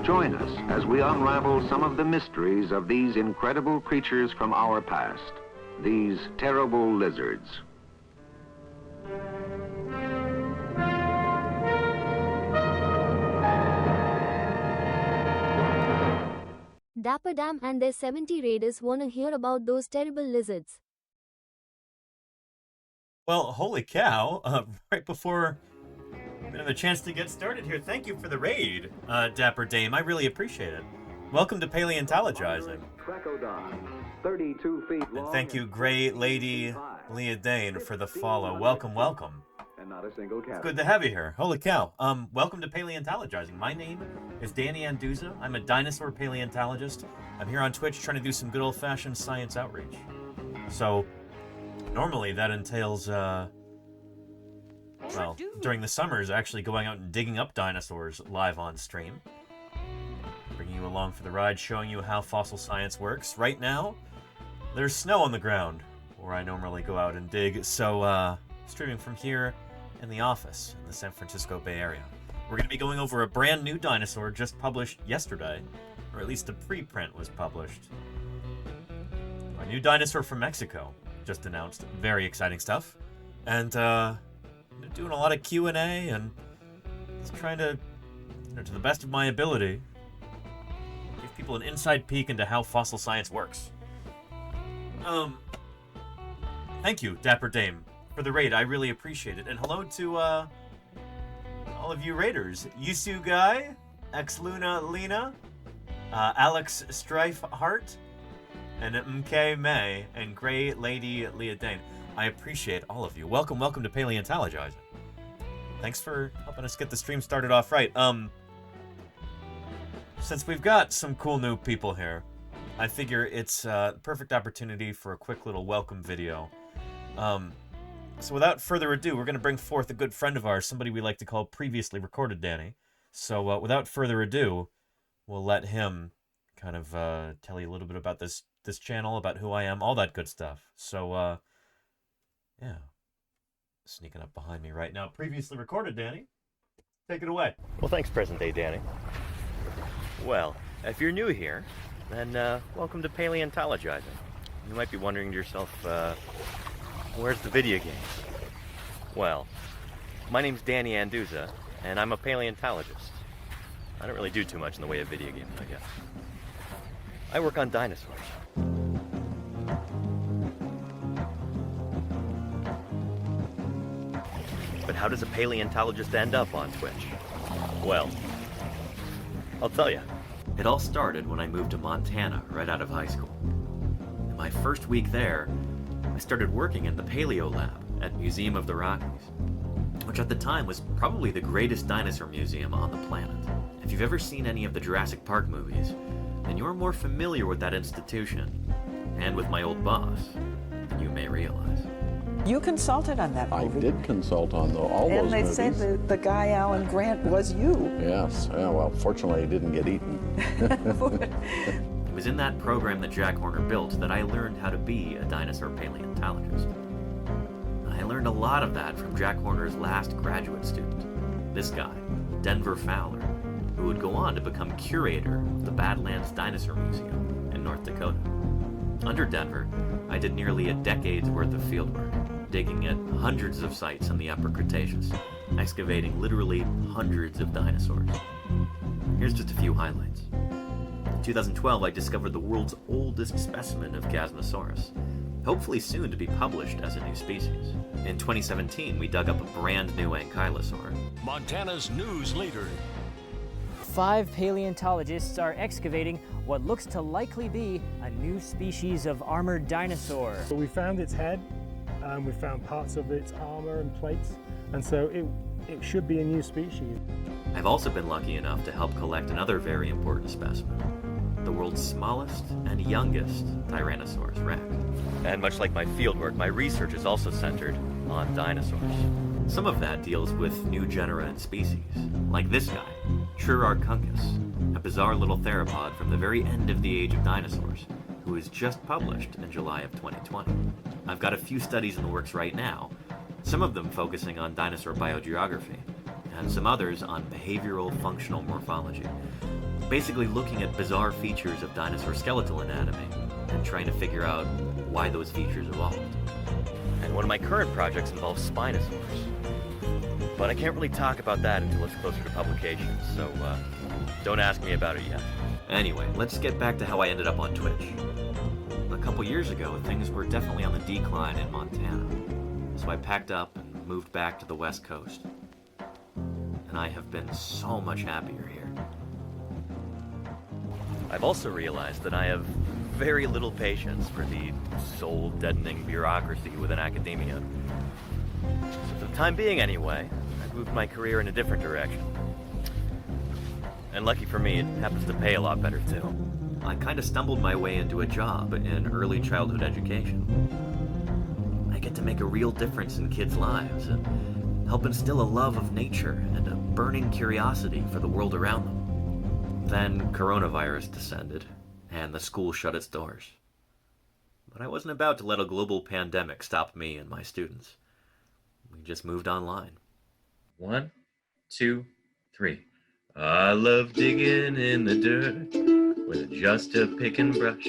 Join us as we unravel some of the mysteries of these incredible creatures from our past, these terrible lizards. Dapper Dan and their 70 raiders want to hear about those terrible lizards. Well, holy cow, right before we have a chance to get started here, thank you for the raid, Dapper Dame. I really appreciate it. Welcome to Paleontologizing. 32 feet long, and thank you, Great Lady Leah Dane, for the follow. Welcome, welcome. And not a single cat. It's good to have you here. Holy cow. Welcome to Paleontologizing. My name is Danny Anduza. I'm a dinosaur paleontologist. I'm here on Twitch trying to do some good old-fashioned science outreach. So, normally that entails, well, during the summers, actually going out and digging up dinosaurs live on stream. Bringing you along for the ride, showing you how fossil science works. Right now, there's snow on the ground where I normally go out and dig, so streaming from here in the office in the San Francisco Bay Area. We're going to be going over a brand new dinosaur just published yesterday, or at least a preprint was published. A new dinosaur from Mexico just announced. Very exciting stuff. And doing a lot of Q&A and just trying to, to the best of my ability, give people an inside peek into how fossil science works. Thank you, Dapper Dame, for the raid. I really appreciate it. And hello to all of you raiders. Yusu Guy, X Luna Lena, Alex Strife Hart, and MK May, and Grey Lady Leah Dane. I appreciate all of you. Welcome, welcome to Paleontologizing. Thanks for helping us get the stream started off right. Since we've got some cool new people here, I figure it's a perfect opportunity for a quick little welcome video. So without further ado, we're going to bring forth a good friend of ours, somebody we like to call Previously Recorded Danny. So without further ado, we'll let him kind of tell you a little bit about this channel, about who I am, all that good stuff. So, yeah. Sneaking up behind me right now. Previously Recorded Danny. Take it away. Well, thanks, present day Danny. Well, if you're new here, then welcome to Paleontologizing. You might be wondering to yourself, where's the video games? Well, my name's Danny Anduza, and I'm a paleontologist. I don't really do too much in the way of video games, I guess. I work on dinosaurs. But how does a paleontologist end up on Twitch? Well, I'll tell you. It all started when I moved to Montana right out of high school. In my first week there, I started working in the Paleo Lab at Museum of the Rockies, which at the time was probably the greatest dinosaur museum on the planet. If you've ever seen any of the Jurassic Park movies, then you're more familiar with that institution and with my old boss than you may realize. You consulted on that movie. I did consult on all those movies. And they said the guy, Alan Grant, was you. Yes. Yeah, well, fortunately, he didn't get eaten. It was in that program that Jack Horner built that I learned how to be a dinosaur paleontologist. I learned a lot of that from Jack Horner's last graduate student, this guy, Denver Fowler, who would go on to become curator of the Badlands Dinosaur Museum in North Dakota. Under Denver, I did nearly a decade's worth of fieldwork, digging at hundreds of sites in the Upper Cretaceous, excavating literally hundreds of dinosaurs. Here's just a few highlights. In 2012, I discovered the world's oldest specimen of Chasmosaurus, hopefully soon to be published as a new species. In 2017, we dug up a brand new ankylosaur. Montana's news leader. 5 paleontologists are excavating what looks to likely be a new species of armored dinosaur. So we found its head, we found parts of its armor and plates, and so it should be a new species. I've also been lucky enough to help collect another very important specimen, the world's smallest and youngest Tyrannosaurus rex. And much like my fieldwork, my research is also centered on dinosaurs. Some of that deals with new genera and species, like this guy, Trurarchuncus, a bizarre little theropod from the very end of the age of dinosaurs, who was just published in July of 2020. I've got a few studies in the works right now, some of them focusing on dinosaur biogeography, and some others on behavioral functional morphology. basically looking at bizarre features of dinosaur skeletal anatomy and trying to figure out why those features evolved. And one of my current projects involves spinosaurs. But I can't really talk about that until it's closer to publication, so don't ask me about it yet. Anyway, let's get back to how I ended up on Twitch. A couple years ago, things were definitely on the decline in Montana, so I packed up and moved back to the West Coast. And I have been so much happier here. I've also realized that I have very little patience for the soul-deadening bureaucracy within academia. So for the time being anyway, I've moved my career in a different direction. And lucky for me, it happens to pay a lot better too. I kind of stumbled my way into a job in early childhood education. I get to make a real difference in kids' lives and help instill a love of nature and a burning curiosity for the world around them. Then coronavirus descended, and the school shut its doors. But I wasn't about to let a global pandemic stop me and my students. We just moved online. 1, 2, 3. I love digging in the dirt with just a pick and brush.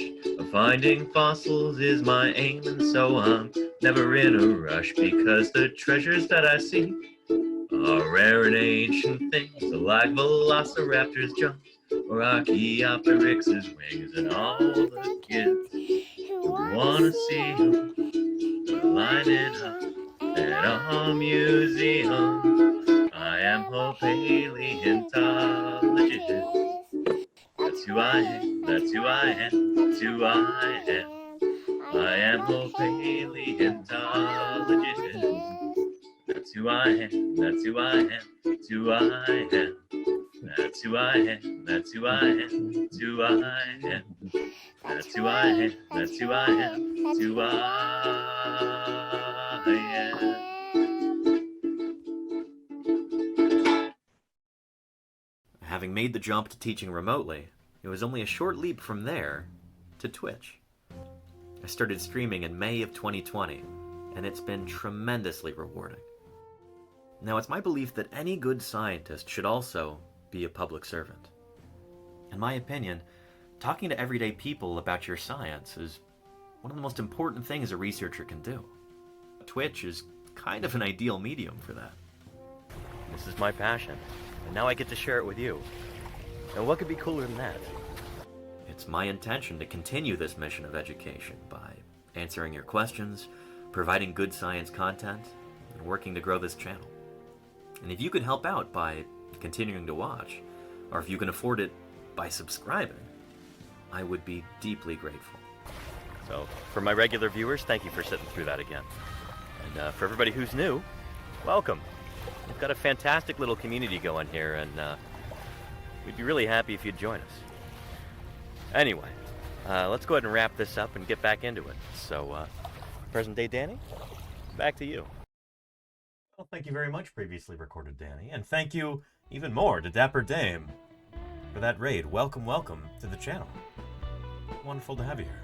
Finding fossils is my aim, and so I'm never in a rush, because the treasures that I see are rare and ancient things, like velociraptors' jumps or Archaeopteryx's wings, and all the kids who wanna see them lining up at our museum. I am a paleontologist. That's who I am, that's who I am, that's who I am. I am a paleontologist. That's who I am, that's who I am, that's who I am. That's who I am, that's who I am, that's who I am. That's who I am, that's who I am, that's who I am. Having made the jump to teaching remotely, it was only a short leap from there to Twitch. I started streaming in May of 2020, and it's been tremendously rewarding. Now, it's my belief that any good scientist should also be a public servant. In my opinion, talking to everyday people about your science is one of the most important things a researcher can do. Twitch is kind of an ideal medium for that. This is my passion, and now I get to share it with you. And what could be cooler than that? It's my intention to continue this mission of education by answering your questions, providing good science content, and working to grow this channel. And if you can help out by continuing to watch, or if you can afford it by subscribing, I would be deeply grateful. So, for my regular viewers, thank you for sitting through that again. And for everybody who's new, welcome. We've got a fantastic little community going here, and we'd be really happy if you'd join us. Anyway, let's go ahead and wrap this up and get back into it. So, present day Danny, back to you. Well, thank you very much, previously recorded Danny, and thank you even more to Dapper Dame for that raid. Welcome, welcome to the channel. Wonderful to have you here.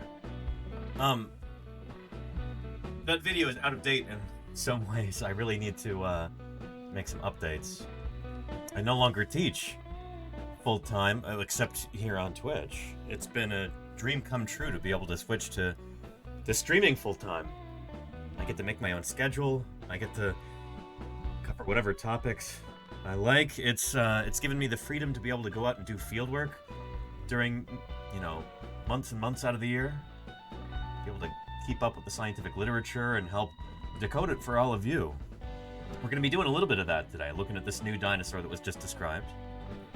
That video is out of date in some ways. I really need to make some updates. I no longer teach full-time, except here on Twitch. It's been a dream come true to be able to switch to streaming full-time. I get to make my own schedule. I get to cover whatever topics I like. It's given me the freedom to be able to go out and do field work during, months and months out of the year. Be able to keep up with the scientific literature and help decode it for all of you. We're going to be doing a little bit of that today, looking at this new dinosaur that was just described.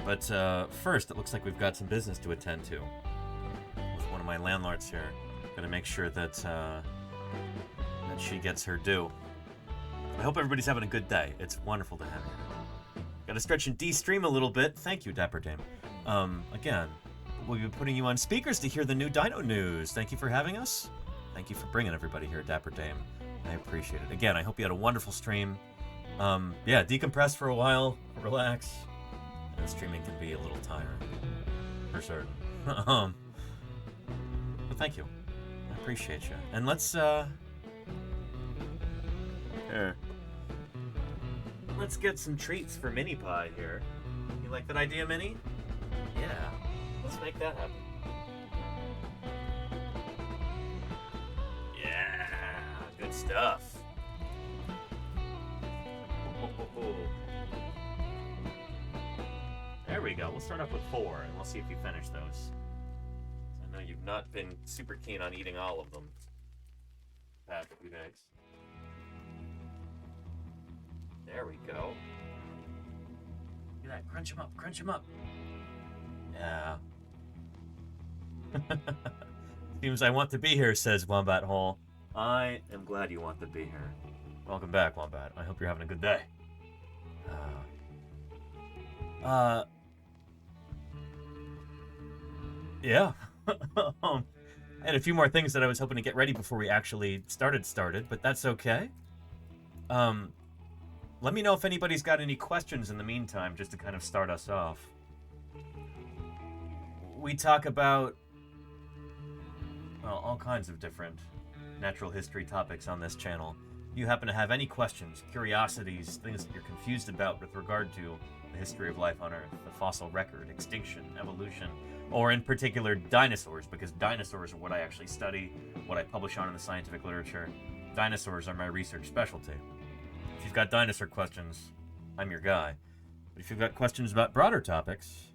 But first, it looks like we've got some business to attend to with one of my landlords here. Got to make sure that that she gets her due. I hope everybody's having a good day. It's wonderful to have you. Got to stretch and de-stream a little bit. Thank you, Dapper Dame. Again, we'll be putting you on speakers to hear the new dino news. Thank you for having us. Thank you for bringing everybody here, Dapper Dame. I appreciate it. Again, I hope you had a wonderful stream. Yeah, decompress for a while, relax. And streaming can be a little tiring, for certain. But thank you. I appreciate you. And let's, here. Let's get some treats for Mini Pie here. You like that idea, Minnie? Yeah. Let's make that happen. Yeah, good stuff. There we go. We'll start off with 4, and we'll see if you finish those. I know you've not been super keen on eating all of them the past few days. There we go. Look at that. Crunch them up. Crunch them up. Yeah. Seems I want to be here, says Wombat Hole. I am glad you want to be here. Welcome back, Wombat. I hope you're having a good day. Yeah. I had a few more things that I was hoping to get ready before we actually started, but that's okay. Let me know if anybody's got any questions in the meantime, just to kind of start us off. We talk about, well, all kinds of different natural history topics on this channel. If you happen to have any questions, curiosities, things that you're confused about with regard to the history of life on Earth, the fossil record, extinction, evolution, or in particular dinosaurs, because dinosaurs are what I actually study, what I publish on in the scientific literature. Dinosaurs are my research specialty. If you've got dinosaur questions, I'm your guy. But if you've got questions about broader topics,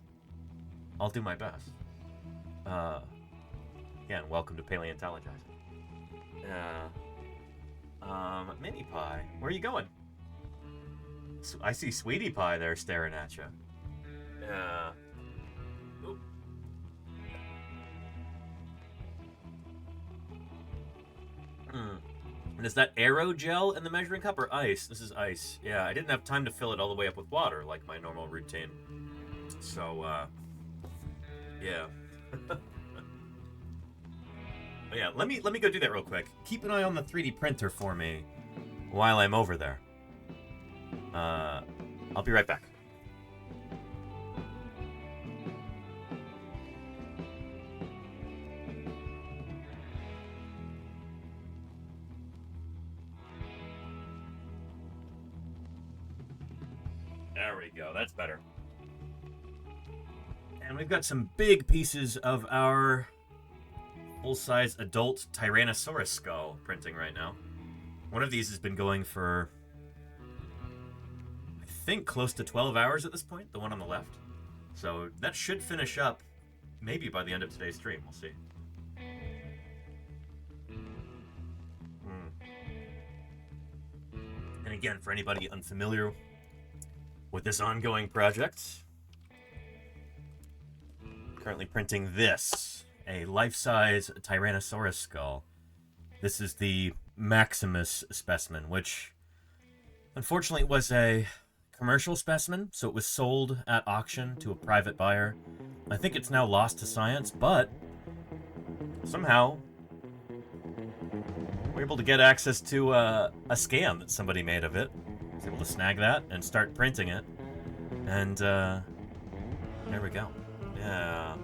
I'll do my best. Again, welcome to Paleontologizing. Mini Pie, where are you going? I see Sweetie Pie there staring at you. Oop. And is that aerogel in the measuring cup or ice? This is ice. Yeah, I didn't have time to fill it all the way up with water like my normal routine. So, yeah. But yeah, let me go do that real quick. Keep an eye on the 3D printer for me while I'm over there. I'll be right back. There we go, that's better. And we've got some big pieces of our full-size adult Tyrannosaurus skull printing right now. One of these has been going for, I think, close to 12 hours at this point, the one on the left. So that should finish up maybe by the end of today's stream, we'll see. And again, for anybody unfamiliar with this ongoing project, currently printing this, a life-size Tyrannosaurus skull. This is the Maximus specimen, which unfortunately was a commercial specimen, so it was sold at auction to a private buyer. I think it's now lost to science, but somehow we're able to get access to a scan that somebody made of it. I was able to snag that and start printing it, and there we go. Yeah.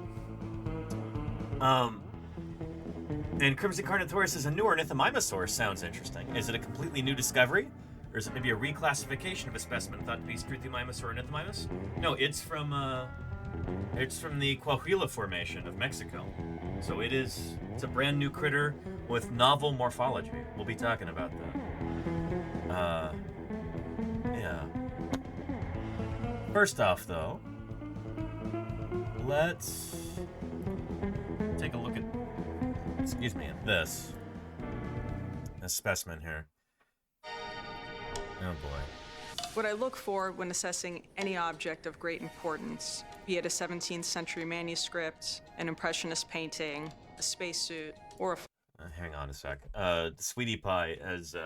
And Crimson Carnotaurus is a new ornithomimosaur. Sounds interesting. Is it a completely new discovery? Or is it maybe a reclassification of a specimen thought to be Struthiomimus or Ornithomimus? No, it's from the Coahuila Formation of Mexico. So it's a brand new critter with novel morphology. We'll be talking about that. Yeah. First off, though, let's take a look at, at this specimen here. Oh boy. What I look for when assessing any object of great importance, be it a 17th century manuscript, an impressionist painting, a spacesuit, or a... hang on a sec. Sweetie Pie has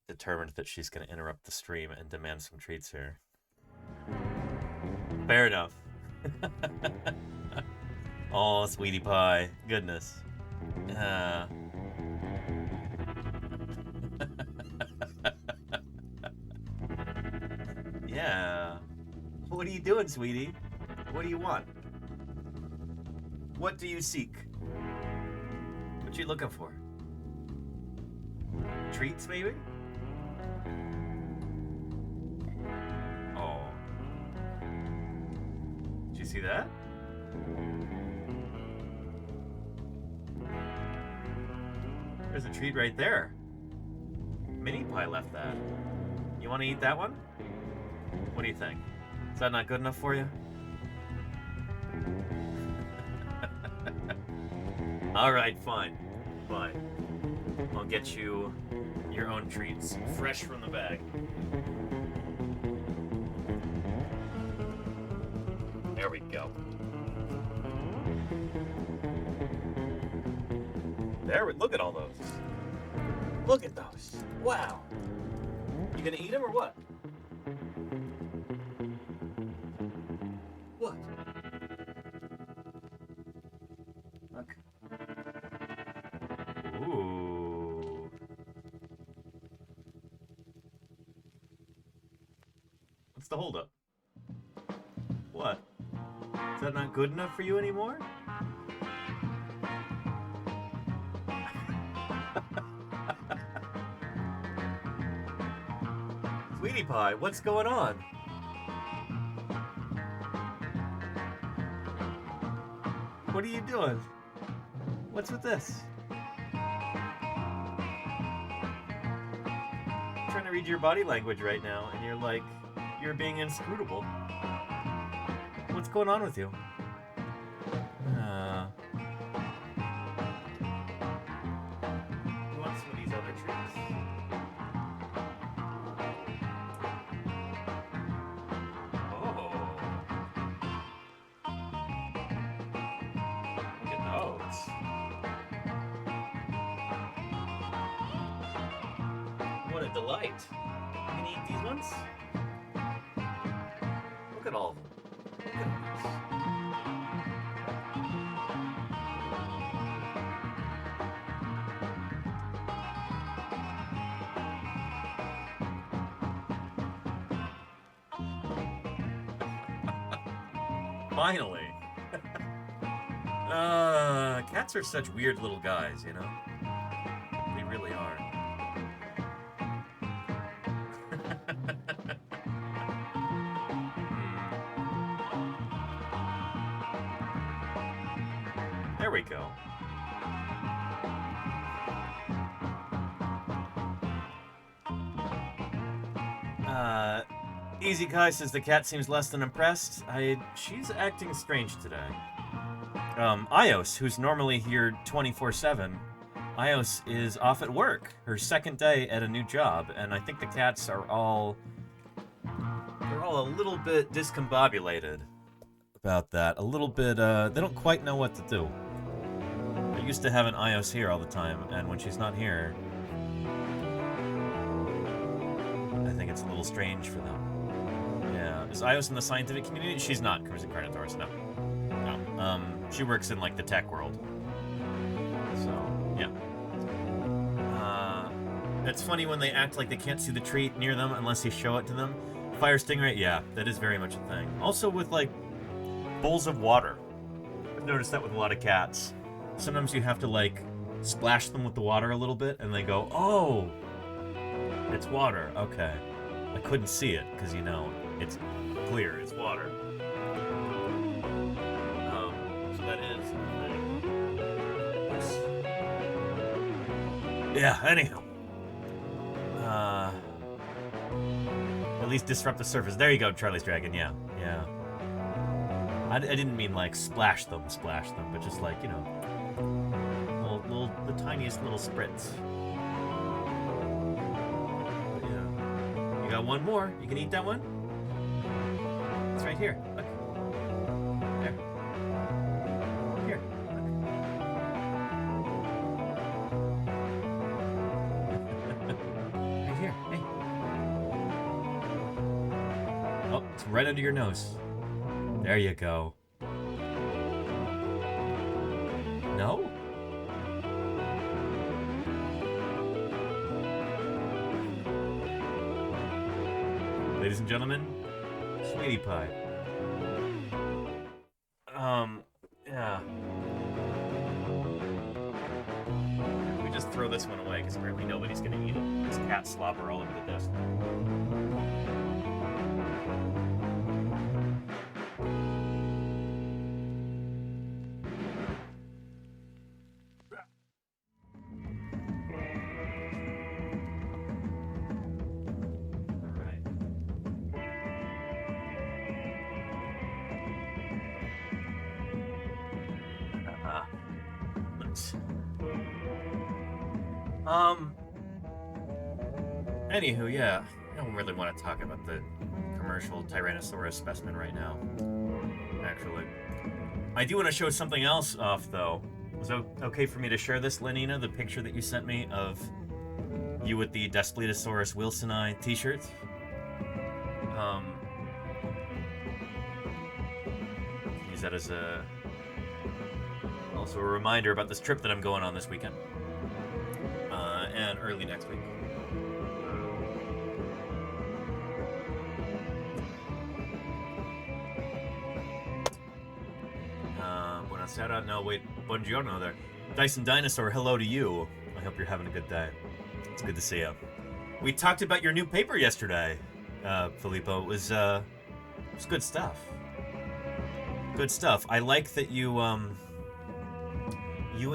determined that she's going to interrupt the stream and demand some treats here. Fair enough. Oh, Sweetie Pie. Goodness. Yeah. What are you doing, sweetie? What do you want? What do you seek? What you looking for? Treats, maybe? Oh. Did you see that? There's a treat right there. Mini Pie left that. You want to eat that one? What do you think? Is that not good enough for you? Alright, fine. Fine. I'll get you your own treats, fresh from the bag. There we go. Look at all those. Look at those. Wow. You gonna eat them or what? What? Look. Ooh. What's the holdup? What? Is that not good enough for you anymore? Sweetie Pie, what's going on? What are you doing? What's with this? I'm trying to read your body language right now, and you're being inscrutable. What's going on with you? Who wants some of these other treats? What a delight. You can eat these ones? Look at all of them. Look at these. Finally. Cats are such weird little guys, you know? They really are. There we go. Easy Kai says the cat seems less than impressed. She's acting strange today. Ios, who's normally here 24/7, Ios is off at work, her second day at a new job, and I think the cats are all a little bit discombobulated about that. A little bit, they don't quite know what to do. They're used to having Ios here all the time, and when she's not here, I think it's a little strange for them. Yeah, is Ios in the scientific community? She's not, Cruising Carnotaurus, no. She works in, like, the tech world. So, yeah. It's funny when they act like they can't see the treat near them unless you show it to them. Fire stingray, yeah, that is very much a thing. Also with, like, bowls of water. I've noticed that with a lot of cats. Sometimes you have to, like, splash them with the water a little bit, and they go, oh, it's water, okay. I couldn't see it, because, you know, it's clear, it's water. So that is a thing. Yeah, anyhow. At least disrupt the surface. There you go, Charlie's Dragon, yeah. I didn't mean, like, splash them, but just, like, you know, the tiniest little spritz. But, yeah. You got one more. You can eat that one? It's right here. Look. There. Here. Look. Right here. Hey. Oh, it's right under your nose. There you go. No? Ladies and gentlemen, Sweetie Pie. Yeah. We just throw this one away because apparently nobody's gonna eat it. There's cat slobber all over the desk. right. Anywho, yeah, I don't really want to talk about the commercial Tyrannosaurus specimen right now, actually. I do want to show something else off, though. Was it okay for me to share this, Lenina, the picture that you sent me of you with the Daspletosaurus wilsoni t-shirt? Use that as also a reminder about this trip that I'm going on this weekend. And early next week. Buonasera, no wait, buongiorno there. Dyson Dinosaur, hello to you. I hope you're having a good day. It's good to see you. We talked about your new paper yesterday, Filippo. It was good stuff. Good stuff. I like that you and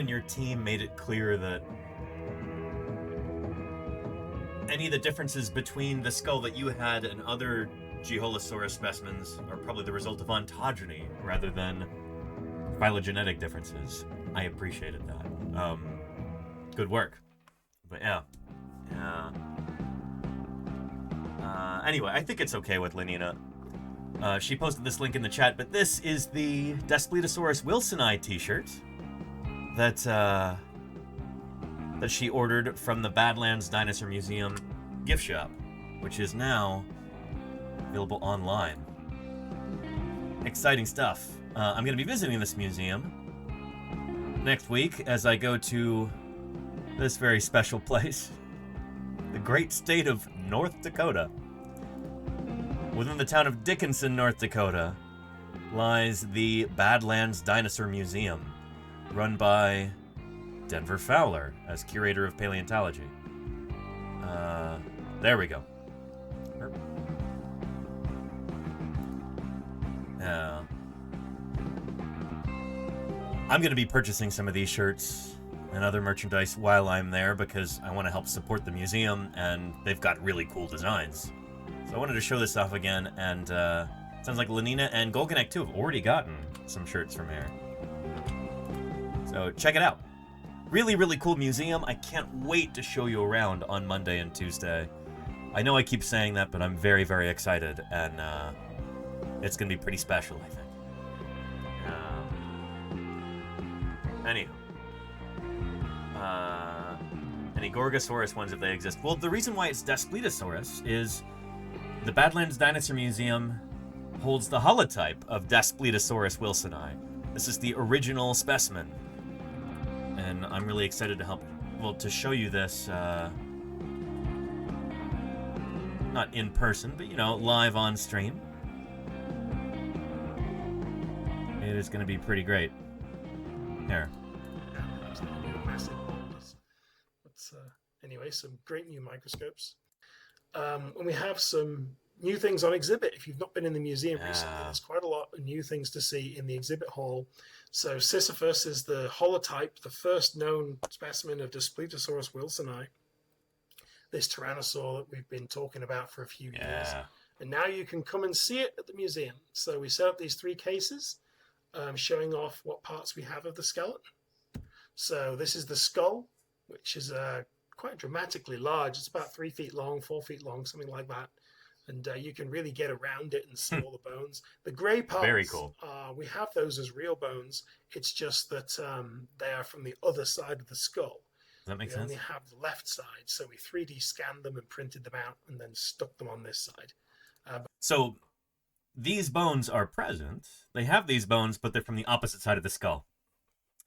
your team made it clear that any of the differences between the skull that you had and other Geolosaurus specimens are probably the result of ontogeny rather than phylogenetic differences. I appreciated that. Good work. But yeah. Anyway, I think it's okay with Lenina. She posted this link in the chat, but this is the Daspletosaurus wilsoni t-shirt that she ordered from the Badlands Dinosaur Museum gift shop, which is now available online. Exciting stuff. I'm going to be visiting this museum next week as I go to this very special place, the great state of North Dakota. Within the town of Dickinson, North Dakota, lies the Badlands Dinosaur Museum, run by Denver Fowler as curator of paleontology. There we go. I'm going to be purchasing some of these shirts and other merchandise while I'm there because I want to help support the museum, and they've got really cool designs. So I wanted to show this off again, and sounds like Lenina and Golganek too have already gotten some shirts from here. So check it out. Really, really cool museum. I can't wait to show you around on Monday and Tuesday. I know I keep saying that, but I'm very, very excited, and it's going to be pretty special, I think. Anywho. Any Gorgosaurus ones if they exist. Well, the reason why it's Daspletosaurus is the Badlands Dinosaur Museum holds the holotype of Daspletosaurus wilsoni. This is the original specimen. And I'm really excited to show you this, not in person, but, live on stream. It is going to be pretty great. Here. Anyway, some great new microscopes. And we have some new things on exhibit. If you've not been in the museum recently, there's quite a lot of new things to see in the exhibit hall. So Sisyphus is the holotype, the first known specimen of Daspletosaurus wilsoni, this tyrannosaur that we've been talking about for a few years. And now you can come and see it at the museum. So we set up these 3 cases showing off what parts we have of the skeleton. So this is the skull, which is quite dramatically large. It's about 3 feet long, 4 feet long, something like that. And you can really get around it and see all the bones. The gray parts, very cool. We have those as real bones. It's just that they are from the other side of the skull. Does that make sense? We only have the left side, so we 3D scanned them and printed them out and then stuck them on this side. So these bones are present. They have these bones, but they're from the opposite side of the skull.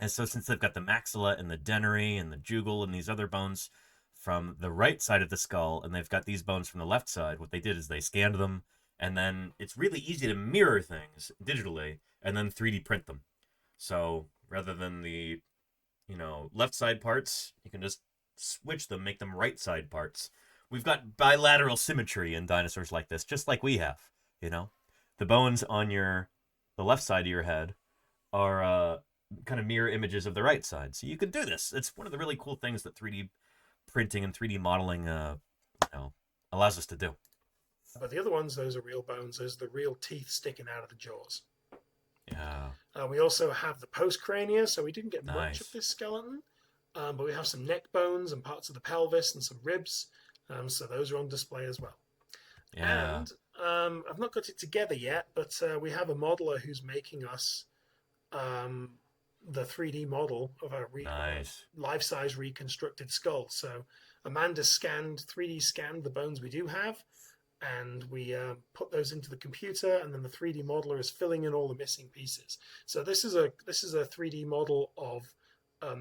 And so since they've got the maxilla and the dennary and the jugal and these other bones from the right side of the skull, and they've got these bones from the left side, what they did is they scanned them, and then it's really easy to mirror things digitally and then 3D print them. So rather than the, left side parts, you can just switch them, make them right side parts. We've got bilateral symmetry in dinosaurs like this, just like we have, The bones on the left side of your head are kind of mirror images of the right side. So you can do this. It's one of the really cool things that 3D printing and 3D modeling allows us to do. But the other ones, those are real bones. Those are the real teeth sticking out of the jaws. Yeah. Yeah. We also have the postcrania, so we didn't get much Nice. of this skeleton, but we have some neck bones and parts of the pelvis and some ribs, so those are on display as well. Yeah. And I've not got it together yet, but we have a modeler who's making us the 3D model of a Nice. life-size reconstructed skull. So Amanda 3D scanned the bones we do have, and we put those into the computer, and then the 3D modeler is filling in all the missing pieces. So this is a 3D model of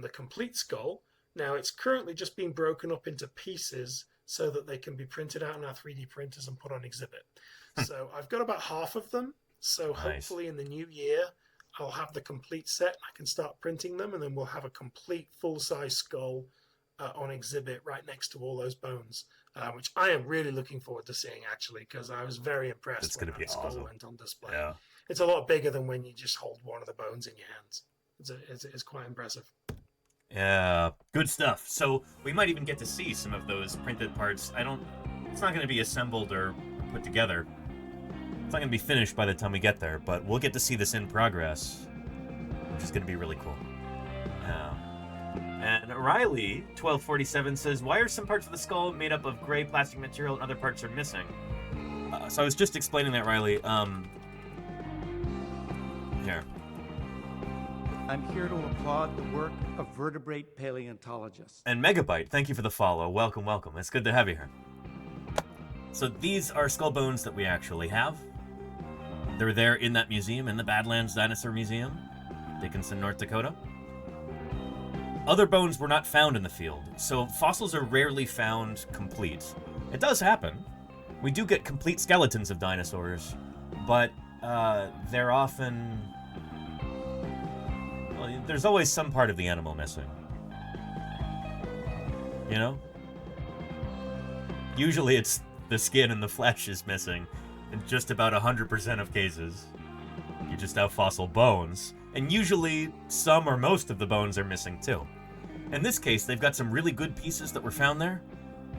the complete skull. Now it's currently just being broken up into pieces so that they can be printed out in our 3D printers and put on exhibit. So I've got about half of them. So hopefully in the new year, I'll have the complete set. I can start printing them, and then we'll have a complete full-size skull on exhibit right next to all those bones, which I am really looking forward to seeing, actually, because I was very impressed It's when going to be that skull awesome. went on display. Yeah. It's a lot bigger than when you just hold one of the bones in your hands. It's quite impressive. Yeah, good stuff. So we might even get to see some of those printed parts. It's not going to be assembled or put together. It's not going to be finished by the time we get there, but we'll get to see this in progress, which is going to be really cool. Yeah. And Riley 1247 says, "Why are some parts of the skull made up of gray plastic material and other parts are missing?" So I was just explaining that, Riley. Here. I'm here to applaud the work of vertebrate paleontologists. And Megabyte, thank you for the follow. Welcome, welcome. It's good to have you here. So these are skull bones that we actually have. They're there in that museum, in the Badlands Dinosaur Museum, Dickinson, North Dakota. Other bones were not found in the field, so fossils are rarely found complete. It does happen. We do get complete skeletons of dinosaurs, but they're often... Well, there's always some part of the animal missing. You know? Usually it's the skin and the flesh is missing in just about 100% of cases. You just have fossil bones, and usually some or most of the bones are missing too. In this case, they've got some really good pieces that were found there.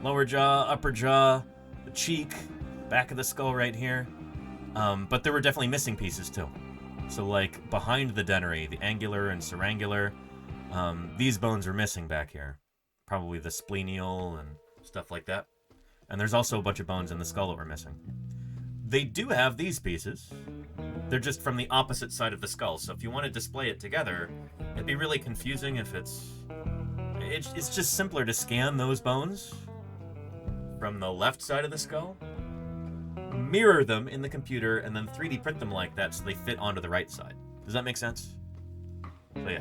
Lower jaw, upper jaw, the cheek, back of the skull right here. But there were definitely missing pieces too. So like behind the dennary, the angular and cerangular, these bones are missing back here. Probably the splenial and stuff like that. And there's also a bunch of bones in the skull that were missing. They do have these pieces. They're just from the opposite side of the skull. So if you want to display it together, it'd be really confusing if it's just simpler to scan those bones from the left side of the skull, mirror them in the computer, and then 3D print them like that so they fit onto the right side. Does that make sense? So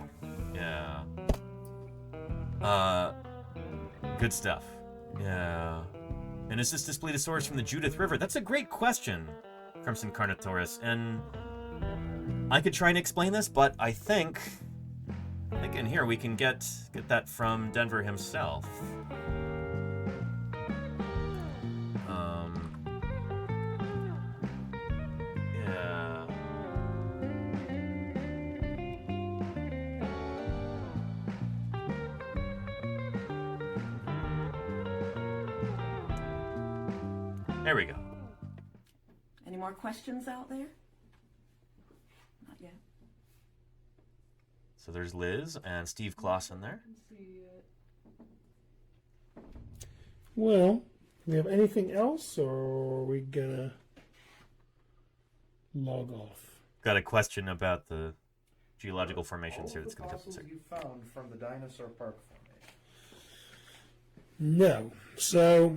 yeah. Good stuff. Yeah. And is this Displedosaurus from the Judith River? That's a great question, Crimson Carnotaurus. And I could try and explain this, but I think in here we can get that from Denver himself. Yeah. There we go. Any more questions out there? Not yet. So there's Liz and Steve Clausen there. Well, do we have anything else, or are we gonna log off? Got a question about the geological formations here that's going to come in a second. You found from the Dinosaur Park formation? No. So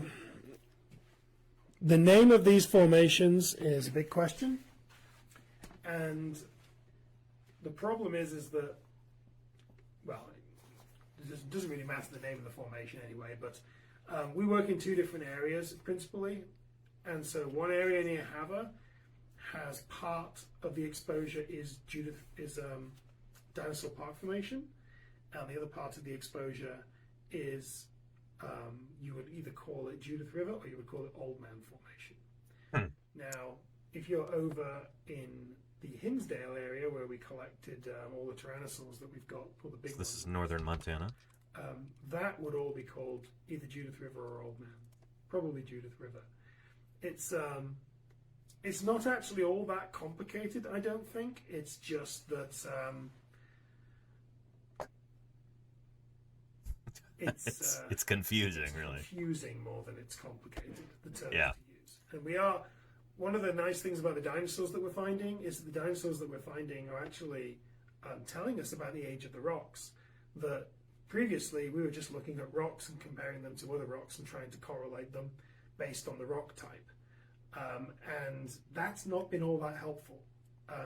the name of these formations is a big question, and the problem is that, well, it doesn't really matter the name of the formation anyway, but we work in two different areas principally, and so one area near Havre has part of the exposure is Dinosaur Park Formation, and the other part of the exposure is you would either call it Judith River or you would call it Old Man Formation. Now, if you're over in the Hinsdale area where we collected all the tyrannosaurs that we've got, all the big This is northern Montana. that would all be called either Judith River or Old Man. Probably Judith River. It's It's not actually all that complicated, I don't think. It's just that it's confusing, really. Confusing more than it's complicated, the term Yeah. to use. And one of the nice things about the dinosaurs that we're finding is that the dinosaurs that we're finding are actually telling us about the age of the rocks. That previously we were just looking at rocks and comparing them to other rocks and trying to correlate them based on the rock type. And that's not been all that helpful.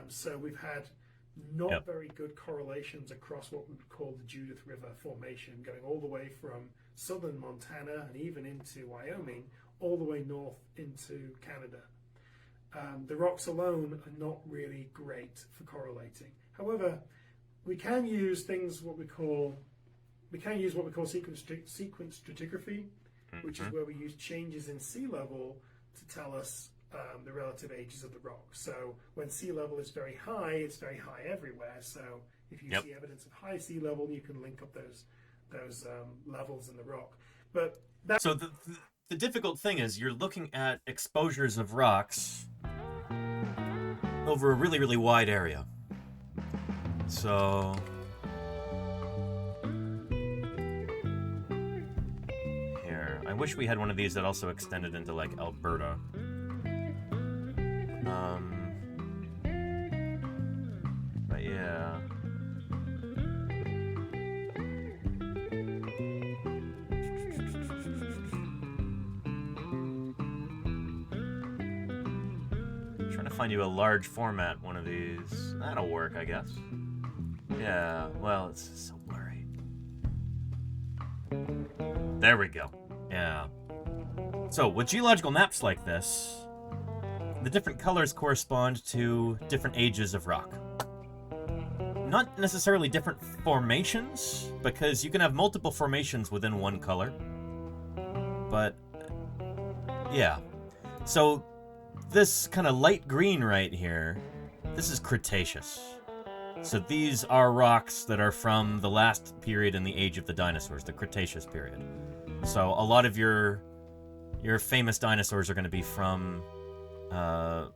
So we've had not very good correlations across what we would call the Judith River Formation, going all the way from southern Montana and even into Wyoming, all the way north into Canada. The rocks alone are not really great for correlating. However, we can use what we call sequence stratigraphy, which is where we use changes in sea level to tell us the relative ages of the rock. So when sea level is very high, it's very high everywhere. So if you see evidence of high sea level, you can link up those levels in the rock. But so the difficult thing is you're looking at exposures of rocks over a really, really wide area. So here, I wish we had one of these that also extended into like Alberta. But yeah. Trying to find you a large format one of these. That'll work, I guess. Yeah, well, it's so blurry. There we go. Yeah. So, with geological maps like this, the different colors correspond to different ages of rock. Not necessarily different formations, because you can have multiple formations within one color. But, yeah. So, this kind of light green right here, this is Cretaceous. So these are rocks that are from the last period in the age of the dinosaurs, the Cretaceous period. So a lot of your famous dinosaurs are going to be from, from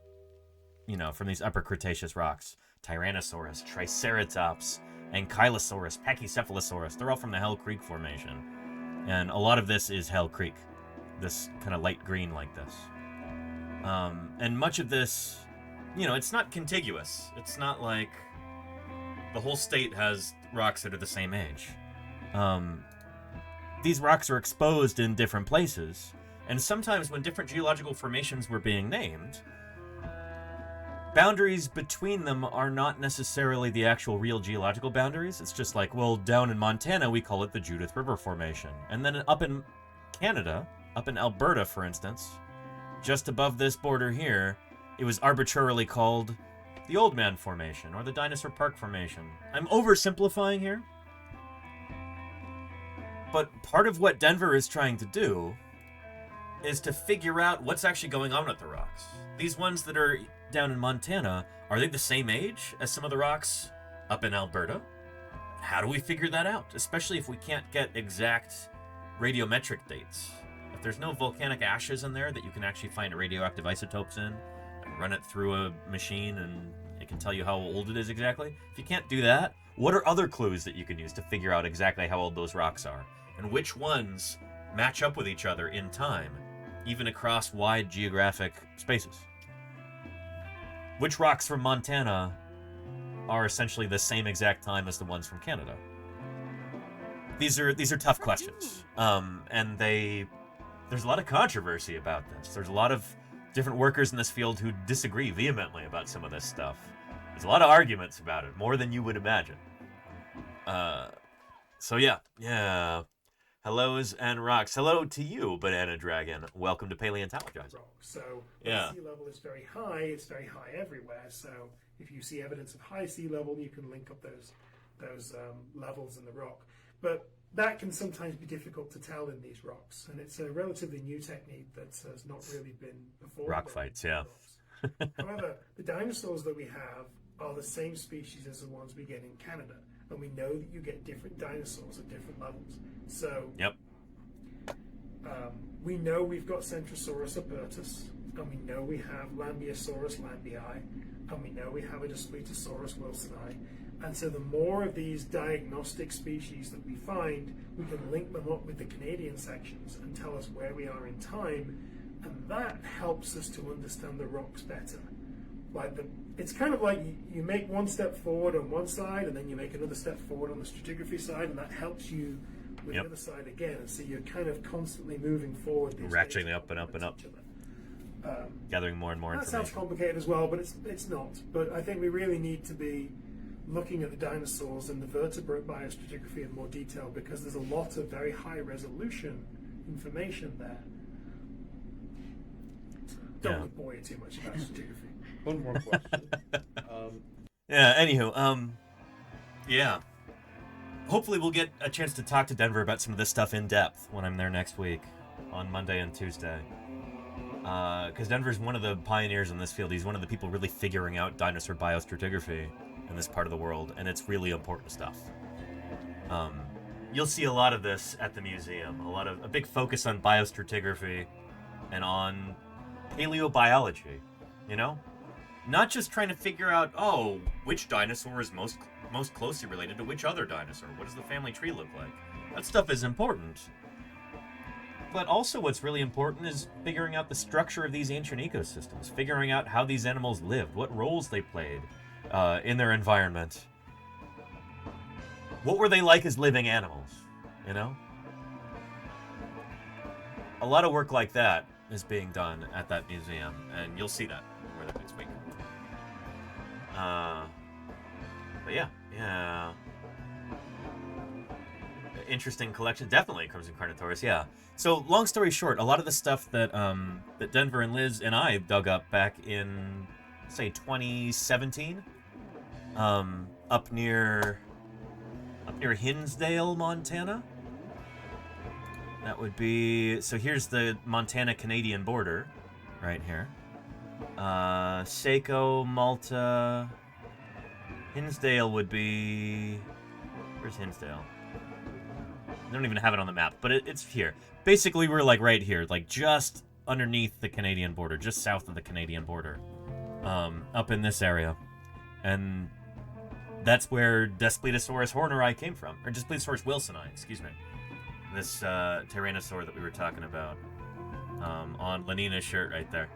these upper Cretaceous rocks. Tyrannosaurus, Triceratops, Ankylosaurus, Pachycephalosaurus. They're all from the Hell Creek Formation. And a lot of this is Hell Creek. This kind of light green like this. And much of this, it's not contiguous. It's not like the whole state has rocks that are the same age. These rocks are exposed in different places, and sometimes when different geological formations were being named, boundaries between them are not necessarily the actual real geological boundaries. It's just like, well, down in Montana, we call it the Judith River Formation. And then up in Canada, up in Alberta, for instance, just above this border here, it was arbitrarily called the Old Man Formation or the Dinosaur Park Formation. I'm oversimplifying here. But part of what Denver is trying to do is to figure out what's actually going on with the rocks. These ones that are down in Montana, are they the same age as some of the rocks up in Alberta? How do we figure that out? Especially if we can't get exact radiometric dates. If there's no volcanic ashes in there that you can actually find radioactive isotopes in, and run it through a machine and it can tell you how old it is exactly. If you can't do that, what are other clues that you can use to figure out exactly how old those rocks are? And which ones match up with each other in time, even across wide geographic spaces? Which rocks from Montana are essentially the same exact time as the ones from Canada? These are tough questions. And there's a lot of controversy about this. There's a lot of different workers in this field who disagree vehemently about some of this stuff. There's a lot of arguments about it, more than you would imagine. So yeah. Hellos and rocks. Hello to you, Banana Dragon. Welcome to Paleontologizing. So when sea level is very high, it's very high everywhere. So if you see evidence of high sea level, you can link up those levels in the rock. But that can sometimes be difficult to tell in these rocks, and it's a relatively new technique that has not really been before. Rock fights, yeah. However, the dinosaurs that we have are the same species as the ones we get in Canada, and we know that you get different dinosaurs at different levels. So, we know we've got Centrosaurus apertus and we know we have Lambeosaurus lambii, and we know we have a Daspletosaurus wilsoni. And so the more of these diagnostic species that we find, we can link them up with the Canadian sections and tell us where we are in time, and that helps us to understand the rocks better. It's kind of like you make one step forward on one side, and then you make another step forward on the stratigraphy side, and that helps you with the other side again. And so you're kind of constantly moving forward. Ratcheting up and up and up. Gathering more and more information. That sounds complicated as well, but it's not. But I think we really need to be looking at the dinosaurs and the vertebrate biostratigraphy in more detail, because there's a lot of very high resolution information there. Don't want to bore you too much about stratigraphy. One more question. Yeah, anywho, yeah. Hopefully we'll get a chance to talk to Denver about some of this stuff in depth when I'm there next week on Monday and Tuesday. Because Denver's one of the pioneers in this field. He's one of the people really figuring out dinosaur biostratigraphy in this part of the world, and it's really important stuff. You'll see a lot of this at the museum. A big focus on biostratigraphy and on paleobiology, you know? Not just trying to figure out, which dinosaur is most closely related to which other dinosaur. What does the family tree look like? That stuff is important. But also what's really important is figuring out the structure of these ancient ecosystems, figuring out how these animals lived, what roles they played in their environment. What were they like as living animals, you know? A lot of work like that is being done at that museum, and you'll see that over the next week. But yeah. Interesting collection, definitely, Crimson Carnotaurus, yeah. So, long story short, a lot of the stuff that that Denver and Liz and I dug up back in, say, 2017, up near Hinsdale, Montana. That would be, so here's the Montana-Canadian border, right here. Saco, Malta, Hinsdale would be, where's Hinsdale? I don't even have it on the map, but it's here. Basically, we're like right here, like just underneath the Canadian border, just south of the Canadian border, up in this area. And that's where Daspletosaurus horneri came from, or Daspletosaurus wilsoni, excuse me. This Tyrannosaur that we were talking about on Lenina's shirt right there.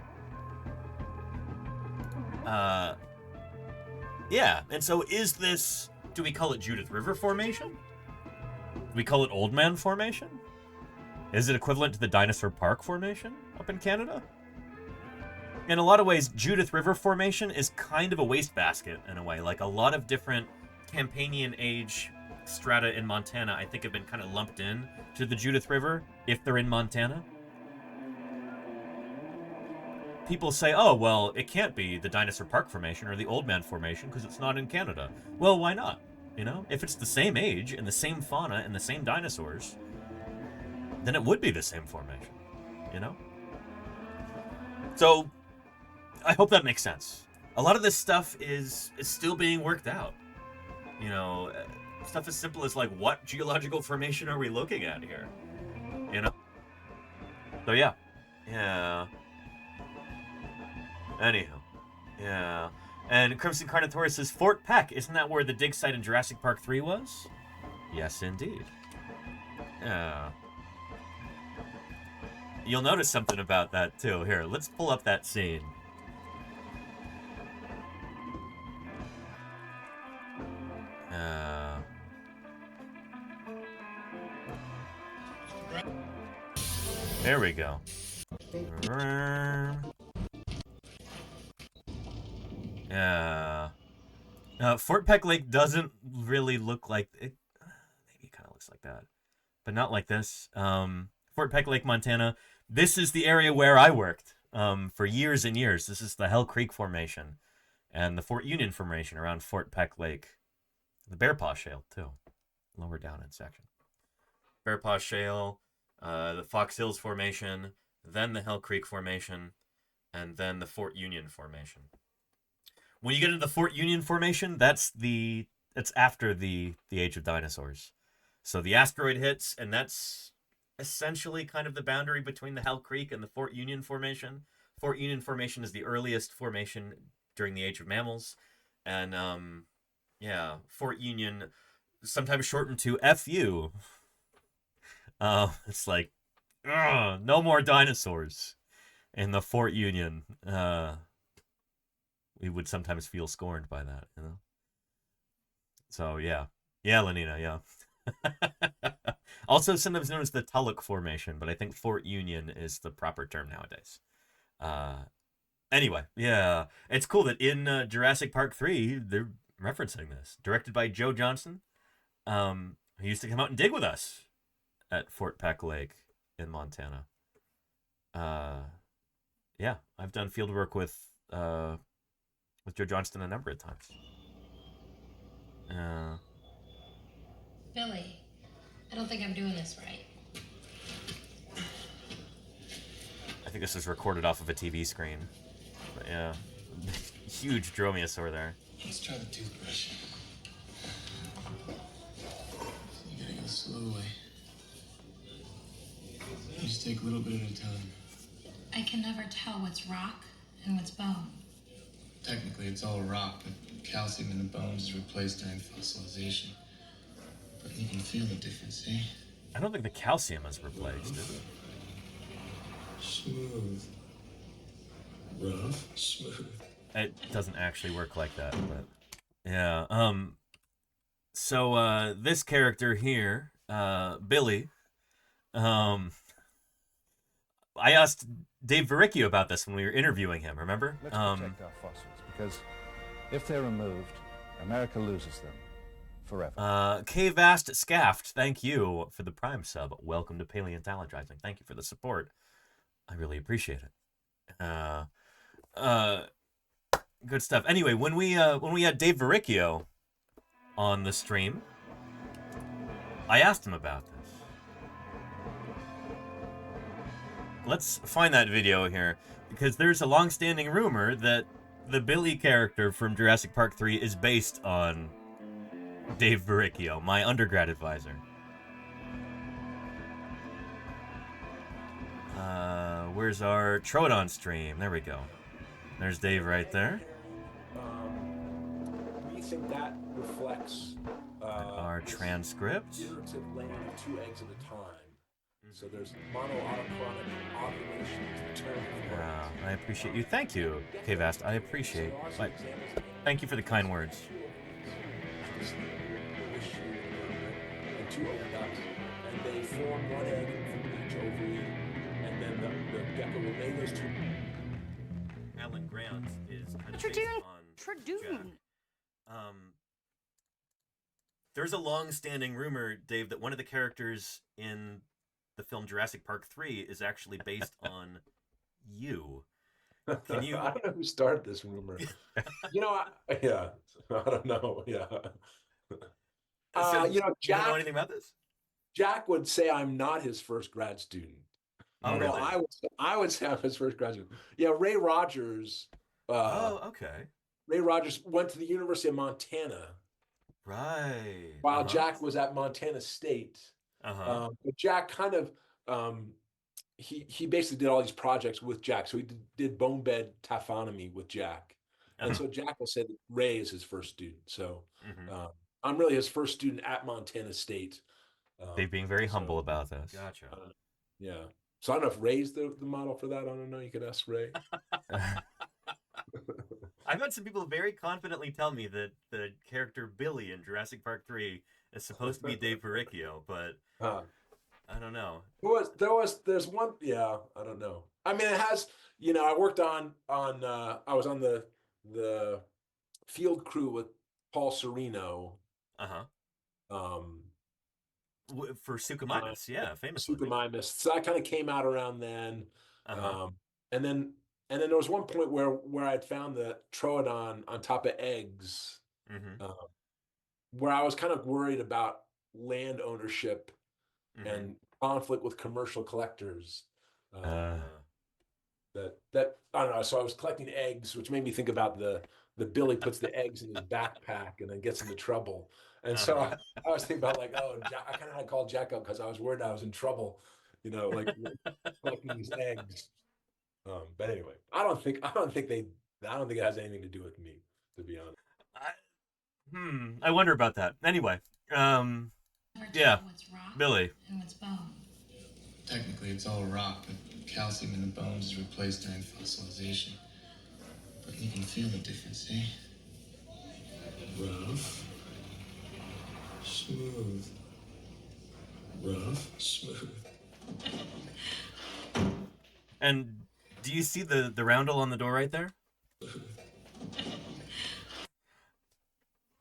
Yeah, and so is this, do we call it Judith River Formation? Do we call it Old Man Formation? Is it equivalent to the Dinosaur Park Formation up in Canada? In a lot of ways, Judith River Formation is kind of a wastebasket in a way. Like a lot of different Campanian age strata in Montana, I think, have been kind of lumped in to the Judith River if they're in Montana. People say, oh, well, it can't be the Dinosaur Park Formation or the Old Man Formation because it's not in Canada. Well, why not? You know, if it's the same age and the same fauna and the same dinosaurs, then it would be the same formation, you know? So, I hope that makes sense. A lot of this stuff is still being worked out. You know, stuff as simple as, like, what geological formation are we looking at here? You know? So, yeah. Yeah. Anyhow. Yeah. And Crimson Carnotaurus says, Fort Peck, isn't that where the dig site in Jurassic Park 3 was? Yes, indeed. Yeah. You'll notice something about that, too. Here, let's pull up that scene. There we go. Yeah. Fort Peck Lake doesn't really look like it. Maybe it kind of looks like that, but not like this. Fort Peck Lake, Montana. This is the area where I worked for years and years. This is the Hell Creek Formation and the Fort Union Formation around Fort Peck Lake. The Bear Paw Shale, too. Lower down in section. Bear Paw Shale, the Fox Hills Formation, then the Hell Creek Formation, and then the Fort Union Formation. When you get into the Fort Union Formation, that's after the Age of Dinosaurs. So the asteroid hits, and that's essentially kind of the boundary between the Hell Creek and the Fort Union Formation. Fort Union Formation is the earliest formation during the Age of Mammals. And, yeah, Fort Union, sometimes shortened to FU. It's like, no more dinosaurs in the Fort Union. We would sometimes feel scorned by that, you know? So, yeah. Yeah, Lenina, yeah. Also sometimes known as the Tulloch Formation, but I think Fort Union is the proper term nowadays. Anyway, yeah. It's cool that in Jurassic Park 3, they're referencing this. Directed by Joe Johnston, who used to come out and dig with us at Fort Peck Lake in Montana. Yeah, I've done field work with Joe Johnston a number of times. Billy, I don't think I'm doing this right. I think this is recorded off of a TV screen. But yeah, huge dromaeosaur there. Let's try the toothbrush. You gotta go slowly. You just take a little bit at a time. I can never tell what's rock and what's bone. Technically, it's all rock, but calcium in the bones is replaced during fossilization. But you can feel the difference, see? I don't think the calcium is replaced, is it? Smooth. Rough, smooth. It doesn't actually work like that, but yeah. So this character here, Billy, I asked Dave Verricchio about this when we were interviewing him, remember? Let's protect our fossils, because if they're removed, America loses them forever. K-Vast Scaft, thank you for the Prime sub. Welcome to Paleontologizing. Thank you for the support. I really appreciate it. Good stuff. Anyway, when we had Dave Verricchio on the stream, I asked him about this. Let's find that video here, because there's a long-standing rumor that the Billy character from Jurassic Park 3 is based on Dave Verricchio, my undergrad advisor. Where's our Troodon stream? There we go. There's Dave right there. We think that reflects our transcript. Iterative laying of 2 eggs at a time. So there's monoautochronic ovulation is the term. I appreciate you. Thank you, K-Vast. I appreciate. But thank you for the kind words. And 2 oviducts, and they form 1 egg from each ovary, and then the gecko will lay those 2. Alan Grant is kind of Tradoon. There's a long-standing rumor, Dave, that one of the characters in the film Jurassic Park 3 is actually based on you. Can you? I don't know who started this rumor. Yeah, I don't know. Yeah. So, Jack. You don't know anything about this? Jack would say I'm not his first grad student. Oh, really? I would say I'm his first grad student. Yeah, Ray Rogers. Okay. Ray Rogers went to the University of Montana. Right. While Jack was at Montana State. But Jack kind of he basically did all these projects with Jack. So he did bone bed taphonomy with Jack. And so Jack will say that Ray is his first student. So I'm really his first student at Montana State. They're being very humble about this. Gotcha. Yeah. So I don't know if Ray's the model for that. I don't know. You could ask Ray. I've had some people very confidently tell me that the character Billy in Jurassic Park 3 is supposed to be Dave Verricchio, but I don't know. There's one. Yeah, I don't know. I mean, it has. I worked on. I was on the field crew with Paul Serino. For Suchomimus, yeah, famous Suchomimus. So I kind of came out around then, and then there was one point where I'd found the Troodon on top of eggs, where I was kind of worried about land ownership and conflict with commercial collectors. That I don't know. So I was collecting eggs, which made me think about the Billy puts the eggs in his backpack and then gets into trouble. And so I was thinking about I kind of had to call Jack up because I was worried I was in trouble, like collecting these eggs. But anyway, I don't think it has anything to do with me, to be honest. I wonder about that. Anyway, yeah, Billy. And what's bone? Technically, it's all rock, but calcium in the bones is replaced during fossilization. But you can feel the difference, eh? Rough, smooth. Rough, smooth. And do you see the roundel on the door right there?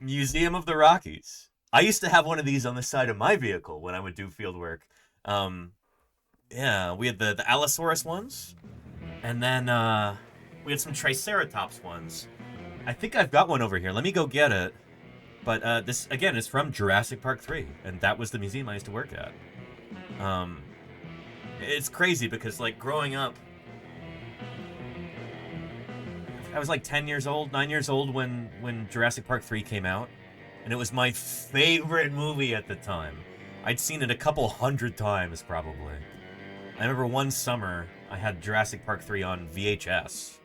Museum of the Rockies. I used to have one of these on the side of my vehicle when I would do field work. Yeah, we had the Allosaurus ones, and then we had some Triceratops ones. I think I've got one over here. Let me go get it. But this, again, is from Jurassic Park 3, and that was the museum I used to work at. It's crazy because, like, growing up, I was like 9 years old when Jurassic Park 3 came out, and it was my favorite movie at the time. I'd seen it a couple hundred times, probably. I remember one summer, I had Jurassic Park 3 on VHS.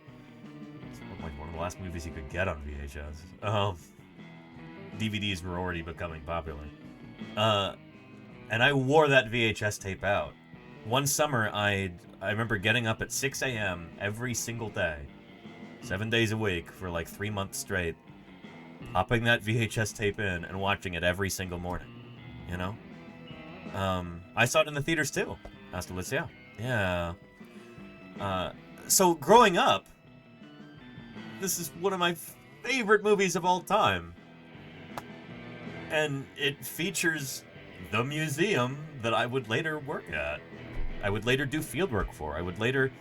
It's like one of the last movies you could get on VHS. DVDs were already becoming popular. And I wore that VHS tape out. One summer, I remember getting up at 6 a.m. every single day, 7 days a week for like 3 months straight, popping that VHS tape in and watching it every single morning, you know? I saw it in the theaters too. Afterwards, yeah. So growing up, this is one of my favorite movies of all time. And it features the museum that I would later work at. I would later do field work for. I would later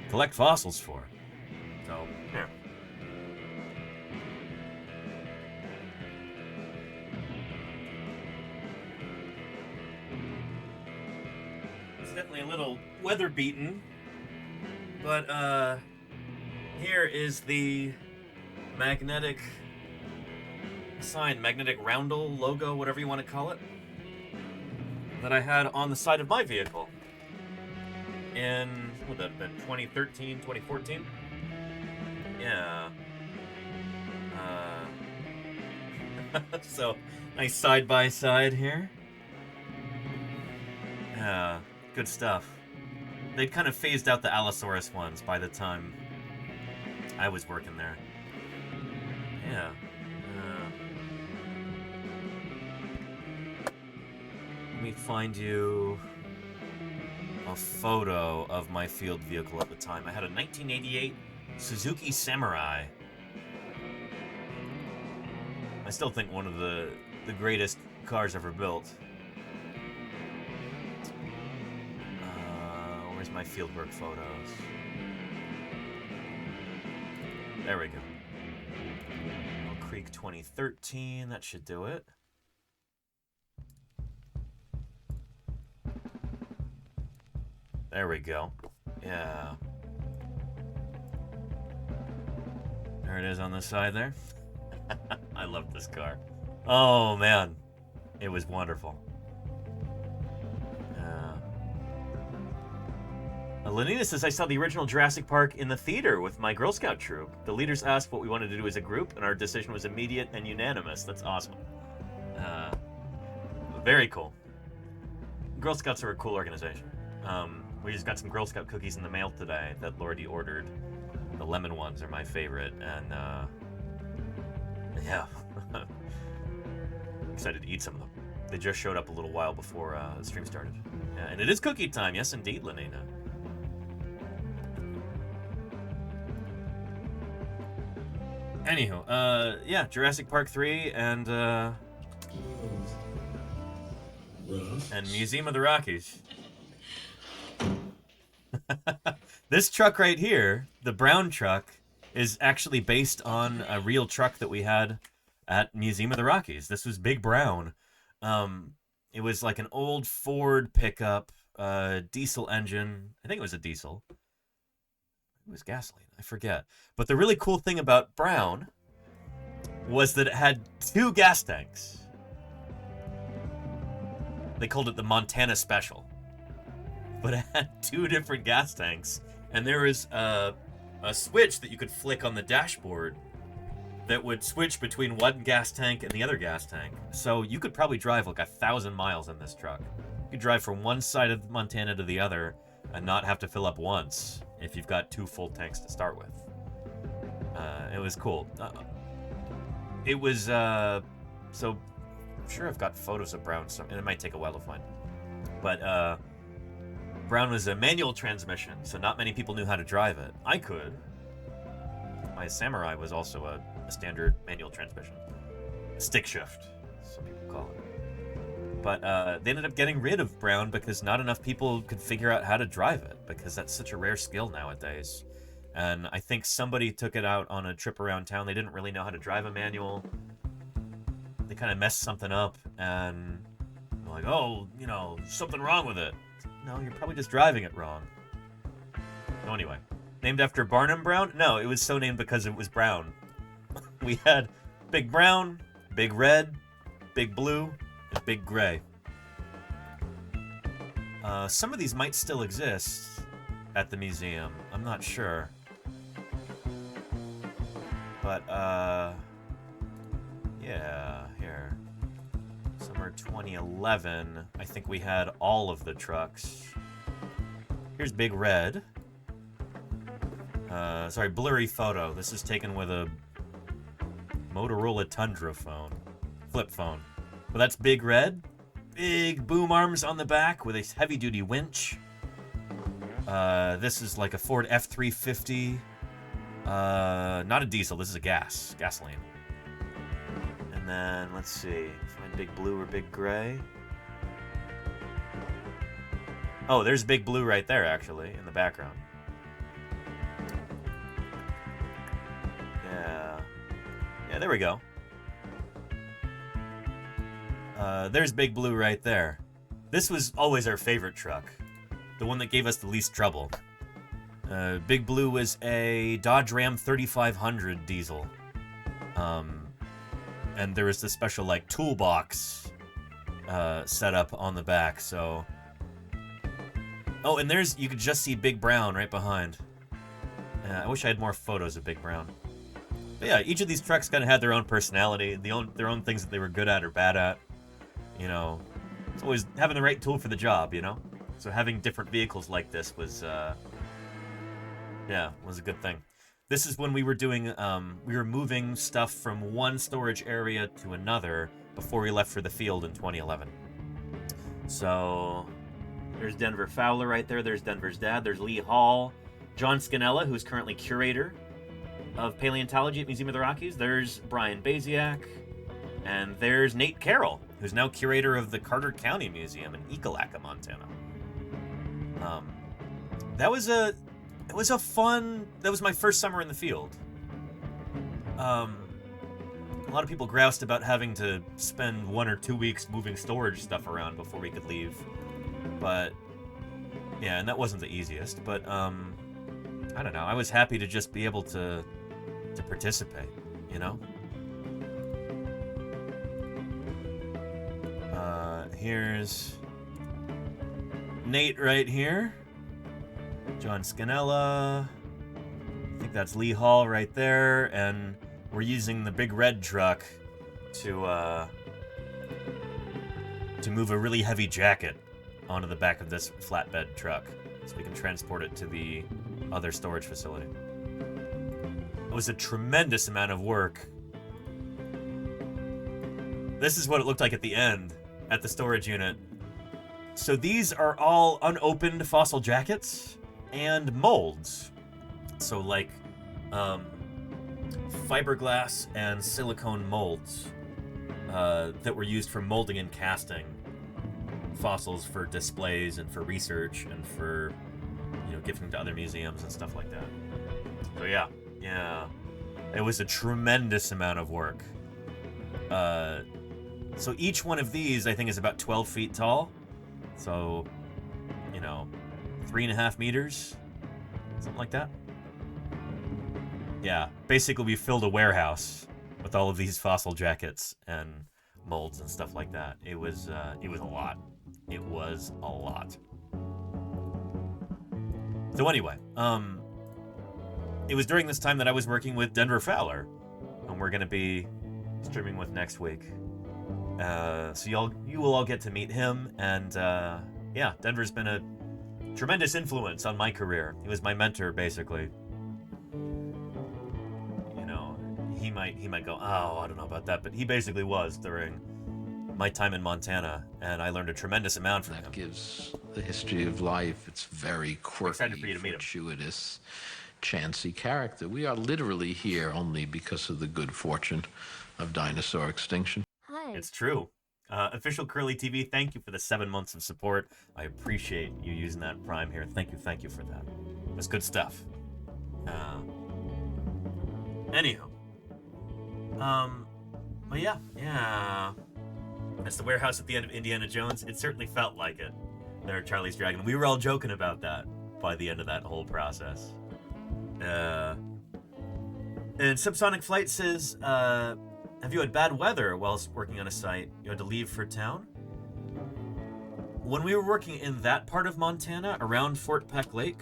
collect fossils for. So, yeah. It's definitely a little weather beaten, but here is the magnetic sign, magnetic roundel logo, whatever you want to call it, that I had on the side of my vehicle in, what would that have been, 2013, 2014? Yeah. So, nice side-by-side here. Yeah, good stuff. They'd kind of phased out the Allosaurus ones by the time I was working there. Yeah. Let me find you a photo of my field vehicle at the time. I had a 1988 Suzuki Samurai. I still think one of the greatest cars ever built. Where's my fieldwork photos? There we go. Mill Creek 2013, that should do it. There we go. Yeah. There it is on the side there. I love this car. Oh, man. It was wonderful. Lenina says, I saw the original Jurassic Park in the theater with my Girl Scout troop. The leaders asked what we wanted to do as a group, and our decision was immediate and unanimous. That's awesome. Very cool. Girl Scouts are a cool organization. We just got some Girl Scout cookies in the mail today that Lordy ordered. The lemon ones are my favorite, and yeah. Excited to eat some of them. They just showed up a little while before the stream started. Yeah, and it is cookie time, yes indeed, Lenina. Anywho, yeah, Jurassic Park 3 and Museum of the Rockies. This truck right here, the brown truck, is actually based on a real truck that we had at Museum of the Rockies. This was Big Brown. It was like an old Ford pickup, diesel engine. I think it was a diesel. It was gasoline, I forget. But the really cool thing about Brown was that it had 2 gas tanks. They called it the Montana Special. But it had 2 different gas tanks, And there was a switch that you could flick on the dashboard that would switch between one gas tank and the other gas tank. So you could probably drive like 1,000 miles in this truck. You could drive from one side of Montana to the other and not have to fill up once if you've got 2 full tanks to start with. It was cool. It was, so I'm sure I've got photos of Brown, and it might take a while to find. But Brown was a manual transmission, so not many people knew how to drive it. I could. My Samurai was also a standard manual transmission. Stick shift, some people call it. But they ended up getting rid of Brown because not enough people could figure out how to drive it, because that's such a rare skill nowadays. And I think somebody took it out on a trip around town. They didn't really know how to drive a manual. They kind of messed something up, and they're like, oh, you know, something wrong with it. No, you're probably just driving it wrong. So anyway, named after Barnum Brown? No, it was so named because it was brown. We had Big Brown, Big Red, Big Blue, and Big Gray. Some of these might still exist at the museum. I'm not sure. But, yeah, here. Summer 2011, I think we had all of the trucks. Here's Big Red. Sorry, blurry photo. This is taken with a Motorola Tundra phone. Flip phone. But that's Big Red. Big boom arms on the back with a heavy-duty winch. This is like a Ford F-350. Not a diesel, this is a gasoline. And then, let's see, find Big Blue or Big Gray. Oh, there's Big Blue right there, actually, in the background. Yeah, there we go. There's Big Blue right there. This was always our favorite truck. The one that gave us the least trouble. Big Blue was a Dodge Ram 3500 diesel. And there was this special, like, toolbox set up on the back, so... Oh, and there's... You could just see Big Brown right behind. I wish I had more photos of Big Brown. But yeah, each of these trucks kind of had their own personality, their own things that they were good at or bad at. You know, it's always having the right tool for the job, you know? So having different vehicles like this was, yeah, was a good thing. This is when we were doing, we were moving stuff from one storage area to another before we left for the field in 2011. So, there's Denver Fowler right there, there's Denver's dad, there's Lee Hall, John Scannella, who's currently curator of paleontology at Museum of the Rockies, there's Brian Baziak, and there's Nate Carroll, who's now curator of the Carter County Museum in Ekalaka, Montana. That was my first summer in the field. A lot of people groused about having to spend 1 or 2 weeks moving storage stuff around before we could leave. But, yeah, and that wasn't the easiest, but, I don't know, I was happy to just be able to participate, you know? Here's Nate right here. John Scannella. I think that's Lee Hall right there, and we're using the Big Red truck to move a really heavy jacket onto the back of this flatbed truck so we can transport it to the other storage facility. It was a tremendous amount of work. This is what it looked like at the end, at the storage unit. So these are all unopened fossil jackets and molds. So like fiberglass and silicone molds that were used for molding and casting fossils for displays and for research and for, you know, giving to other museums and stuff like that. So yeah, it was a tremendous amount of work. So each one of these, I think, is about 12 feet tall. So, you know, 3.5 meters, something like that. Yeah, basically we filled a warehouse with all of these fossil jackets and molds and stuff like that. It was a lot. It was a lot. So anyway, it was during this time that I was working with Denver Fowler, and we're going to be streaming with next week. So you will all get to meet him, and yeah, Denver's been a tremendous influence on my career. He was my mentor, basically. You know, he might go, oh, I don't know about that, but he basically was during my time in Montana, and I learned a tremendous amount from him. That gives the history of life its very quirky, fortuitous, chancy character. We are literally here only because of the good fortune of dinosaur extinction. Hi. It's true. Official Curly TV, thank you for the 7 months of support. I appreciate you using that Prime here. Thank you for that. That's good stuff. Anywho. But yeah. That's the warehouse at the end of Indiana Jones. It certainly felt like it. There, Charlie's Dragon. We were all joking about that by the end of that whole process. And Subsonic Flight says, have you had bad weather whilst working on a site? You had to leave for town? When we were working in that part of Montana, around Fort Peck Lake,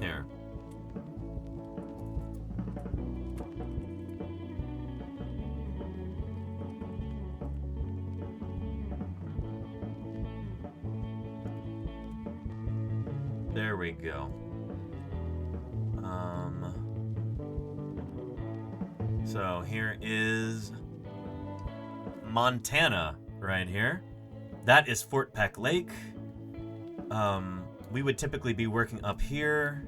here. There we go. So here is Montana right here. That is Fort Peck Lake. We would typically be working up here.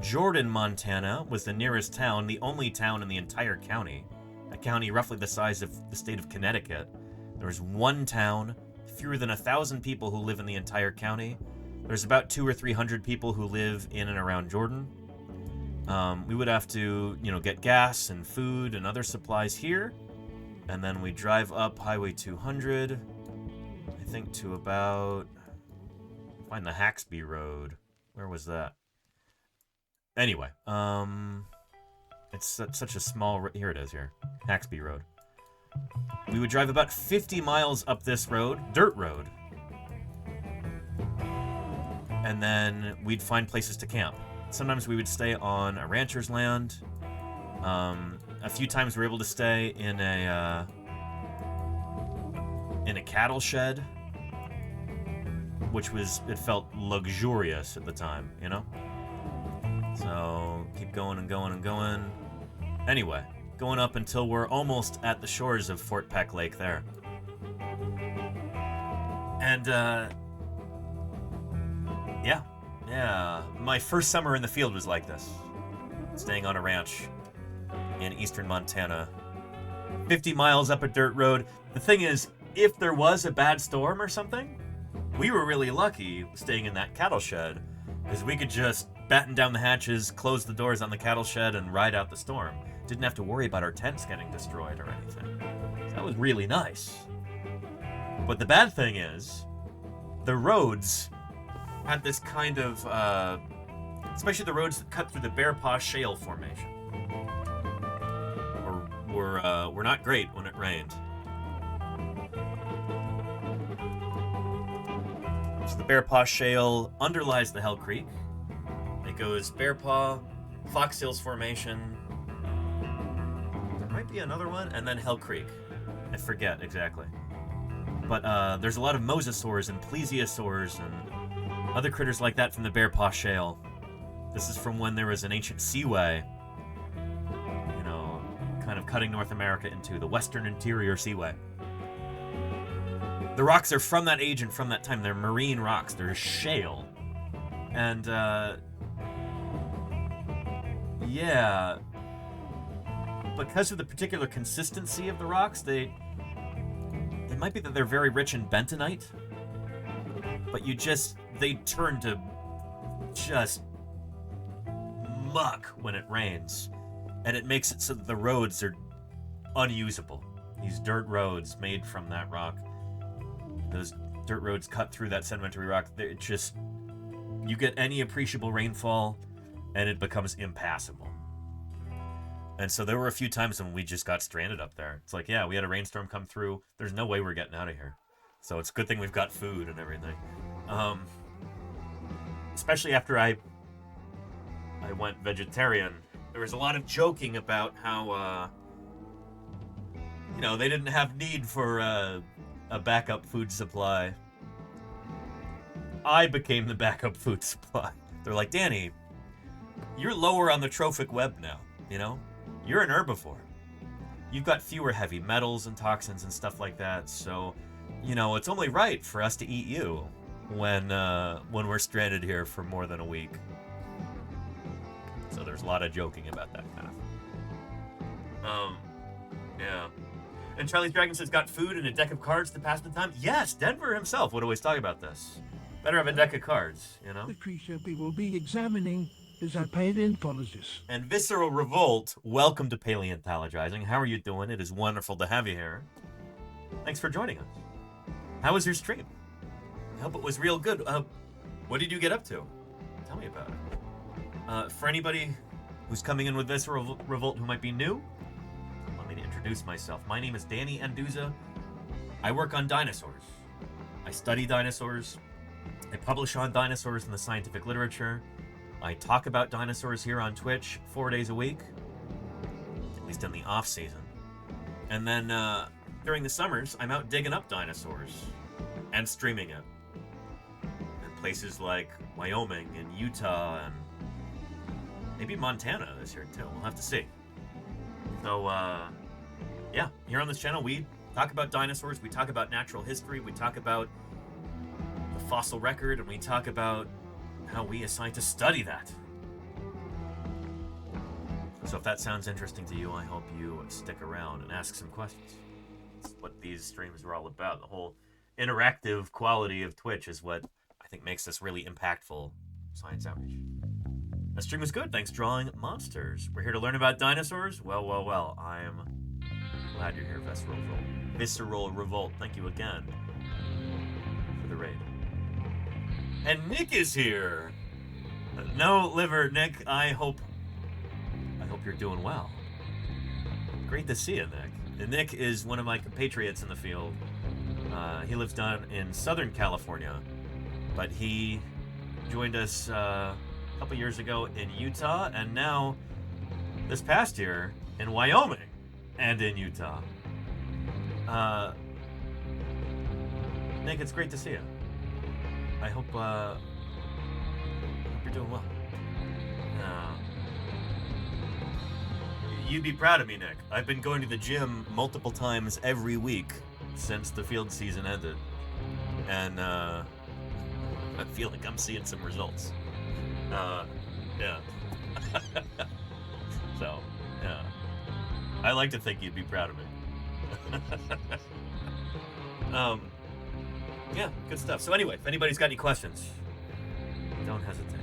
Jordan, Montana was the nearest town, the only town in the entire county. A county roughly the size of the state of Connecticut. There's one town, fewer than 1,000 people who live in the entire county. There's about 200 or 300 people who live in and around Jordan. We would have to, get gas and food and other supplies here. And then we drive up Highway 200, I think to about, find the Haxby Road. Where was that? Anyway, it's such a small, here it is here, Haxby Road. We would drive about 50 miles up this road, dirt road. And then we'd find places to camp. Sometimes we would stay on a rancher's land. A few times we were able to stay in a cattle shed, which it felt luxurious at the time, So keep going and going and going. Anyway, going up until we're almost at the shores of Fort Peck Lake there. And yeah, my first summer in the field was like this. Staying on a ranch in eastern Montana. 50 miles up a dirt road. The thing is, if there was a bad storm or something, we were really lucky staying in that cattle shed, because we could just batten down the hatches, close the doors on the cattle shed, and ride out the storm. Didn't have to worry about our tents getting destroyed or anything. So that was really nice. But the bad thing is, the roads had this kind of, especially the roads that cut through the Bear Paw Shale Formation, were not great when it rained. So the Bear Paw Shale underlies the Hell Creek. It goes Bear Paw, Fox Hills Formation, there might be another one, and then Hell Creek. I forget exactly. But there's a lot of mosasaurs and plesiosaurs and other critters like that from the Bear Paw Shale. This is from when there was an ancient seaway, kind of cutting North America into the Western Interior Seaway. The rocks are from that age and from that time. They're marine rocks. They're shale. And, yeah, because of the particular consistency of the rocks, it might be that they're very rich in bentonite, but they turn to just muck when it rains, and it makes it so that the roads are unusable. These dirt roads made from that rock, those dirt roads cut through that sedimentary rock, you get any appreciable rainfall and it becomes impassable. And so there were a few times when we just got stranded up there. It's like, yeah, we had a rainstorm come through, there's no way we're getting out of here. So it's a good thing we've got food and everything. Especially after I went vegetarian, there was a lot of joking about how, you know, they didn't have need for a backup food supply. I became the backup food supply. They're like, Danny, you're lower on the trophic web now, you know? You're an herbivore. You've got fewer heavy metals and toxins and stuff like that, so, you know, it's only right for us to eat you when we're stranded here for more than a week. So there's a lot of joking about that kind of. Yeah. And Charlie's Dragon says, got food and a deck of cards to pass the time? Yes, Denver himself would always talk about this. Better have a deck of cards, you know? The creature we will be examining is a paleontologist. And Visceral Revolt, welcome to Paleontologizing. How are you doing? It is wonderful to have you here. Thanks for joining us. How was your stream? I hope it was real good. What did you get up to? Tell me about it. For anybody who's coming in with Visceral Revolt who might be new, let me introduce myself. My name is Danny Anduza. I work on dinosaurs. I study dinosaurs. I publish on dinosaurs in the scientific literature. I talk about dinosaurs here on Twitch 4 days a week, at least in the off season. And then during the summers, I'm out digging up dinosaurs and streaming it in places like Wyoming and Utah and maybe Montana this year too. We'll have to see. So yeah, here on this channel we talk about dinosaurs, we talk about natural history, we talk about the fossil record, and we talk about how we as scientists study that. So if that sounds interesting to you, I hope you stick around and ask some questions. That's what these streams are all about. The whole interactive quality of Twitch is what I think makes this really impactful science outreach. That stream was good. Thanks, Drawing Monsters. We're here to learn about dinosaurs. Well. I'm glad you're here, Visceral Revolt. Thank you again for the raid. And Nick is here. No liver, Nick. I hope you're doing well. Great to see you, Nick. And Nick is one of my compatriots in the field. He lives down in Southern California, but he joined us a couple years ago in Utah, and now this past year in Wyoming and in Utah. Nick, it's great to see you. I hope you're doing well. You'd be proud of me, Nick. I've been going to the gym multiple times every week since the field season ended. And I feel like I'm seeing some results. Yeah. So, yeah. I like to think you'd be proud of me. Yeah, good stuff. So anyway, if anybody's got any questions, don't hesitate.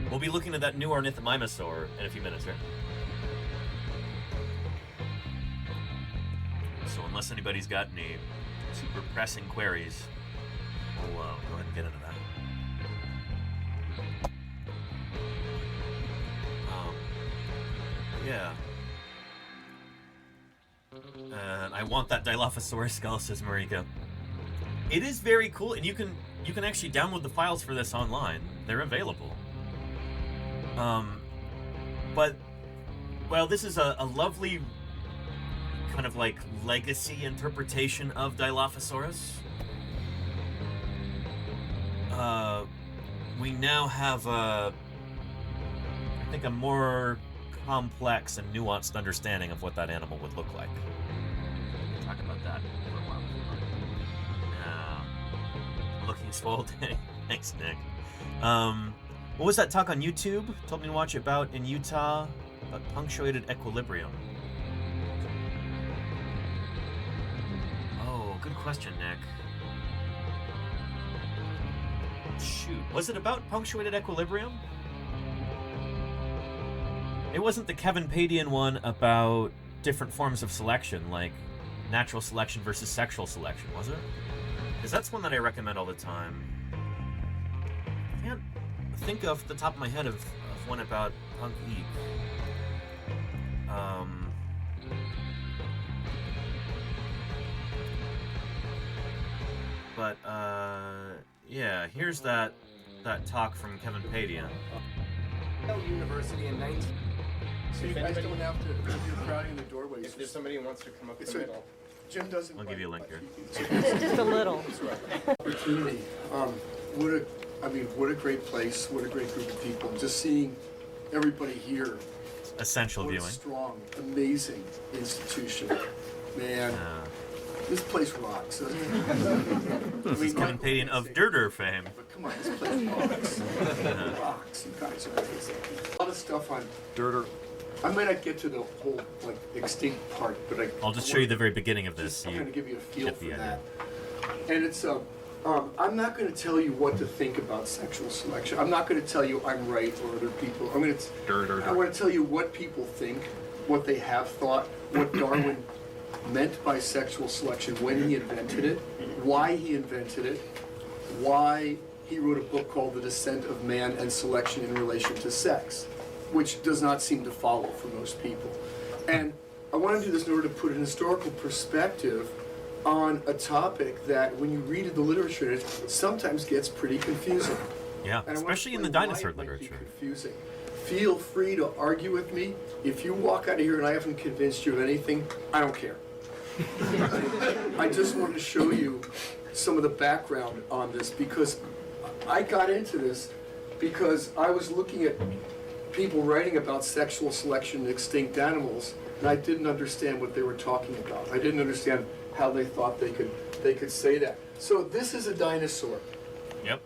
We'll be looking at that new ornithomimosaur in a few minutes, right? So unless anybody's got any super pressing queries, we'll go ahead and get into that. Yeah. And I want that Dilophosaurus skull, says Marika. It is very cool, and you can actually download the files for this online. They're available. But well, this is a lovely kind of like legacy interpretation of Dilophosaurus. We now have I think a more complex and nuanced understanding of what that animal would look like. We'll talk about that for a while. Looking swole, Danny. Thanks, Nick. What was that talk on YouTube? Told me to watch about in Utah about punctuated equilibrium. Oh, good question, Nick. Shoot, was it about punctuated equilibrium? It wasn't the Kevin Padian one about different forms of selection, like natural selection versus sexual selection, was it? Because that's one that I recommend all the time. I can't think off the top of my head of one about punk Eve. But Yeah, here's that talk from Kevin Padian. University in 19. So you guys don't have to, if you're crowding the doorways. If there's somebody who wants to come up the middle. Jim doesn't. I'll give you a link here. Just a little. Opportunity. What a great place. What a great group of people. Just seeing everybody here. Essential what viewing. A strong, amazing institution. Man, this place rocks. Doesn't it? This is Kevin Padian of Dirter fame. But come on, this place rocks. Rocks. You guys are amazing. A lot of stuff on Dirter. I might not get to the whole extinct part, but I'll just show you the very beginning of this. I'm going to give you a feel for idea. that. And it's I'm not going to tell you what to think about sexual selection. I'm not going to tell you I'm right or other people. I want to tell you what people think, what they have thought, what Darwin meant by sexual selection when he invented it, why he invented it, why he wrote a book called The Descent of Man and Selection in Relation to Sex, which does not seem to follow for most people. And I want to do this in order to put an historical perspective on a topic that, when you read the literature, it sometimes gets pretty confusing. Yeah, especially in the dinosaur literature. Confusing. Feel free to argue with me. If you walk out of here and I haven't convinced you of anything, I don't care. I just want to show you some of the background on this, because I got into this because I was looking at people writing about sexual selection in extinct animals, and I didn't understand what they were talking about. I didn't understand how they thought they could say that. So this is a dinosaur. Yep.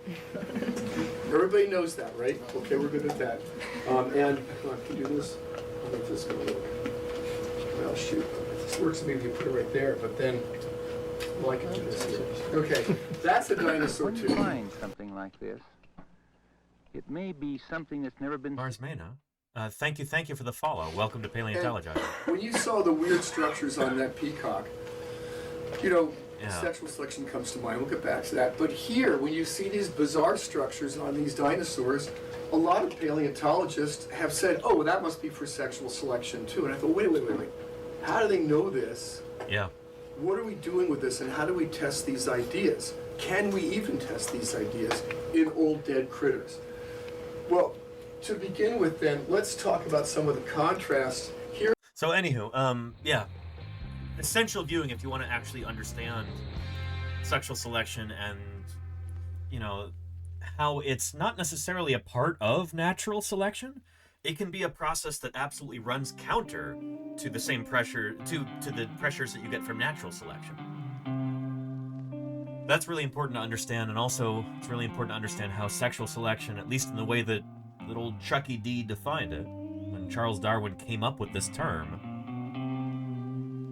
Everybody knows that, right? Okay, we're good at that. And can you do this? I don't know if this is going to work. Well, shoot. If this works, maybe you put it right there. But then, well, I can do this here. Okay, that's a dinosaur too. When you find something like this, it may be something that's never been. Mars Mena. Thank you for the follow. Welcome to Paleontologizing. When you saw the weird structures on that peacock, sexual selection comes to mind. We'll get back to that. But here, when you see these bizarre structures on these dinosaurs, a lot of paleontologists have said, oh, well, that must be for sexual selection too. And I thought, wait. How do they know this? Yeah. What are we doing with this, and how do we test these ideas? Can we even test these ideas in old dead critters? Well, to begin with then, let's talk about some of the contrasts here. So anywho, yeah. Essential viewing if you want to actually understand sexual selection and, how it's not necessarily a part of natural selection. It can be a process that absolutely runs counter to the same pressure, to the pressures that you get from natural selection. That's really important to understand, and also it's really important to understand how sexual selection, at least in the way that little Chucky D defined it, when Charles Darwin came up with this term,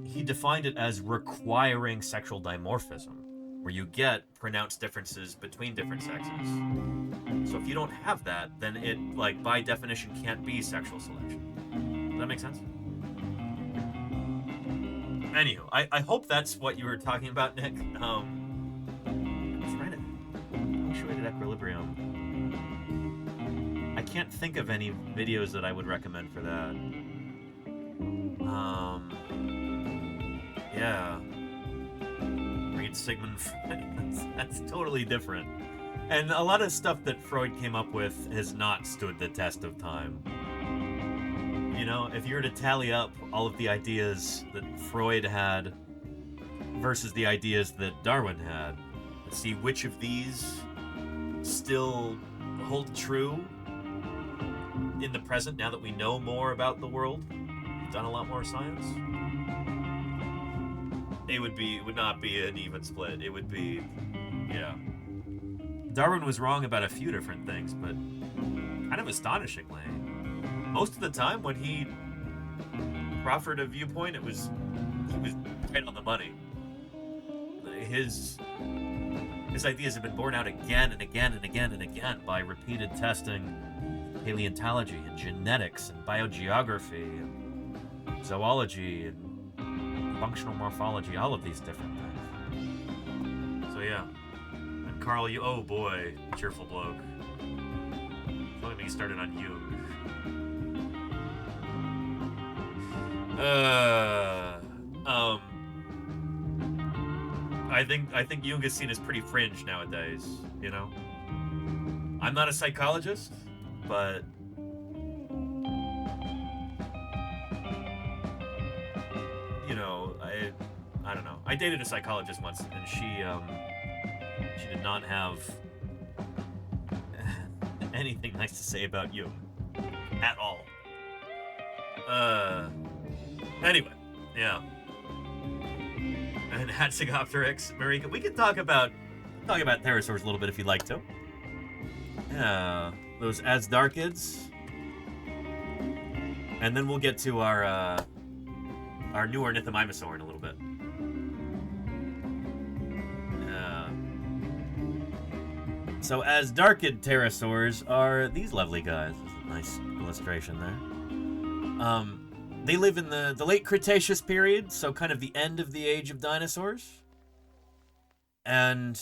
he defined it as requiring sexual dimorphism, where you get pronounced differences between different sexes. So if you don't have that, then it, by definition, can't be sexual selection. Does that make sense? Anywho, I hope that's what you were talking about, Nick. I'm trying to punctuated equilibrium. I can't think of any videos that I would recommend for that. Yeah. Read Sigmund Freud. That's totally different. And a lot of stuff that Freud came up with has not stood the test of time. If you were to tally up all of the ideas that Freud had versus the ideas that Darwin had, let's see which of these still hold true in the present now that we know more about the world, we've done a lot more science. It would not be an even split. It would be, yeah. Darwin was wrong about a few different things, but kind of astonishingly, most of the time when he proffered a viewpoint, he was right on the money. His ideas have been borne out again and again and again and again by repeated testing, paleontology and genetics and biogeography and zoology and functional morphology, all of these different things. So yeah. And Carl, oh boy, cheerful bloke. Don't get me started on Jung. I think Jung is seen as pretty fringe nowadays, you know? I'm not a psychologist, but you know, I don't know. I dated a psychologist once, and she did not have anything nice to say about you at all. Anyway, yeah. And Hatzegopteryx, Marika, we could talk about pterosaurs a little bit if you'd like to. Yeah, those Asdarchids. And then we'll get to our new Ornithomimosaur in a little bit. So Asdarchid pterosaurs are these lovely guys. Nice illustration there. They live in the late Cretaceous period, so kind of the end of the age of dinosaurs. And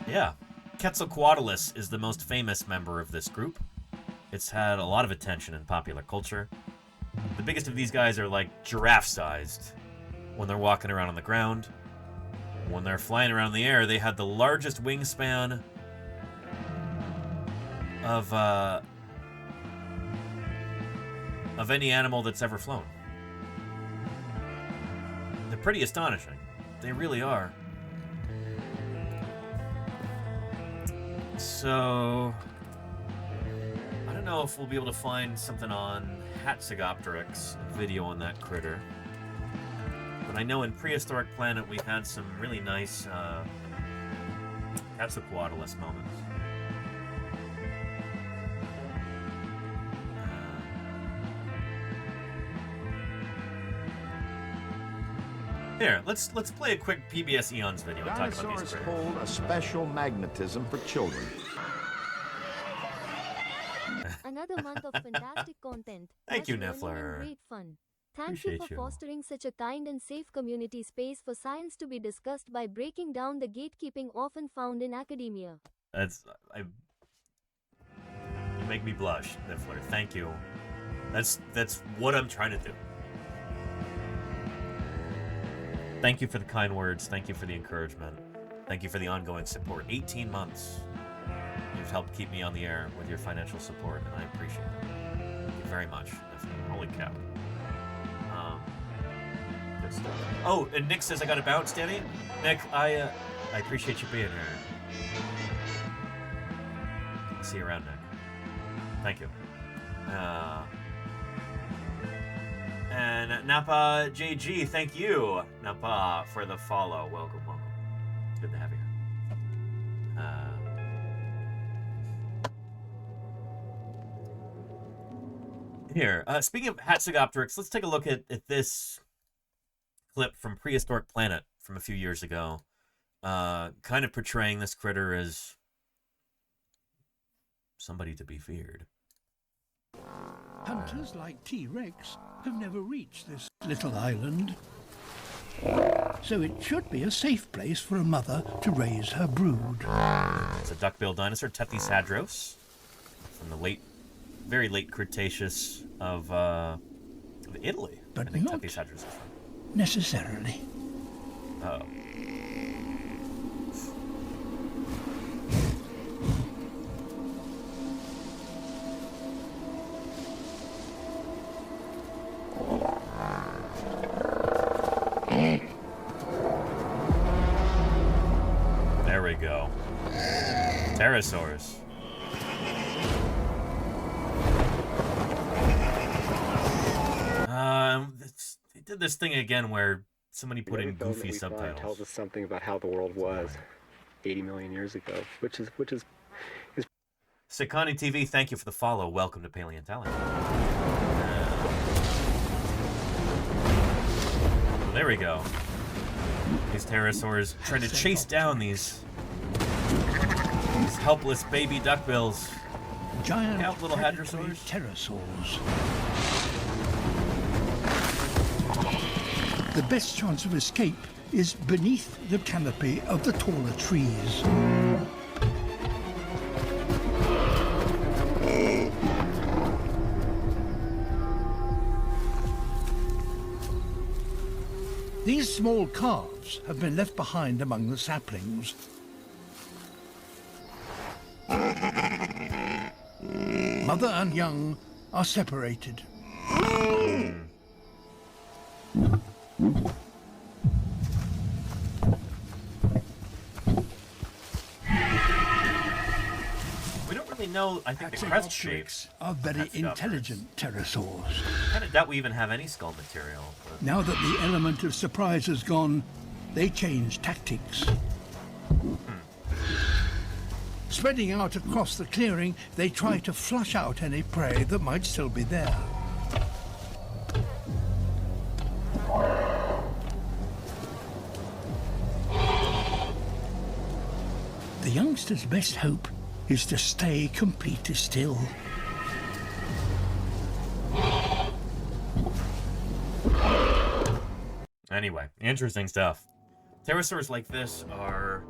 yeah, Quetzalcoatlus is the most famous member of this group. It's had a lot of attention in popular culture. The biggest of these guys are like giraffe-sized when they're walking around on the ground. When they're flying around in the air, they had the largest wingspan of any animal that's ever flown. They're pretty astonishing. They really are. So I don't know if we'll be able to find something on Hatzegopteryx, a video on that critter. But I know in Prehistoric Planet we've had some really nice Quetzalcoatlus moments. Here, let's play a quick PBS Eons video and talk about these critters. Dinosaurs hold a special magnetism for children. Another month of fantastic content. Thank you, Much learning Niffler. and great fun. Thank Appreciate you for you. fostering such a kind and safe community space for science to be discussed by breaking down the gatekeeping often found in academia. You make me blush, Niffler. Thank you. That's what I'm trying to do. Thank you for the kind words. Thank you for the encouragement. Thank you for the ongoing support. 18 months. You've helped keep me on the air with your financial support, and I appreciate it. Thank you very much. Holy cow. Good stuff. Oh, and Nick says I got a bounce, Danny. Nick, I appreciate you being here. See you around, Nick. Thank you. And Napa JG, thank you, Napa, for the follow. Welcome. It's good to have you here. Speaking of Hatzegopteryx, let's take a look at this clip from Prehistoric Planet from a few years ago. Kind of portraying this critter as somebody to be feared. Hunters like T-Rex have never reached this little island. So it should be a safe place for a mother to raise her brood. It's a duck-billed dinosaur, Tethys from the very late Cretaceous of Italy. But I think not Tethys is from. necessarily. Uh-oh. There we go. Pterosaurs. They did this thing again where somebody put in goofy subtitles. Tells us something about how the world was 80 million years ago, which is. Sakani TV, thank you for the follow. Welcome to Paleontology. There we go. These pterosaurs trying to chase down these helpless baby duckbills. Giant out little hadrosaurs. Pterosaurs. The best chance of escape is beneath the canopy of the taller trees. These small calves have been left behind among the saplings. Mother and young are separated. We don't really know, I think, the crest shapes are very intelligent pterosaurs. I kind of doubt we even have any skull material. But... Now that the element of surprise has gone, they change tactics. Spreading out across the clearing, they try to flush out any prey that might still be there. The youngster's best hope is to stay completely still. Anyway, interesting stuff. Pterosaurs like this are...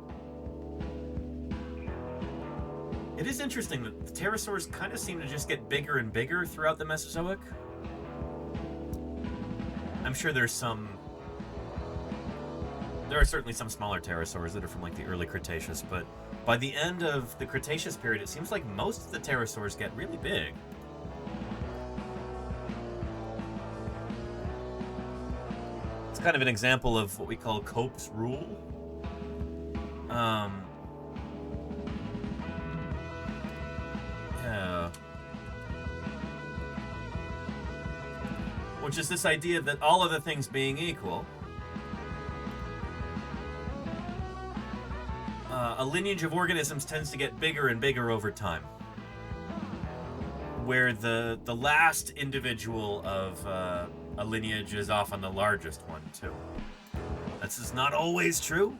It is interesting that the pterosaurs kind of seem to just get bigger and bigger throughout the Mesozoic. I'm sure there's some... There are certainly some smaller pterosaurs that are from like the early Cretaceous, but by the end of the Cretaceous period, it seems like most of the pterosaurs get really big. It's kind of an example of what we call Cope's rule. Which is this idea that all other things being equal, a lineage of organisms tends to get bigger and bigger over time. Where the last individual of a lineage is often the largest one, too. This is not always true.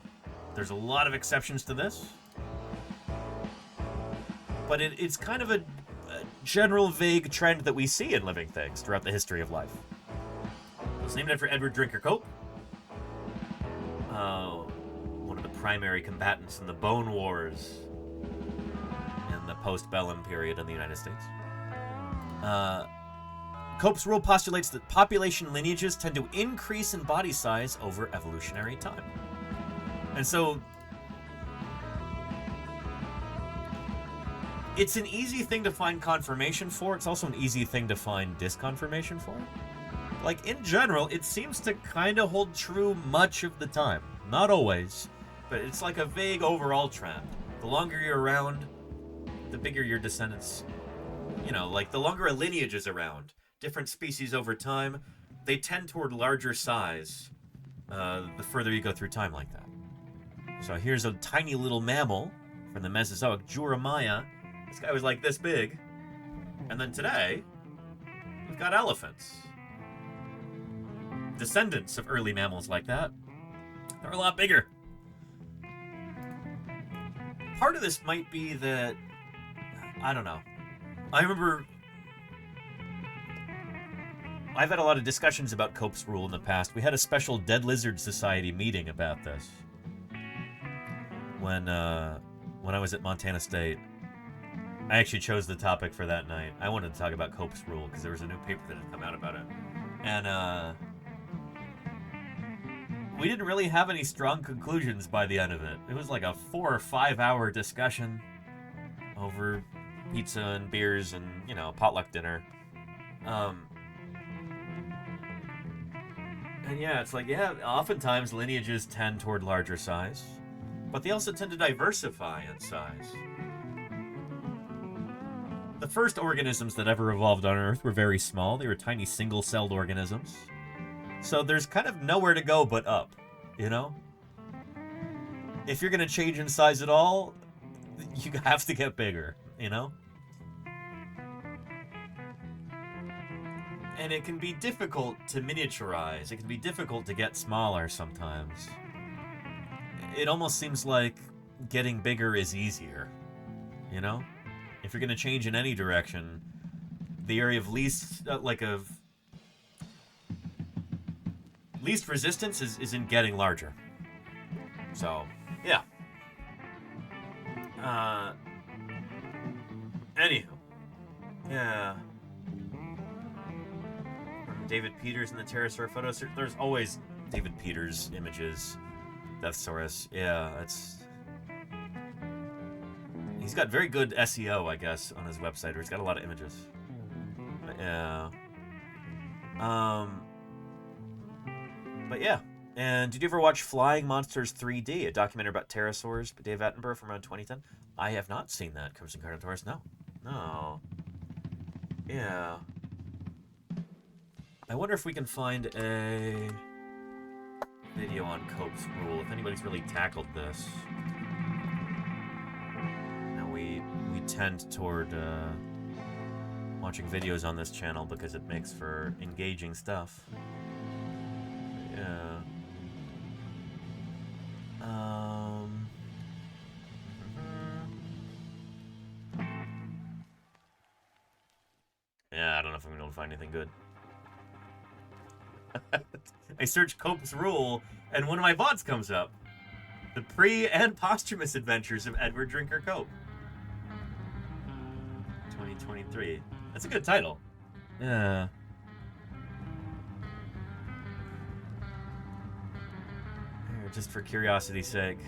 There's a lot of exceptions to this. But it's kind of a general vague trend that we see in living things throughout the history of life. It's named after Edward Drinker Cope, one of the primary combatants in the Bone Wars in the post-bellum period in the United States. Cope's rule postulates that population lineages tend to increase in body size over evolutionary time. And so it's an easy thing to find confirmation for. It's also an easy thing to find disconfirmation for. Like, in general, it seems to kind of hold true much of the time. Not always, but it's like a vague overall trend. The longer you're around, the bigger your descendants. You know, like, the longer a lineage is around, different species over time, they tend toward larger size the further you go through time like that. So here's a tiny little mammal from the Mesozoic, Juramaya. This guy was like this big. And then today, we've got elephants. Descendants of early mammals like that. They're a lot bigger. Part of this might be that, I don't know. I remember I've had a lot of discussions about Cope's rule in the past. We had a special Dead Lizard Society meeting about this when I was at Montana State. I actually chose the topic for that night. I wanted to talk about Cope's rule because there was a new paper that had come out about it. And we didn't really have any strong conclusions by the end of it. It was like a 4 or 5 hour discussion over pizza and beers and, you know, potluck dinner. And yeah, it's like, yeah, oftentimes lineages tend toward larger size, but they also tend to diversify in size. The first organisms that ever evolved on Earth were very small. They were tiny single-celled organisms. So there's kind of nowhere to go but up, you know? If you're going to change in size at all, you have to get bigger, you know? And it can be difficult to miniaturize. It can be difficult to get smaller sometimes. It almost seems like getting bigger is easier, you know? If you're going to change in any direction, the area of least resistance is in getting larger. So, yeah. Anywho. Yeah. David Peters in the pterosaur photos. There's always David Peters images. Deathsaurus. Yeah, it's... He's got very good SEO, I guess, on his website, or he's got a lot of images. But yeah. But yeah. And did you ever watch Flying Monsters 3D, a documentary about pterosaurs by Dave Attenborough from around 2010? I have not seen that, Crimson Carnotaurus. No. No. Yeah. I wonder if we can find a video on Cope's rule, if anybody's really tackled this. Now, we tend toward watching videos on this channel because it makes for engaging stuff. Yeah. Yeah, I don't know if I'm going to find anything good. I search Cope's Rule, and one of my VODs comes up. The Pre- and Posthumous Adventures of Edward Drinker Cope. 2023. That's a good title. Yeah. Here, just for curiosity's sake.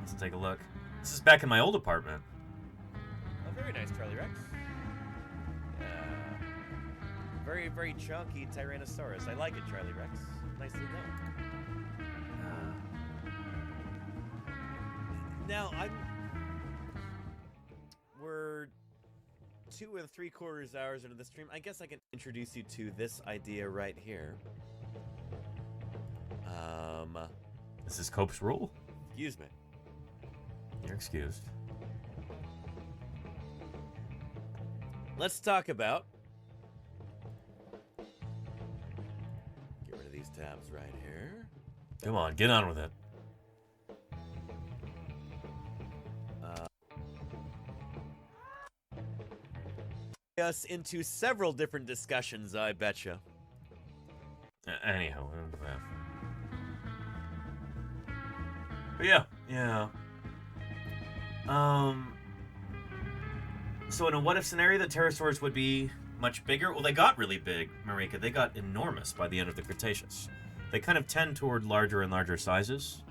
Let's take a look. This is back in my old apartment. Oh, very nice, Charlie Rex. Very, very chunky Tyrannosaurus. I like it, Charlie Rex. Nicely done. Now, we're 2 3/4 hours into the stream. I guess I can introduce you to this idea right here. This is Cope's Rule. Excuse me. You're excused. Let's talk about... Get rid of these tabs right here. Come on, get on with it. Us into several different discussions, I betcha. Anyhow, but yeah. So in a what-if scenario, the pterosaurs would be much bigger. Well, they got really big, Marika. They got enormous by the end of the Cretaceous. They kind of tend toward larger and larger sizes.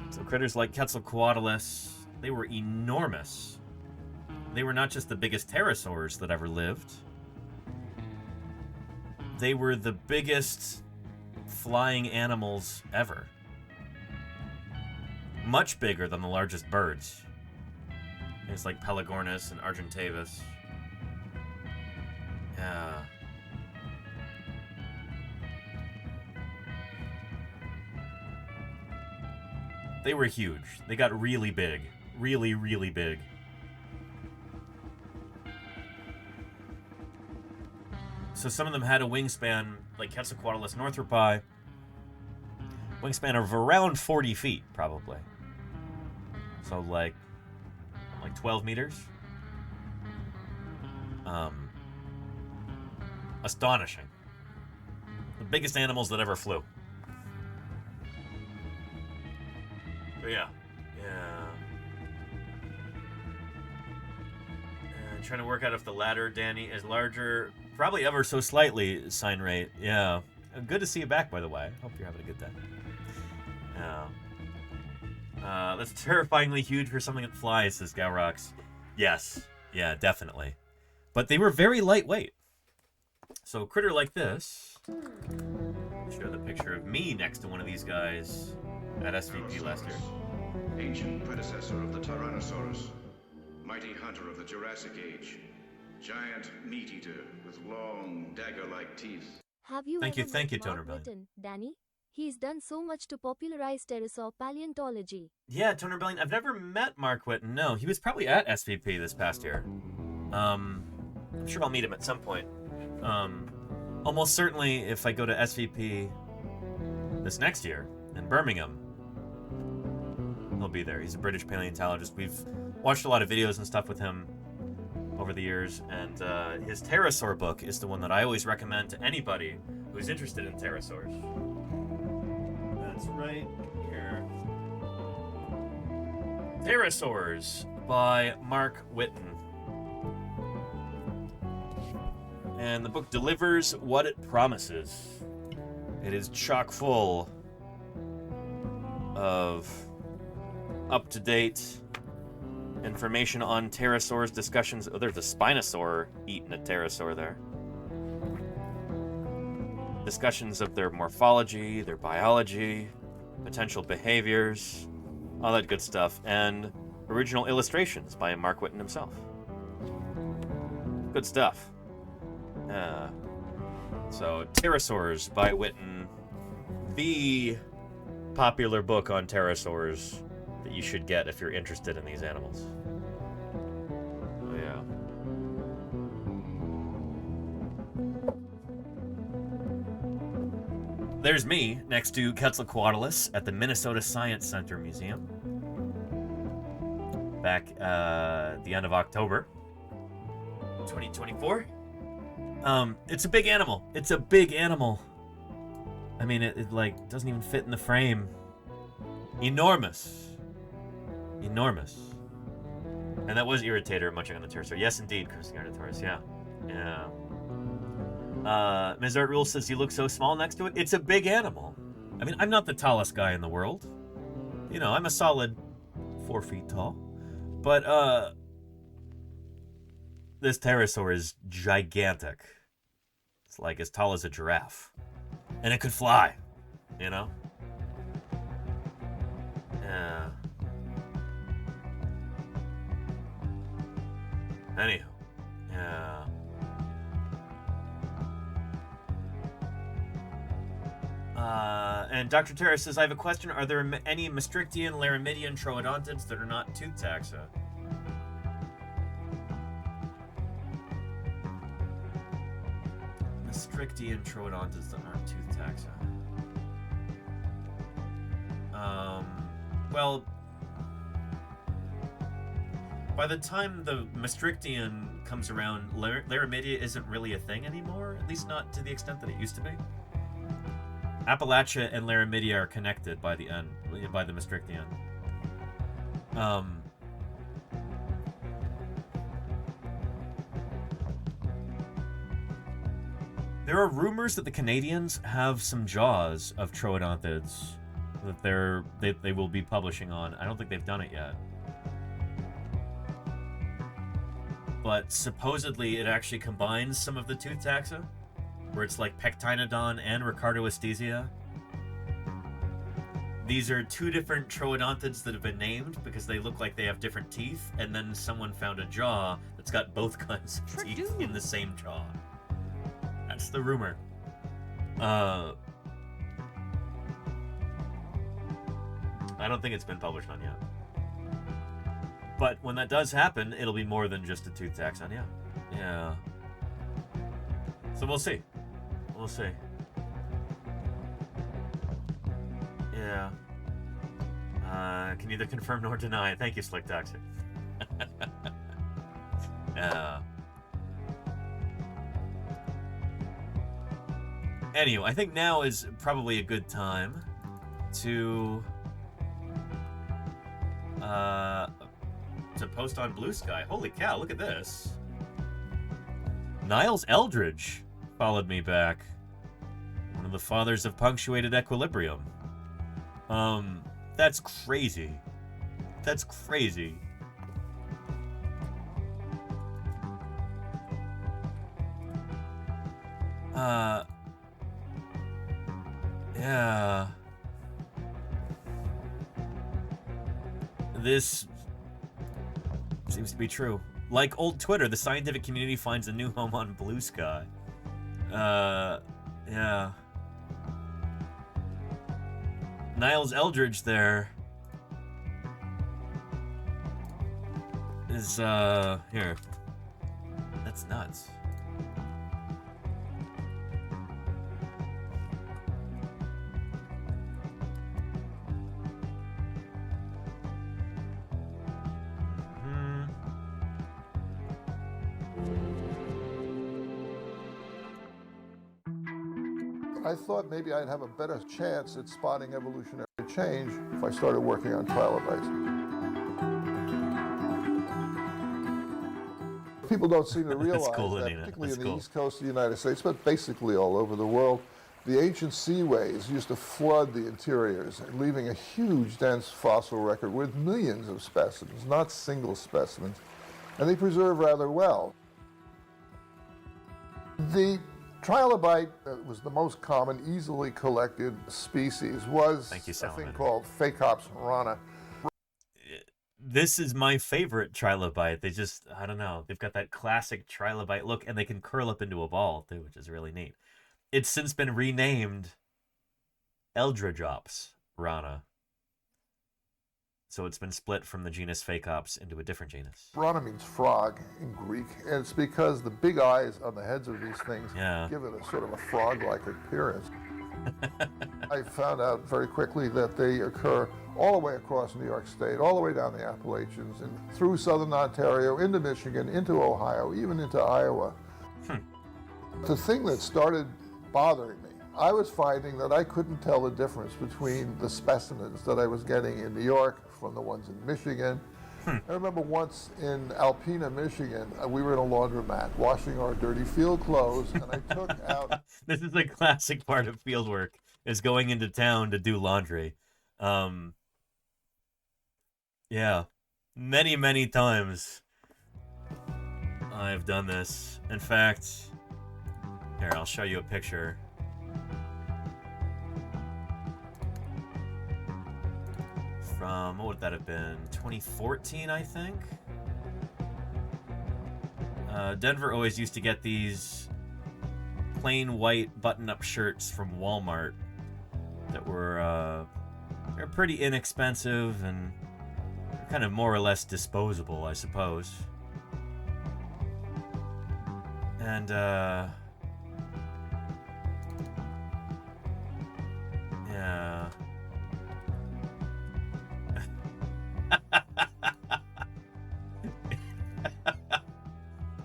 So critters like Quetzalcoatlus, they were enormous. They were not just the biggest pterosaurs that ever lived. They were the biggest flying animals ever. Much bigger than the largest birds. It's like Pelagornis and Argentavis. Yeah. They were huge. They got really big. Really, really big. So some of them had a wingspan, like Quetzalcoatlus northropi, wingspan of around 40 feet, probably. So like 12 meters. Astonishing. The biggest animals that ever flew. But yeah. And trying to work out if the latter, Danny, is larger. Probably ever so slightly, sign rate. Yeah. Good to see you back, by the way. Hope you're having a good day. Yeah. That's terrifyingly huge for something that flies, says Galrox. Yes. Yeah, definitely. But they were very lightweight. So a critter like this... Show the picture of me next to one of these guys at SVP last year. Ancient predecessor of the Tyrannosaurus. Mighty hunter of the Jurassic Age. Giant meat eater with long, dagger-like teeth. Have you Thank ever you, met Toner Mark Belly. Whitten, Danny? He's done so much to popularize pterosaur paleontology. Yeah, Toner Belly. I've never met Mark Whitten. No, he was probably at SVP this past year. I'm sure I'll meet him at some point. Almost certainly, if I go to SVP this next year in Birmingham, he'll be there. He's a British paleontologist. We've watched a lot of videos and stuff with him over the years, and his pterosaur book is the one that I always recommend to anybody who's interested in pterosaurs. That's right here. Pterosaurs by Mark Whitten. And the book delivers what it promises. It is chock full of up-to-date information on pterosaurs, discussions. Oh, there's a spinosaur eating a pterosaur there. Discussions of their morphology, their biology, potential behaviors, all that good stuff, and original illustrations by Mark Whitten himself. Good stuff. So, Pterosaurs by Whitten, the popular book on pterosaurs that you should get if you're interested in these animals. Oh, yeah. There's me next to Quetzalcoatlus at the Minnesota Science Center Museum. Back the end of October 2024. It's a big animal. It's a big animal. I mean, it like doesn't even fit in the frame. Enormous. Enormous. And that was Irritator munching on the pterosaur. Yes, indeed, Chris Garnatoris. Yeah. Yeah. Ms. Art Rule says you look so small next to it. It's a big animal. I mean, I'm not the tallest guy in the world. You know, I'm a solid 4 feet tall. But, this pterosaur is gigantic. It's like as tall as a giraffe. And it could fly, you know? Yeah. Anyhow. Yeah. And Dr. Terrace says, I have a question. Are there any Maastrichtian, Laramidian troodontids that are not tooth taxa? Maastrichtian troodontids that aren't tooth taxa. Well, by the time the Maastrichtian comes around, Laramidia isn't really a thing anymore, at least not to the extent that it used to be. Appalachia and Laramidia are connected by the end, by the Maastrichtian. There are rumors that the Canadians have some jaws of troodontids that they will be publishing on. I don't think they've done it yet. But supposedly it actually combines some of the tooth taxa, where it's like Pectinodon and Ricardoesthesia. These are two different troodontids that have been named because they look like they have different teeth, and then someone found a jaw that's got both kinds of teeth in the same jaw. That's the rumor. I don't think it's been published on yet. But when that does happen, it'll be more than just a tooth taxon, yeah. Yeah. So we'll see. We'll see. Yeah. Can neither confirm nor deny. Thank you, Slick Toxic. Yeah. Anyway, I think now is probably a good time to post on Blue Sky. Holy cow, look at this. Niles Eldridge followed me back. One of the fathers of punctuated equilibrium. That's crazy. That's crazy. Yeah. This seems to be true. Like old Twitter, the scientific community finds a new home on Blue Sky. Yeah. Niles Eldridge there is, here. That's nuts. I thought maybe I'd have a better chance at spotting evolutionary change if I started working on trilobites. People don't seem to realize cool, that, Anita. particularly That's in the cool. east coast of the United States, but basically all over the world, the ancient seaways used to flood the interiors, leaving a huge, dense fossil record with millions of specimens, not single specimens, and they preserve rather well. The trilobite that was the most common, easily collected species was a thing called Phacops rana. This is my favorite trilobite. They just, I don't know, they've got that classic trilobite look, and they can curl up into a ball, too, which is really neat. It's since been renamed Eldredrops rana. So it's been split from the genus Phacops into a different genus. Rana means frog in Greek, and it's because the big eyes on the heads of these things give it a sort of a frog-like appearance. I found out very quickly that they occur all the way across New York State, all the way down the Appalachians, and through southern Ontario, into Michigan, into Ohio, even into Iowa. The thing that started bothering me, I was finding that I couldn't tell the difference between the specimens that I was getting in New York from the ones in Michigan. I remember once in Alpena, Michigan, we were in a laundromat washing our dirty field clothes, and I took out... This is a classic part of field work, is going into town to do laundry. Yeah, many, many times I've done this. In fact, here, I'll show you a picture. From, what would that have been, 2014, I think? Denver always used to get these plain white button-up shirts from Walmart that were they're pretty inexpensive and kind of more or less disposable, I suppose. And yeah.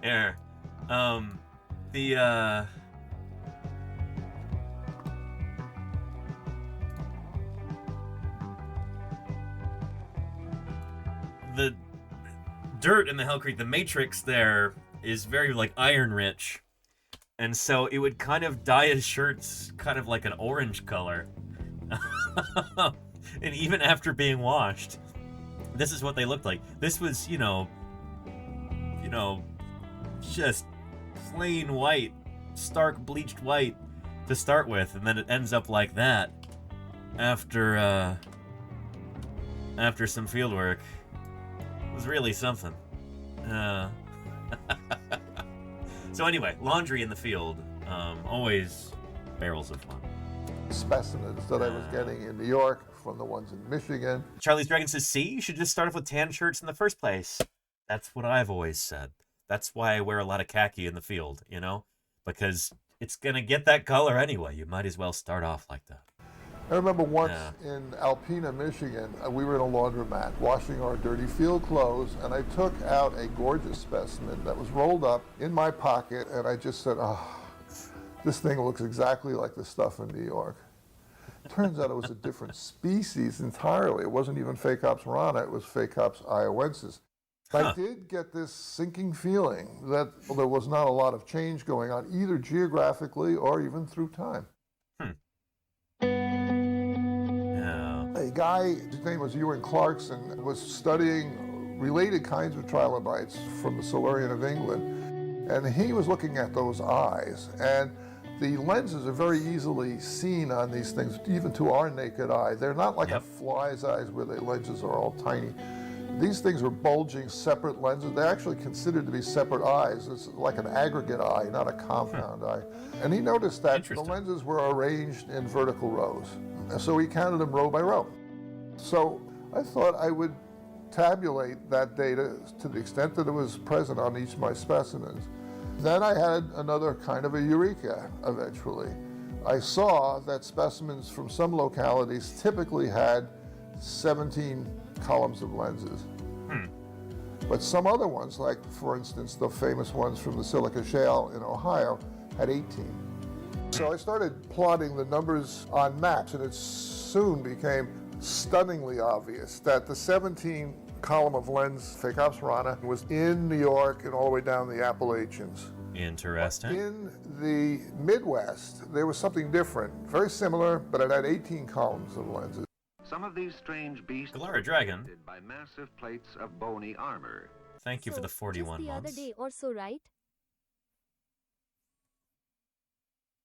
There. The dirt in the Hell Creek, the matrix there is very like iron rich, and so it would kind of dye his shirts kind of like an orange color. And even after being washed, this is what they looked like. This was, you know, just plain white, stark bleached white to start with, and then it ends up like that after some field work. It was really something. So anyway, laundry in the field, always barrels of fun. Specimens that I was getting in New York from the ones in Michigan. Charlie's Dragon says, see, you should just start off with tan shirts in the first place. That's what I've always said. That's why I wear a lot of khaki in the field, you know? Because it's going to get that color anyway. You might as well start off like that. I remember once in Alpena, Michigan, we were in a laundromat washing our dirty field clothes, and I took out a gorgeous specimen that was rolled up in my pocket, and I just said, oh, this thing looks exactly like the stuff in New York. Turns out it was a different species entirely. It wasn't even Phacops rana, it was Phacops iowensis. I did get this sinking feeling that there was not a lot of change going on, either geographically or even through time. A guy, his name was Ewan Clarkson, was studying related kinds of trilobites from the Silurian of England, and he was looking at those eyes, and the lenses are very easily seen on these things, even to our naked eye. They're not like a fly's eyes where the lenses are all tiny. These things were bulging separate lenses. They're actually considered to be separate eyes. It's like an aggregate eye, not a compound eye. And he noticed that the lenses were arranged in vertical rows. So he counted them row by row. So I thought I would tabulate that data to the extent that it was present on each of my specimens. Then I had another kind of a eureka eventually. I saw that specimens from some localities typically had 17 columns of lenses. But some other ones, like for instance the famous ones from the Silica Shale in Ohio, had 18. So I started plotting the numbers on maps, and it soon became stunningly obvious that the 17 column of lens Phacops was in New York and all the way down the Appalachians. Interesting. In the Midwest, there was something different, very similar, but it had 18 columns of lenses. Some of these strange beasts Galara Dragon. by massive plates of bony armor. Thank you for the 41 just the months. other day or so, right?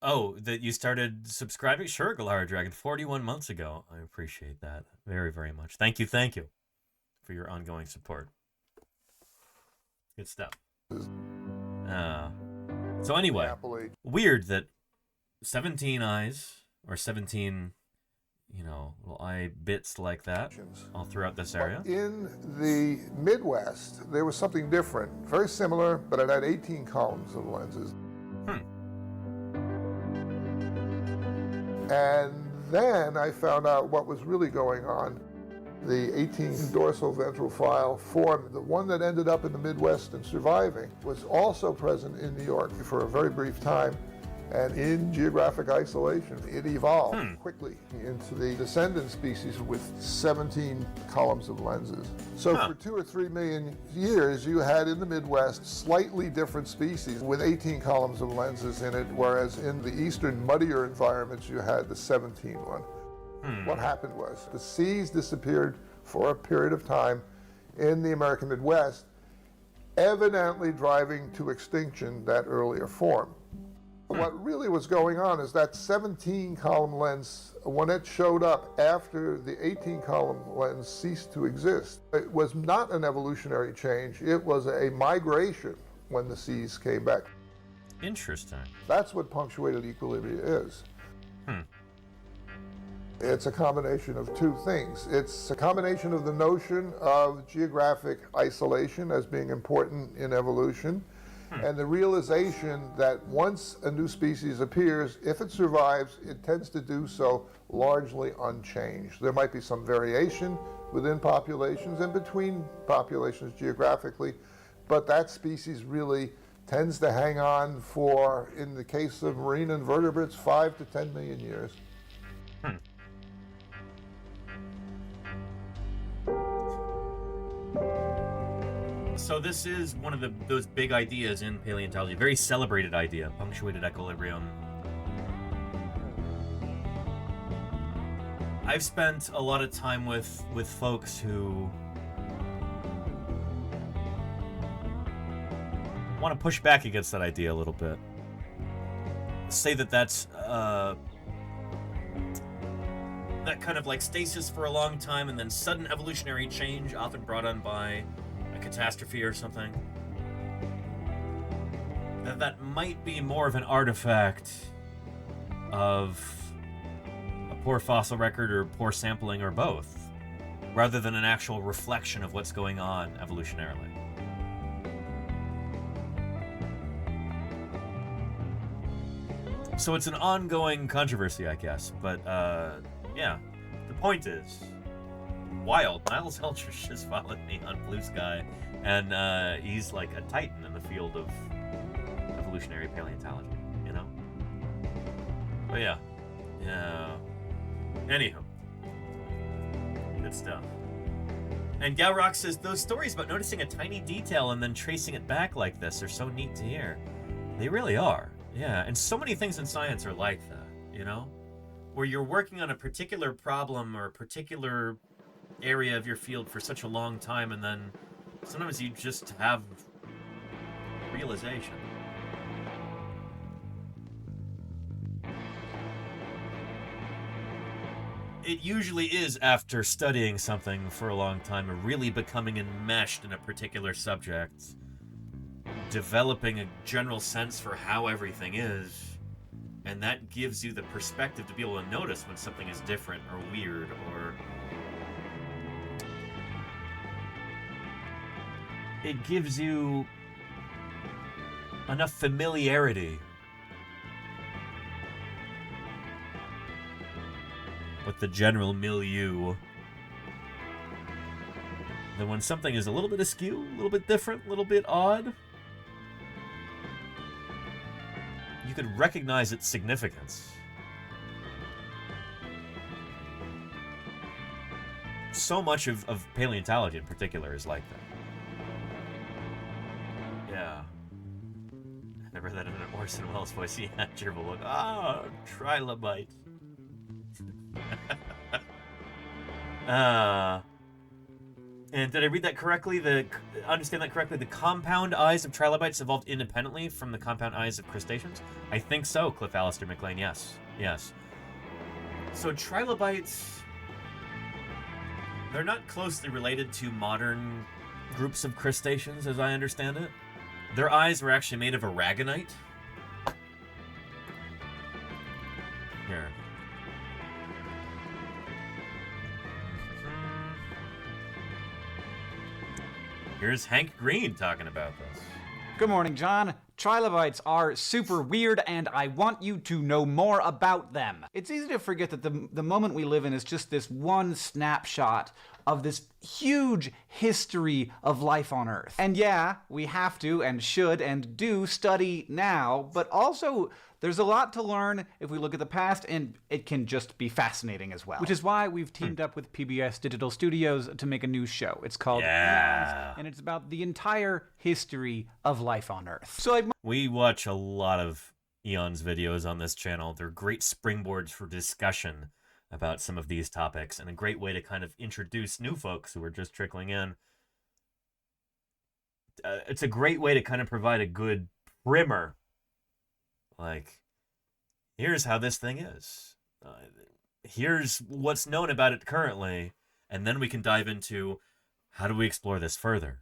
Oh, that you started subscribing? Sure, Galara Dragon, 41 months ago. I appreciate that very, very much. Thank you for your ongoing support. Good stuff. So anyway, weird that 17 eyes, or 17, little eye bits like that all throughout this area. In the Midwest, there was something different, very similar, but it had 18 columns of lenses. And then I found out what was really going on. The 18 dorsal ventral file form, the one that ended up in the Midwest and surviving, was also present in New York for a very brief time. And in geographic isolation, it evolved quickly into the descendant species with 17 columns of lenses. So for 2 or 3 million years, you had in the Midwest slightly different species with 18 columns of lenses in it, whereas in the eastern muddier environments, you had the 17 one. What happened was the seas disappeared for a period of time in the American Midwest, evidently driving to extinction that earlier form. What really was going on is that 17-column lens, when it showed up after the 18-column lens ceased to exist, it was not an evolutionary change. It was a migration when the seas came back. Interesting. That's what punctuated equilibria is. It's a combination of two things. It's a combination of the notion of geographic isolation as being important in evolution, and the realization that once a new species appears, if it survives, it tends to do so largely unchanged. There might be some variation within populations and between populations geographically, but that species really tends to hang on for, in the case of marine invertebrates, 5 to 10 million years. So this is one of those big ideas in paleontology, very celebrated idea, punctuated equilibrium. I've spent a lot of time with folks who want to push back against that idea a little bit. Say that that's that kind of like stasis for a long time and then sudden evolutionary change, often brought on by a catastrophe or something. That might be more of an artifact of a poor fossil record or poor sampling or both, rather than an actual reflection of what's going on evolutionarily. So it's an ongoing controversy, I guess, but yeah, the point is, wild. Niles Eldridge has followed me on Blue Sky, and he's like a titan in the field of evolutionary paleontology, you know? But yeah. Anywho. Good stuff. And Galrock says, those stories about noticing a tiny detail and then tracing it back like this are so neat to hear. They really are. Yeah, and so many things in science are like that, you know? Where you're working on a particular problem or a particular area of your field for such a long time, and then sometimes you just have realization. It usually is after studying something for a long time and really becoming enmeshed in a particular subject, developing a general sense for how everything is, and that gives you the perspective to be able to notice when something is different or weird or it gives you enough familiarity with the general milieu that when something is a little bit askew, a little bit different, a little bit odd, you could recognize its significance. so much of paleontology in particular is like that. Yeah. I read that in an Orson Welles voice. Yeah, gerbil look. Ah, trilobites. And did I read that correctly? Understand that correctly? The compound eyes of trilobites evolved independently from the compound eyes of crustaceans? I think so, Cliff Alistair McLean. Yes. Yes. So trilobites, they're not closely related to modern groups of crustaceans, as I understand it. Their eyes were actually made of aragonite. Here. Here's Hank Green talking about this. Good morning, John. Trilobites are super weird, and I want you to know more about them. It's easy to forget that the moment we live in is just this one snapshot of this huge history of life on Earth. And yeah, we have to and should and do study now, but also there's a lot to learn if we look at the past, and it can just be fascinating as well. Which is why we've teamed up with PBS Digital Studios to make a new show. It's called Eons, and it's about the entire history of life on Earth. So we watch a lot of Eons videos on this channel. They're great springboards for discussion about some of these topics, and a great way to kind of introduce new folks who are just trickling in. It's a great way to kind of provide a good primer. Like, here's how this thing is. Here's what's known about it currently, and then we can dive into how do we explore this further?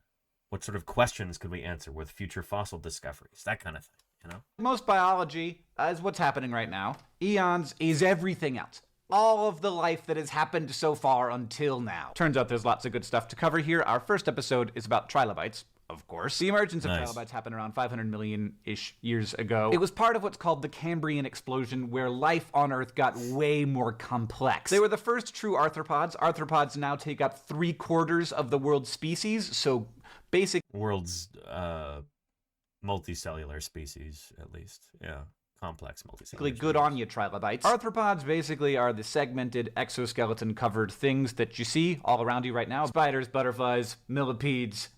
What sort of questions could we answer with future fossil discoveries? That kind of thing, you know? Most biology is what's happening right now. Eons is everything else. All of the life that has happened so far until now. Turns out there's lots of good stuff to cover here. Our first episode is about trilobites. Of course. The emergence of trilobites happened around 500 million-ish years ago. It was part of what's called the Cambrian explosion, where life on Earth got way more complex. They were the first true arthropods. Arthropods now take up 3/4 of the world's species, so basic... World's multicellular species, at least. Yeah. Complex multicellular. Good on you, trilobites. Arthropods basically are the segmented exoskeleton-covered things that you see all around you right now. Spiders, butterflies, millipedes,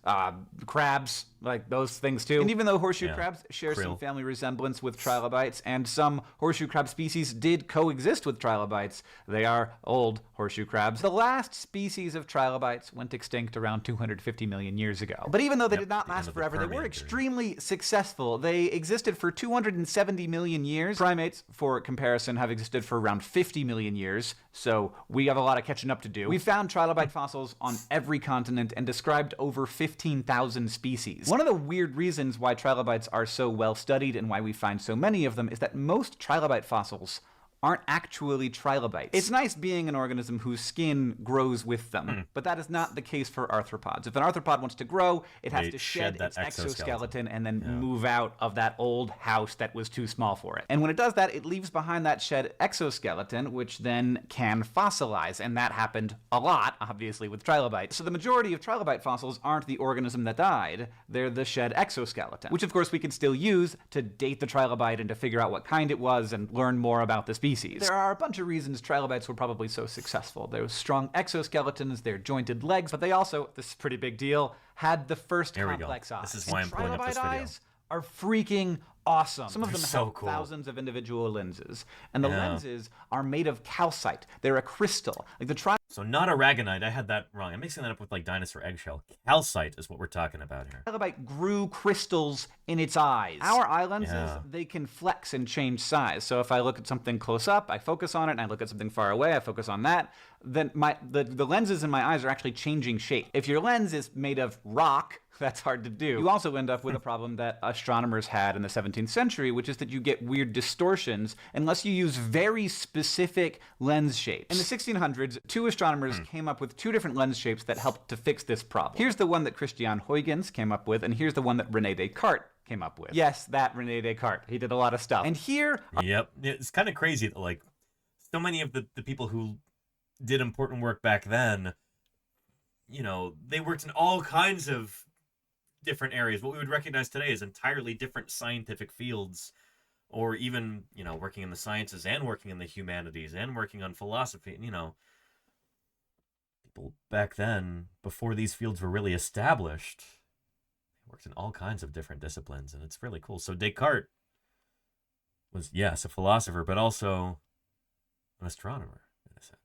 crabs, like those things too. And even though horseshoe crabs share some family resemblance with trilobites, and some horseshoe crab species did coexist with trilobites, they are old horseshoe crabs. The last species of trilobites went extinct around 250 million years ago. But even though they did not last forever, they were extremely successful. They existed for 270 million years. Primates, for comparison, have existed for around 50 million years, so we have a lot of catching up to do. We found trilobite fossils on every continent and described over 15,000 species. One of the weird reasons why trilobites are so well studied and why we find so many of them is that most trilobite fossils aren't actually trilobites. It's nice being an organism whose skin grows with them, but that is not the case for arthropods. If an arthropod wants to grow, it has to shed its exoskeleton and then move out of that old house that was too small for it. And when it does that, it leaves behind that shed exoskeleton, which then can fossilize, and that happened a lot, obviously, with trilobites. So the majority of trilobite fossils aren't the organism that died, they're the shed exoskeleton, which of course we can still use to date the trilobite and to figure out what kind it was and learn more about the species. There are a bunch of reasons trilobites were probably so successful. There was strong exoskeletons, their jointed legs, but they also, this is a pretty big deal, had the first complex eyes. This is why I'm pulling up this video. Eyes are freaking awesome. Some of them have thousands of individual lenses, and the lenses are made of calcite. They're a crystal. Like the So not aragonite. I had that wrong. I'm mixing that up with like dinosaur eggshell. Calcite is what we're talking about here. Trilobite grew crystals in its eyes. Our eye lenses, they can flex and change size. So if I look at something close up, I focus on it, and I look at something far away, I focus on that. Then the lenses in my eyes are actually changing shape. If your lens is made of rock, that's hard to do. You also end up with a problem that astronomers had in the 17th century, which is that you get weird distortions unless you use very specific lens shapes. In the 1600s, two astronomers came up with two different lens shapes that helped to fix this problem. Here's the one that Christian Huygens came up with, and here's the one that René Descartes came up with. Yes, that René Descartes. He did a lot of stuff. And here... Yep. It's kind of crazy that, like, so many of the people who did important work back then, you know, they worked in all kinds of different areas. What we would recognize today as entirely different scientific fields, or even, you know, working in the sciences and working in the humanities and working on philosophy. You know, People back then, before these fields were really established, they worked in all kinds of different disciplines, and it's really cool. So Descartes was, yes, a philosopher, but also an astronomer, in a sense.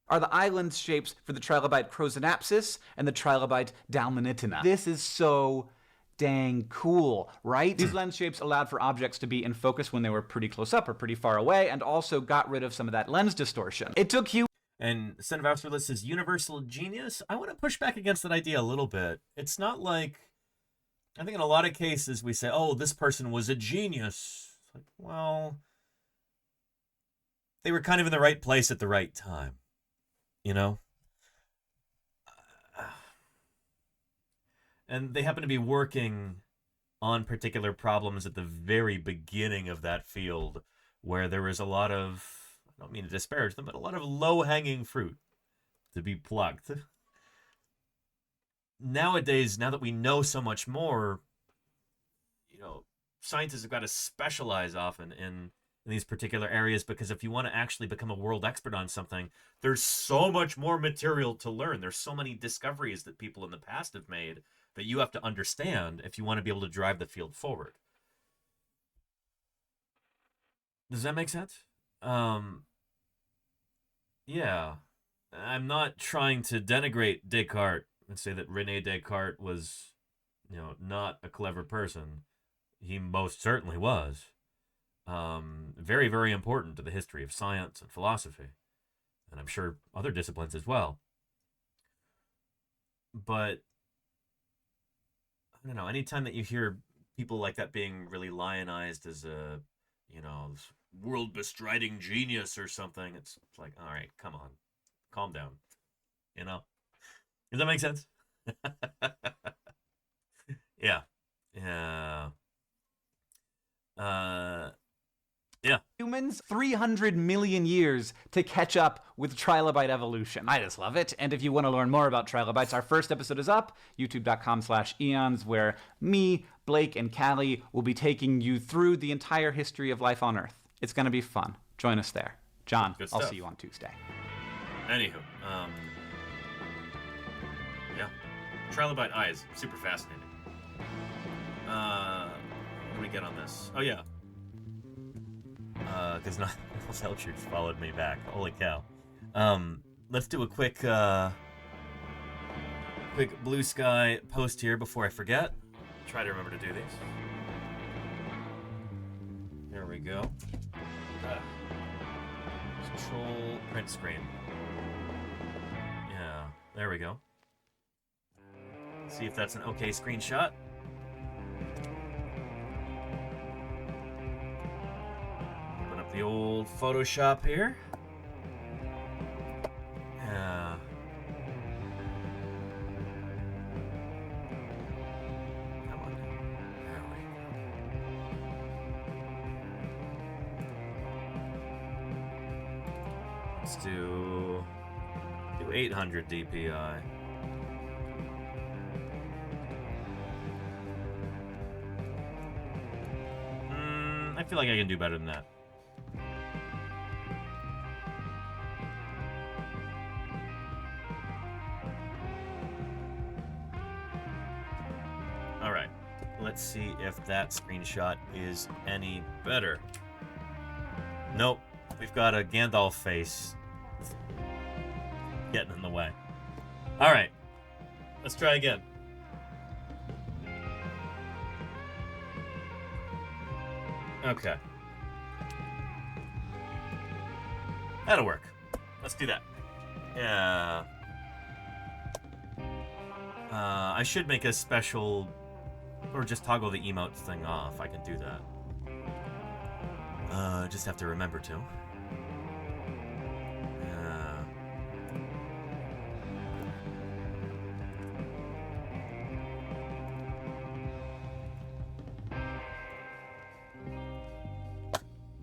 Are the island shapes for the trilobite Crosinapsis and the trilobite Dalmatiana. This is so dang cool, right? These lens shapes allowed for objects to be in focus when they were pretty close up or pretty far away, and also got rid of some of that lens distortion. It took you... And Son of Austerlitz says, universal genius? I want to push back against that idea a little bit. It's not like... I think in a lot of cases we say, oh, this person was a genius. It's like, well... They were kind of in the right place at the right time. You know? And they happen to be working on particular problems at the very beginning of that field, where there was a lot of, I don't mean to disparage them, but a lot of low-hanging fruit to be plucked. Nowadays, now that we know so much more, you know, scientists have got to specialize often in these particular areas, because if you want to actually become a world expert on something, there's so much more material to learn. There's so many discoveries that people in the past have made that you have to understand if you want to be able to drive the field forward. Does that make sense? Yeah. I'm not trying to denigrate Descartes and say that René Descartes was, you know, not a clever person. He most certainly was. Very, very important to the history of science and philosophy. And I'm sure other disciplines as well. But I don't know, anytime that you hear people like that being really lionized as a, you know, world bestriding genius or something, it's like, all right, come on, calm down. You know? Does that make sense? Yeah. Yeah. Yeah. Humans, 300 million years to catch up with trilobite evolution. I just love it. And if you want to learn more about trilobites, our first episode is up, youtube.com/eons, where me, Blake, and Callie will be taking you through the entire history of life on Earth. It's going to be fun. Join us there. John, I'll see you on Tuesday. Anywho, yeah. Trilobite eyes, super fascinating. What do we get on this? Oh, yeah. Because not Selchers followed me back. Holy cow. Let's do a quick blue sky post here before I forget. Try to remember to do these. There we go. Control print screen. Yeah, there we go. See if that's an okay screenshot. The old Photoshop here. Yeah. Come on. There we go. Let's do 800 DPI. I feel like I can do better than that. Let's see if that screenshot is any better. Nope. We've got a Gandalf face getting in the way. Alright. Let's try again. Okay. That'll work. Let's do that. Yeah. I should make a special... Or just toggle the emotes thing off. I can do that. Just have to remember to.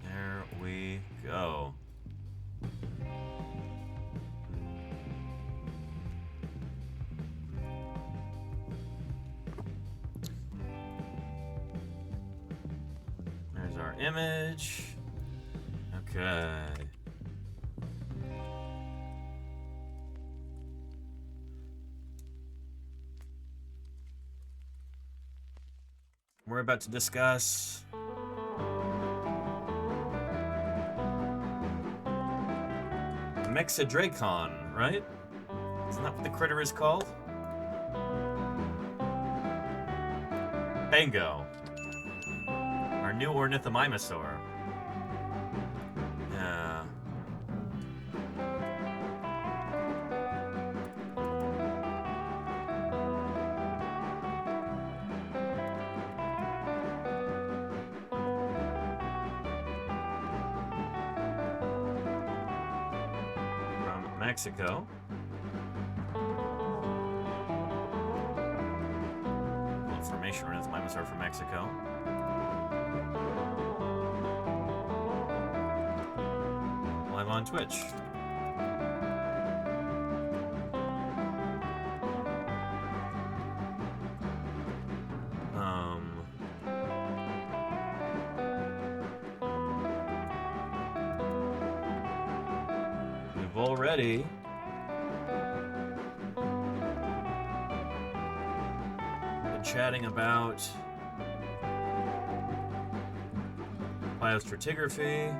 There we go. Our image. Okay. We're about to discuss Mexidracon, right? Isn't that what the critter is called? Bingo. Our new ornithomimosaur. Yeah. From Mexico. Formation ornithomimosaur from Mexico. Live on Twitch. We've already chatting about biostratigraphy,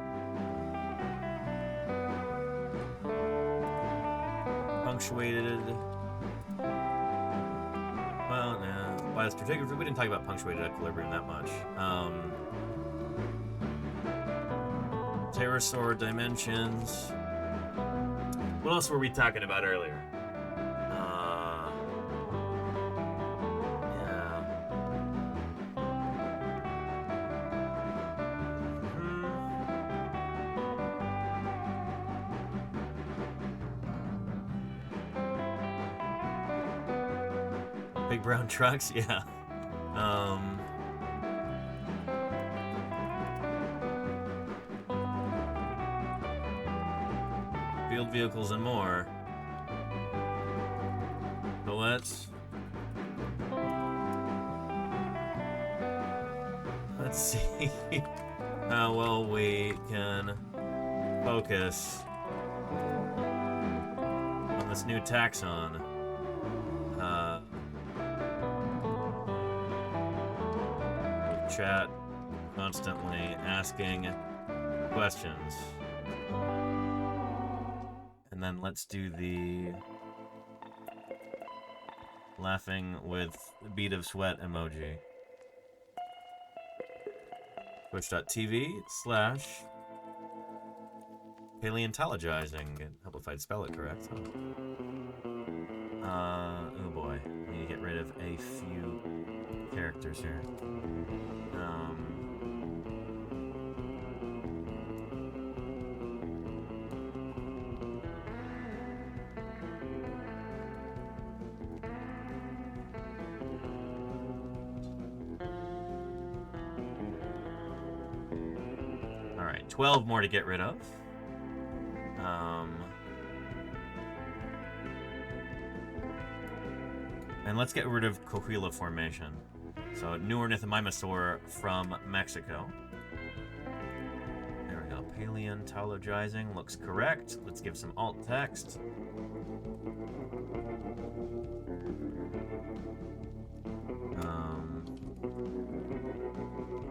punctuated, well, nah, biostratigraphy, we didn't talk about punctuated equilibrium that much. Pterosaur dimensions. What else were we talking about earlier? Big brown trucks, yeah. Field vehicles and more. So let's see how well we can focus on this new taxon. Chat constantly asking questions. And then let's do the laughing with bead of sweat emoji. Twitch.tv/Paleontologizing. Help if I'd spell it correct. Oh boy. I need to get rid of a few characters here. All right, 12 more to get rid of. And let's get rid of Coahuila Formation. So, new ornithomimosaur from Mexico. There we go. Paleontologizing looks correct. Let's give some alt text.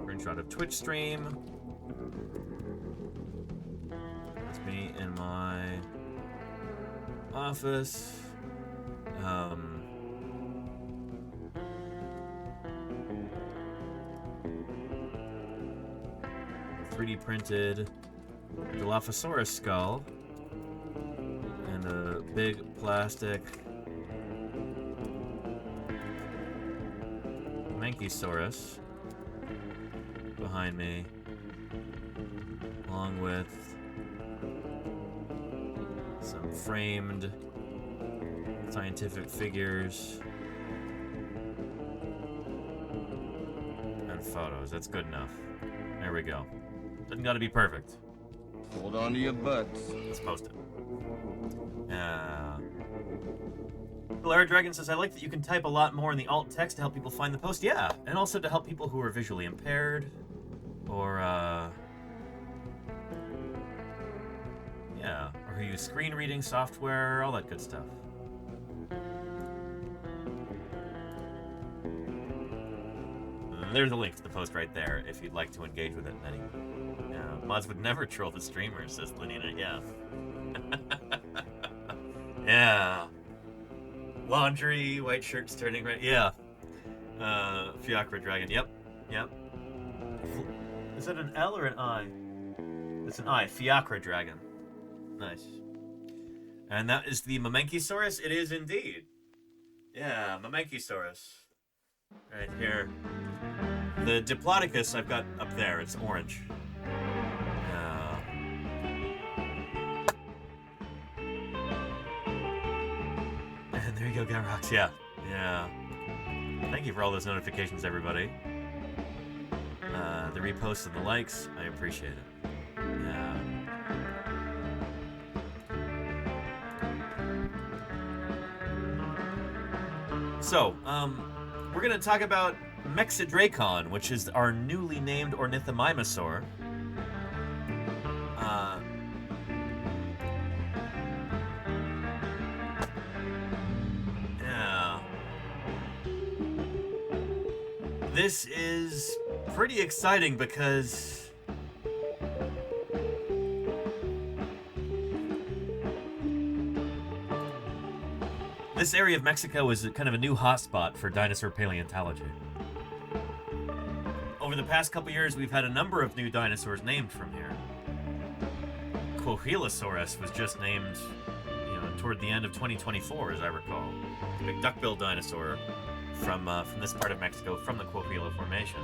Screenshot of Twitch stream. That's me in my office. 3D printed Dilophosaurus skull and a big plastic Manchisaurus behind me, along with some framed scientific figures and photos. That's good enough. There we go. Doesn't gotta be perfect. Hold on to your butts. Let's post it. Blair Dragon says, I like that you can type a lot more in the alt text to help people find the post. Yeah, and also to help people who are visually impaired or yeah, or who use screen reading software, all that good stuff. There's a link to the post right there if you'd like to engage with it in any way. Yeah, mods would never troll the streamer, says Lenina. Yeah. Yeah. Laundry, white shirts turning red. Yeah. Fiacre Dragon. Yep. Yep. Is that an L or an I? It's an I. Fiacre Dragon. Nice. And that is the Mamenchisaurus? It is indeed. Yeah, Mamenchisaurus. Right here. The Diplodocus I've got up there. It's orange. And there you go, Garox. Yeah. Yeah. Thank you for all those notifications, everybody. The reposts and the likes. I appreciate it. Yeah. So, we're going to talk about Mexidracon, which is our newly named ornithomimosaur. Yeah. This is pretty exciting because this area of Mexico is kind of a new hotspot for dinosaur paleontology. Over the past couple years, we've had a number of new dinosaurs named from here. Coahuilosaurus was just named, toward the end of 2024, as I recall. The big duck-billed dinosaur from this part of Mexico, from the Coahuila Formation.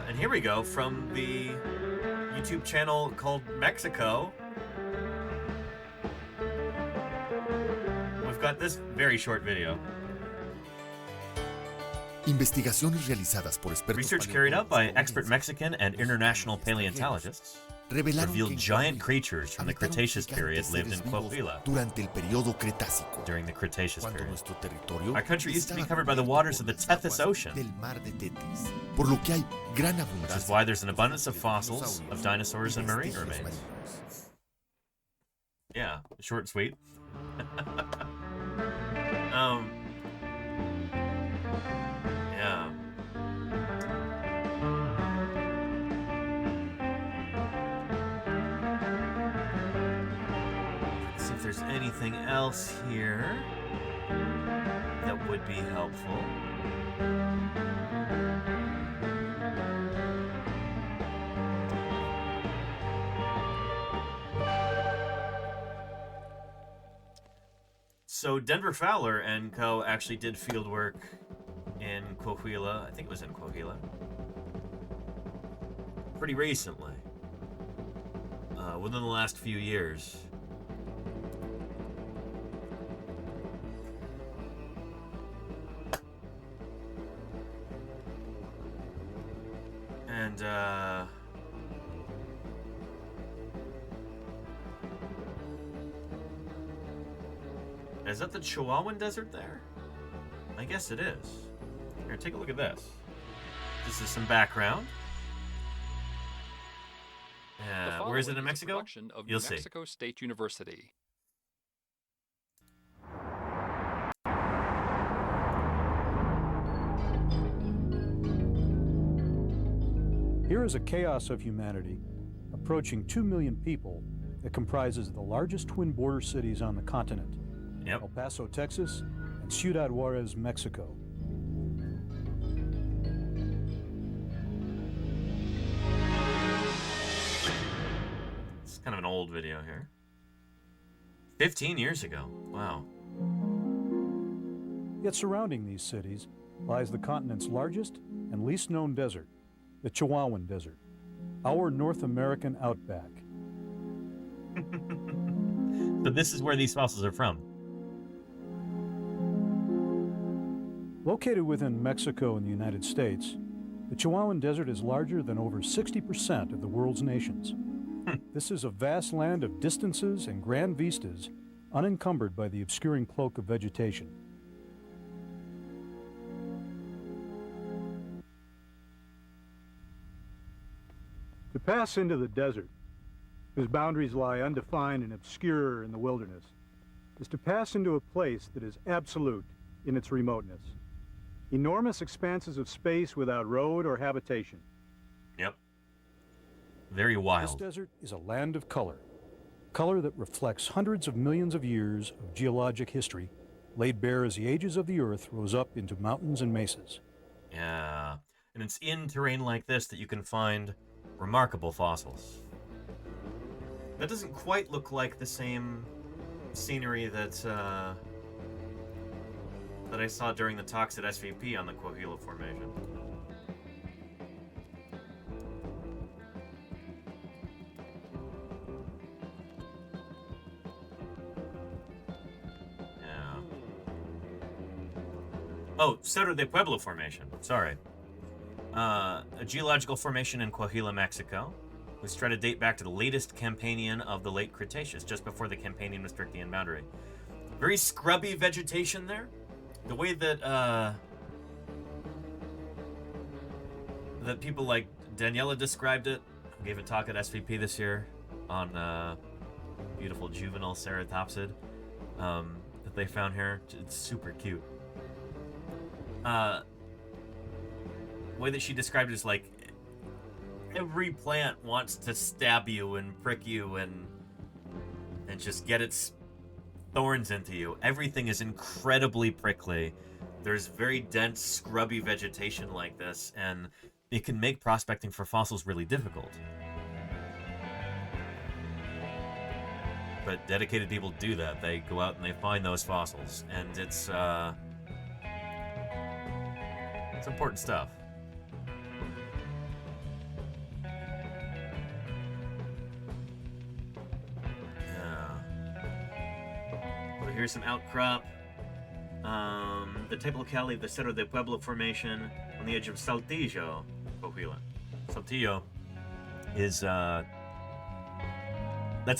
And here we go, from the YouTube channel called Mexico. We've got this very short video. Investigaciones realizadas por expertos Research carried out by expert Mexican and international paleontologists revealed giant creatures from the Cretaceous period lived in Coahuila durante el periodo Cretácico. During the Cretaceous Cuando period. nuestro territorio Our country used to be covered by the waters of the Tethys Ocean. Del mar de Tetis, por lo que hay gran Which is abundancia why there's an abundance of fossils of dinosaurs and marine remains. Yeah, short and sweet. Yeah. Let's see if there's anything else here that would be helpful. So Denver Fowler and co. actually did field work in Coahuila. I think it was in Coahuila. Pretty recently. Within the last few years. And, is that the Chihuahuan Desert there? I guess it is. Here, take a look at this. This is some background. Where is it in Mexico? You'll see. Mexico State University. Here is a chaos of humanity, approaching 2 million people, that comprises the largest twin border cities on the continent. Yep. El Paso, Texas, and Ciudad Juarez, Mexico. It's kind of an old video here. 15 years ago. Wow. Yet surrounding these cities lies the continent's largest and least known desert, the Chihuahuan Desert, our North American outback. So this is where these fossils are from. Located within Mexico and the United States, the Chihuahuan Desert is larger than over 60% of the world's nations. This is a vast land of distances and grand vistas, unencumbered by the obscuring cloak of vegetation. To pass into the desert, whose boundaries lie undefined and obscure in the wilderness, is to pass into a place that is absolute in its remoteness. Enormous expanses of space without road or habitation. Yep. Very wild. This desert is a land of color. Color that reflects hundreds of millions of years of geologic history, laid bare as the ages of the Earth rose up into mountains and mesas. Yeah. And it's in terrain like this that you can find remarkable fossils. That doesn't quite look like the same scenery that I saw during the talks at SVP on the Coahuila Formation. Yeah. Oh, Cerro de Pueblo Formation. Sorry. A geological formation in Coahuila, Mexico. Was try to date back to the latest Campanian of the late Cretaceous, just before the Campanian Maastrichtian boundary. Very scrubby vegetation there. The way that that people like Daniela described it, gave a talk at SVP this year on beautiful juvenile ceratopsid that they found here. It's super cute. Way that she described it is like every plant wants to stab you and prick you and just get its thorns into you. Everything is incredibly prickly. There's very dense, scrubby vegetation like this, and it can make prospecting for fossils really difficult. But dedicated people do that. They go out and they find those fossils, and it's important stuff. Here's some outcrop. The type locality of the Cerro de Pueblo Formation on the edge of Saltillo, Coahuila. Saltillo is, that's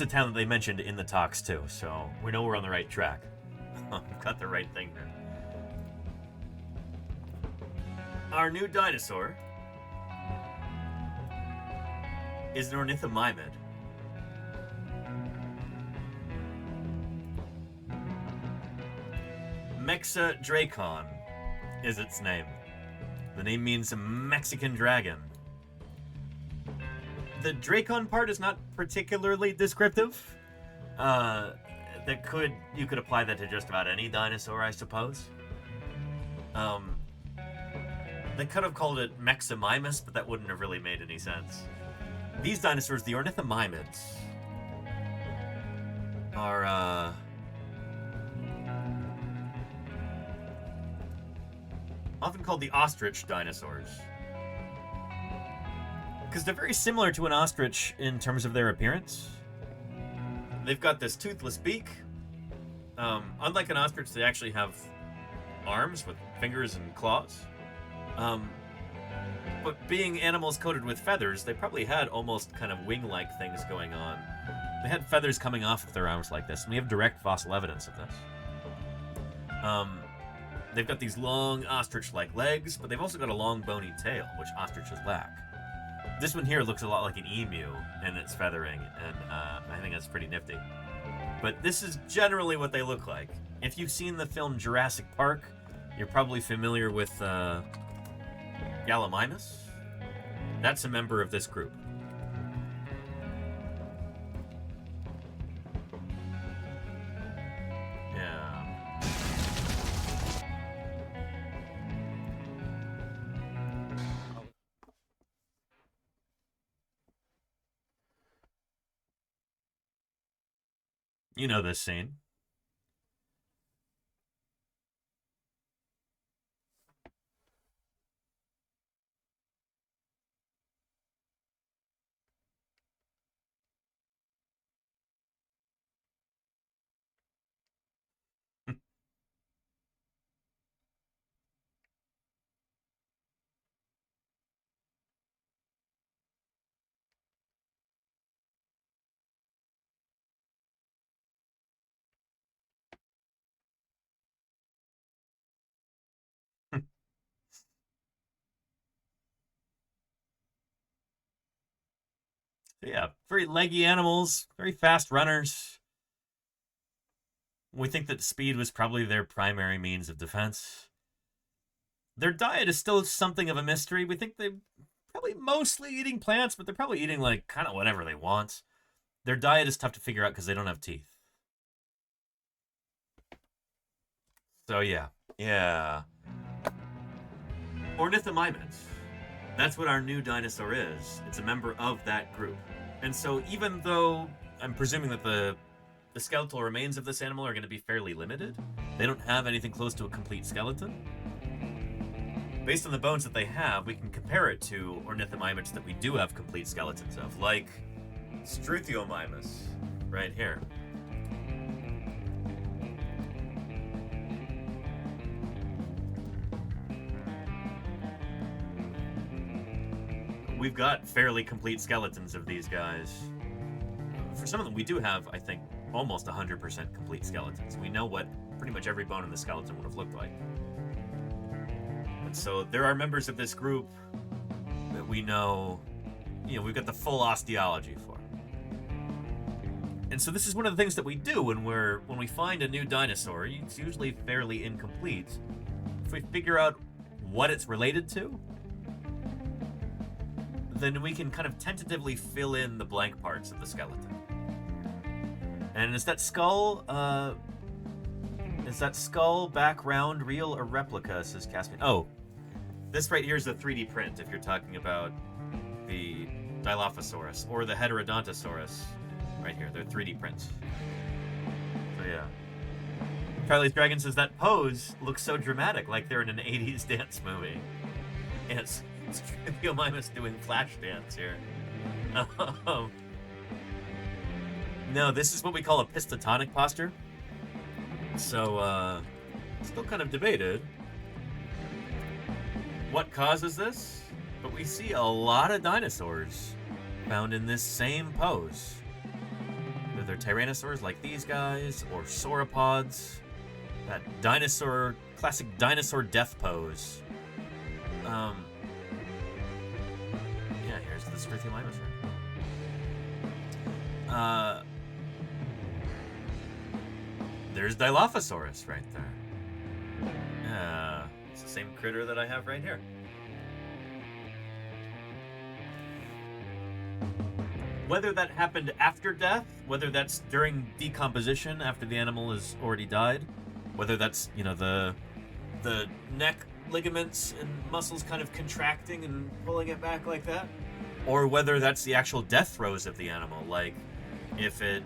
a town that they mentioned in the talks too, so we know we're on the right track. We've got the right thing here. Our new dinosaur is an ornithomimid. Mexidracon is its name. The name means Mexican dragon. The Dracon part is not particularly descriptive. You could apply that to just about any dinosaur, I suppose. They could have called it Meximimus, but that wouldn't have really made any sense. These dinosaurs, the ornithomimids, are often called the ostrich dinosaurs, because they're very similar to an ostrich in terms of their appearance. They've got this toothless beak. Unlike an ostrich, they actually have arms with fingers and claws. But being animals coated with feathers, they probably had almost kind of wing-like things going on. They had feathers coming off of their arms like this, and we have direct fossil evidence of this. They've got these long ostrich-like legs, but they've also got a long bony tail, which ostriches lack. This one here looks a lot like an emu in its feathering, and I think that's pretty nifty. But this is generally what they look like. If you've seen the film Jurassic Park, you're probably familiar with Gallimimus. That's a member of this group. You know this scene. Yeah, very leggy animals, very fast runners. We think that speed was probably their primary means of defense. Their diet is still something of a mystery. We think they're probably mostly eating plants, but they're probably eating, like, kind of whatever they want. Their diet is tough to figure out because they don't have teeth. So, yeah. Yeah. Ornithomimid. That's what our new dinosaur is. It's a member of that group. And so even though I'm presuming that the skeletal remains of this animal are going to be fairly limited, they don't have anything close to a complete skeleton. Based on the bones that they have, we can compare it to ornithomimids that we do have complete skeletons of, like Struthiomimus, right here. We've got fairly complete skeletons of these guys. For some of them, we do have, I think, almost 100% complete skeletons. We know what pretty much every bone in the skeleton would have looked like. And so there are members of this group that we know, we've got the full osteology for. And so this is one of the things that we do when we find a new dinosaur. It's usually fairly incomplete. If we figure out what it's related to, then we can kind of tentatively fill in the blank parts of the skeleton. And is that skull background real or replica, says Caspian? Oh, this right here is a 3D print if you're talking about the Dilophosaurus or the Heterodontosaurus. Right here, they're 3D prints. So yeah. Charlie's Dragon says that pose looks so dramatic, like they're in an 80s dance movie. Yes. Struthiomimus doing flash dance here. No, this is what we call a pistotonic posture. So, still kind of debated what causes this, but we see a lot of dinosaurs found in this same pose. Whether they're tyrannosaurs like these guys, or sauropods, that classic dinosaur death pose. Yeah, here's the Struthiomimus. There's Dilophosaurus right there. It's the same critter that I have right here. Whether that happened after death, whether that's during decomposition after the animal has already died, whether that's, the neck ligaments and muscles kind of contracting and pulling it back like that, or whether that's the actual death throes of the animal, like if it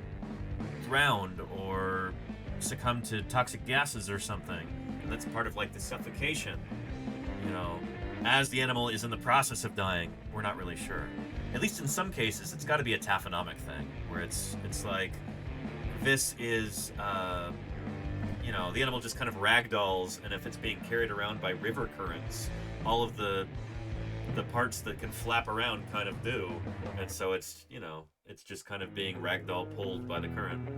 drowned or succumbed to toxic gases or something, and that's part of like the suffocation, as the animal is in the process of dying. We're not really sure. At least in some cases, it's got to be a taphonomic thing, where it's like this is the animal just kind of ragdolls, and if it's being carried around by river currents, all of the parts that can flap around kind of do, and so it's it's just kind of being ragdoll pulled by the current.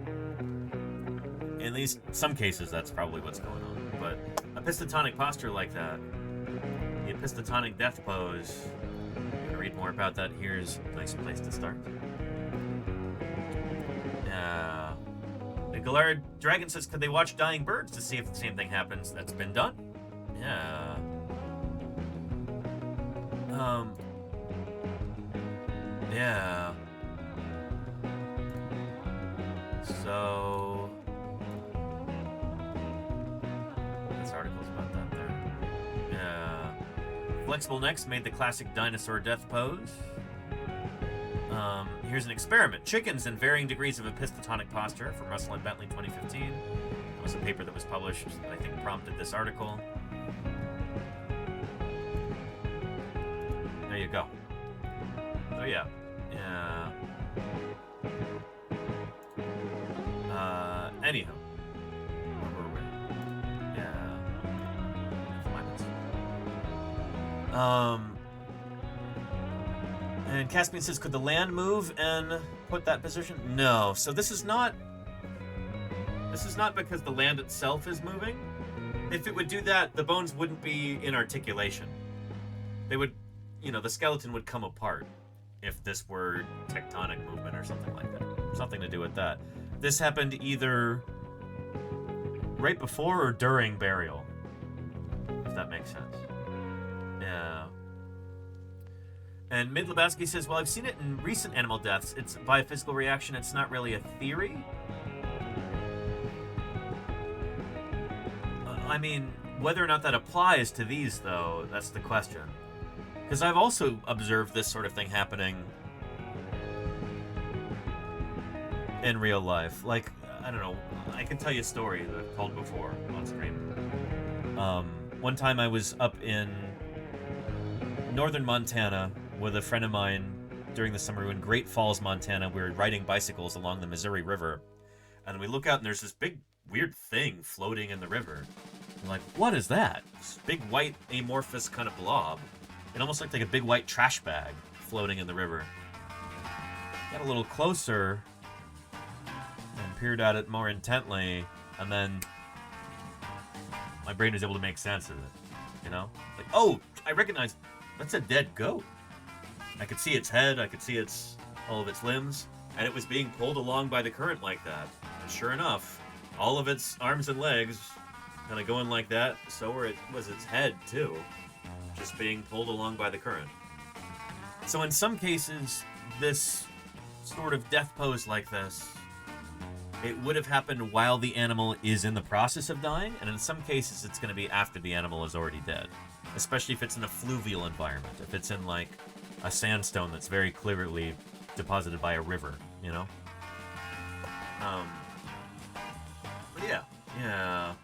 In these some cases, that's probably what's going on. But a pistotonic posture like that, the pistotonic death pose. If you read more about that, here's a nice place to start. Galard Dragon says, could they watch dying birds to see if the same thing happens? That's been done. Yeah. Yeah. So this article's about that there. Yeah. Flexible Necks made the classic dinosaur death pose. Here's an experiment. Chickens in varying degrees of epistotonic posture from Russell and Bentley 2015. That was a paper that was published that I think prompted this article. There you go. Oh yeah. Yeah. Anyhow. Where were we? Yeah. And Caspian says, could the land move and put that position? No. So this is not because the land itself is moving. If it would do that, the bones wouldn't be in articulation. They would, the skeleton would come apart if this were tectonic movement or something like that. Something to do with that. This happened either right before or during burial, if that makes sense. Yeah. And Mid-Lebowski says, well, I've seen it in recent animal deaths. It's by a physical reaction. It's not really a theory. I mean, whether or not that applies to these, though, that's the question. Because I've also observed this sort of thing happening in real life. Like, I don't know, I can tell you a story that I've told before on stream. One time I was up in northern Montana with a friend of mine during the summer in Great Falls, Montana. We were riding bicycles along the Missouri River. And we look out and there's this big, weird thing floating in the river. I'm like, what is that? This big, white, amorphous kind of blob. It almost looked like a big, white trash bag floating in the river. Got a little closer and peered at it more intently, and then my brain was able to make sense of it, you know? Like, oh, I recognize, that's a dead goat. I could see its head, I could see all of its limbs, and it was being pulled along by the current like that. And sure enough, all of its arms and legs kind of going like that, so was its head too, just being pulled along by the current. So in some cases, this sort of death pose like this, it would have happened while the animal is in the process of dying, and in some cases it's going to be after the animal is already dead. Especially if it's in a fluvial environment, if it's in like a sandstone that's very clearly deposited by a river, you know? But yeah.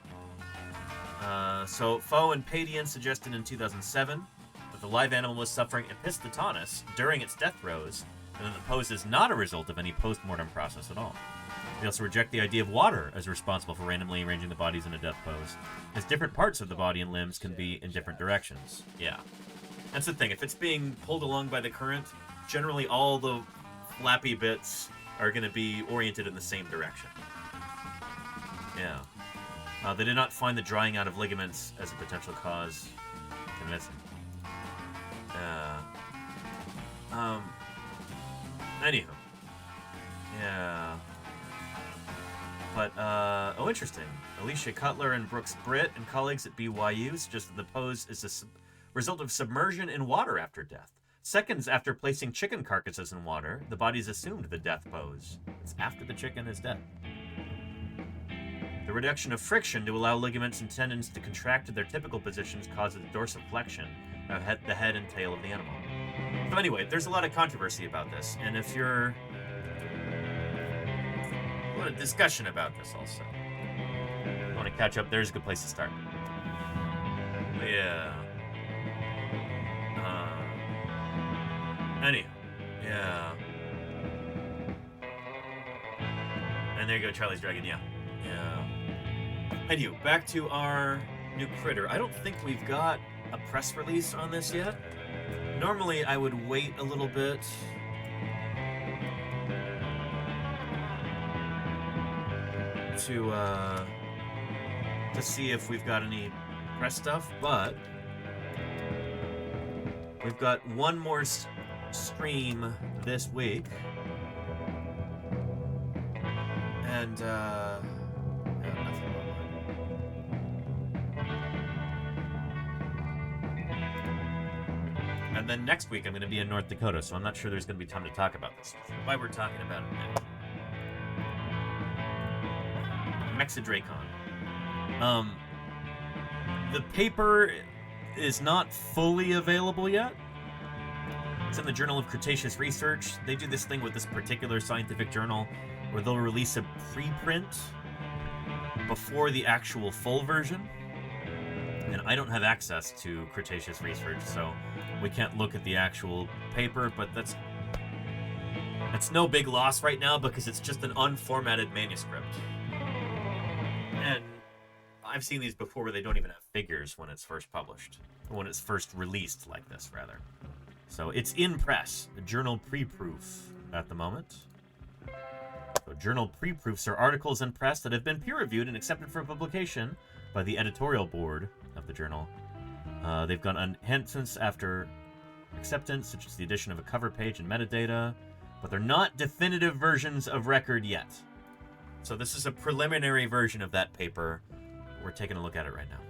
So Foe and Padian suggested in 2007 that the live animal was suffering epistatonus during its death throes, and that the pose is not a result of any post-mortem process at all. They also reject the idea of water as responsible for randomly arranging the bodies in a death pose, as different parts of the body and limbs can be in different directions. Yeah. That's the thing. If it's being pulled along by the current, generally all the flappy bits are going to be oriented in the same direction. Yeah. They did not find the drying out of ligaments as a potential cause convincing. Anywho. Yeah. But, oh, interesting. Alicia Cutler and Brooks Britt and colleagues at BYU suggest that the pose is a result of submersion in water after death. Seconds after placing chicken carcasses in water, the body's assumed the death pose. It's after the chicken is dead. The reduction of friction to allow ligaments and tendons to contract to their typical positions causes dorsiflexion of the head and tail of the animal. So anyway, there's a lot of controversy about this, and if you're... a lot of discussion about this also. If you want to catch up, there's a good place to start. Yeah. Anyhow. Yeah. And there you go, Charlie's Dragon, yeah. Yeah. Anyway, back to our new critter. I don't think we've got a press release on this yet. Normally, I would wait a little bit. To see if we've got any press stuff, but we've got one more stream this week, and nothing and then next week I'm going to be in North Dakota, so I'm not sure there's going to be time to talk about this. That's why we're talking about it now. Mexidracon. The paper is not fully available yet. It's in the Journal of Cretaceous Research. They do this thing with this particular scientific journal where they'll release a preprint before the actual full version. And I don't have access to Cretaceous Research, so we can't look at the actual paper, but that's no big loss right now because it's just an unformatted manuscript. And I've seen these before where they don't even have figures when it's first published. Or when it's first released like this, rather. So it's in press. The journal pre-proof at the moment. So journal pre-proofs are articles in press that have been peer-reviewed and accepted for publication by the editorial board of the journal. They've gone enhancements after acceptance, such as the addition of a cover page and metadata, but they're not definitive versions of record yet. So this is a preliminary version of that paper. we're taking a look at it right now.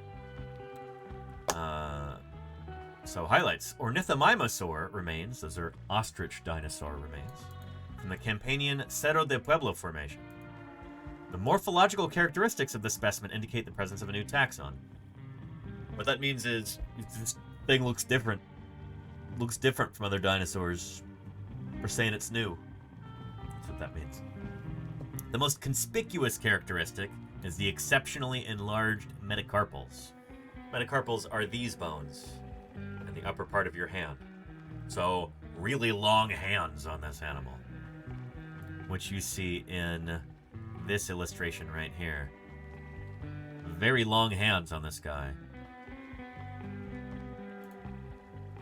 So highlights. Ornithomimosaur remains. Those are ostrich dinosaur remains. From the Campanian Cerro de Pueblo Formation. The morphological characteristics of the specimen indicate the presence of a new taxon. What that means is this thing looks different. Looks different from other dinosaurs. We're saying it's new. That's what that means. The most conspicuous characteristic is the exceptionally enlarged metacarpals. Metacarpals are these bones in the upper part of your hand. So, really long hands on this animal, which you see in this illustration right here. Very long hands on this guy.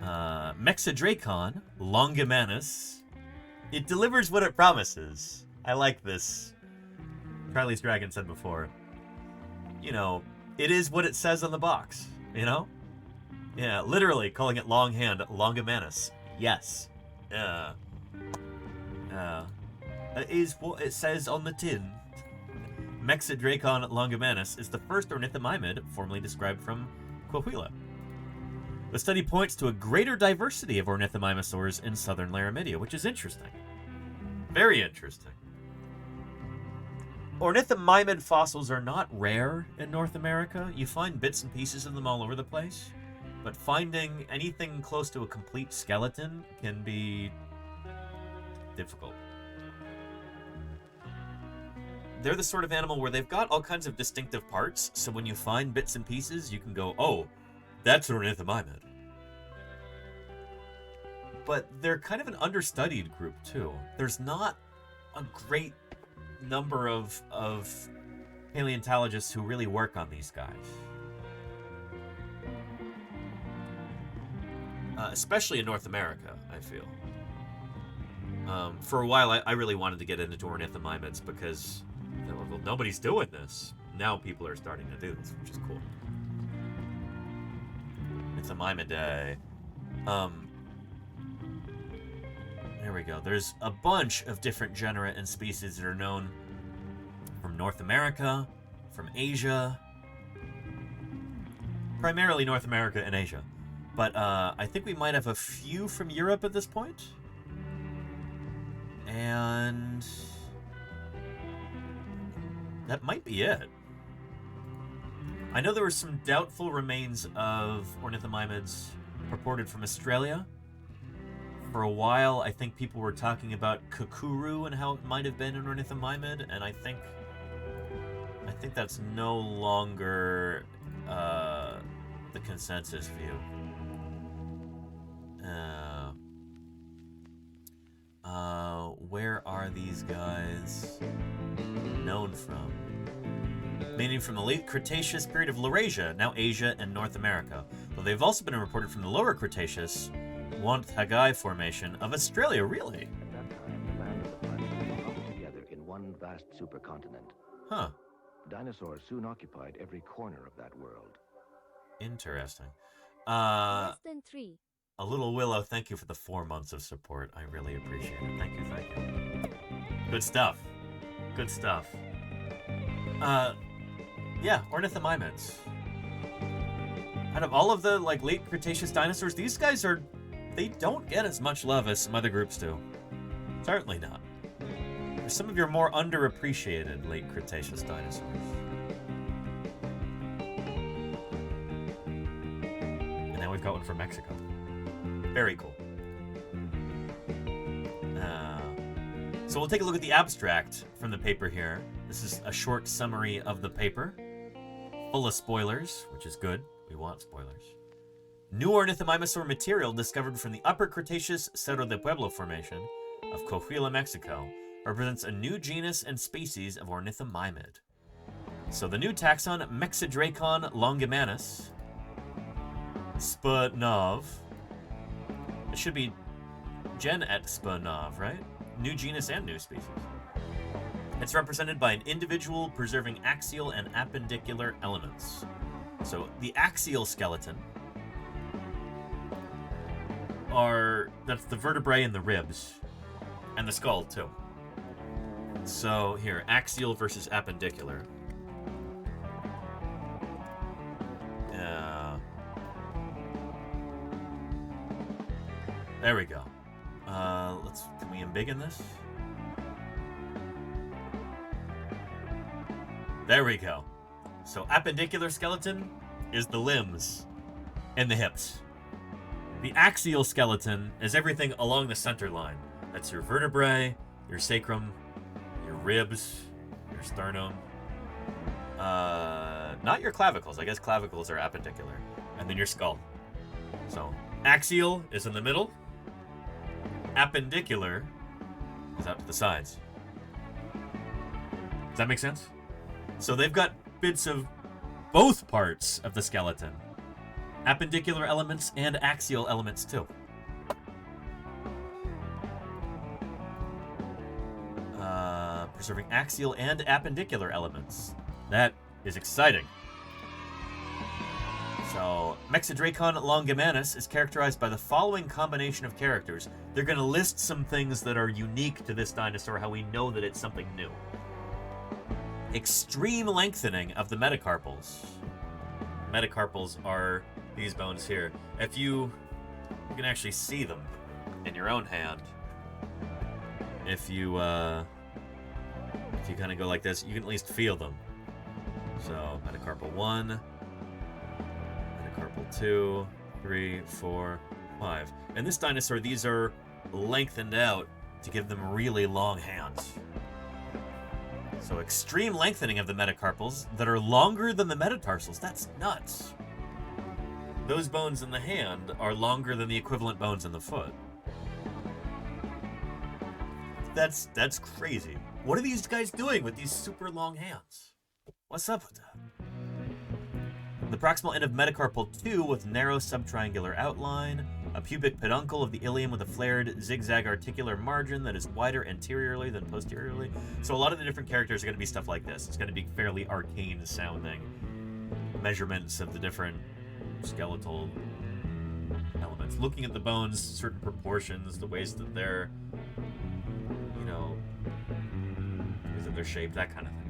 Mexidracon longimanus. It delivers what it promises. I like this. Charlie's Dragon said before, you know, it is what it says on the box, you know? Yeah, literally calling it longhand longimanus. Yes. That is what it says on the tin. Mexidracon longimanus is the first ornithomimid formally described from Coahuila. The study points to a greater diversity of ornithomimosaurs in southern Laramidia, which is interesting. Very interesting. Ornithomimid fossils are not rare in North America. You find bits and pieces of them all over the place. But finding anything close to a complete skeleton can be difficult. They're the sort of animal where they've got all kinds of distinctive parts, so when you find bits and pieces, you can go, oh, that's an ornithomimid. But they're kind of an understudied group, too. There's not a great number of paleontologists who really work on these guys. Especially in North America, I feel. For a while, I really wanted to get into ornithomimids because well, nobody's doing this. Now people are starting to do this, which is cool. It's a Mimidae. There we go. There's a bunch of different genera and species that are known from North America, from Asia, primarily North America and Asia. But I think we might have a few from Europe at this point. And that might be it. I know there were some doubtful remains of ornithomimids purported from Australia. For a while, I think people were talking about kukuru and how it might have been an ornithomimid, and I think that's no longer the consensus view. Where are these guys known from? Mainly from the late Cretaceous period of Laurasia, now Asia and North America. Though they've also been reported from the lower Cretaceous, Wonthaggai Formation of Australia, really? At that time, the land of the planet was huddled together in one vast supercontinent. Huh. Dinosaurs soon occupied every corner of that world. Interesting. Less than 3. A Little Willow, thank you for the 4 months of support. I really appreciate it. Thank you, thank you. Good stuff. Good stuff. Yeah, ornithomimids. Out of all of the late Cretaceous dinosaurs, these guys they don't get as much love as some other groups do. Certainly not. They're some of your more underappreciated late Cretaceous dinosaurs. And now we've got one from Mexico. Very cool. So we'll take a look at the abstract from the paper here. This is a short summary of the paper. Full of spoilers, which is good. We want spoilers. New ornithomimosaur material discovered from the Upper Cretaceous Cerro de Pueblo Formation of Coahuila, Mexico, represents a new genus and species of ornithomimid. So the new taxon Mexidracon longimanus, Spanov. It should be Gen et Spanov, right? New genus and new species. It's represented by an individual preserving axial and appendicular elements. So the axial skeleton that's the vertebrae and the ribs, and the skull too. So here, axial versus appendicular. There we go. Can we embiggen this? There we go. So appendicular skeleton is the limbs and the hips. The axial skeleton is everything along the center line. That's your vertebrae, your sacrum, your ribs, your sternum. Not your clavicles. I guess clavicles are appendicular. And then your skull. So axial is in the middle. Appendicular is out to the sides. Does that make sense? So they've got bits of both parts of the skeleton. Appendicular elements and axial elements too. Preserving axial and appendicular elements. That is exciting. So, Mexidracon longimanus is characterized by the following combination of characters. They're going to list some things that are unique to this dinosaur, how we know that it's something new. Extreme lengthening of the metacarpals. Metacarpals are these bones here. If you can actually see them in your own hand. If you kind of go like this, you can at least feel them. So, metacarpal 1, metacarpal 2, 3, 4, 5. And this dinosaur, these are lengthened out to give them really long hands. So extreme lengthening of the metacarpals that are longer than the metatarsals. That's nuts. Those bones in the hand are longer than the equivalent bones in the foot. That's crazy. What are these guys doing with these super long hands? What's up with that? The proximal end of metacarpal 2 with narrow subtriangular outline, a pubic peduncle of the ilium with a flared zigzag articular margin that is wider anteriorly than posteriorly. So a lot of the different characters are going to be stuff like this. It's going to be fairly arcane sounding measurements of the different skeletal elements. Looking at the bones, certain proportions, the ways that they're, you know, ways that they're shaped, that kind of thing.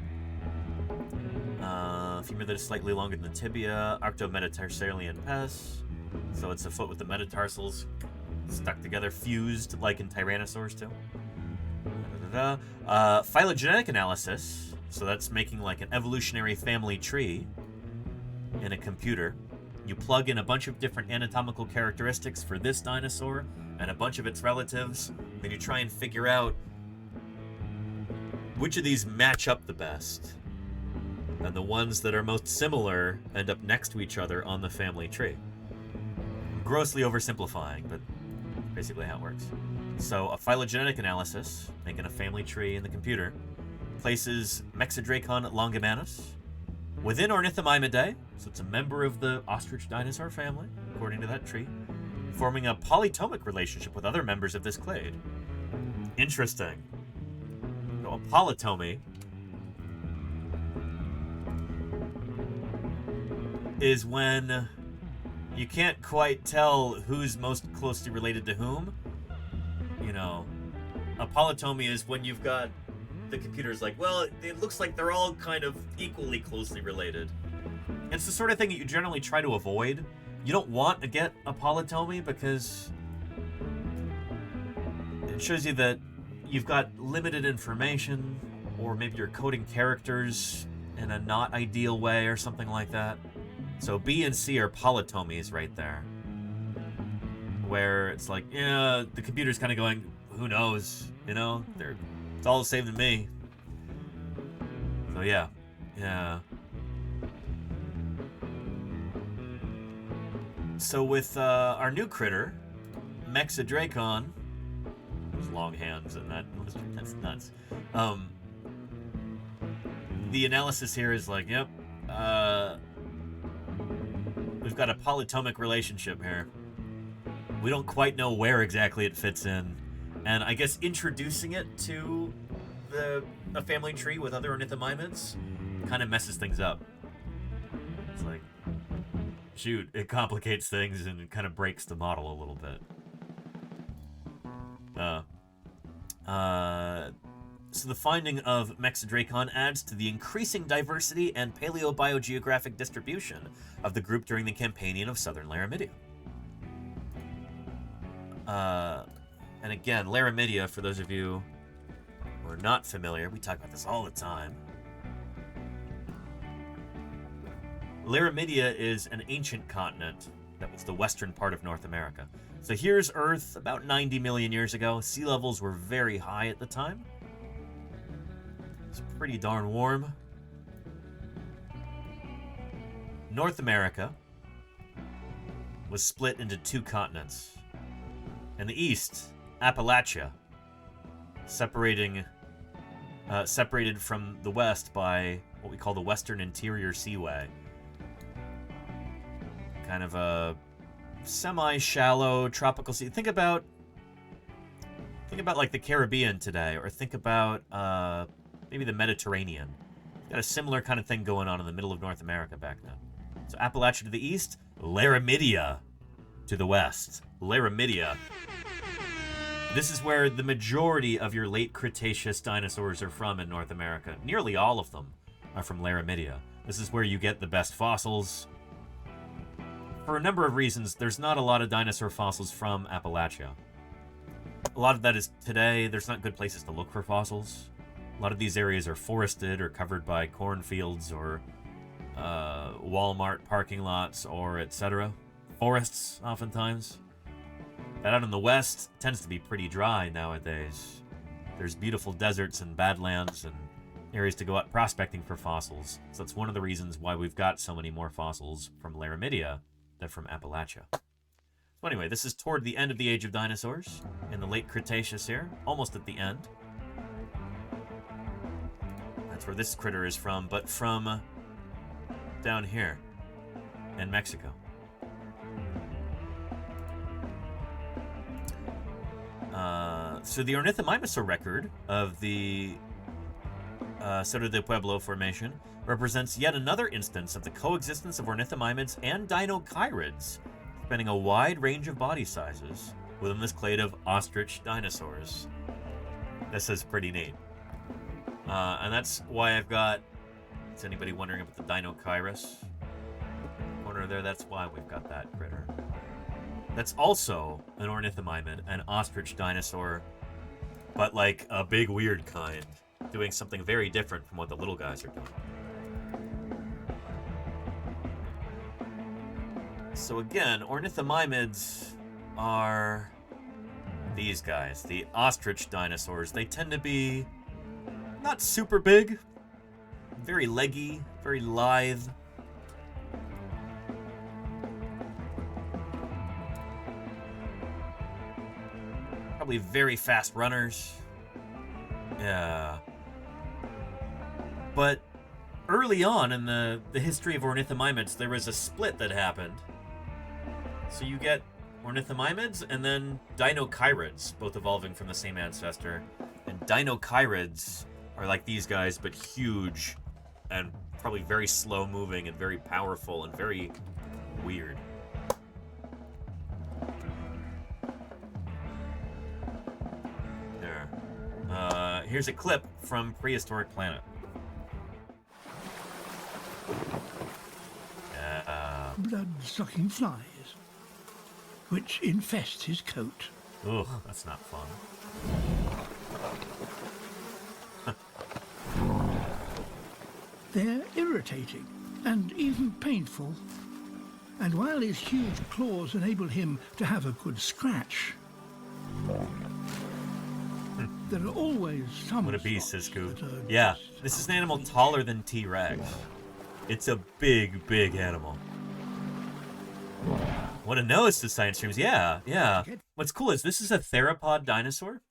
Femur that is slightly longer than the tibia, arctometatarsalia pes. So it's a foot with the metatarsals stuck together, fused like in tyrannosaurs too. Phylogenetic analysis. So that's making like an evolutionary family tree in a computer. You plug in a bunch of different anatomical characteristics for this dinosaur and a bunch of its relatives. Then you try and figure out which of these match up the best. And the ones that are most similar end up next to each other on the family tree. Grossly oversimplifying, but basically how it works. So a phylogenetic analysis, making a family tree in the computer, places Mexidracon longimanus within Ornithomimidae, so it's a member of the ostrich dinosaur family, according to that tree, forming a polytomic relationship with other members of this clade. Interesting. So a polytomy is when you can't quite tell who's most closely related to whom. You know, a polytomy is when you've got the computer's like, well, it looks like they're all kind of equally closely related. It's the sort of thing that you generally try to avoid. You don't want to get a polytomy because it shows you that you've got limited information, or maybe you're coding characters in a not ideal way or something like that. So B and C are polytomies right there. Where it's like, yeah, the computer's kind of going, who knows, you know? It's all the same to me. So yeah. So with our new critter, Mexidracon, those long hands and that's nuts. The analysis here is like, yep, we've got a polytomic relationship here. We don't quite know where exactly it fits in. And I guess introducing it to a family tree with other ornithomimids kind of messes things up. It's like, shoot, it complicates things and it kind of breaks the model a little bit. So the finding of Mexidracon adds to the increasing diversity and paleobiogeographic distribution of the group during the Campanian of southern Laramidia. And again, Laramidia, for those of you who are not familiar, we talk about this all the time. Laramidia is an ancient continent that was the western part of North America. So here's Earth about 90 million years ago. Sea levels were very high at the time. It's pretty darn warm. North America was split into two continents. In the east, Appalachia, separated from the west by what we call the Western Interior Seaway. Kind of a semi-shallow tropical sea. Think about like the Caribbean today, or think about maybe the Mediterranean. Got a similar kind of thing going on in the middle of North America back then. So Appalachia to the east, Laramidia to the west. Laramidia. This is where the majority of your late Cretaceous dinosaurs are from in North America. Nearly all of them are from Laramidia. This is where you get the best fossils. For a number of reasons, there's not a lot of dinosaur fossils from Appalachia. A lot of that is today, there's not good places to look for fossils. A lot of these areas are forested or covered by cornfields or Walmart parking lots or etc. Forests, oftentimes. That out in the west tends to be pretty dry nowadays. There's beautiful deserts and badlands and areas to go out prospecting for fossils. So that's one of the reasons why we've got so many more fossils from Laramidia than from Appalachia. So anyway, this is toward the end of the Age of Dinosaurs, in the late Cretaceous here, almost at the end. That's where this critter is from, but from down here in Mexico. So the Ornithomimosaur record of the Cerro de Pueblo Formation represents yet another instance of the coexistence of ornithomimids and dinochirids, spanning a wide range of body sizes within this clade of ostrich dinosaurs. This is pretty neat. And that's why I've got, is anybody wondering about the Dinochirus? Corner there, that's why we've got that critter. That's also an ornithomimid, an ostrich dinosaur, but like a big weird kind, doing something very different from what the little guys are doing. So again, ornithomimids are these guys, the ostrich dinosaurs. They tend to be not super big, very leggy, very lithe. Probably very fast runners. Yeah. But early on in the history of ornithomimids, there was a split that happened. So you get ornithomimids and then dinochirids, both evolving from the same ancestor. And dinochirids are like these guys, but huge and probably very slow moving and very powerful and very weird. There. Here's a clip from Prehistoric Planet. Blood-sucking flies, which infest his coat. Ugh, that's not fun. They're irritating and even painful. And while his huge claws enable him to have a good scratch, there are always some. What a beast, says Scoop. Yeah, this is an animal taller than T-Rex. It's a big, big animal. What a nose to science streams. Yeah, yeah. What's cool is this is a theropod dinosaur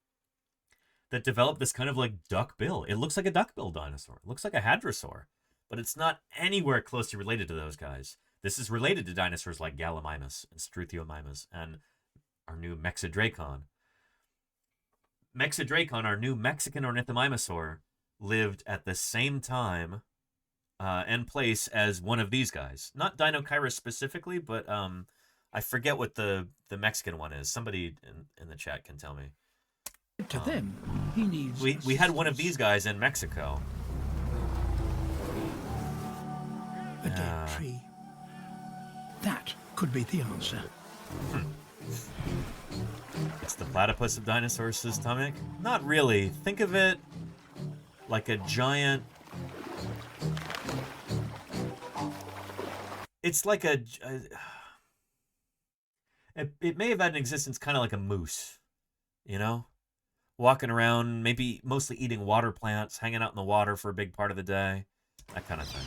that developed this kind of like duck bill. It looks like a duck-bill dinosaur. It looks like a hadrosaur, but it's not anywhere closely related to those guys. This is related to dinosaurs like Gallimimus and Struthiomimus and our new Mexidracon. Mexidracon, our new Mexican ornithomimosaur, lived at the same time and place as one of these guys. Not Dinochirus specifically, but I forget what the Mexican one is. Somebody in the chat can tell me. To them, he needs. We had one of these guys in Mexico. A dead tree. That could be the answer. It's the platypus of dinosaurs' stomach? Not really. Think of it like a giant... It's like a it may have had an existence kind of like a moose, you know? Walking around, maybe mostly eating water plants, hanging out in the water for a big part of the day. That kind of thing.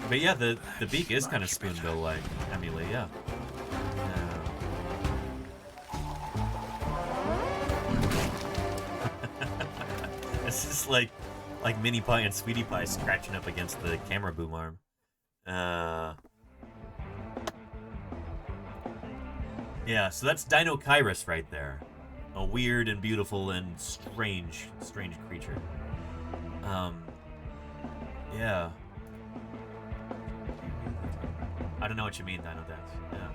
But yeah, the beak is kind of spoonbill-like, Emily, yeah. It's just like Minnie Pie and Sweetie Pie scratching up against the camera boom arm. Yeah, so that's Dinochirus right there. A weird and beautiful and strange creature. Yeah. I don't know what you mean, Dino Dex. Yeah.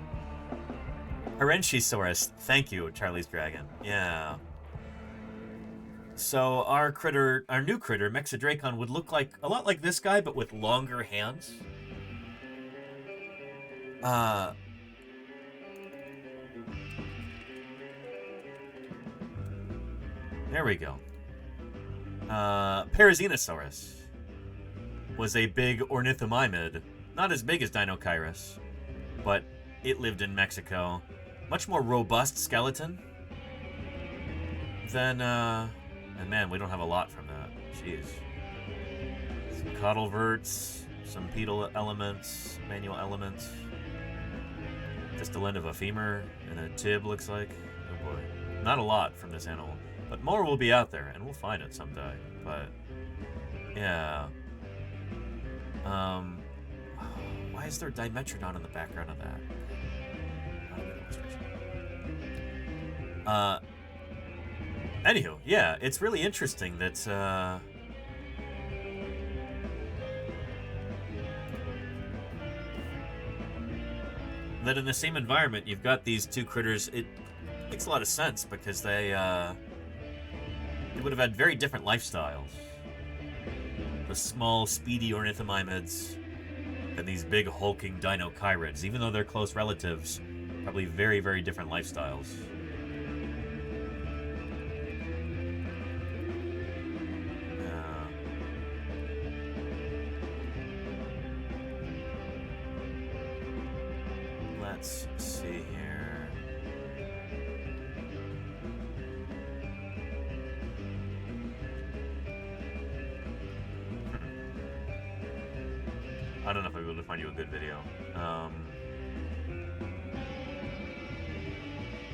Herenchisaurus. Thank you, Charlie's Dragon. Yeah. So our new critter, Mexidracon, would look like a lot like this guy, but with longer hands. There we go. Parazinosaurus was a big ornithomimid, not as big as Dinochirus, but it lived in Mexico. Much more robust skeleton than and man, we don't have a lot from that. Jeez. Some caudalverts, some pedal elements, manual elements. Just the end of a femur and a tib, looks like. Oh boy. Not a lot from this animal. But more will be out there, and we'll find it someday. But, yeah. Why is there Dimetrodon in the background of that? Anywho, yeah, it's really interesting that, that in the same environment you've got these two critters. It makes a lot of sense because they would have had very different lifestyles. The small, speedy ornithomimids and these big, hulking dinochirids, even though they're close relatives, probably very, very different lifestyles. Let's see here. I don't know if I'll be able to find you a good video.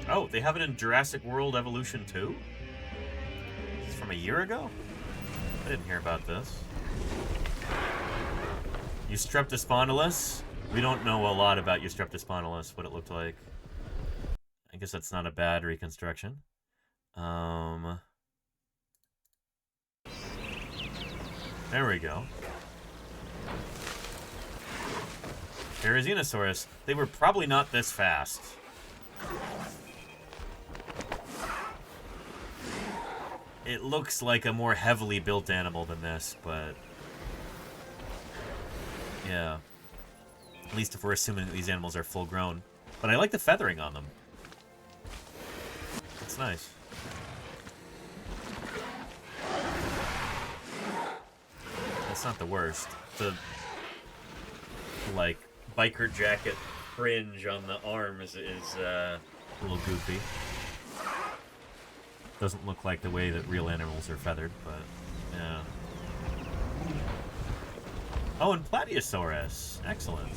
Oh, they have it in Jurassic World Evolution 2? This is from a year ago? I didn't hear about this. Eustreptospondylus? We don't know a lot about Eustreptospondylus, what it looked like. I guess that's not a bad reconstruction. There we go. Parazinosaurus. They were probably not this fast. It looks like a more heavily built animal than this, but... yeah. At least if we're assuming that these animals are full grown. But I like the feathering on them. It's nice. That's not the worst. The, like, biker jacket fringe on the arms is a little goofy. Doesn't look like the way that real animals are feathered, but yeah. Oh, and Plateosaurus. Excellent.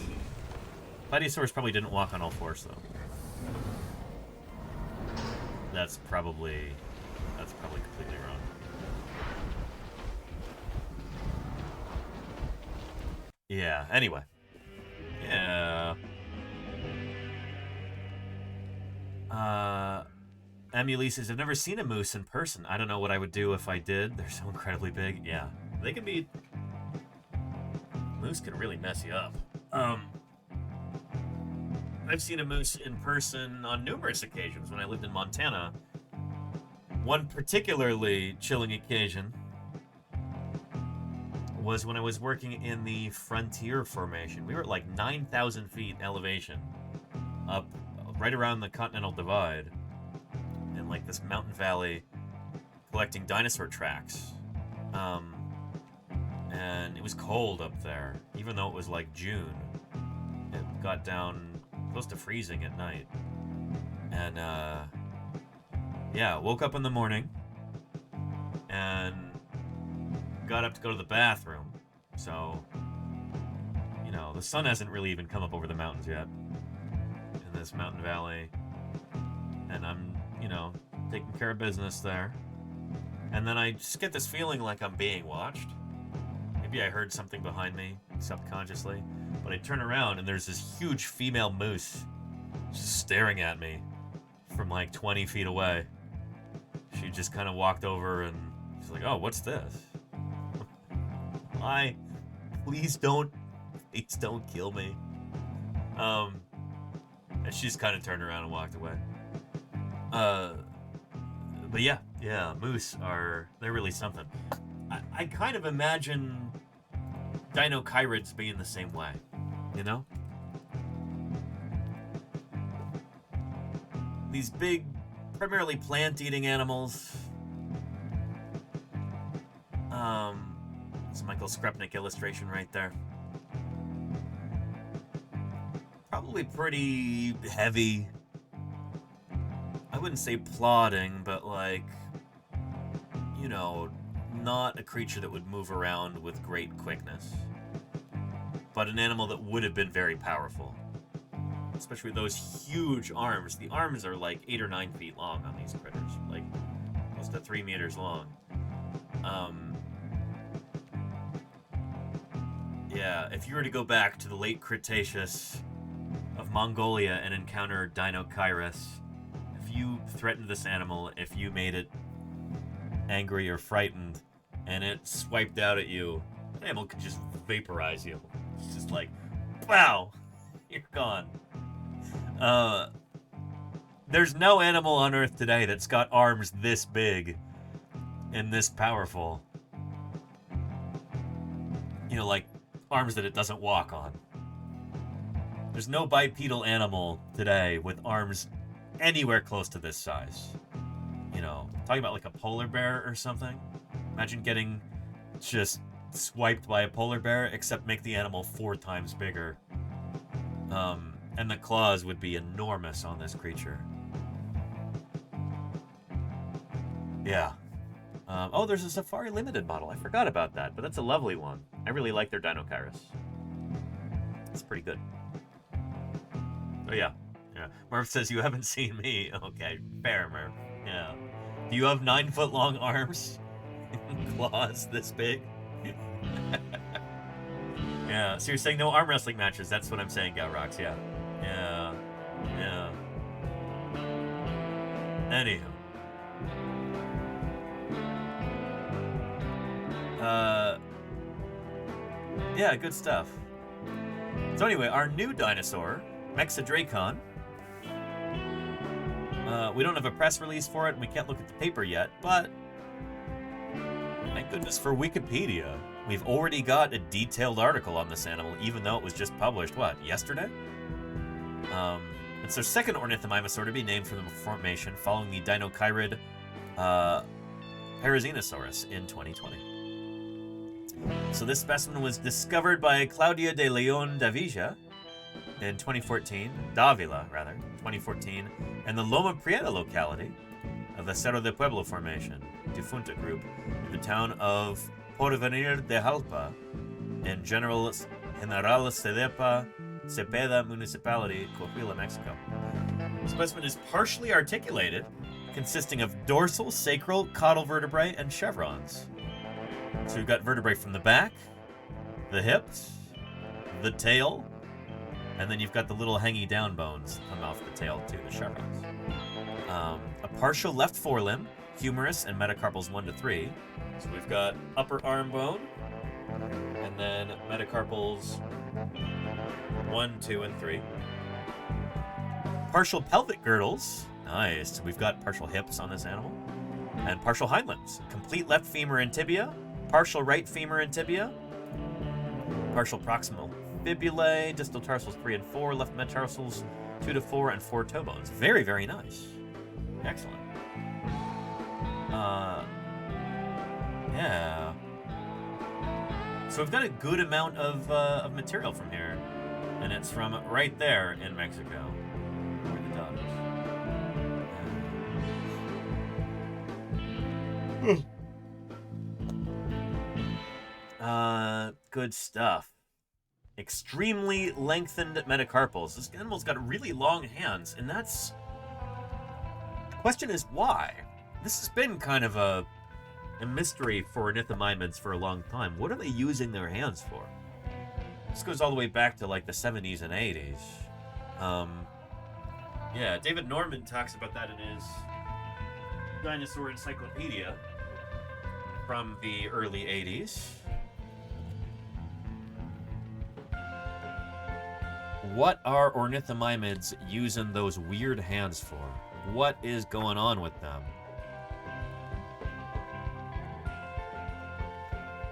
Plateosaurus probably didn't walk on all fours, though. That's probably completely wrong. Yeah, anyway. Yeah. Amulise says, I've never seen a moose in person. I don't know what I would do if I did. They're so incredibly big. Yeah. They can be... Moose can really mess you up. I've seen a moose in person on numerous occasions when I lived in Montana. One particularly chilling occasion was when I was working in the Frontier Formation. We were at like 9,000 feet elevation up right around the Continental Divide in like this mountain valley collecting dinosaur tracks. And it was cold up there, even though it was like June. It got down close to freezing at night. And yeah, woke up in the morning and got up to go to the bathroom. So, you know, the sun hasn't really even come up over the mountains yet in this mountain valley. And I'm, you know, taking care of business there. And then I just get this feeling like I'm being watched. Maybe I heard something behind me subconsciously, but I turn around and there's this huge female moose just staring at me from like 20 feet away. She just kind of walked over and she's like, "Oh, what's this?" Why? Please don't kill me. And she just kind of turned around and walked away. But yeah, moose they're really something. I kind of imagine dinochirids being the same way, you know? These big, primarily plant-eating animals. It's Michael Skrupnik illustration right there. Probably pretty heavy. I wouldn't say plodding, but like, you know, not a creature that would move around with great quickness, but an animal that would have been very powerful, especially with those huge arms. The arms are like 8 or 9 feet long on these critters, like close to 3 meters long. Yeah, if you were to go back to the late Cretaceous of Mongolia and encounter Dinochirus, if you threatened this animal, if you made it angry or frightened, and it swiped out at you, the animal could just vaporize you. It's just like, wow, you're gone. There's no animal on Earth today that's got arms this big and this powerful. You know, like arms that it doesn't walk on. There's no bipedal animal today with arms anywhere close to this size. You know, talking about like a polar bear or something. Imagine getting just swiped by a polar bear, except make the animal 4 times bigger. And the claws would be enormous on this creature. Yeah. Oh, there's a Safari Limited model. I forgot about that, but that's a lovely one. I really like their Dinochirus. It's pretty good. Oh, yeah. Murph says, you haven't seen me. Okay, fair, Murph. Yeah. Do you have 9-foot-long arms? Claws this big? Yeah, so you're saying no arm wrestling matches. That's what I'm saying, Galrox. Yeah. Anywho. Yeah, good stuff. So anyway, our new dinosaur, Mexidracon. We don't have a press release for it, and we can't look at the paper yet, but thank goodness for Wikipedia. We've already got a detailed article on this animal, even though it was just published, what, yesterday? It's their second ornithomimosaur to be named from the formation following the Dinochirid Parazinosaurus in 2020. So this specimen was discovered by Claudia de Leon Davila in 2014, in the Loma Prieta locality of the Cerro de Pueblo Formation, Difunta group, in the town of Porvenir de Jalpa, in General Cepeda Municipality, Coahuila, Mexico. The specimen is partially articulated, consisting of dorsal, sacral, caudal vertebrae, and chevrons. So you've got vertebrae from the back, the hips, the tail, and then you've got the little hangy down bones that come off the tail too, the chevrons. A partial left forelimb, humerus, and metacarpals 1 to 3. So we've got upper arm bone, and then metacarpals 1, 2, and 3. Partial pelvic girdles. Nice. So we've got partial hips on this animal. And partial hind limbs. Complete left femur and tibia. Partial right femur and tibia. partial proximal fibulae, distal tarsals 3 and 4, left metatarsals 2 to 4, and 4 toe bones. Very, very nice. Excellent. Yeah. So we've got a good amount of material from here, and it's from right there in Mexico, where the dot is. Good stuff. Extremely lengthened metacarpals. This animal's got really long hands, and that's... The question is why? This has been kind of a mystery for ornithomimids for a long time. What are they using their hands for? This goes all the way back to like the 70s and 80s. Yeah, David Norman talks about that in his Dinosaur Encyclopedia from the early 80s. What are ornithomimids using those weird hands for? What is going on with them?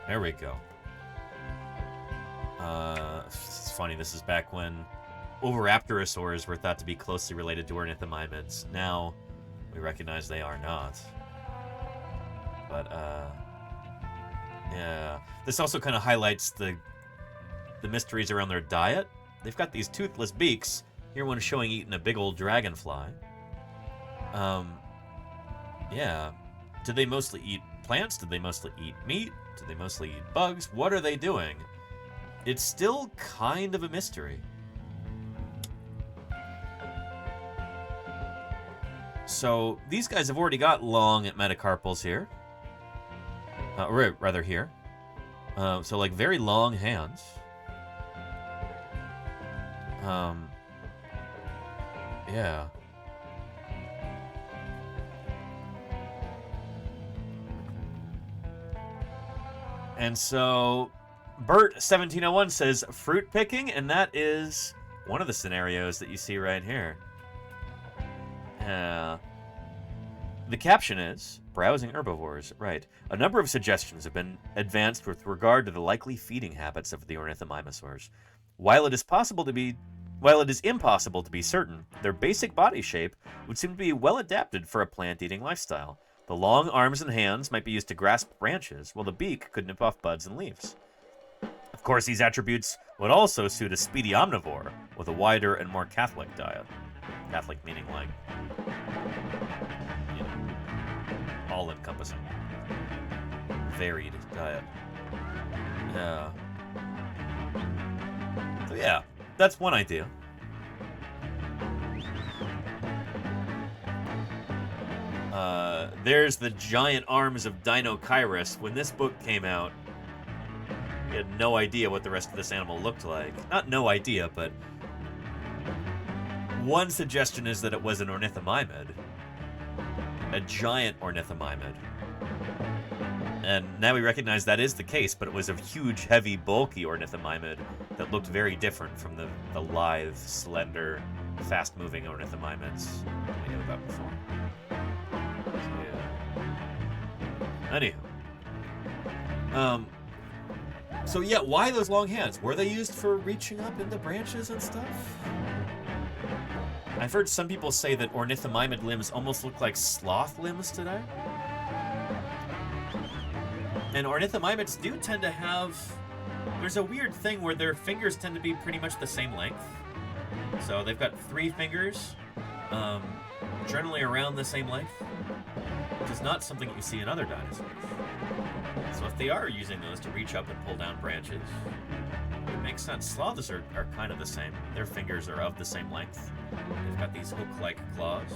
There we go. It's funny, this is back when Oviraptorosaurs were thought to be closely related to ornithomimids. Now, we recognize they are not. But, yeah. This also kind of highlights the mysteries around their diet. They've got these toothless beaks. Here one showing eating a big old dragonfly. Yeah. Do they mostly eat plants? Do they mostly eat meat? Do they mostly eat bugs? What are they doing? It's still kind of a mystery. So, these guys have already got long metacarpals here. Or rather here. So, like, very long hands. Yeah. And so, Bert1701 says fruit picking, and that is one of the scenarios that you see right here. The caption is, browsing herbivores, right. A number of suggestions have been advanced with regard to the likely feeding habits of the ornithomimosaurs. While it is impossible to be certain, their basic body shape would seem to be well adapted for a plant-eating lifestyle. The long arms and hands might be used to grasp branches, while the beak could nip off buds and leaves. Of course, these attributes would also suit a speedy omnivore with a wider and more Catholic diet. Catholic meaning like, you know, all-encompassing, varied diet. Yeah. So yeah, that's one idea. There's the giant arms of Dinosaurus. When this book came out, we had no idea what the rest of this animal looked like. Not no idea, but one suggestion is that it was an ornithomimid. A giant ornithomimid. And now we recognize that is the case, but it was a huge, heavy, bulky ornithomimid that looked very different from the lithe, slender, fast-moving ornithomimids we knew about before. Anywho. So yeah, why those long hands? Were they used for reaching up into branches and stuff? I've heard some people say that ornithomimid limbs almost look like sloth limbs today. And ornithomimids do tend to have... There's a weird thing where their fingers tend to be pretty much the same length. So they've got 3 fingers, generally around the same length, which is not something that you see in other dinosaurs. So if they are using those to reach up and pull down branches, it makes sense. Sloths are kind of the same. Their fingers are of the same length. They've got these hook-like claws.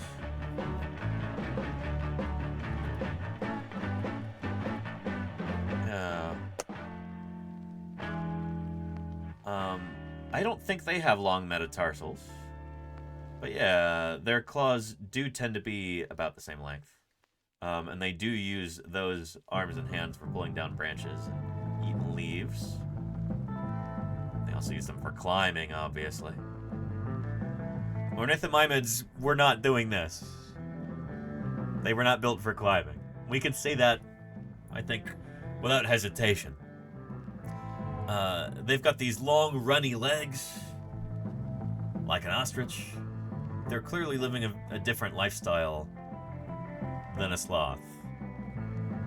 I don't think they have long metatarsals. But yeah, their claws do tend to be about the same length. And they do use those arms and hands for pulling down branches and eating leaves. They also use them for climbing, obviously. Ornithomimids were not doing this. They were not built for climbing. We can say that, I think, without hesitation. They've got these long, runny legs, like an ostrich. They're clearly living a different lifestyle than a sloth.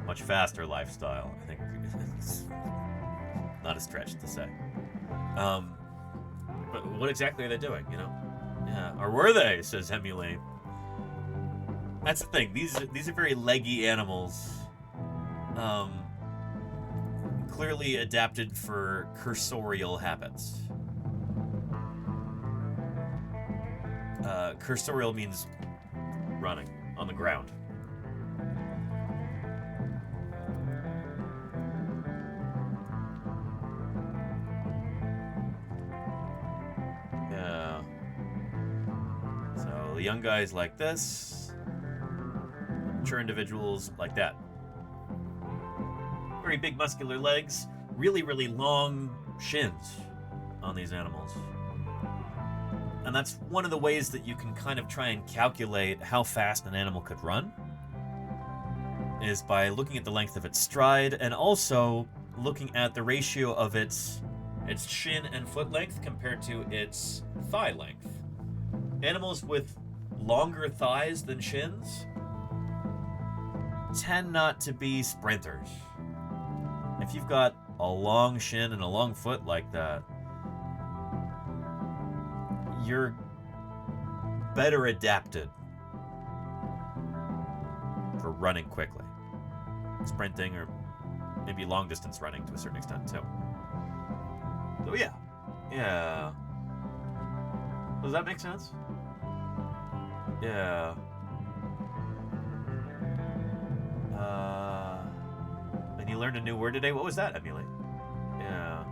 Much faster lifestyle, I think. It's not a stretch to say. But what exactly are they doing, you know? Yeah. Or were they, says Emily. That's the thing. These are very leggy animals. Clearly adapted for cursorial habits. Cursorial means running on the ground. Yeah. So the young guys like this. Mature individuals like that. Very big muscular legs, really, really long shins on these animals. And that's one of the ways that you can kind of try and calculate how fast an animal could run, is by looking at the length of its stride and also looking at the ratio of its shin and foot length compared to its thigh length. Animals with longer thighs than shins tend not to be sprinters. If you've got a long shin and a long foot like that, you're better adapted for running quickly. Sprinting or maybe long distance running to a certain extent too. So yeah. Yeah. Does that make sense? Yeah. And you learned a new word today. What was that, Emily? Yeah.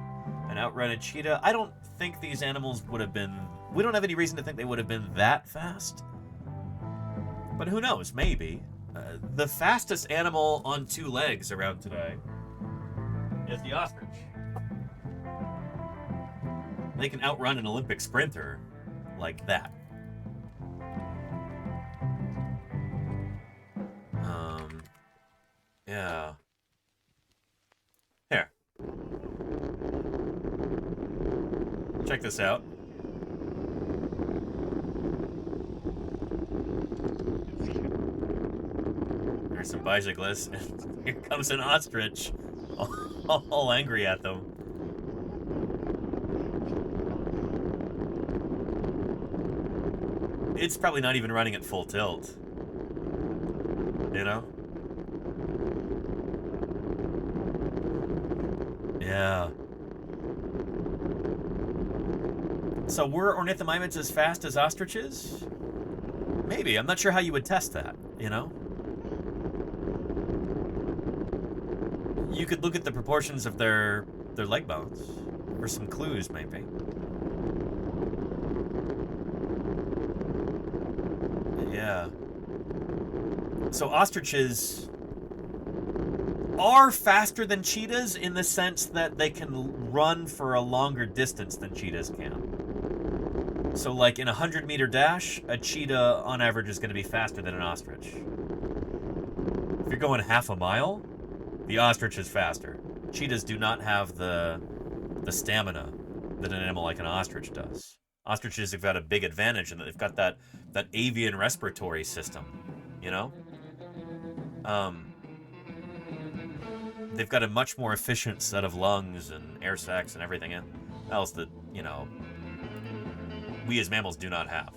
An outrun a cheetah. I don't think these animals would have been... We don't have any reason to think they would have been that fast. But who knows? Maybe. The fastest animal on two legs around today is the ostrich. They can outrun an Olympic sprinter like that. Yeah. Here. Check this out. There's some bicyclists, and here comes an ostrich, all angry at them. It's probably not even running at full tilt. You know? Yeah. So were ornithomimids as fast as ostriches? Maybe. I'm not sure how you would test that, you know? You could look at the proportions of their leg bones for some clues, maybe. Yeah. So ostriches are faster than cheetahs in the sense that they can run for a longer distance than cheetahs can. So like in a 100-meter dash, a cheetah on average is going to be faster than an ostrich. If you're going half a mile, the ostrich is faster. Cheetahs do not have the stamina that an animal like an ostrich does. Ostriches have got a big advantage in that they've got that avian respiratory system, you know? They've got a much more efficient set of lungs and air sacs and everything else that, you know, we as mammals do not have.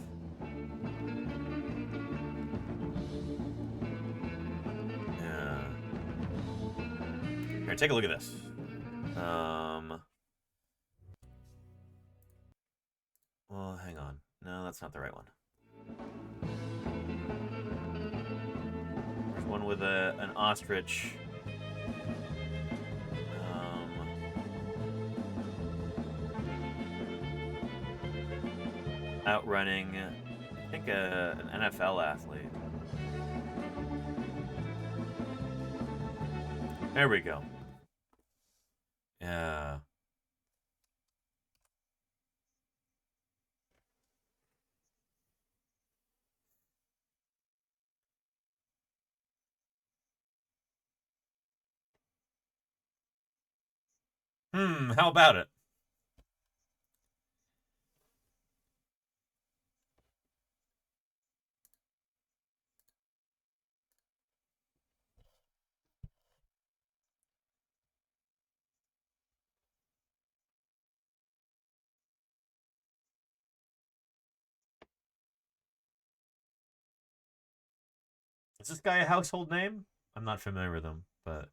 Yeah. Here, take a look at this. Well, hang on. No, that's not the right one. There's one with an ostrich. Outrunning, I think, an NFL athlete. There we go. Yeah. How about it? Is this guy a household name? I'm not familiar with him, but...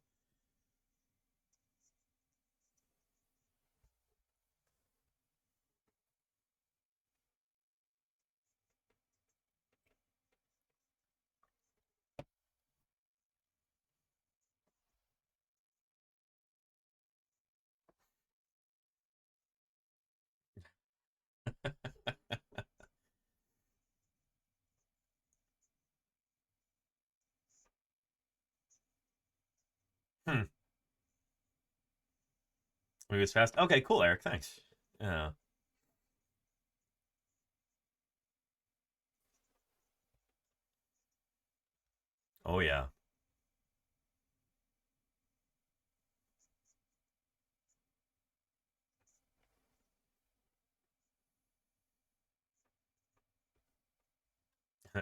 He was fast. Okay, cool, Eric. Thanks. Yeah. Oh, yeah.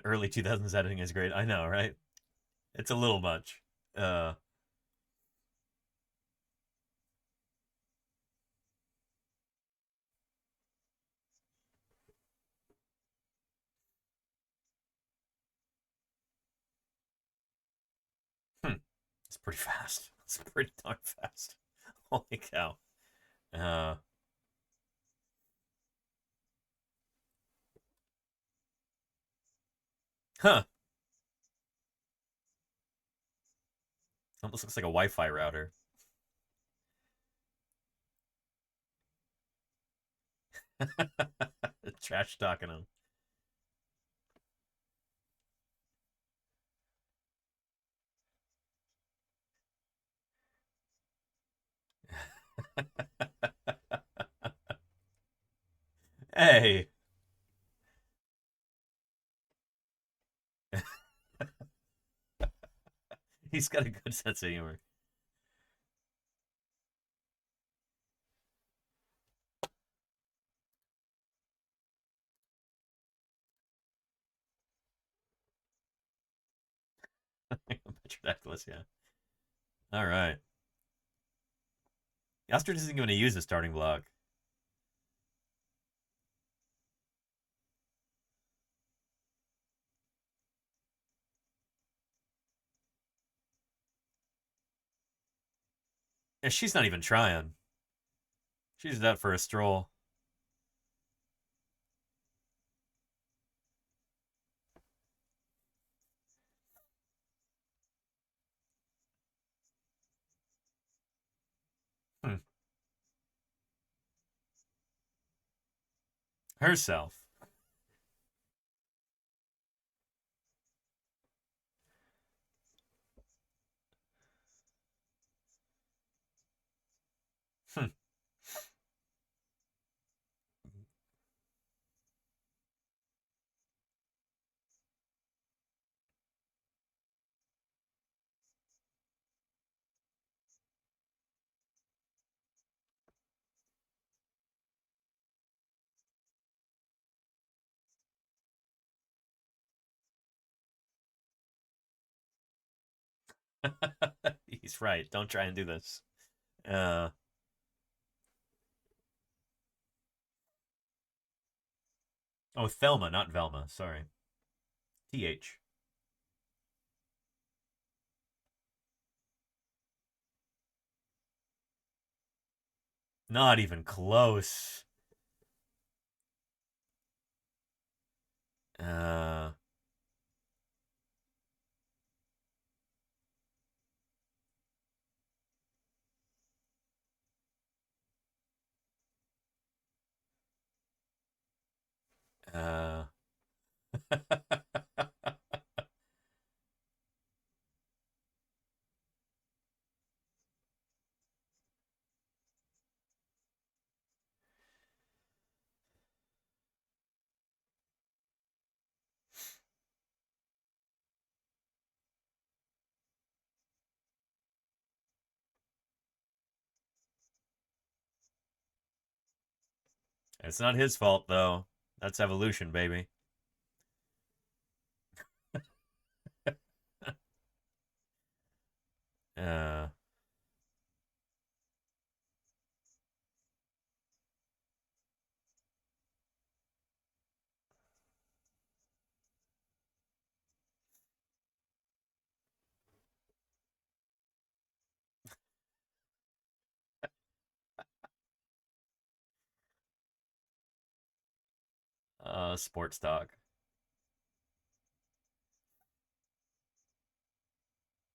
Early 2000s editing is great. I know, right? It's a little much. It's pretty fast. It's pretty darn fast. Holy cow. Huh. Almost looks like a Wi-Fi router. Trash talking him. Hey. He's got a good sense of humor. Petrodactylus, yeah. All right. The ostrich isn't going to use the starting block. Yeah, she's not even trying. She's out for a stroll. Herself. He's right. Don't try and do this. Oh, Thelma, not Velma. Sorry. TH. Not even close. Uh... Uh... It's not his fault, though. That's evolution, baby. uh... sports dog.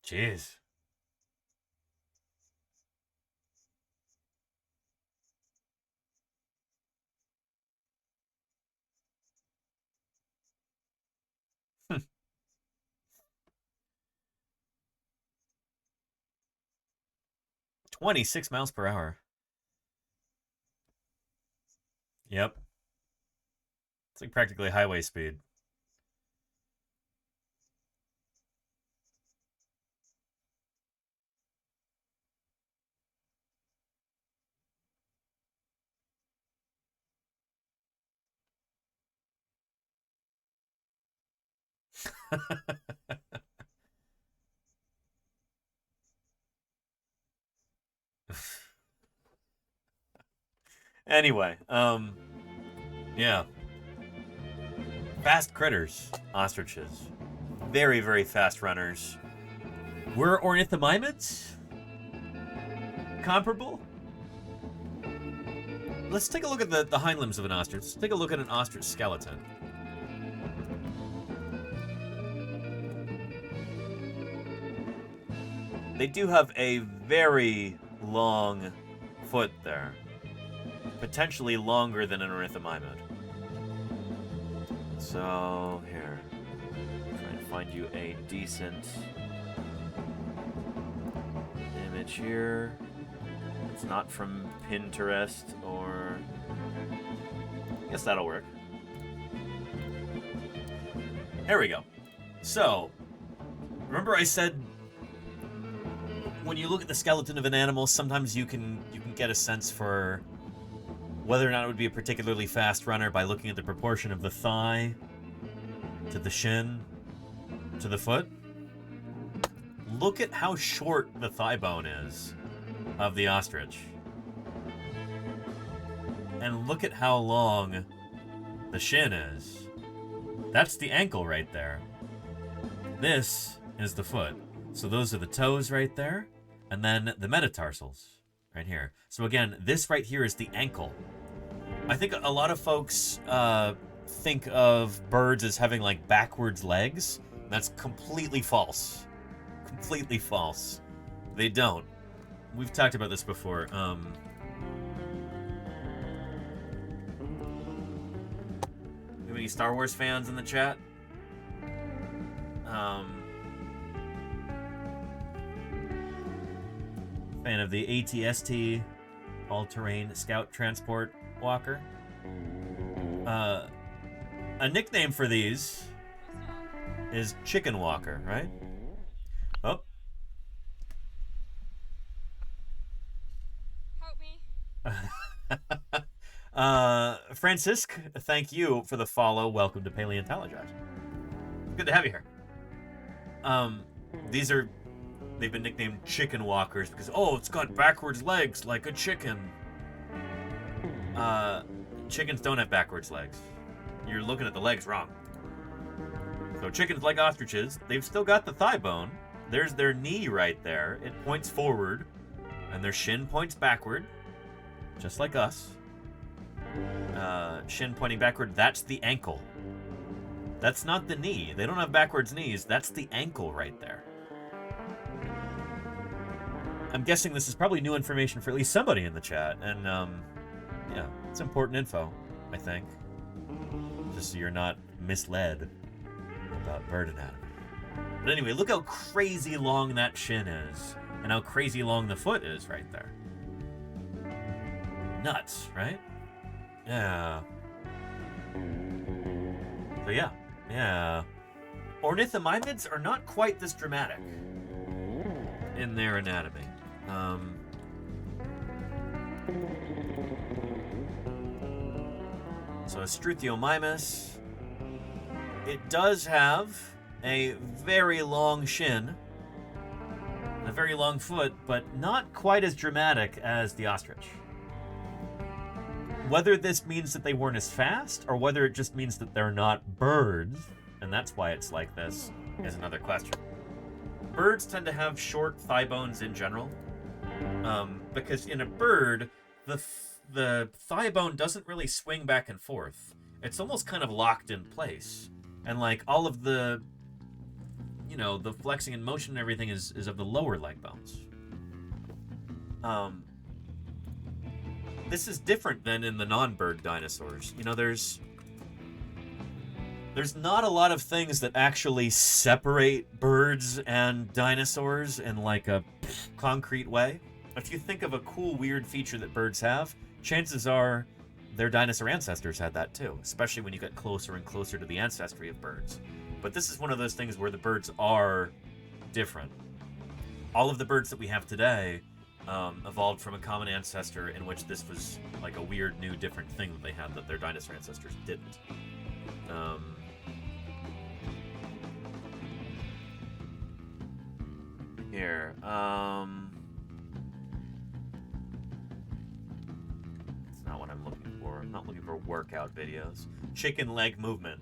Jeez. Hmm. 26 miles per hour. Yep. It's like practically highway speed. Anyway, yeah. Fast critters, ostriches. Very, very fast runners. Were ornithomimids comparable? Let's take a look at the hind limbs of an ostrich. Let's take a look at an ostrich skeleton. They do have a very long foot there. Potentially longer than an ornithomimid. So, here. Trying to find you a decent image here. It's not from Pinterest or... I guess that'll work. There we go. So, remember I said when you look at the skeleton of an animal, sometimes you can get a sense for whether or not it would be a particularly fast runner by looking at the proportion of the thigh to the shin to the foot. Look at how short the thigh bone is of the ostrich. And look at how long the shin is. That's the ankle right there. This is the foot. So those are the toes right there, and then the metatarsals right here. So again, this right here is the ankle. I think a lot of folks think of birds as having like backwards legs. That's completely false. Completely false. They don't. We've talked about this before. We have any Star Wars fans in the chat? Fan of the ATST all-terrain scout transport walker. A nickname for these is chicken walker, right? Oh. Help me. Francisc, thank you for the follow. Welcome to Paleontologizing. Good to have you here. They've been nicknamed chicken walkers because, oh, it's got backwards legs like a chicken. Chickens don't have backwards legs. You're looking at the legs wrong. So chickens, like ostriches, they've still got the thigh bone. There's their knee right there. It points forward, and their shin points backward, just like us. Shin pointing backward, that's the ankle. That's not the knee. They don't have backwards knees. That's the ankle right there. I'm guessing this is probably new information for at least somebody in the chat, and yeah, it's important info, I think. Just so you're not misled about bird anatomy. But anyway, look how crazy long that shin is, and how crazy long the foot is right there. Nuts, right? Yeah. So yeah. Ornithomimids are not quite this dramatic in their anatomy. So Struthiomimus, it does have a very long shin, a very long foot, but not quite as dramatic as the ostrich. Whether this means that they weren't as fast, or whether it just means that they're not birds, and that's why it's like this, is another question. Birds tend to have short thigh bones in general, because in a bird, the thigh bone doesn't really swing back and forth. It's almost kind of locked in place. And like all of the, the flexing and motion and everything is of the lower leg bones. This is different than in the non-bird dinosaurs. There's not a lot of things that actually separate birds and dinosaurs in like a concrete way. If you think of a cool, weird feature that birds have, chances are their dinosaur ancestors had that too, especially when you get closer and closer to the ancestry of birds. But this is one of those things where the birds are different. All of the birds that we have today evolved from a common ancestor in which this was like a weird, new, different thing that they had that their dinosaur ancestors didn't. Here, it's not what I'm looking for. I'm not looking for workout videos. Chicken leg movement.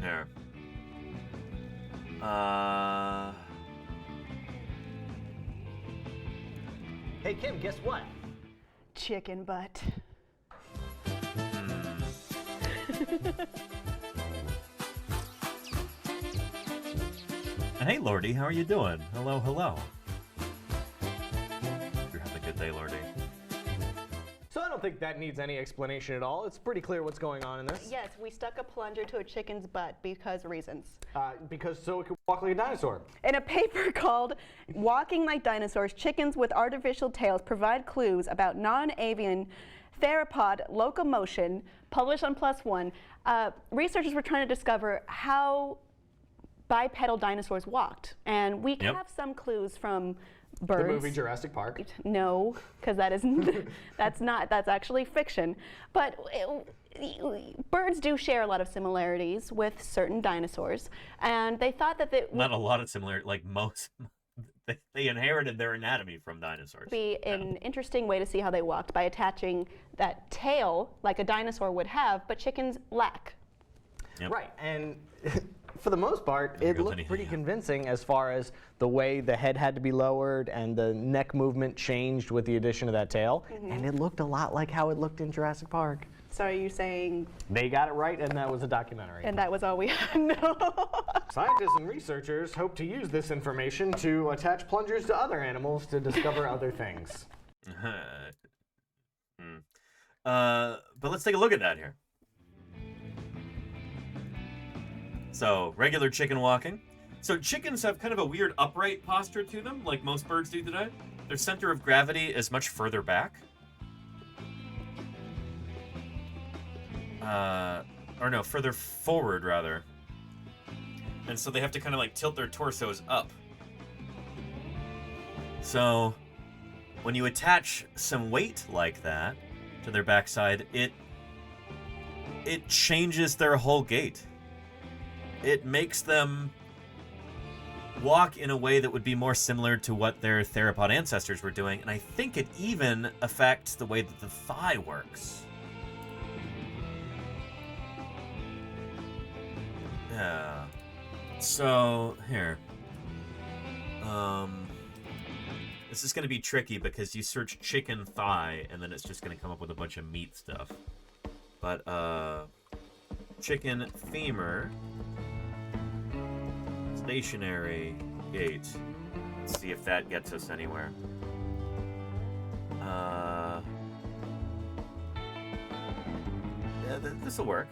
Here. Hey Kim, guess what? Chicken butt. And hey, Lordy, how are you doing? Hello, hello. You're having a good day, Lordy. So I don't think that needs any explanation at all. It's pretty clear what's going on in this. Yes, we stuck a plunger to a chicken's butt because reasons. Because so it could walk like a dinosaur. In a paper called Walking Like Dinosaurs, Chickens with Artificial Tails Provide Clues About Non-Avian Theropod Locomotion, published on PLOS ONE, researchers were trying to discover how bipedal dinosaurs walked. And we have some clues from birds. The movie Jurassic Park? No, because that's actually fiction. But birds do share a lot of similarities with certain dinosaurs. And they thought that not a lot of similarity, like most. They inherited their anatomy from dinosaurs. Be an interesting way to see how they walked by attaching that tail like a dinosaur would have, but chickens lack. Yep. Right, and for the most part, it looked pretty convincing as far as the way the head had to be lowered and the neck movement changed with the addition of that tail, and it looked a lot like how it looked in Jurassic Park. So are you saying... They got it right, and that was a documentary. And that was all we had? No. Scientists and researchers hope to use this information to attach plungers to other animals to discover other things. But let's take a look at that here. So, regular chicken walking. So chickens have kind of a weird upright posture to them, like most birds do today. Their center of gravity is much further back. Or no, further forward, rather. And so they have to kind of like tilt their torsos up. So, when you attach some weight like that to their backside, it changes their whole gait. It makes them walk in a way that would be more similar to what their theropod ancestors were doing, and I think it even affects the way that the thigh works. Yeah. So, here. This is going to be tricky because you search chicken thigh, and then it's just going to come up with a bunch of meat stuff. But, chicken femur. Stationary gait. Let's see if that gets us anywhere. Yeah, this'll work.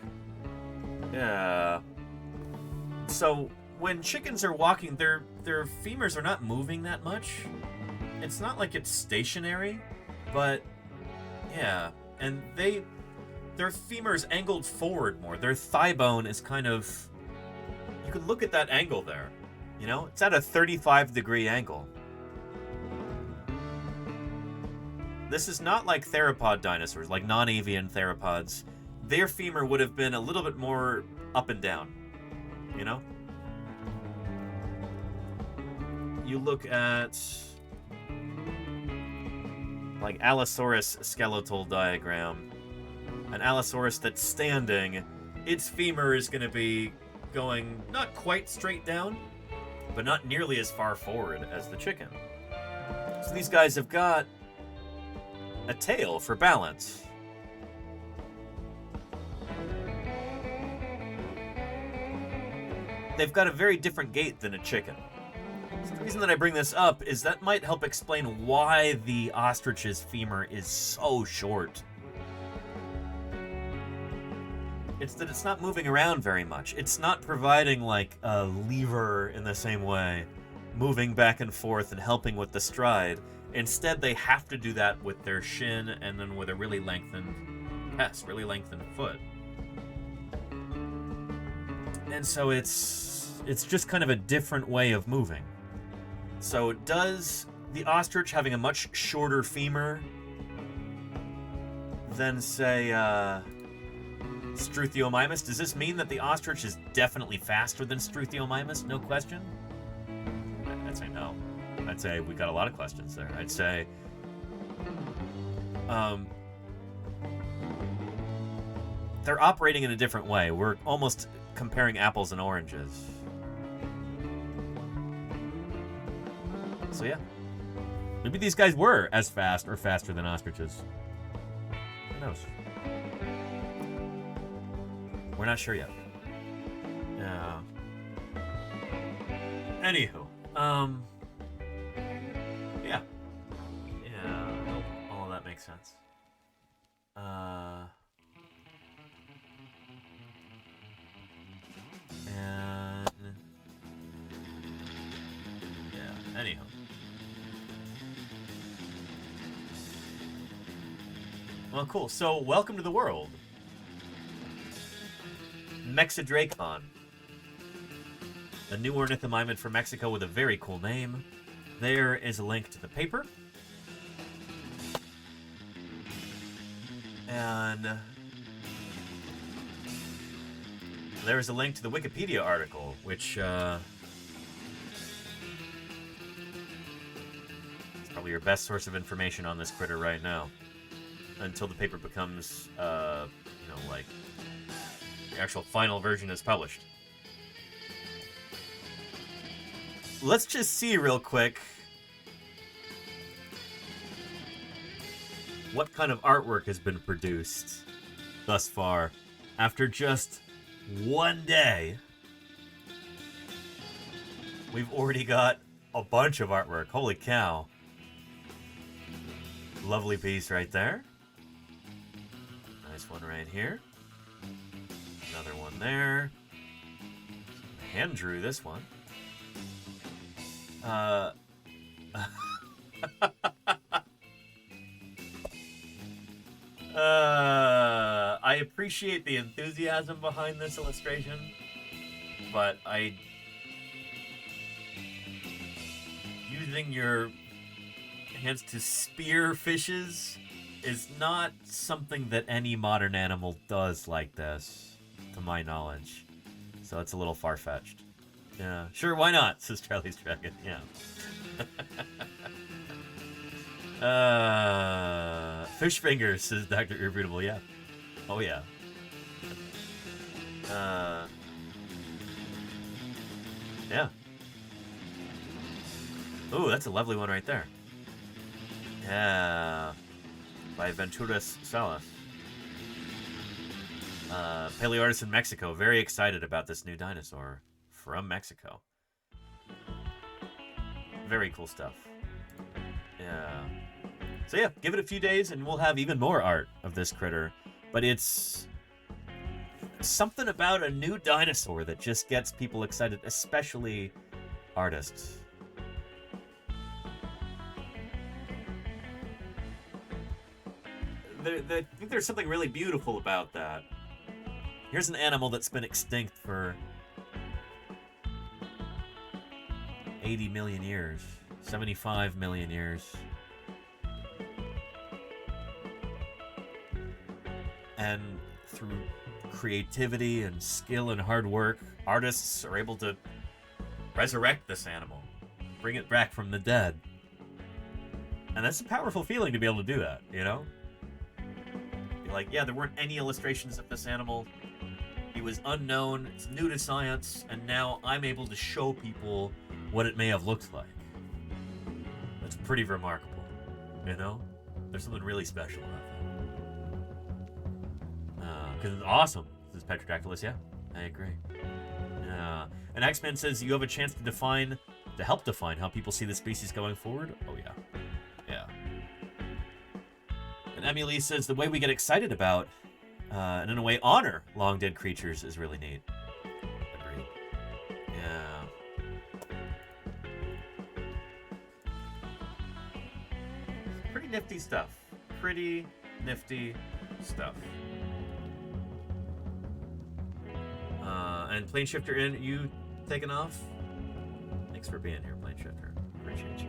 Yeah. So when chickens are walking, their femurs are not moving that much. It's not like it's stationary, but yeah, and their femur's angled forward more. Their thigh bone is kind of, you can look at that angle there, you know? It's at a 35-degree angle. This is not like theropod dinosaurs, like non-avian theropods. Their femur would have been a little bit more up and down, you know? You look at like Allosaurus skeletal diagram. An Allosaurus that's standing, its femur is going to be going not quite straight down, but not nearly as far forward as the chicken. So these guys have got a tail for balance. They've got a very different gait than a chicken. So the reason that I bring this up is that might help explain why the ostrich's femur is so short. It's that it's not moving around very much. It's not providing like a lever in the same way, moving back and forth and helping with the stride. Instead, they have to do that with their shin and then with a really lengthened foot. And so it's just kind of a different way of moving. So does the ostrich having a much shorter femur than, say, Struthiomimus, does this mean that the ostrich is definitely faster than Struthiomimus? No question? I'd say no. I'd say we got a lot of questions there. I'd say they're operating in a different way. We're almost comparing apples and oranges. So yeah. Maybe these guys were as fast or faster than ostriches. Who knows? We're not sure yet. Yeah. Anywho, yeah. Yeah, I hope all of that makes sense. And yeah, anyhow. Well, cool. So, welcome to the world. Mexidracon. A new ornithomimid from Mexico with a very cool name. There is a link to the paper. And there is a link to the Wikipedia article, which is probably your best source of information on this critter right now. Until the paper becomes, like the actual final version is published. Let's just see real quick what kind of artwork has been produced thus far. After just one day, we've already got a bunch of artwork. Holy cow. Lovely piece right there. Nice one right here. Another one there. Hand drew this one. I appreciate the enthusiasm behind this illustration, but using your hands to spear fishes is not something that any modern animal does like this, to my knowledge. So it's a little far-fetched. Yeah, sure, why not, says Charlie's Dragon, yeah. Fish fingers, says Dr. Irrefutable, yeah. Oh, yeah. Yeah. Ooh, that's a lovely one right there. Yeah. By Venturas Salas. Paleoartist in Mexico. Very excited about this new dinosaur from Mexico. Very cool stuff. Yeah. So yeah, give it a few days and we'll have even more art of this critter. But it's something about a new dinosaur that just gets people excited, especially artists. I think there's something really beautiful about that. Here's an animal that's been extinct for 80 million years, 75 million years. And through creativity and skill and hard work, artists are able to resurrect this animal, bring it back from the dead. And that's a powerful feeling to be able to do that, you know? Be like, yeah, there weren't any illustrations of this animal. He was unknown, it's new to science, and now I'm able to show people what it may have looked like. That's pretty remarkable, you know? There's something really special about that. Because it's awesome. This is Petrodraculus, yeah? I agree. And X-Men says you have a chance to help define how people see the species going forward. Oh, yeah. Yeah. And Emily says the way we get excited about, and in a way honor long dead creatures is really neat. Agreed. Yeah. Pretty nifty stuff. Pretty nifty stuff. And Plane Shifter in, you taking off? Thanks for being here, Plane Shifter. Appreciate you.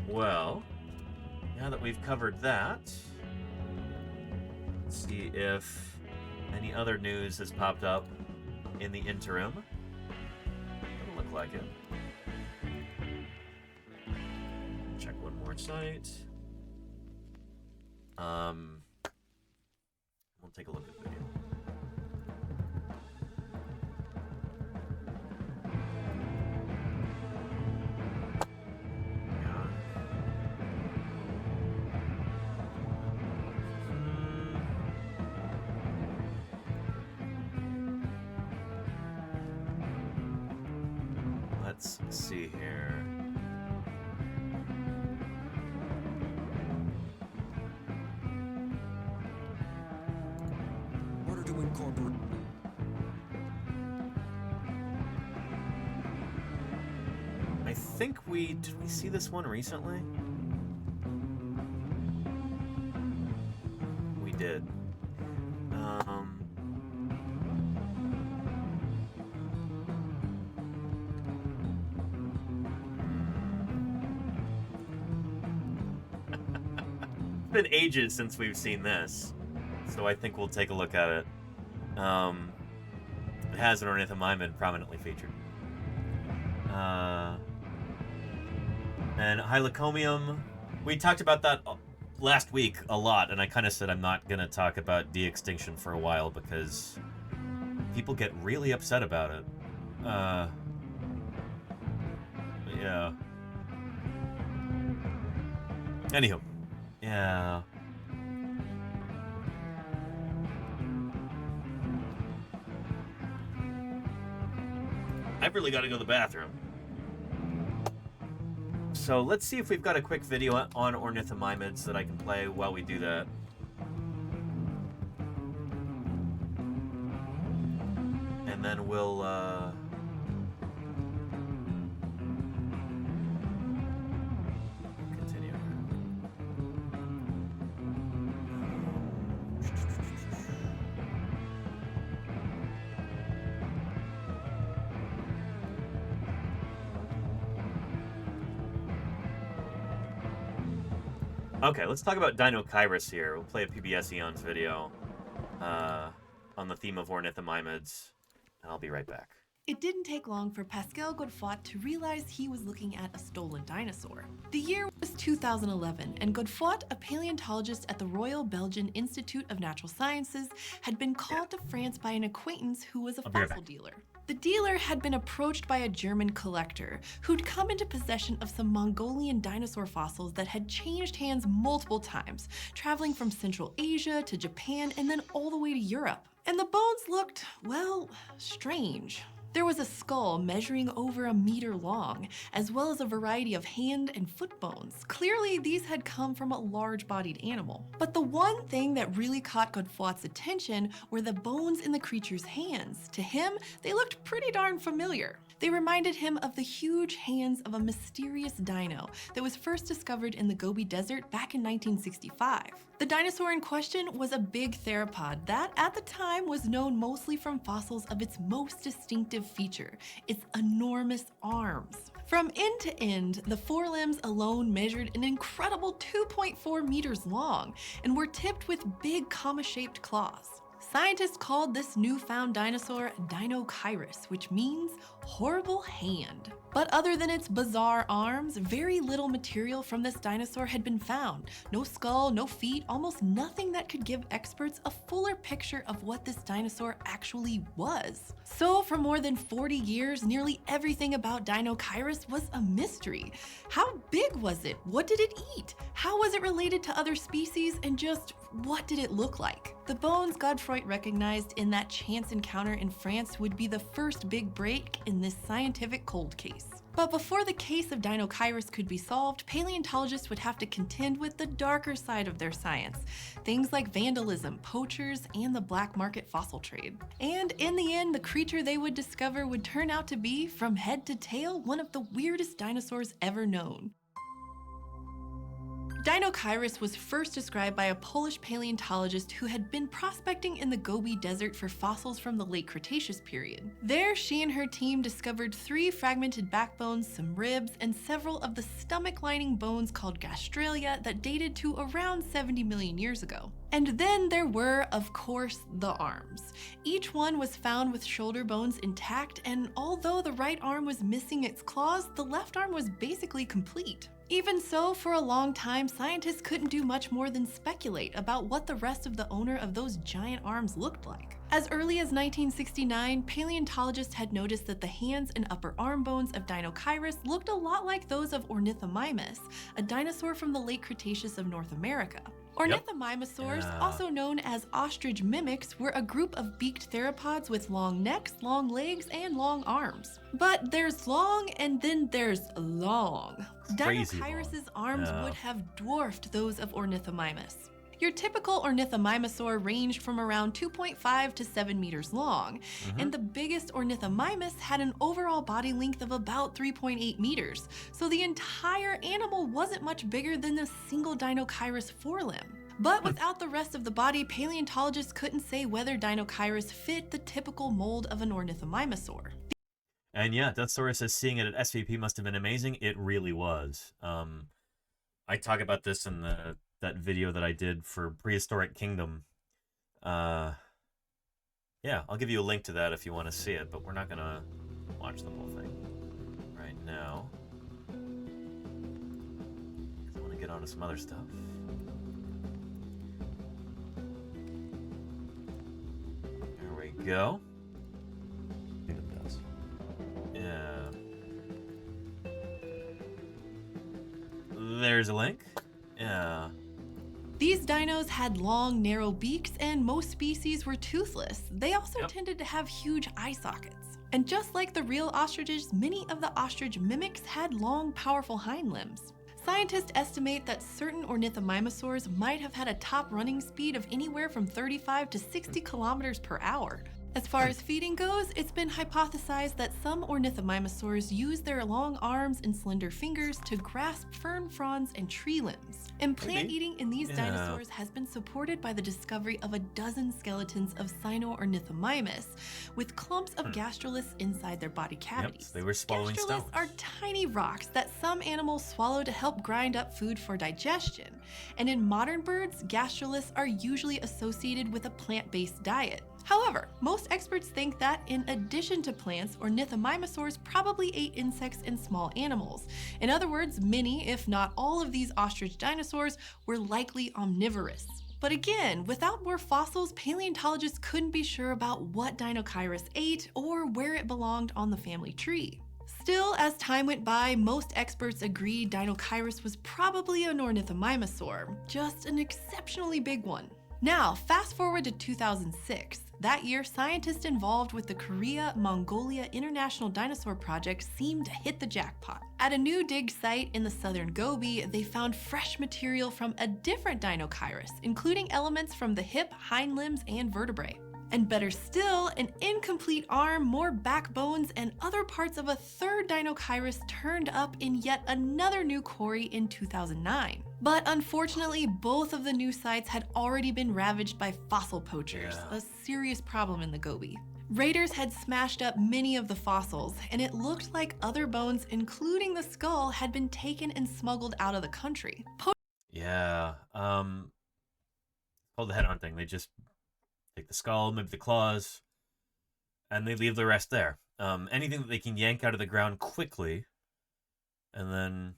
Well, now that we've covered that, let's see if any other news has popped up in the interim. Doesn't look like it. Check one more site. We'll take a look at the video. Let's see here. Order to incorporate. I think did we see this one recently? We did. It's been ages since we've seen this, so I think we'll take a look at it. It has an ornithomimid prominently featured. And Hylocomium, we talked about that last week a lot, and I kind of said I'm not going to talk about de-extinction for a while because people get really upset about it. Yeah. Anywho. Yeah. I've really got to go to the bathroom. So let's see if we've got a quick video on ornithomimids that I can play while we do that. And then we'll continue. Okay, let's talk about Dinokairos here. We'll play a PBS Eons video on the theme of ornithomimids, and I'll be right back. It didn't take long for Pascal Godefroy to realize he was looking at a stolen dinosaur. The year was 2011, and Godefroy, a paleontologist at the Royal Belgian Institute of Natural Sciences, had been called to France by an acquaintance who was a fossil dealer. The dealer had been approached by a German collector who'd come into possession of some Mongolian dinosaur fossils that had changed hands multiple times, traveling from Central Asia to Japan and then all the way to Europe. And the bones looked, well, strange. There was a skull measuring over 1 meter long, as well as a variety of hand and foot bones. Clearly, these had come from a large-bodied animal. But the one thing that really caught Godefroy's attention were the bones in the creature's hands. To him, they looked pretty darn familiar. They reminded him of the huge hands of a mysterious dino that was first discovered in the Gobi Desert back in 1965. The dinosaur in question was a big theropod that, at the time, was known mostly from fossils of its most distinctive distinctive feature, its enormous arms. From end to end, the forelimbs alone measured an incredible 2.4 meters long and were tipped with big comma-shaped claws. Scientists called this newfound dinosaur Dinochirus, which means horrible hand. But other than its bizarre arms, very little material from this dinosaur had been found. No skull, no feet, almost nothing that could give experts a fuller picture of what this dinosaur actually was. So for more than 40 years, nearly everything about Dinochirus was a mystery. How big was it? What did it eat? How was it related to other species? And just what did it look like? The bones Godefroy recognized in that chance encounter in France would be the first big break in this scientific cold case. But before the case of Dinochirus could be solved, paleontologists would have to contend with the darker side of their science. Things like vandalism, poachers, and the black market fossil trade. And in the end, the creature they would discover would turn out to be, from head to tail, one of the weirdest dinosaurs ever known. Dinochirus was first described by a Polish paleontologist who had been prospecting in the Gobi Desert for fossils from the late Cretaceous period. There, she and her team discovered 3 fragmented backbones, some ribs, and several of the stomach-lining bones called gastralia that dated to around 70 million years ago. And then there were, of course, the arms. Each one was found with shoulder bones intact, and although the right arm was missing its claws, the left arm was basically complete. Even so, for a long time, scientists couldn't do much more than speculate about what the rest of the owner of those giant arms looked like. As early as 1969, paleontologists had noticed that the hands and upper arm bones of Dinochirus looked a lot like those of Ornithomimus, a dinosaur from the late Cretaceous of North America. Ornithomimosaurs, also known as ostrich mimics, were a group of beaked theropods with long necks, long legs, and long arms. But there's long and then there's long. Dinochirus's arms would have dwarfed those of Ornithomimus. Your typical Ornithomimosaur ranged from around 2.5 to 7 meters long, and the biggest Ornithomimus had an overall body length of about 3.8 meters, so the entire animal wasn't much bigger than the single Dinochirus forelimb. But without the rest of the body, paleontologists couldn't say whether Dinochirus fit the typical mold of an Ornithomimosaur. And yeah, Deathsaurus says seeing it at SVP must have been amazing. It really was. I talk about this in that video that I did for Prehistoric Kingdom. Yeah, I'll give you a link to that if you want to see it, but we're not going to watch the whole thing right now. I want to get on to some other stuff. There we go. Yeah. There's a link. Yeah. These dinos had long, narrow beaks, and most species were toothless. They also tended to have huge eye sockets. And just like the real ostriches, many of the ostrich mimics had long, powerful hind limbs. Scientists estimate that certain ornithomimosaurs might have had a top running speed of anywhere from 35 to 60 kilometers per hour. As far as feeding goes, it's been hypothesized that some ornithomimosaurs use their long arms and slender fingers to grasp fern fronds and tree limbs. And plant eating in these dinosaurs has been supported by the discovery of a dozen skeletons of Cynornithomimus with clumps of gastroliths inside their body cavities. They were swallowing stones. Gastroliths are tiny rocks that some animals swallow to help grind up food for digestion. And in modern birds, gastroliths are usually associated with a plant-based diet. However, most experts think that in addition to plants, ornithomimosaurs probably ate insects and small animals. In other words, many, if not all of these ostrich dinosaurs were likely omnivorous. But again, without more fossils, paleontologists couldn't be sure about what Dinochirus ate or where it belonged on the family tree. Still, as time went by, most experts agreed Dinochirus was probably an ornithomimosaur, just an exceptionally big one. Now, fast forward to 2006. That year, scientists involved with the Korea-Mongolia International Dinosaur Project seemed to hit the jackpot. At a new dig site in the southern Gobi, they found fresh material from a different Dinochirus, including elements from the hip, hind limbs, and vertebrae. And better still, an incomplete arm, more backbones, and other parts of a third Dinochirus turned up in yet another new quarry in 2009. But unfortunately, both of the new sites had already been ravaged by fossil poachers, a serious problem in the Gobi. Raiders had smashed up many of the fossils, and it looked like other bones, including the skull, had been taken and smuggled out of the country. Yeah, called the head hunting. They just take the skull, maybe the claws, and they leave the rest there. Anything that they can yank out of the ground quickly, and then,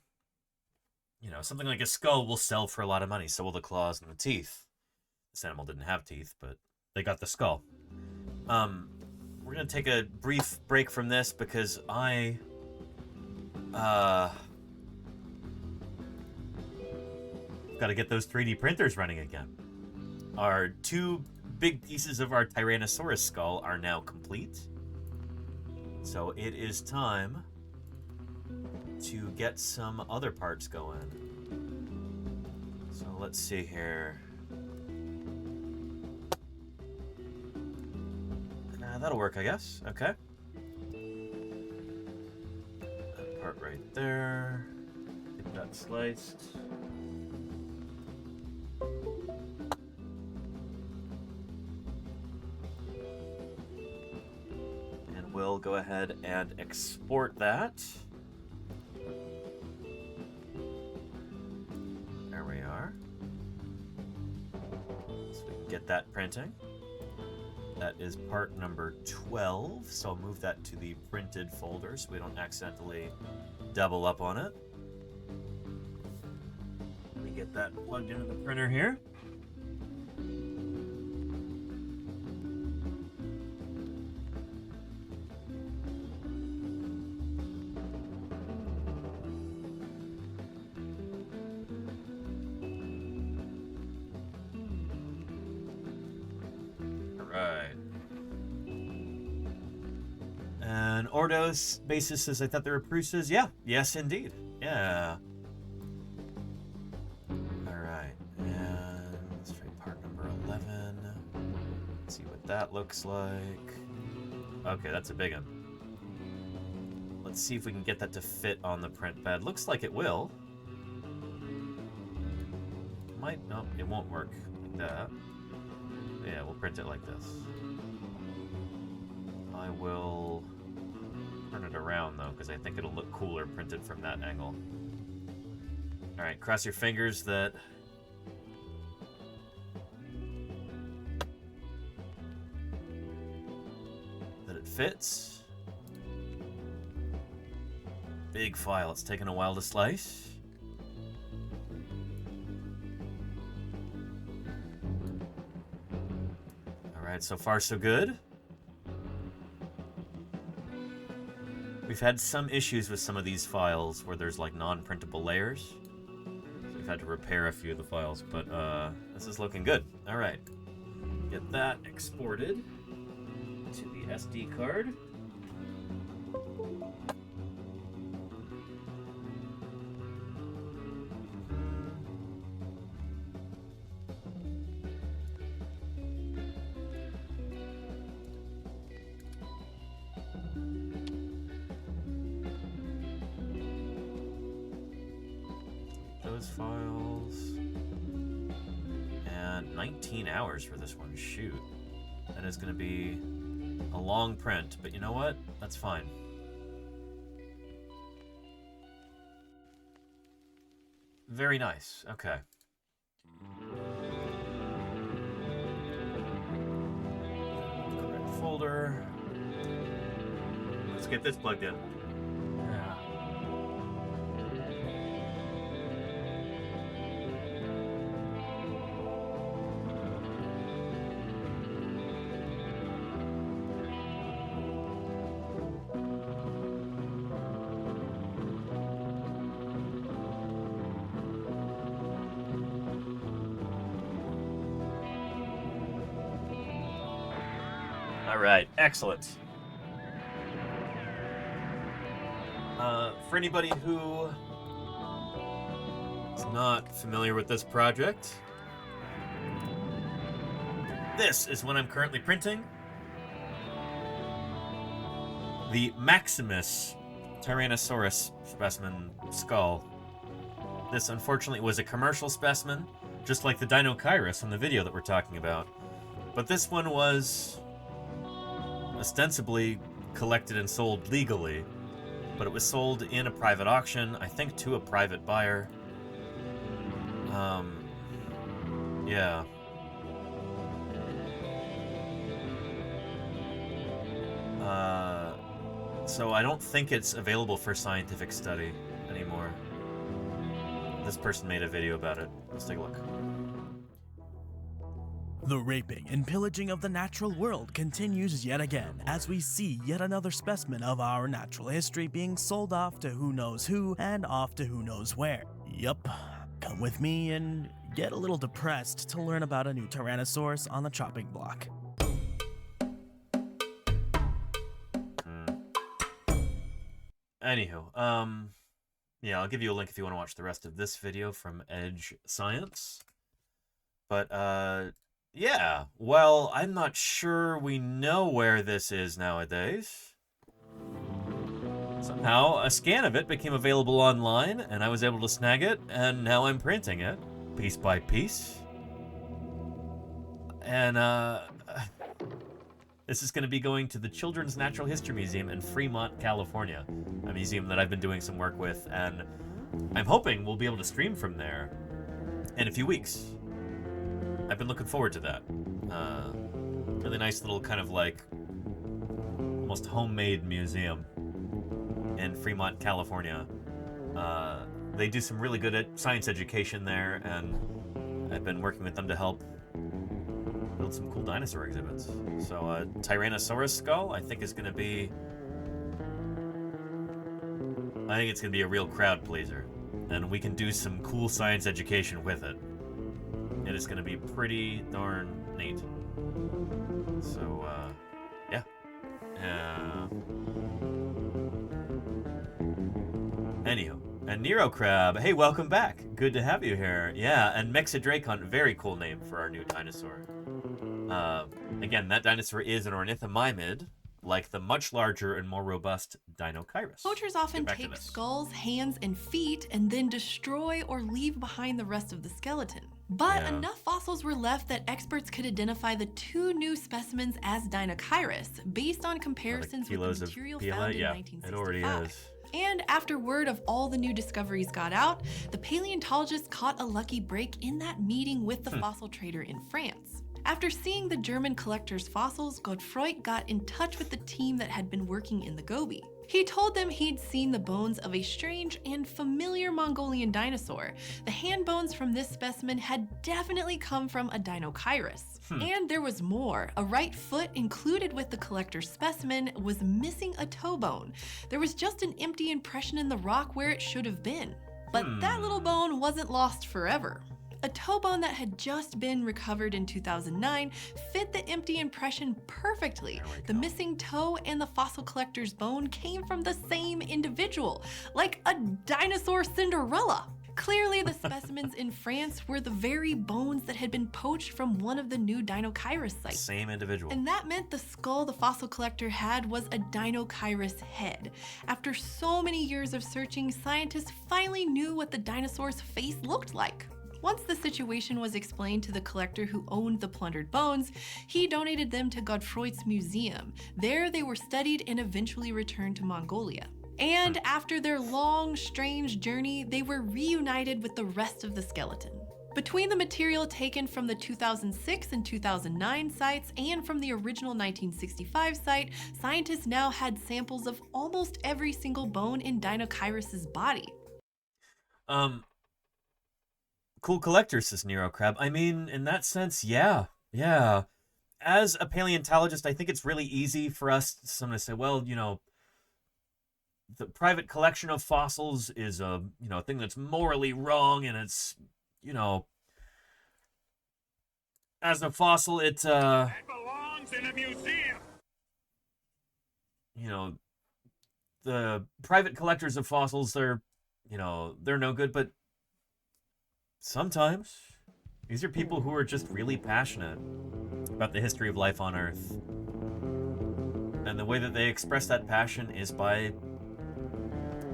you know, something like a skull will sell for a lot of money. So will the claws and the teeth. This animal didn't have teeth, but they got the skull. We're gonna take a brief break from this because I got to get those 3D printers running again. Our 2 big pieces of our Tyrannosaurus skull are now complete. So it is time to get some other parts going. So let's see here. That'll work, I guess. Okay. That part right there. Get that sliced. And we'll go ahead and export that. There we are. So we can get that printing. That is part number 12, so I'll move that to the printed folder so we don't accidentally double up on it. Let me get that plugged into the printer here. And Ordos basis says, I thought they were Prusas. Yeah, yes indeed. Yeah. Alright, and let's try part number 11. Let's see what that looks like. Okay, that's a big one. Let's see if we can get that to fit on the print bed. Looks like it will. Might, no, it won't work like that. Yeah, we'll print it like this. I will turn it around though, because I think it'll look cooler printed from that angle. Alright, cross your fingers that it fits. Big file, it's taken a while to slice. Alright, so far so good. We've had some issues with some of these files where there's like non-printable layers. So we've had to repair a few of the files, but this is looking good. All right, get that exported to the SD card. Files and 19 hours for this one. Shoot, that is going to be a long print, but you know what, that's fine. Very nice. Okay, correct folder. Let's get this plugged in. All right, excellent. For anybody who is not familiar with this project, this is what I'm currently printing. The Maximus Tyrannosaurus specimen skull. This, unfortunately, was a commercial specimen, just like the Dinochirus from the video that we're talking about. But this one was ostensibly collected and sold legally, but it was sold in a private auction, I think to a private buyer. Yeah. So I don't think it's available for scientific study anymore. This person made a video about it. Let's take a look. The raping and pillaging of the natural world continues yet again as we see yet another specimen of our natural history being sold off to who knows who and off to who knows where. Yup, come with me and get a little depressed to learn about a new Tyrannosaurus on the chopping block. Anywho, yeah, I'll give you a link if you want to watch the rest of this video from Edge Science. But, yeah, well, I'm not sure we know where this is nowadays. Somehow, a scan of it became available online, and I was able to snag it, and now I'm printing it, piece by piece. And, this is going to be going to the Children's Natural History Museum in Fremont, California, a museum that I've been doing some work with, and I'm hoping we'll be able to stream from there in a few weeks. I've been looking forward to that. Really nice little kind of like almost homemade museum in Fremont, California. They do some really good science education there, and I've been working with them to help build some cool dinosaur exhibits. So Tyrannosaurus skull, I think, is going to be... I think it's going to be a real crowd pleaser. And we can do some cool science education with it. It is going to be pretty darn neat. So, yeah. Anywho. And Nero Crab, hey, welcome back. Good to have you here. Yeah, and Mexidracon, very cool name for our new dinosaur. Again, that dinosaur is an ornithomimid, like the much larger and more robust Dinochirus. Poachers often take skulls, hands, and feet and then destroy or leave behind the rest of the skeleton. But enough fossils were left that experts could identify the two new specimens as Dinochirus based on comparisons with the material found in 1965. It already is. And after word of all the new discoveries got out, the paleontologists caught a lucky break in that meeting with the fossil trader in France. After seeing the German collector's fossils, Godefroy got in touch with the team that had been working in the Gobi. He told them he'd seen the bones of a strange and familiar Mongolian dinosaur. The hand bones from this specimen had definitely come from a Dinochirus. And there was more. A right foot included with the collector's specimen was missing a toe bone. There was just an empty impression in the rock where it should have been. But that little bone wasn't lost forever. A toe bone that had just been recovered in 2009 fit the empty impression perfectly. The missing toe and the fossil collector's bone came from the same individual, like a dinosaur Cinderella. Clearly, the specimens in France were the very bones that had been poached from one of the new Dinochirus sites. Same individual. And that meant the skull the fossil collector had was a Dinochirus head. After so many years of searching, scientists finally knew what the dinosaur's face looked like. Once the situation was explained to the collector who owned the plundered bones, he donated them to Godefroy's museum. There they were studied and eventually returned to Mongolia. And after their long, strange journey, they were reunited with the rest of the skeleton. Between the material taken from the 2006 and 2009 sites and from the original 1965 site, scientists now had samples of almost every single bone in Dinochirus's body. Cool collector, says Nero Crab. I mean, in that sense, yeah. As a paleontologist, I think it's really easy for us to say, well, you know, the private collection of fossils is a, you know, thing that's morally wrong, and it's, you know, as a fossil, it belongs in a museum. You know, the private collectors of fossils, they're, you know, they're no good, but sometimes these are people who are just really passionate about the history of life on Earth. And the way that they express that passion is by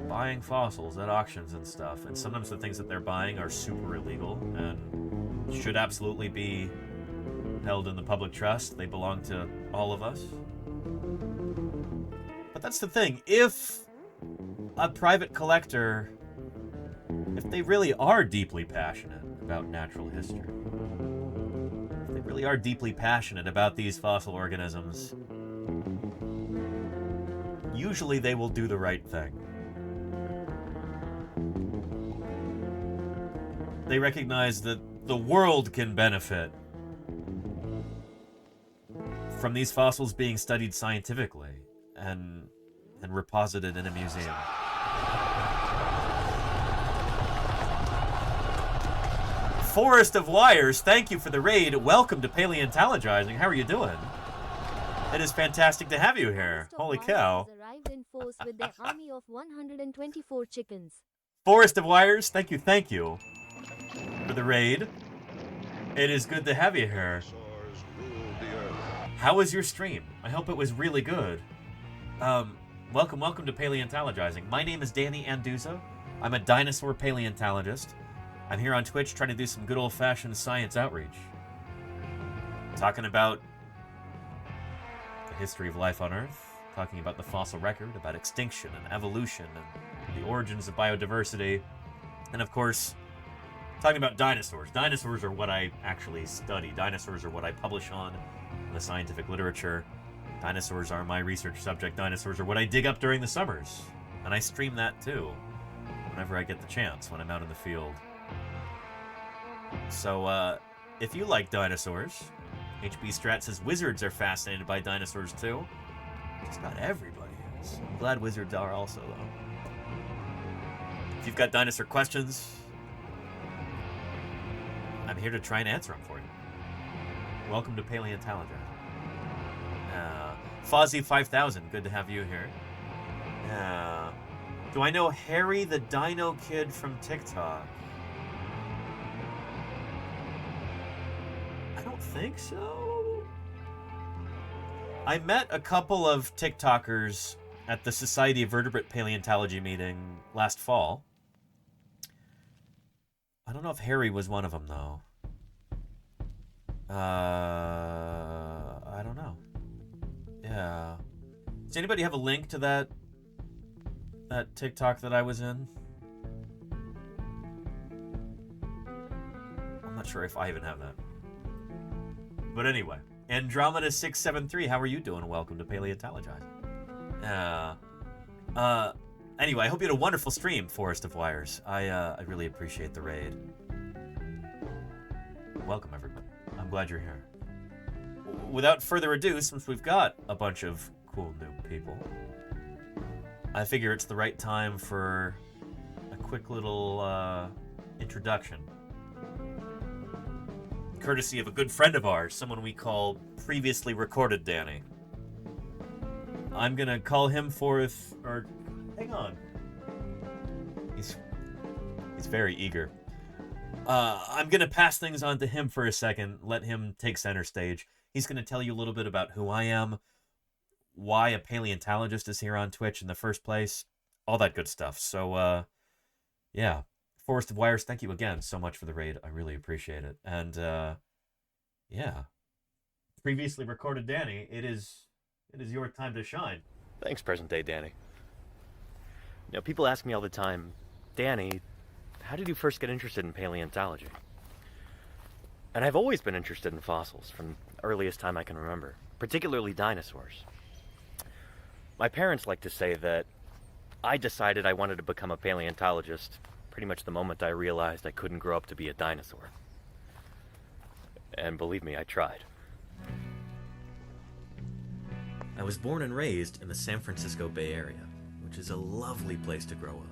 buying fossils at auctions and stuff, and sometimes the things that they're buying are super illegal and should absolutely be held in the public trust. They belong to all of us. But that's the thing. If a private collector, if they really are deeply passionate about natural history, if they really are deeply passionate about these fossil organisms, usually they will do the right thing. They recognize that the world can benefit from these fossils being studied scientifically and reposited in a museum. Forest of Wires, thank you for the raid. Welcome to Paleontologizing. How are you doing? It is fantastic to have you here. Holy cow. Arrived in force with their army of 124 chickens. Forest of Wires, thank you for the raid. It is good to have you here. How was your stream? I hope it was really good. Welcome to Paleontologizing. My name is Danny Anduza. I'm a dinosaur paleontologist. I'm here on Twitch trying to do some good old-fashioned science outreach. Talking about the history of life on Earth, talking about the fossil record, about extinction and evolution and the origins of biodiversity, and of course, talking about dinosaurs. Dinosaurs are what I actually study. Dinosaurs are what I publish on in the scientific literature. Dinosaurs are my research subject. Dinosaurs are what I dig up during the summers. And I stream that too, whenever I get the chance, when I'm out in the field. So, if you like dinosaurs, HB Strat says wizards are fascinated by dinosaurs too. Just about everybody is. I'm glad wizards are also, though. If you've got dinosaur questions, I'm here to try and answer them for you. Welcome to Paleontologizing. Fozzie 5000, good to have you here. Do I know Harry the Dino Kid from TikTok? I don't think so. I met a couple of TikTokers at the Society of Vertebrate Paleontology meeting last fall. I don't know if Harry was one of them, though. I don't know. Yeah. Does anybody have a link to that TikTok that I was in? I'm not sure if I even have that. But anyway, Andromeda673, how are you doing? Welcome to Paleontologizing. Anyway, I hope you had a wonderful stream, Forest of Wires. I really appreciate the raid. Welcome, everybody. I'm glad you're here. Without further ado, since we've got a bunch of cool new people, I figure it's the right time for a quick little introduction. Courtesy of a good friend of ours, someone we call Previously Recorded Danny. I'm gonna call him forth, or hang on. He's very eager. I'm gonna pass things on to him for a second, let him take center stage. He's gonna tell you a little bit about who I am, why a paleontologist is here on Twitch in the first place, all that good stuff. So, yeah. Forest of Wires, thank you again so much for the raid. I really appreciate it. And, yeah. Previously Recorded Danny, it is your time to shine. Thanks, present day Danny. You know, people ask me all the time, Danny, how did you first get interested in paleontology? And I've always been interested in fossils from the earliest time I can remember, particularly dinosaurs. My parents like to say that I decided I wanted to become a paleontologist pretty much the moment I realized I couldn't grow up to be a dinosaur. And believe me, I tried. I was born and raised in the San Francisco Bay Area, which is a lovely place to grow up.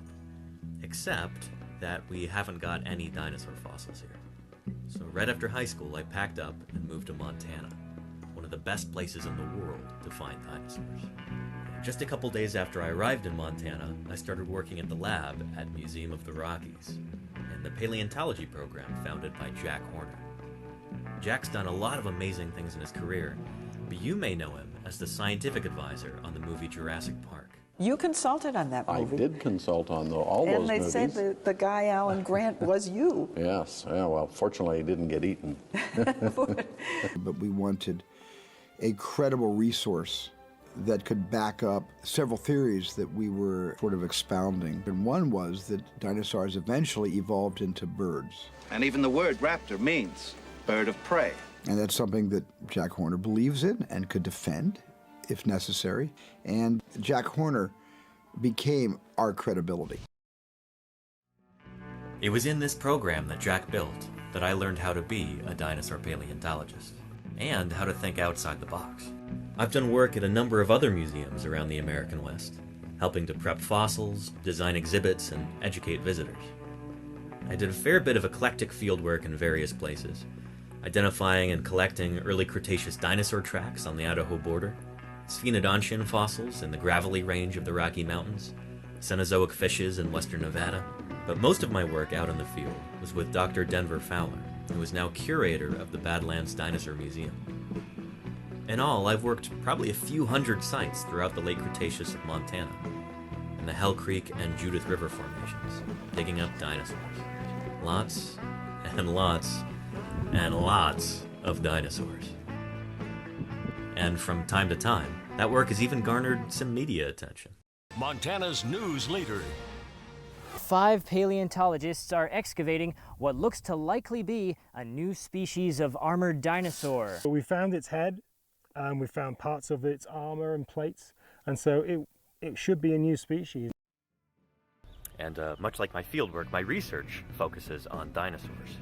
Except that we haven't got any dinosaur fossils here. So right after high school, I packed up and moved to Montana, one of the best places in the world to find dinosaurs. Just a couple days after I arrived in Montana, I started working at the lab at Museum of the Rockies, and the paleontology program founded by Jack Horner. Jack's done a lot of amazing things in his career, but you may know him as the scientific advisor on the movie Jurassic Park. You consulted on that movie. I did consult on all those movies. And they said the guy, Alan Grant, was you. Yes. Yeah, well, fortunately, he didn't get eaten. But we wanted a credible resource that could back up several theories that we were sort of expounding. And one was that dinosaurs eventually evolved into birds. And even the word raptor means bird of prey. And that's something that Jack Horner believes in and could defend if necessary. And Jack Horner became our credibility. It was in this program that Jack built that I learned how to be a dinosaur paleontologist and how to think outside the box. I've done work at a number of other museums around the American West, helping to prep fossils, design exhibits, and educate visitors. I did a fair bit of eclectic fieldwork in various places, identifying and collecting early Cretaceous dinosaur tracks on the Idaho border, Sphenodontian fossils in the gravelly range of the Rocky Mountains, Cenozoic fishes in western Nevada, but most of my work out in the field was with Dr. Denver Fowler, who is now curator of the Badlands Dinosaur Museum. In all, I've worked probably a few hundred sites throughout the late Cretaceous of Montana, in the Hell Creek and Judith River formations, digging up dinosaurs. Lots and lots and lots of dinosaurs. And from time to time, that work has even garnered some media attention. Montana's news leader. 5 paleontologists are excavating what looks to likely be a new species of armored dinosaur. We found its head, and we found parts of its armor and plates, and so it should be a new species. And much like my fieldwork, my research focuses on dinosaurs.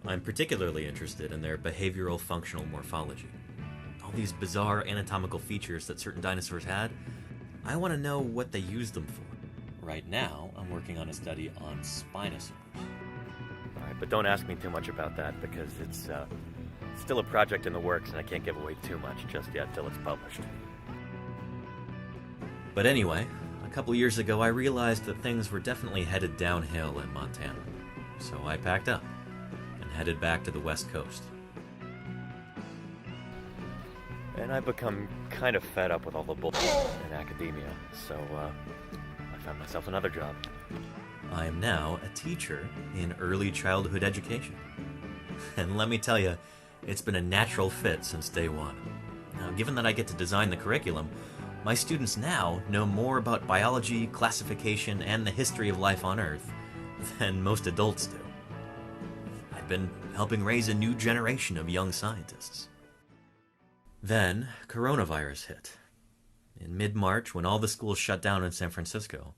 I'm particularly interested in their behavioral functional morphology. All these bizarre anatomical features that certain dinosaurs had, I want to know what they used them for. Right now, I'm working on a study on spinosaurs. All right, but don't ask me too much about that because it's still a project in the works and I can't give away too much just yet till it's published. But anyway, a couple years ago I realized that things were definitely headed downhill in Montana. So I packed up and headed back to the West Coast. And I've become kind of fed up with all the bullshit in academia, so I found myself another job. I am now a teacher in early childhood education. And let me tell you, it's been a natural fit since day one. Now, given that I get to design the curriculum, my students now know more about biology, classification, and the history of life on Earth than most adults do. I've been helping raise a new generation of young scientists. Then, coronavirus hit. In mid-March, when all the schools shut down in San Francisco,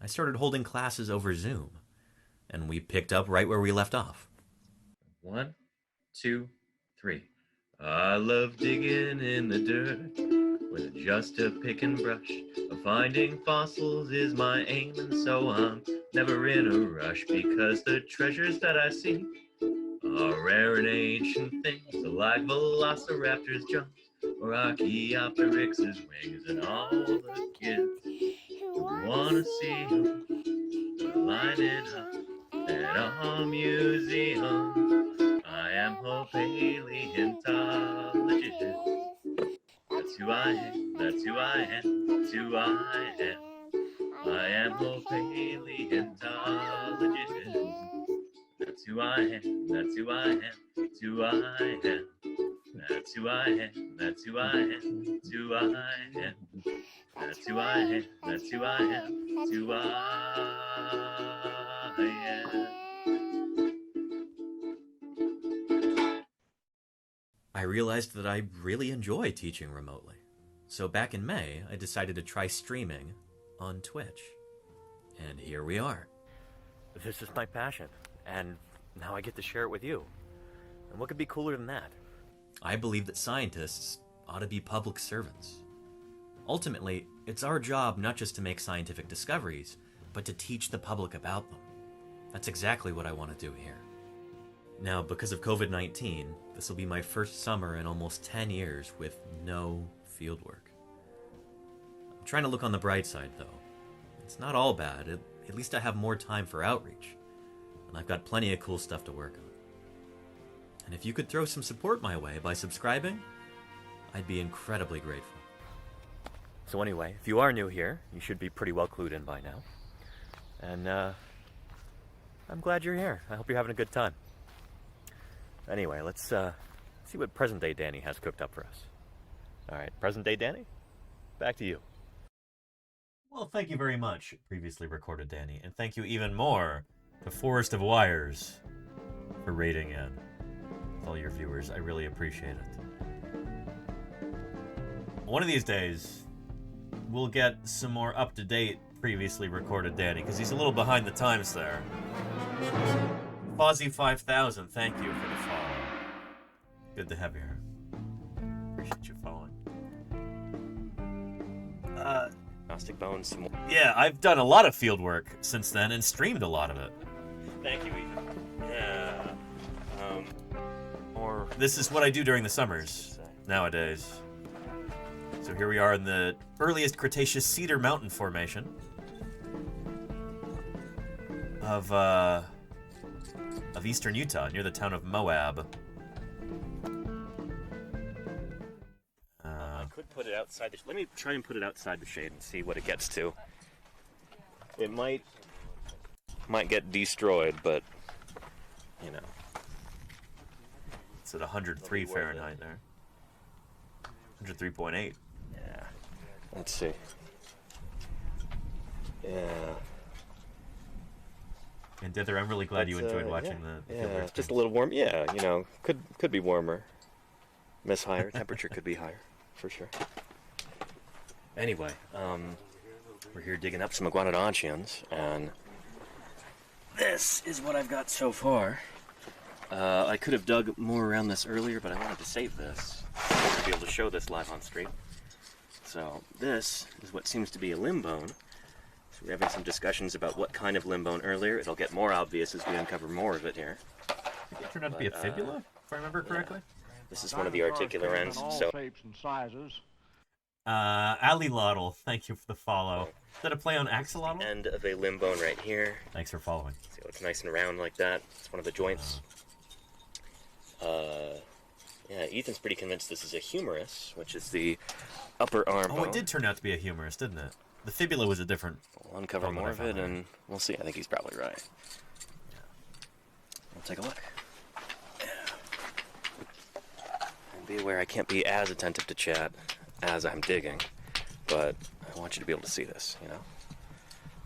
I started holding classes over Zoom, and we picked up right where we left off. 1, 2, 3. I love digging in the dirt with just a pick and brush. Finding fossils is my aim, and so I'm never in a rush because the treasures that I see are rare and ancient things, like velociraptors' jumps or Archaeopteryx's wings, and all the kids who wanna see them lining up at our museum. I am a paleontologist. That's who I am. That's who I am. That's who I am. I am a paleontologist. That's who I am, that's who I am, that's who I am. That's who I am, that's who I am, that's who I am. That's who I am, that's who I am, that's who I am. I realized that I really enjoy teaching remotely. So back in May, I decided to try streaming on Twitch. And here we are. This is my passion. And now I get to share it with you. And what could be cooler than that? I believe that scientists ought to be public servants. Ultimately, it's our job not just to make scientific discoveries, but to teach the public about them. That's exactly what I want to do here. Now, because of COVID-19, this will be my first summer in almost 10 years with no fieldwork. I'm trying to look on the bright side, though. It's not all bad. At least I have more time for outreach. And I've got plenty of cool stuff to work on. And if you could throw some support my way by subscribing, I'd be incredibly grateful. So anyway, if you are new here, you should be pretty well clued in by now. And I'm glad you're here. I hope you're having a good time. Anyway, let's see what present-day Danny has cooked up for us. All right, present-day Danny, back to you. Well, thank you very much, previously recorded Danny, and thank you even more to Forest of Wires for rating in. With all your viewers, I really appreciate it. One of these days, we'll get some more up-to-date previously recorded Danny, because he's a little behind the times there. Fozzie5000, thank you for the follow. Good to have you here. Appreciate you following. Gnostic Bones, some more. Yeah, I've done a lot of field work since then and streamed a lot of it. Thank you, Ethan. Yeah. More. This is what I do during the summers nowadays. So here we are in the earliest Cretaceous Cedar Mountain Formation of eastern Utah, near the town of Moab. I could put it outside. Let me try and put it outside the shade and see what it gets to. It might get destroyed, but you know. It's at 103 Fahrenheit there. 103.8. Yeah. Let's see. Yeah. And Dither, I'm really glad you enjoyed watching the field work. Just a little warm. Yeah, you know, could be warmer. Miss higher. Temperature could be higher, for sure. Anyway, we're here digging up some iguanodontians, and this is what I've got so far. I could have dug more around this earlier, but I wanted to save this to be able to show this live on stream. So this is what seems to be a limb bone. So we're having some discussions about what kind of limb bone earlier. It'll get more obvious as we uncover more of it here. It turned out to be a fibula, if I remember correctly. Yeah. This is one of the articular ends. So shapes and sizes. Ali Loddle, thank you for the follow. Is that a play on axolotl? End of a limb bone right here. Thanks for following. See how it's nice and round like that? It's one of the joints. Yeah, Ethan's pretty convinced this is a humerus, which is the upper arm bone. Oh, it did turn out to be a humerus, didn't it? The fibula was a different. We'll uncover more of it, and we'll see. I think he's probably right. Yeah. We'll take a look. Yeah. And be aware I can't be as attentive to chat as I'm digging, but I want you to be able to see this, you know?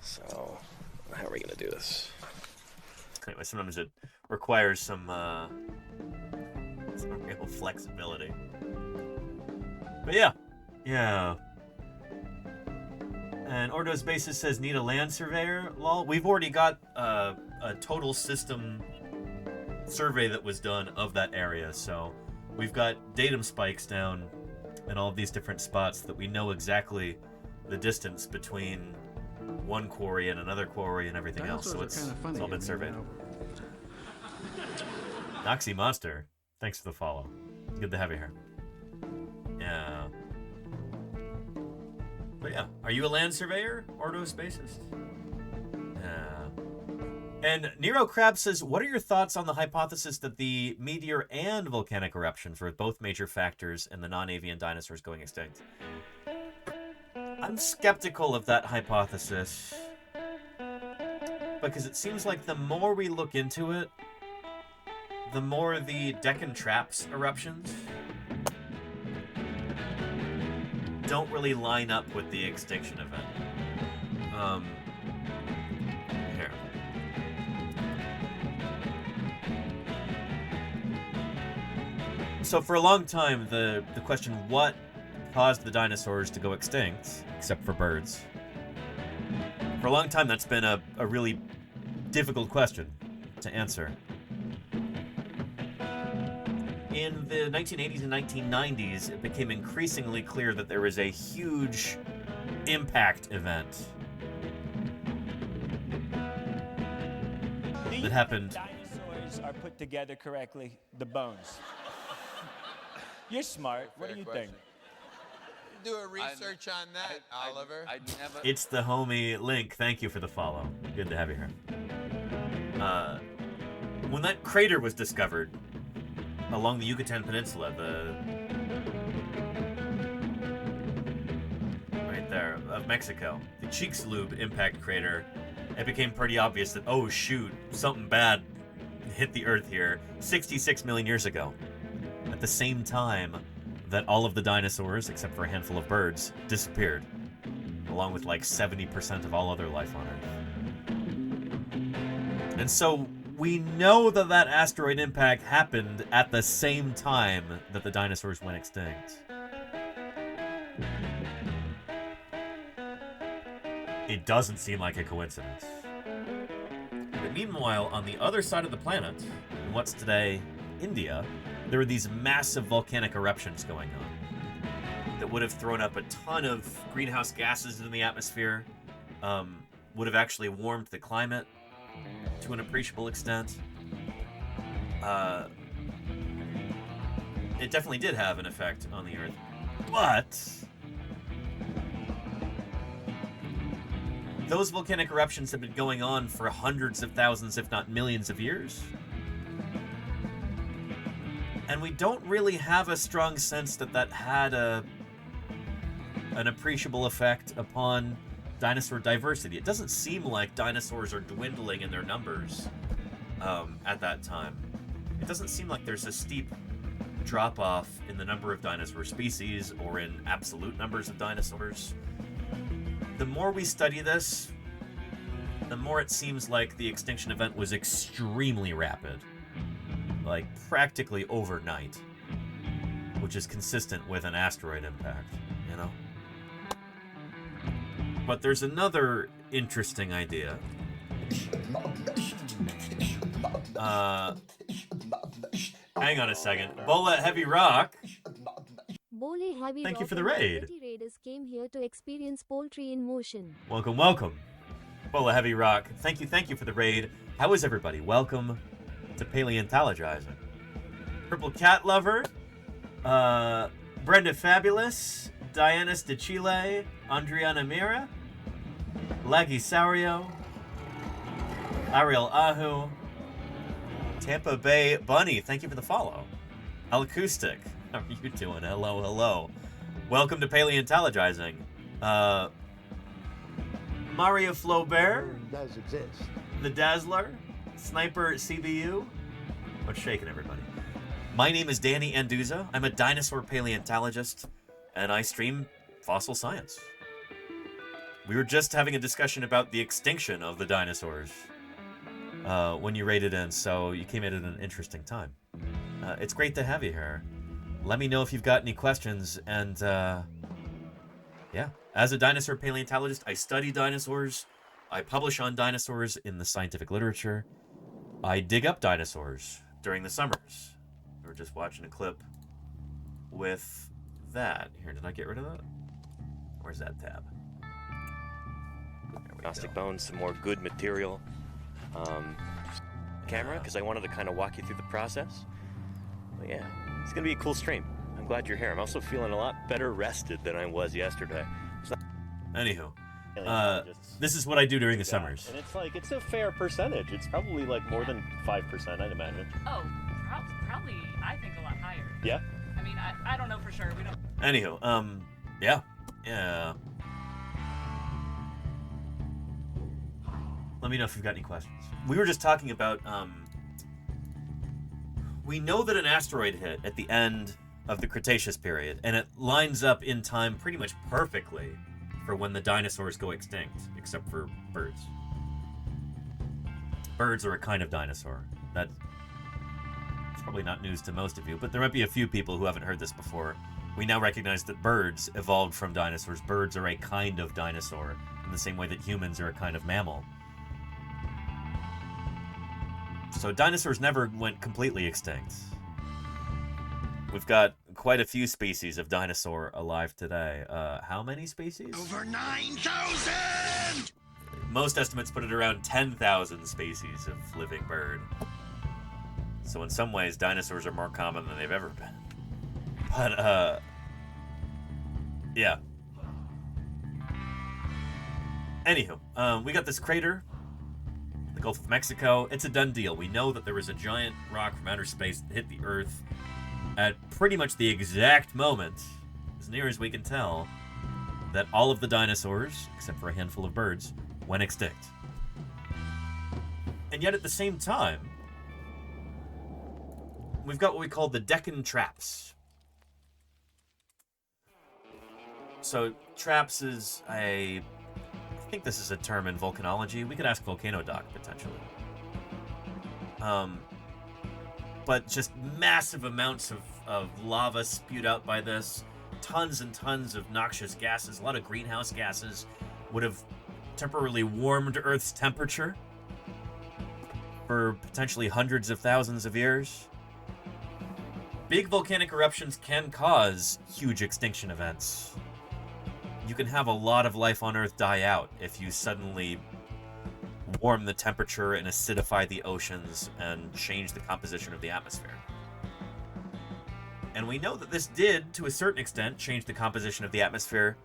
So, how are we going to do this? Anyway, sometimes it requires some real flexibility. But yeah. And Ordo's Basis says, need a land surveyor? Lol. We've already got a total system survey that was done of that area, so we've got datum spikes down in all of these different spots that we know exactly the distance between one quarry and another quarry and everything else, so it's all been surveyed. Noxy Monster, thanks for the follow. Good to have you here. Yeah. But yeah, are you a land surveyor, Ordo Spaces? Yeah. And Nero Crab says, what are your thoughts on the hypothesis that the meteor and volcanic eruptions were both major factors in the non-avian dinosaurs going extinct? I'm skeptical of that hypothesis, because it seems like the more we look into it, the more the Deccan Traps eruptions don't really line up with the extinction event. Here. So for a long time, the question, what caused the dinosaurs to go extinct, except for birds? For a long time, that's been a really difficult question to answer. In the 1980s and 1990s, it became increasingly clear that there was a huge impact event that happened. Dinosaurs are put together correctly, the bones. You're smart. What do you think? Do a research on that, Oliver. I never. It's the homie Link. Thank you for the follow. Good to have you here. When that crater was discovered along the Yucatan Peninsula, there of Mexico, the Chicxulub impact crater, it became pretty obvious that, oh shoot, something bad hit the Earth here 66 million years ago. At the same time that all of the dinosaurs, except for a handful of birds, disappeared, along with like 70% of all other life on Earth. And so we know that that asteroid impact happened at the same time that the dinosaurs went extinct. It doesn't seem like a coincidence. But meanwhile, on the other side of the planet, in what's today India, there were these massive volcanic eruptions going on that would have thrown up a ton of greenhouse gases in the atmosphere, would have actually warmed the climate to an appreciable extent. It definitely did have an effect on the Earth. But those volcanic eruptions have been going on for hundreds of thousands, if not millions of years. And we don't really have a strong sense that that had an appreciable effect upon dinosaur diversity. It doesn't seem like dinosaurs are dwindling in their numbers at that time. It doesn't seem like there's a steep drop-off in the number of dinosaur species or in absolute numbers of dinosaurs. The more we study this, the more it seems like the extinction event was extremely rapid. Like, practically overnight. Which is consistent with an asteroid impact, you know? But there's another interesting idea. Hang on a second. Bola Heavy Rock. Bole Heavy Thank you Rock for the and raid. Betty Raiders came here to experience poultry in motion. Welcome, welcome. Bola Heavy Rock. Thank you for the raid. How is everybody? Welcome to Paleontologizing. Purple Cat Lover. Brenda Fabulous. Dianis de Chile. Adriana Mira. Laggy Saurio. Ariel Ahu. Tampa Bay Bunny, thank you for the follow. Alacoustic, how are you doing? Hello, hello. Welcome to Paleontologizing. Mario Flaubert. Does exist. The Dazzler. Sniper CBU. What's shaking, everybody? My name is Danny Anduza. I'm a dinosaur paleontologist, and I stream fossil science. We were just having a discussion about the extinction of the dinosaurs when you raided in, so you came in at an interesting time. It's great to have you here. Let me know if you've got any questions, and yeah. As a dinosaur paleontologist, I study dinosaurs. I publish on dinosaurs in the scientific literature. I dig up dinosaurs during the summers. We were just watching a clip with that. Here, did I get rid of that? Where's that tab? Diagnostic bones, some more good material. Camera, because I wanted to kind of walk you through the process. But yeah, it's going to be a cool stream. I'm glad you're here. I'm also feeling a lot better rested than I was yesterday. Anywho, this is what I do during the summers. And it's like, it's a fair percentage. It's probably like more than 5%, I'd imagine. Oh, probably, I think a lot higher. Yeah? I mean, I don't know for sure. We don't. Anywho, yeah. Let me know if you've got any questions. We were just talking about, we know that an asteroid hit at the end of the Cretaceous period, and it lines up in time pretty much perfectly for when the dinosaurs go extinct, except for birds. Birds are a kind of dinosaur. That's probably not news to most of you, but there might be a few people who haven't heard this before. We now recognize that birds evolved from dinosaurs. Birds are a kind of dinosaur, in the same way that humans are a kind of mammal. So dinosaurs never went completely extinct. We've got quite a few species of dinosaur alive today. How many species? Over 9,000! Most estimates put it around 10,000 species of living bird. So in some ways, dinosaurs are more common than they've ever been. But, yeah. Anywho, we got this crater, the Gulf of Mexico. It's a done deal. We know that there was a giant rock from outer space that hit the Earth at pretty much the exact moment, as near as we can tell, that all of the dinosaurs, except for a handful of birds, went extinct. And yet at the same time, we've got what we call the Deccan traps. So traps is I think this is a term in volcanology. We could ask Volcano Doc, potentially. But just massive amounts of lava spewed out by this. Tons and tons of noxious gases, a lot of greenhouse gases would have temporarily warmed Earth's temperature for potentially hundreds of thousands of years. Big volcanic eruptions can cause huge extinction events. You can have a lot of life on Earth die out if you suddenly warm the temperature and acidify the oceans and change the composition of the atmosphere. And we know that this did, to a certain extent, change the composition of the atmosphere,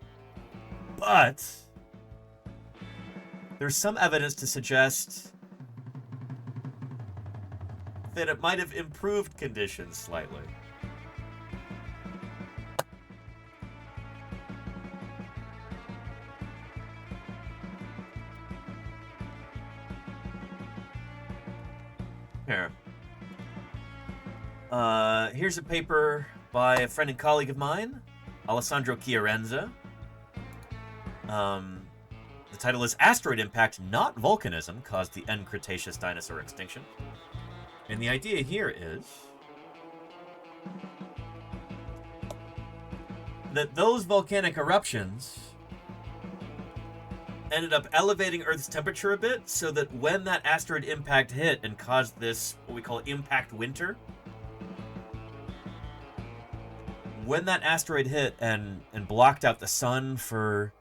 but there's some evidence to suggest that it might have improved conditions slightly. Here. Here's a paper by a friend and colleague of mine, Alessandro Chiarenza. The title is Asteroid Impact, Not Volcanism, Caused the End Cretaceous Dinosaur Extinction. And the idea here is that those volcanic eruptions ended up elevating Earth's temperature a bit so that when that asteroid impact hit and caused this, what we call impact winter, when that asteroid hit and blocked out the sun for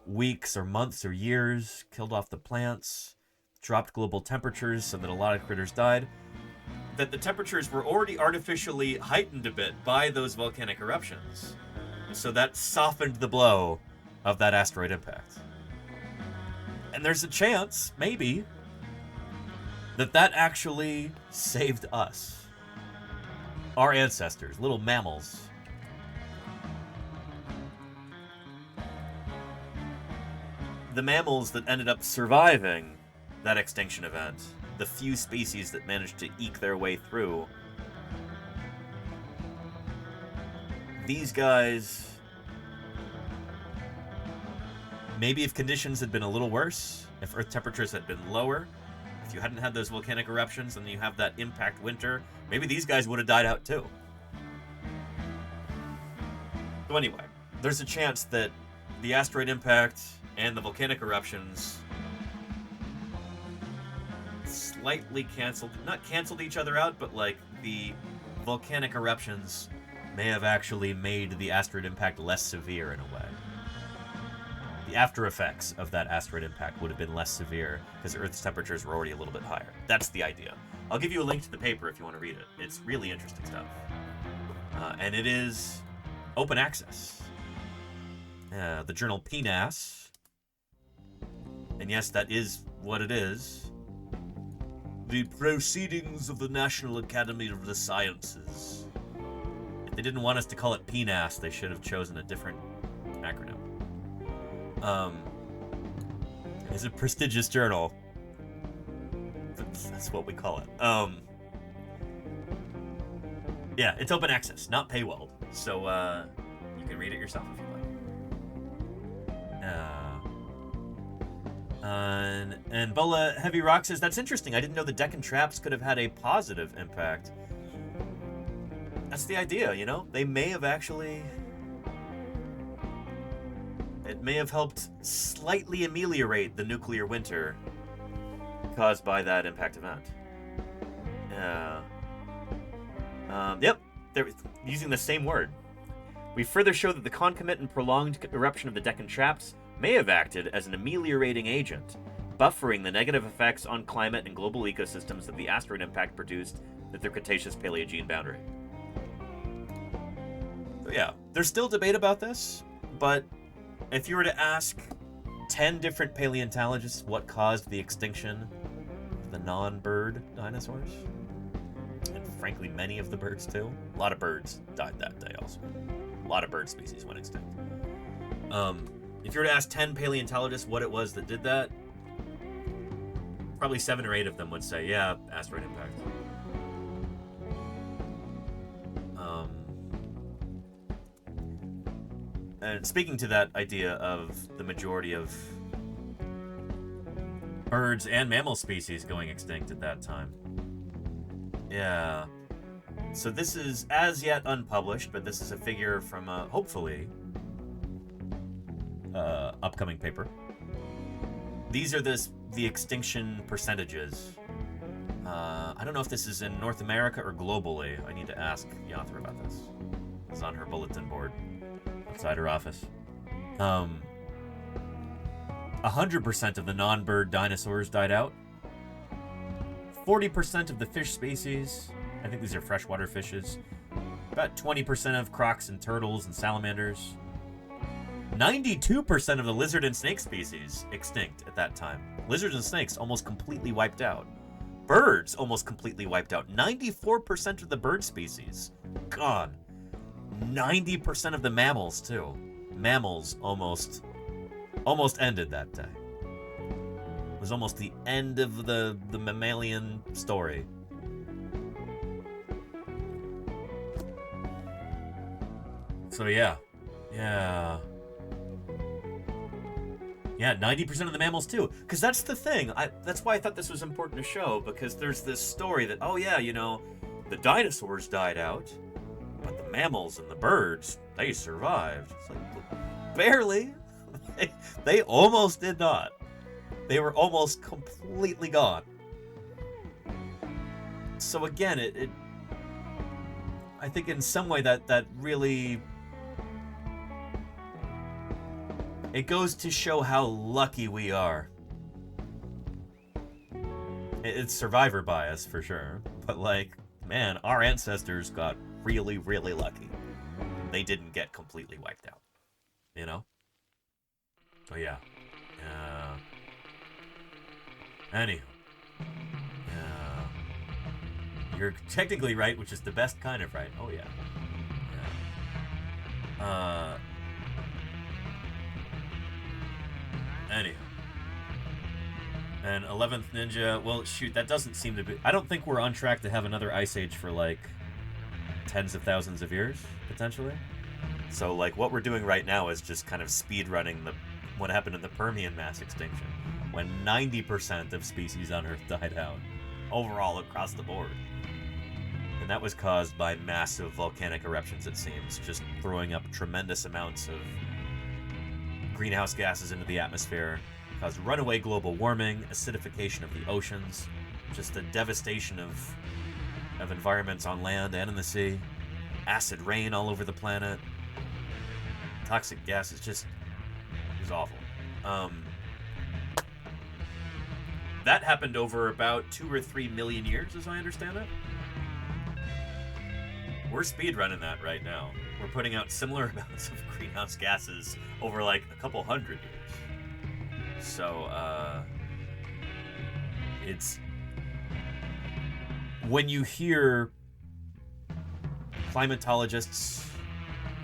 weeks or months or years, killed off the plants, dropped global temperatures so that a lot of critters died, that the temperatures were already artificially heightened a bit by those volcanic eruptions. So that softened the blow of that asteroid impact. And there's a chance, maybe, that that actually saved us. Our ancestors, little mammals. The mammals that ended up surviving that extinction event, the few species that managed to eke their way through, these guys, maybe if conditions had been a little worse, if Earth temperatures had been lower, if you hadn't had those volcanic eruptions and you have that impact winter, maybe these guys would have died out too. So anyway, there's a chance that the asteroid impact and the volcanic eruptions slightly not canceled each other out, but like the volcanic eruptions may have actually made the asteroid impact less severe in a way. The after effects of that asteroid impact would have been less severe because Earth's temperatures were already a little bit higher. That's the idea. I'll give you a link to the paper if you want to read it. It's really interesting stuff. And it is open access. The journal PNAS. And yes, that is what it is. The Proceedings of the National Academy of the Sciences. If they didn't want us to call it PNAS, they should have chosen a different acronym. It's a prestigious journal. That's what we call it. Yeah, it's open access, not paywalled. So, you can read it yourself if you like. And Bola Heavy Rock says, that's interesting. I didn't know the Deccan traps could have had a positive impact. That's the idea, you know? They may have actually... It may have helped slightly ameliorate the nuclear winter caused by that impact event. Yep, they're using the same word. We further show that the concomitant and prolonged eruption of the Deccan traps may have acted as an ameliorating agent, buffering the negative effects on climate and global ecosystems that the asteroid impact produced at the Cretaceous-Paleogene boundary. So yeah, there's still debate about this, but if you were to ask 10 different paleontologists what caused the extinction of the non-bird dinosaurs, and frankly many of the birds too, a lot of birds died that day also. A lot of bird species went extinct. If you were to ask 10 paleontologists what it was that did that, probably 7 or 8 of them would say, yeah, asteroid impact. And speaking to that idea of the majority of birds and mammal species going extinct at that time. Yeah. So this is as yet unpublished, but this is a figure from a, hopefully, upcoming paper. These are the extinction percentages. I don't know if this is in North America or globally. I need to ask the author about this. It's on her bulletin board outside her office. 100% of the non-bird dinosaurs died out. 40% of the fish species, I think these are freshwater fishes. About 20% of crocs and turtles and salamanders. 92% of the lizard and snake species extinct at that time. Lizards and snakes almost completely wiped out. Birds almost completely wiped out. 94% of the bird species gone. 90% of the mammals too. Mammals almost ended that day. It was almost the end of the mammalian story. So yeah. 90% of the mammals too. Because that's the thing. That's why I thought this was important to show, because there's this story that, oh yeah, the dinosaurs died out, but the mammals and the birds, they survived. It's like, barely. They almost did not. They were almost completely gone. So again, I think in some way that really, it goes to show how lucky we are. It's survivor bias for sure, but like, man, our ancestors got really, really lucky. They didn't get completely wiped out, Oh yeah. Anywho. You're technically right, which is the best kind of right. Oh yeah. Anywho. And 11th Ninja, well, shoot, that doesn't seem to be... I don't think we're on track to have another ice age for, like, tens of thousands of years, potentially. So, like, what we're doing right now is just kind of speed running what happened in the Permian mass extinction, when 90% of species on Earth died out, overall across the board. And that was caused by massive volcanic eruptions, it seems, just throwing up tremendous amounts of greenhouse gases into the atmosphere, caused runaway global warming, acidification of the oceans, just the devastation of environments on land and in the sea, acid rain all over the planet, toxic gases, it was awful. That happened over about 2 or 3 million years, as I understand it. We're speedrunning that right now. We're putting out similar amounts of greenhouse gases over like a couple hundred years. So, it's... When you hear climatologists,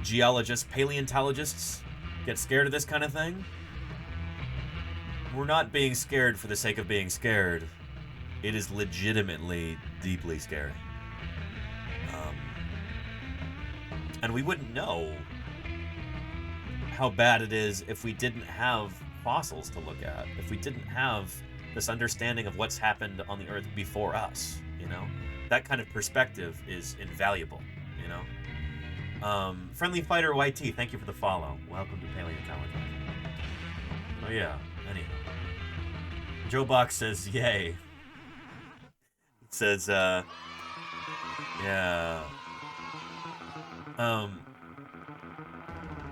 geologists, paleontologists get scared of this kind of thing, we're not being scared for the sake of being scared. It is legitimately deeply scary. And we wouldn't know how bad it is if we didn't have fossils to look at, if we didn't have this understanding of what's happened on the Earth before us, That kind of perspective is invaluable, Friendly Fighter YT, thank you for the follow. Welcome to Paleontologizing. Oh yeah, anyhow. Joe Box says, yay. It says, yeah.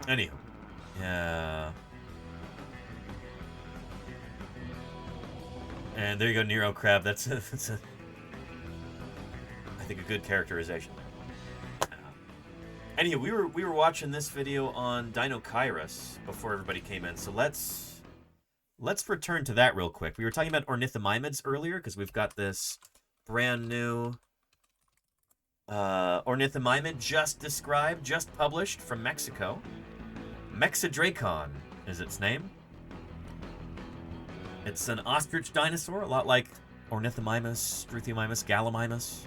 Anyhow. Yeah. And there you go, Nero Crab. That's a I think a good characterization. Anyway, we were watching this video on Dinochirus before everybody came in, so let's return to that real quick. We were talking about ornithomimids earlier because we've got this brand new ornithomimid just described, just published from Mexico. Mexidracon is its name. It's an ostrich dinosaur, a lot like Ornithomimus, Struthiomimus, Gallimimus,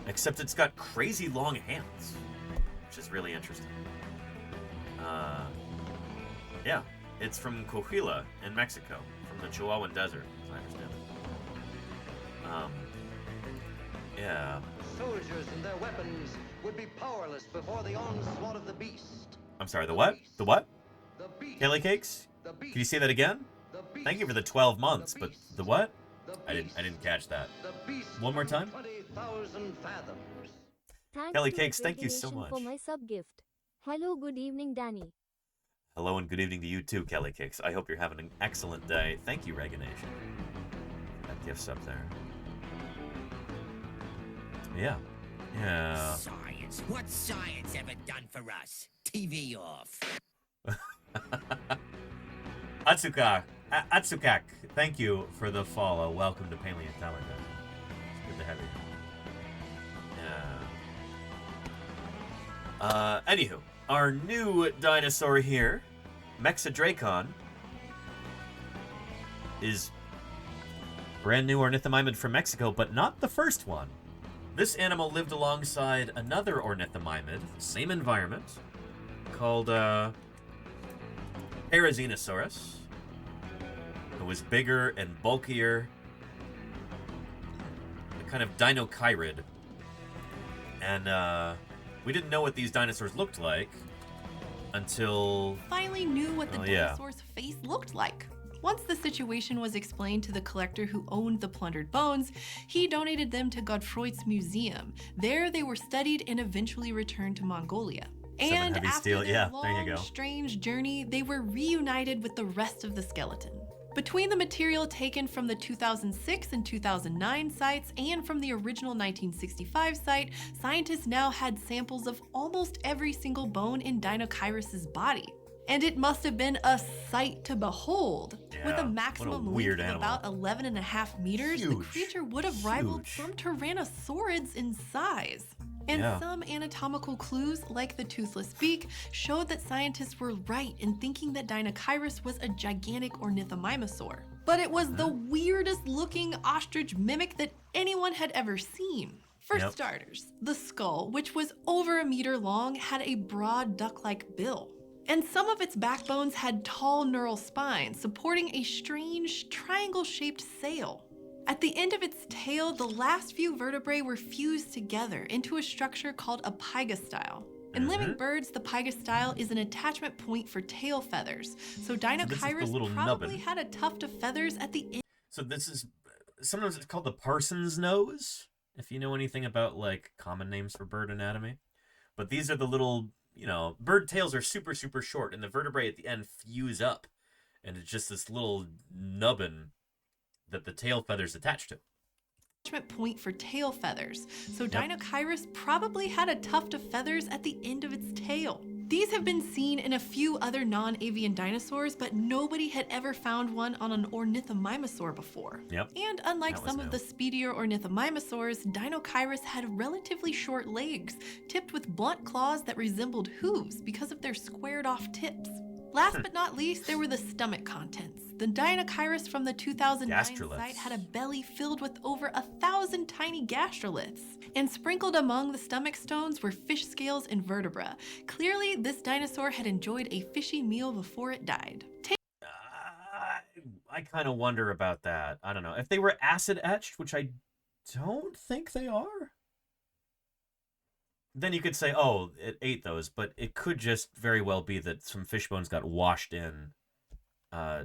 except it's got crazy long hands, which is really interesting. Yeah, it's from Coahuila in Mexico, from the Chihuahuan Desert, as I understand it. Yeah. Soldiers and their weapons would be powerless before the onslaught of the beast. I'm sorry, the what? The what? Kelly Cakes? Can you say that again? Thank you for the 12 months, but the what? I didn't catch that. One more time? Kelly Cakes, thank you so much. For my sub gift. Hello, good evening, Danny. Hello and good evening to you too, Kelly Cakes. I hope you're having an excellent day. Thank you, Reganation. That gift's up there. Yeah. Yeah. Science. What's science ever done for us? TV off. Atsukak, thank you for the follow. Welcome to Paleontologizing. It's good to have you. Yeah. Anywho, our new dinosaur here, Mexidracon, is brand new ornithomimid from Mexico, but not the first one. This animal lived alongside another ornithomimid, same environment, called Parazinosaurus, who was bigger and bulkier, a kind of dinocheirid. And we didn't know what these dinosaurs looked like until... Finally knew what the dinosaur's face looked like. Once the situation was explained to the collector who owned the plundered bones, he donated them to Godefroy's museum. There they were studied and eventually returned to Mongolia. And after their long, strange journey, they were reunited with the rest of the skeleton. Between the material taken from the 2006 and 2009 sites and from the original 1965 site, scientists now had samples of almost every single bone in Dinocheiros' body. And it must have been a sight to behold. Yeah, with a maximum length of animal. about 11.5 meters, the creature would have rivaled some Tyrannosaurids in size. And some anatomical clues, like the toothless beak, showed that scientists were right in thinking that Dinocheiros was a gigantic ornithomimosaur. But it was the weirdest looking ostrich mimic that anyone had ever seen. For starters, the skull, which was over a meter long, had a broad duck-like bill. And some of its backbones had tall neural spines, supporting a strange triangle-shaped sail. At the end of its tail, the last few vertebrae were fused together into a structure called a pygostyle. In living birds, the pygostyle is an attachment point for tail feathers. So Dinocheiros probably had a tuft of feathers at the end. So this is, sometimes it's called the parson's nose, if you know anything about like common names for bird anatomy. But these are the little, you know, bird tails are super, super short and the vertebrae at the end fuse up. And it's just this little nubbin that the tail feathers attach to. Attachment point for tail feathers. So Dinocheiros probably had a tuft of feathers at the end of its tail. These have been seen in a few other non-avian dinosaurs, but nobody had ever found one on an ornithomimosaur before. And unlike some of the speedier ornithomimosaurs, Dinocheiros had relatively short legs, tipped with blunt claws that resembled hooves because of their squared-off tips. Last but not least, there were the stomach contents. The Dinocheiros from the 2009 site had a belly filled with over 1,000 tiny gastroliths. And sprinkled among the stomach stones were fish scales and vertebra. Clearly, this dinosaur had enjoyed a fishy meal before it died. I kind of wonder about that. I don't know. If they were acid etched, which I don't think they are, then you could say, oh, it ate those, but it could just very well be that some fish bones got washed in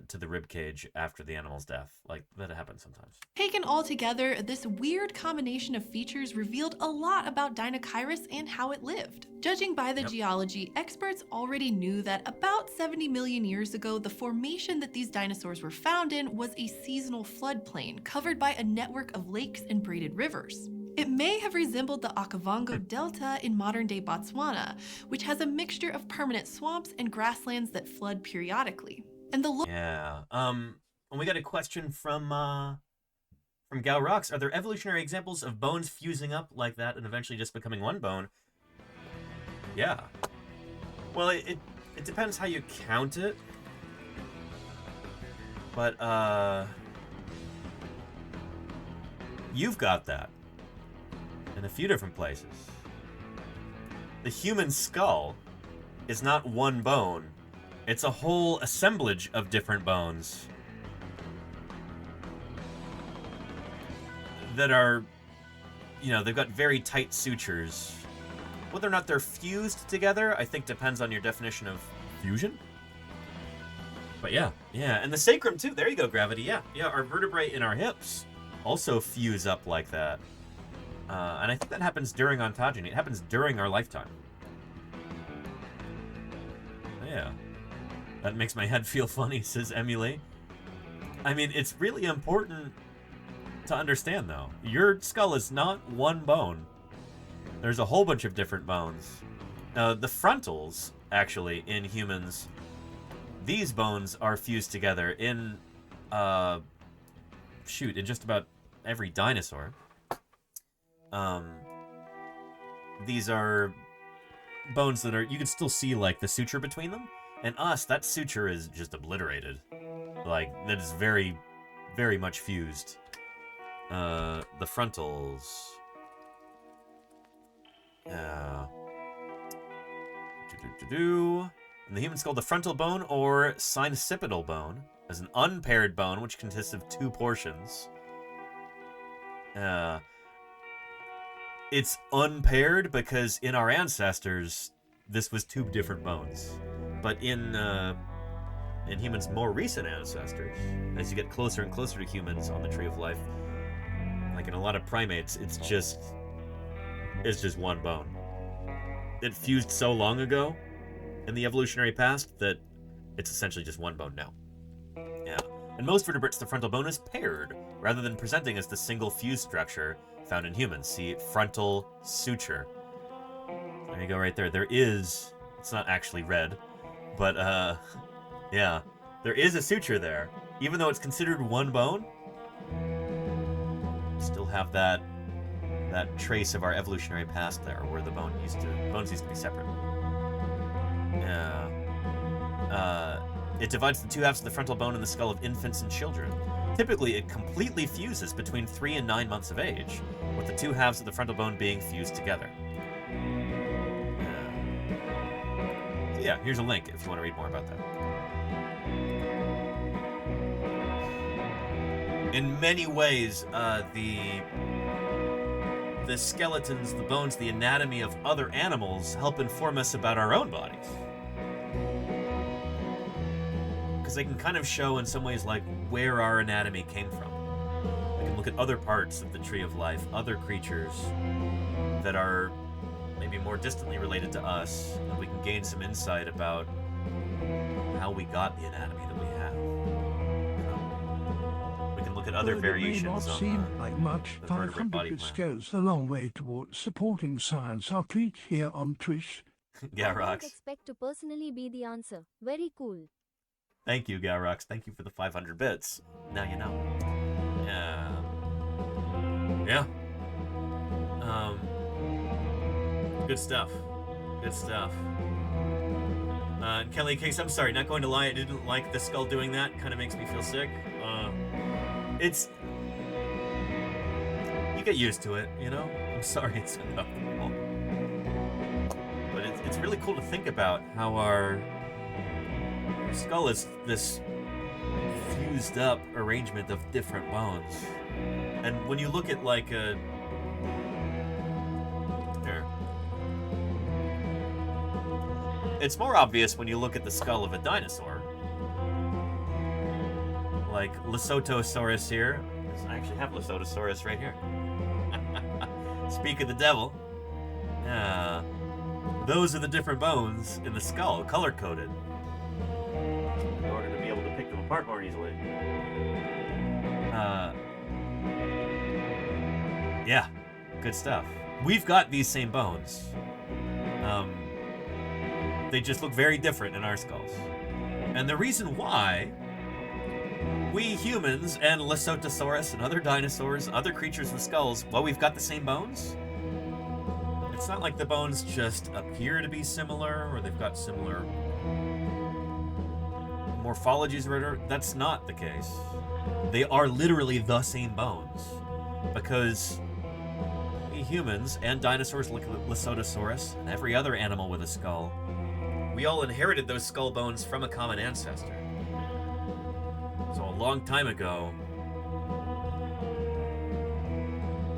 to the rib cage after the animal's death. Like, that happens sometimes. Taken all together, this weird combination of features revealed a lot about Dinocheiros and how it lived. Judging by the geology, experts already knew that about 70 million years ago, the formation that these dinosaurs were found in was a seasonal floodplain covered by a network of lakes and braided rivers. It may have resembled the Okavango Delta in modern-day Botswana, which has a mixture of permanent swamps and grasslands that flood periodically. And the we got a question from Gal Rocks. Are there evolutionary examples of bones fusing up like that and eventually just becoming one bone? Yeah. Well, it It depends how you count it. But, you've got that in a few different places. The human skull is not one bone. It's a whole assemblage of different bones that are, you know, they've got very tight sutures. Whether or not they're fused together, I think depends on your definition of fusion. But yeah, and the sacrum too. There you go, Gravity. Yeah, our vertebrae in our hips also fuse up like that. And I think that happens during ontogeny. It happens during our lifetime. Yeah. That makes my head feel funny, says Emily. I mean, it's really important to understand, though. Your skull is not one bone. There's a whole bunch of different bones. The frontals, actually, in humans, these bones are fused together in, in just about every dinosaur. These are bones that are, you can still see, like, the suture between them. And us, that suture is just obliterated. Like, that is very, very much fused. The frontals. In the human skull, the frontal bone, or syncypital bone, is an unpaired bone which consists of two portions. It's unpaired because in our ancestors, this was two different bones. But in humans' more recent ancestors, as you get closer and closer to humans on the Tree of Life, like in a lot of primates, it's just one bone. It fused so long ago in the evolutionary past that it's essentially just one bone now. Yeah. In most vertebrates, the frontal bone is paired, rather than presenting as the single fused structure found in humans. See frontal suture. There you go right there. There is, it's not actually red, but yeah, there is a suture there. Even though it's considered one bone, still have that trace of our evolutionary past there, where the bones used to be separate. Yeah. It divides the two halves of the frontal bone in the skull of infants and children. Typically, it completely fuses between 3 and 9 months of age, with the two halves of the frontal bone being fused together. So yeah, here's a link if you want to read more about that. In many ways, the skeletons, the bones, the anatomy of other animals help inform us about our own bodies. Because they can kind of show in some ways like where our anatomy came from. We can look at other parts of the Tree of Life, other creatures that are maybe more distantly related to us, and we can gain some insight about how we got the anatomy that we have. We can look at other variations It may not seem like much. 500 goes a long way towards supporting science. Our treat here on Trish. Garox. I don't expect to personally be the answer. Very cool. Thank you, Garox. Thank you for the 500 bits. Now you know. Yeah. Good stuff. Good stuff. Kelly Case, I'm sorry, not going to lie, I didn't like the skull doing that. Kind of makes me feel sick. You get used to it, you know? I'm sorry it's uncomfortable. But it's really cool to think about how our skull is this fused up arrangement of different bones. And when you look at like a... Here. It's more obvious when you look at the skull of a dinosaur. Like Lesotosaurus here. I actually have Lesotosaurus right here. Speak of the devil. Those are the different bones in the skull, color-coded, in order to be able to pick them apart more easily. Yeah, good stuff. We've got these same bones. They just look very different in our skulls. And the reason why we humans and Lesotosaurus and other dinosaurs, other creatures with skulls, well, we've got the same bones. It's not like the bones just appear to be similar or they've got similar morphologies or that's not the case. They are literally the same bones. Because we humans and dinosaurs like Lesotosaurus and every other animal with a skull, we all inherited those skull bones from a common ancestor. So a long time ago,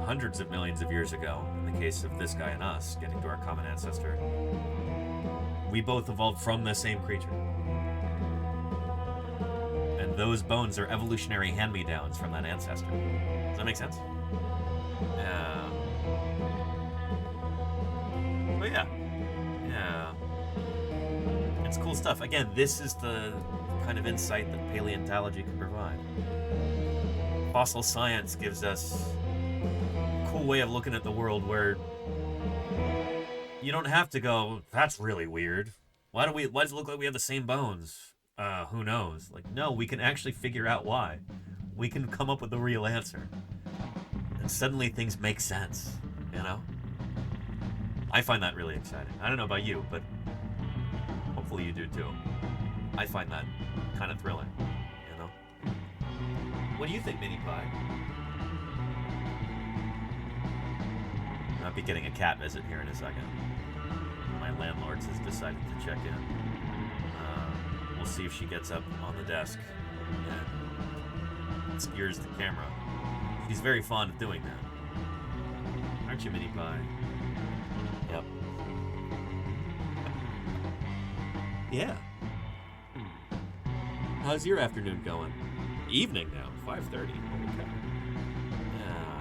hundreds of millions of years ago, in the case of this guy and us getting to our common ancestor, we both evolved from the same creature. And those bones are evolutionary hand-me-downs from that ancestor. Does that make sense? Yeah. But yeah. Yeah. It's cool stuff. Again, this is the kind of insight that paleontology can provide. Fossil science gives us a cool way of looking at the world where you don't have to go, that's really weird. Why does it look like we have the same bones? Who knows? Like, no, we can actually figure out why. We can come up with a real answer. And suddenly things make sense, you know? I find that really exciting. I don't know about you, but hopefully you do too. I find that kind of thrilling, you know? What do you think, Mini Pie? I'll be getting a cat visit here in a second. My landlord has decided to check in. We'll see if she gets up on the desk and obscures the camera. She's very fond of doing that. Aren't you, Mini Pie? Yep. Yeah. How's your afternoon going? Evening now, 5:30. Okay. Yeah.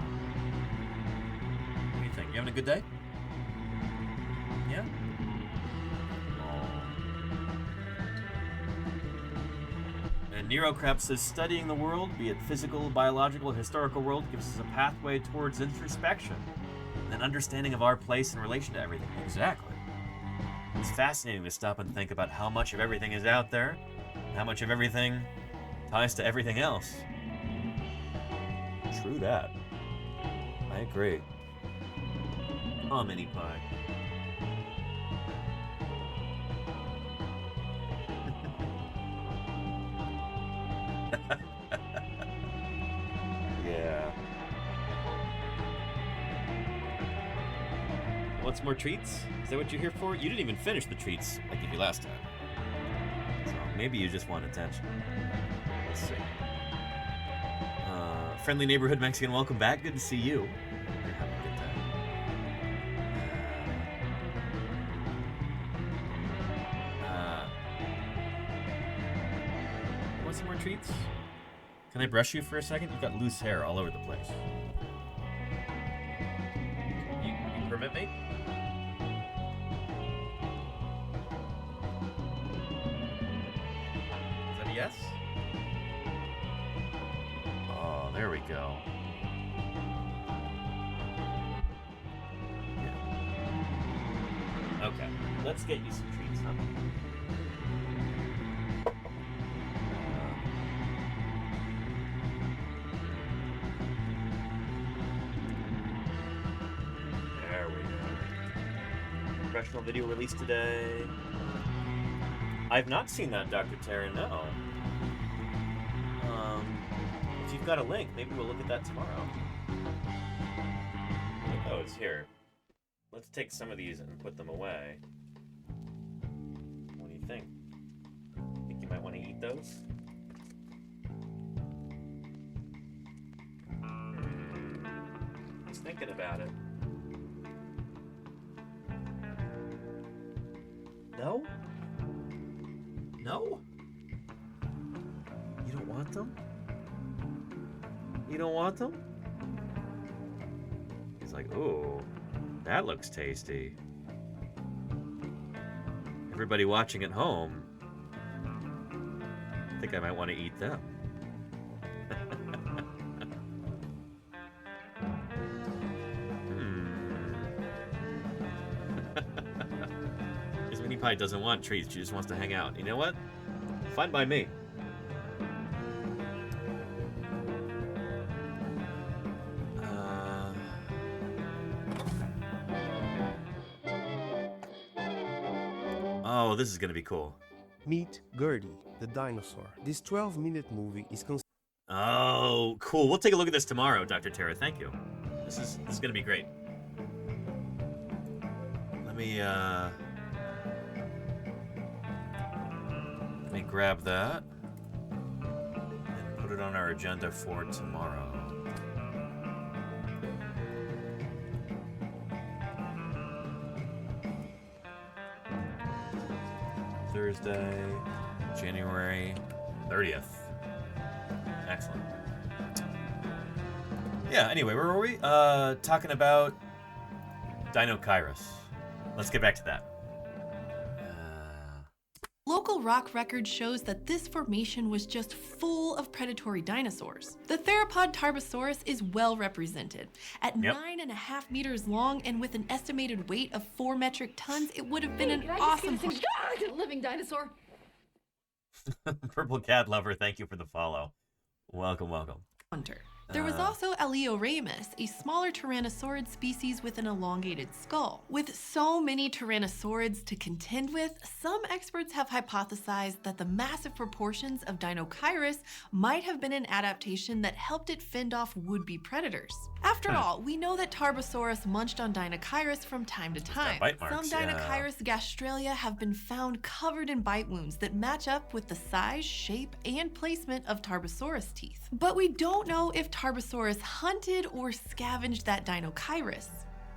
What do you think? You having a good day? Yeah? And Nero Crab says, studying the world, be it physical, biological, historical world, gives us a pathway towards introspection and an understanding of our place in relation to everything. Exactly. It's fascinating to stop and think about how much of everything is out there, and how much of everything ties to everything else. True that. I agree. Oh, Mini Pie. Yeah. Want some more treats? Is that what you're here for? You didn't even finish the treats I gave you last time. So maybe you just want attention. Let's see. Friendly neighborhood Mexican, welcome back. Good to see you. You're having a good time. Want some more treats? Can I brush you for a second? You've got loose hair all over the place. You permit me? Is that a yes? Oh, there we go. Yeah. Okay, let's get you some treats, huh? Professional video released today. I've not seen that, Dr. Terra, no. If you've got a link, maybe we'll look at that tomorrow. Oh, it's here. Let's take some of these and put them away. What do you think? Think you might want to eat those? Just thinking about it. No? No? You don't want them? You don't want them? He's like, ooh, that looks tasty. Everybody watching at home, I think I might want to eat them. Mini Pie doesn't want treats, she just wants to hang out. You know what? Fine by me. Oh, this is gonna be cool. Meet Gertie, the dinosaur. This 12-minute movie is Oh, cool. We'll take a look at this tomorrow, Dr. Terra. Thank you. This is going to be great. Let me grab that and put it on our agenda for tomorrow. Thursday, January 30th. Excellent. Yeah, anyway, where were we? Talking about Dinosaurus. Let's get back to that. Local rock record shows that this formation was just full of predatory dinosaurs. The theropod Tarbosaurus is well represented. At 9.5 meters long and with an estimated weight of 4 metric tons, it would have been an awesome living dinosaur. Purple Cat Lover, thank you for the follow. Welcome, welcome. Hunter. There was also Aleoramus, a smaller tyrannosaurid species with an elongated skull. With so many tyrannosaurids to contend with, some experts have hypothesized that the massive proportions of Dinosaurus might have been an adaptation that helped it fend off would-be predators. After all, we know that Tarbosaurus munched on Dinosaurus from time to time. Some Dinosaurus gastralia have been found covered in bite wounds that match up with the size, shape, and placement of Tarbosaurus teeth. But we don't know if Tarbosaurus hunted or scavenged that Dinosaurus.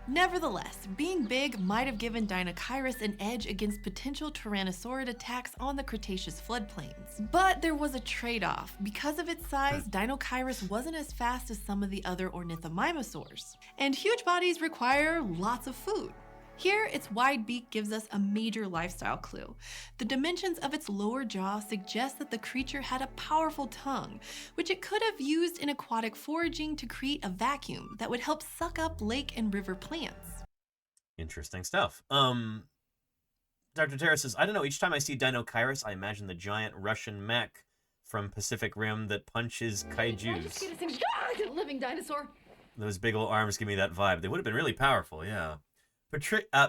Nevertheless, being big might have given Dinosaurus an edge against potential tyrannosaurid attacks on the Cretaceous floodplains. But there was a trade-off. Because of its size, Dinosaurus wasn't as fast as some of the other ornithomimosaurs. And huge bodies require lots of food. Here, its wide beak gives us a major lifestyle clue. The dimensions of its lower jaw suggest that the creature had a powerful tongue, which it could have used in aquatic foraging to create a vacuum that would help suck up lake and river plants. Interesting stuff. Dr. Terra says, I don't know, each time I see Dinosaurus, I imagine the giant Russian mech from Pacific Rim that punches kaijus. Living dinosaur. Those big old arms give me that vibe. They would have been really powerful, yeah.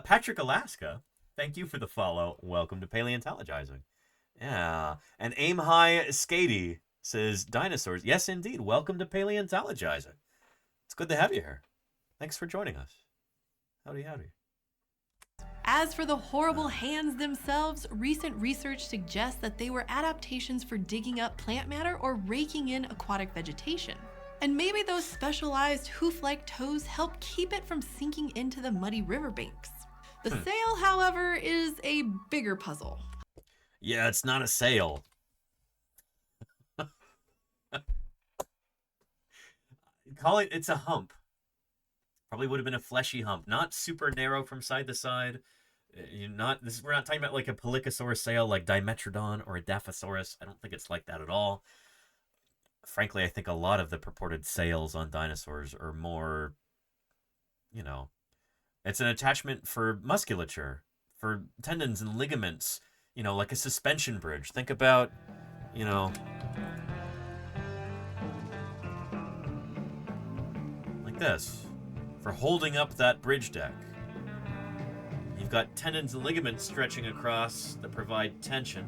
Patrick Alaska, thank you for the follow. Welcome to Paleontologizing. Yeah. And Aim High Skatey says, dinosaurs. Yes, indeed. Welcome to Paleontologizing. It's good to have you here. Thanks for joining us. Howdy, howdy. As for the horrible hands themselves, recent research suggests that they were adaptations for digging up plant matter or raking in aquatic vegetation. And maybe those specialized hoof-like toes help keep it from sinking into the muddy riverbanks. The sail, however, is a bigger puzzle. Yeah, it's not a sail. It's a hump. Probably would have been a fleshy hump, not super narrow from side to side. We're not talking about like a Pelycosaurus sail like Dimetrodon or a Daphosaurus. I don't think it's like that at all. Frankly, I think a lot of the purported sails on dinosaurs are more, it's an attachment for musculature, for tendons and ligaments, like a suspension bridge. Think about, like this, for holding up that bridge deck. You've got tendons and ligaments stretching across that provide tension,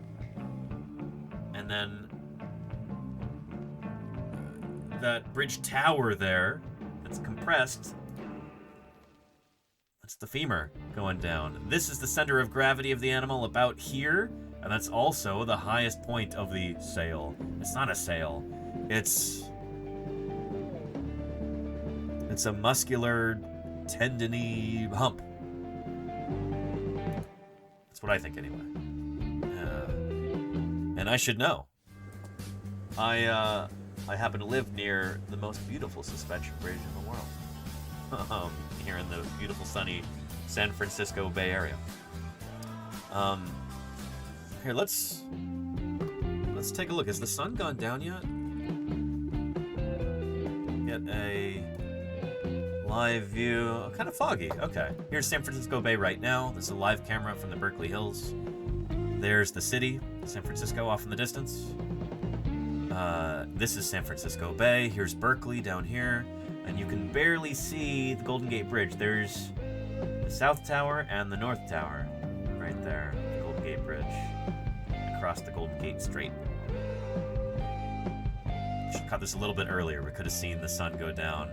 and then that bridge tower there that's compressed, that's the femur going down. This is the center of gravity of the animal about here, and that's also the highest point of the sail. It's not a sail. It's a muscular, tendony hump. That's what I think anyway. And I should know. I happen to live near the most beautiful suspension bridge in the world. Here in the beautiful, sunny San Francisco Bay Area. Here, let's take a look. Has the sun gone down yet? Get a live view. Oh, kind of foggy. Okay. Here's San Francisco Bay right now. This is a live camera from the Berkeley Hills. There's the city, San Francisco, off in the distance. This is San Francisco Bay. Here's Berkeley down here. And you can barely see the Golden Gate Bridge. There's the South Tower and the North Tower right there. The Golden Gate Bridge. across the Golden Gate Strait. Should have caught this a little bit earlier. We could have seen the sun go down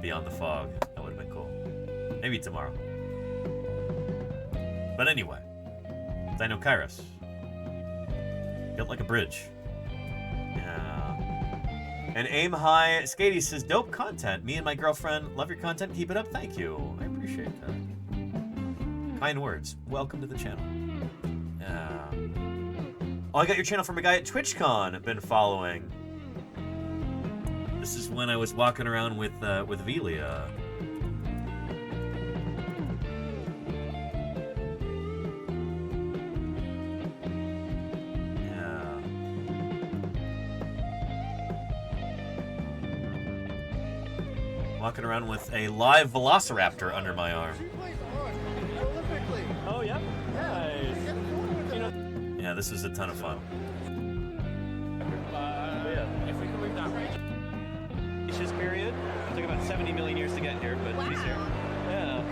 beyond the fog. That would have been cool. Maybe tomorrow. But anyway, Deinokairos. Built like a bridge. Yeah. And Aim High Skatey says, dope content. Me and my girlfriend love your content. Keep it up. Thank you. I appreciate that. Kind words. Welcome to the channel. Yeah. Oh, I got your channel from a guy at TwitchCon I've been following. This is when I was walking around with Velia. Walking around with a live velociraptor under my arm. Oh, yeah? Nice. Yeah, this was a ton of fun. If we can move that right. Period. It took about 70 million years to get here, but she's here. Yeah.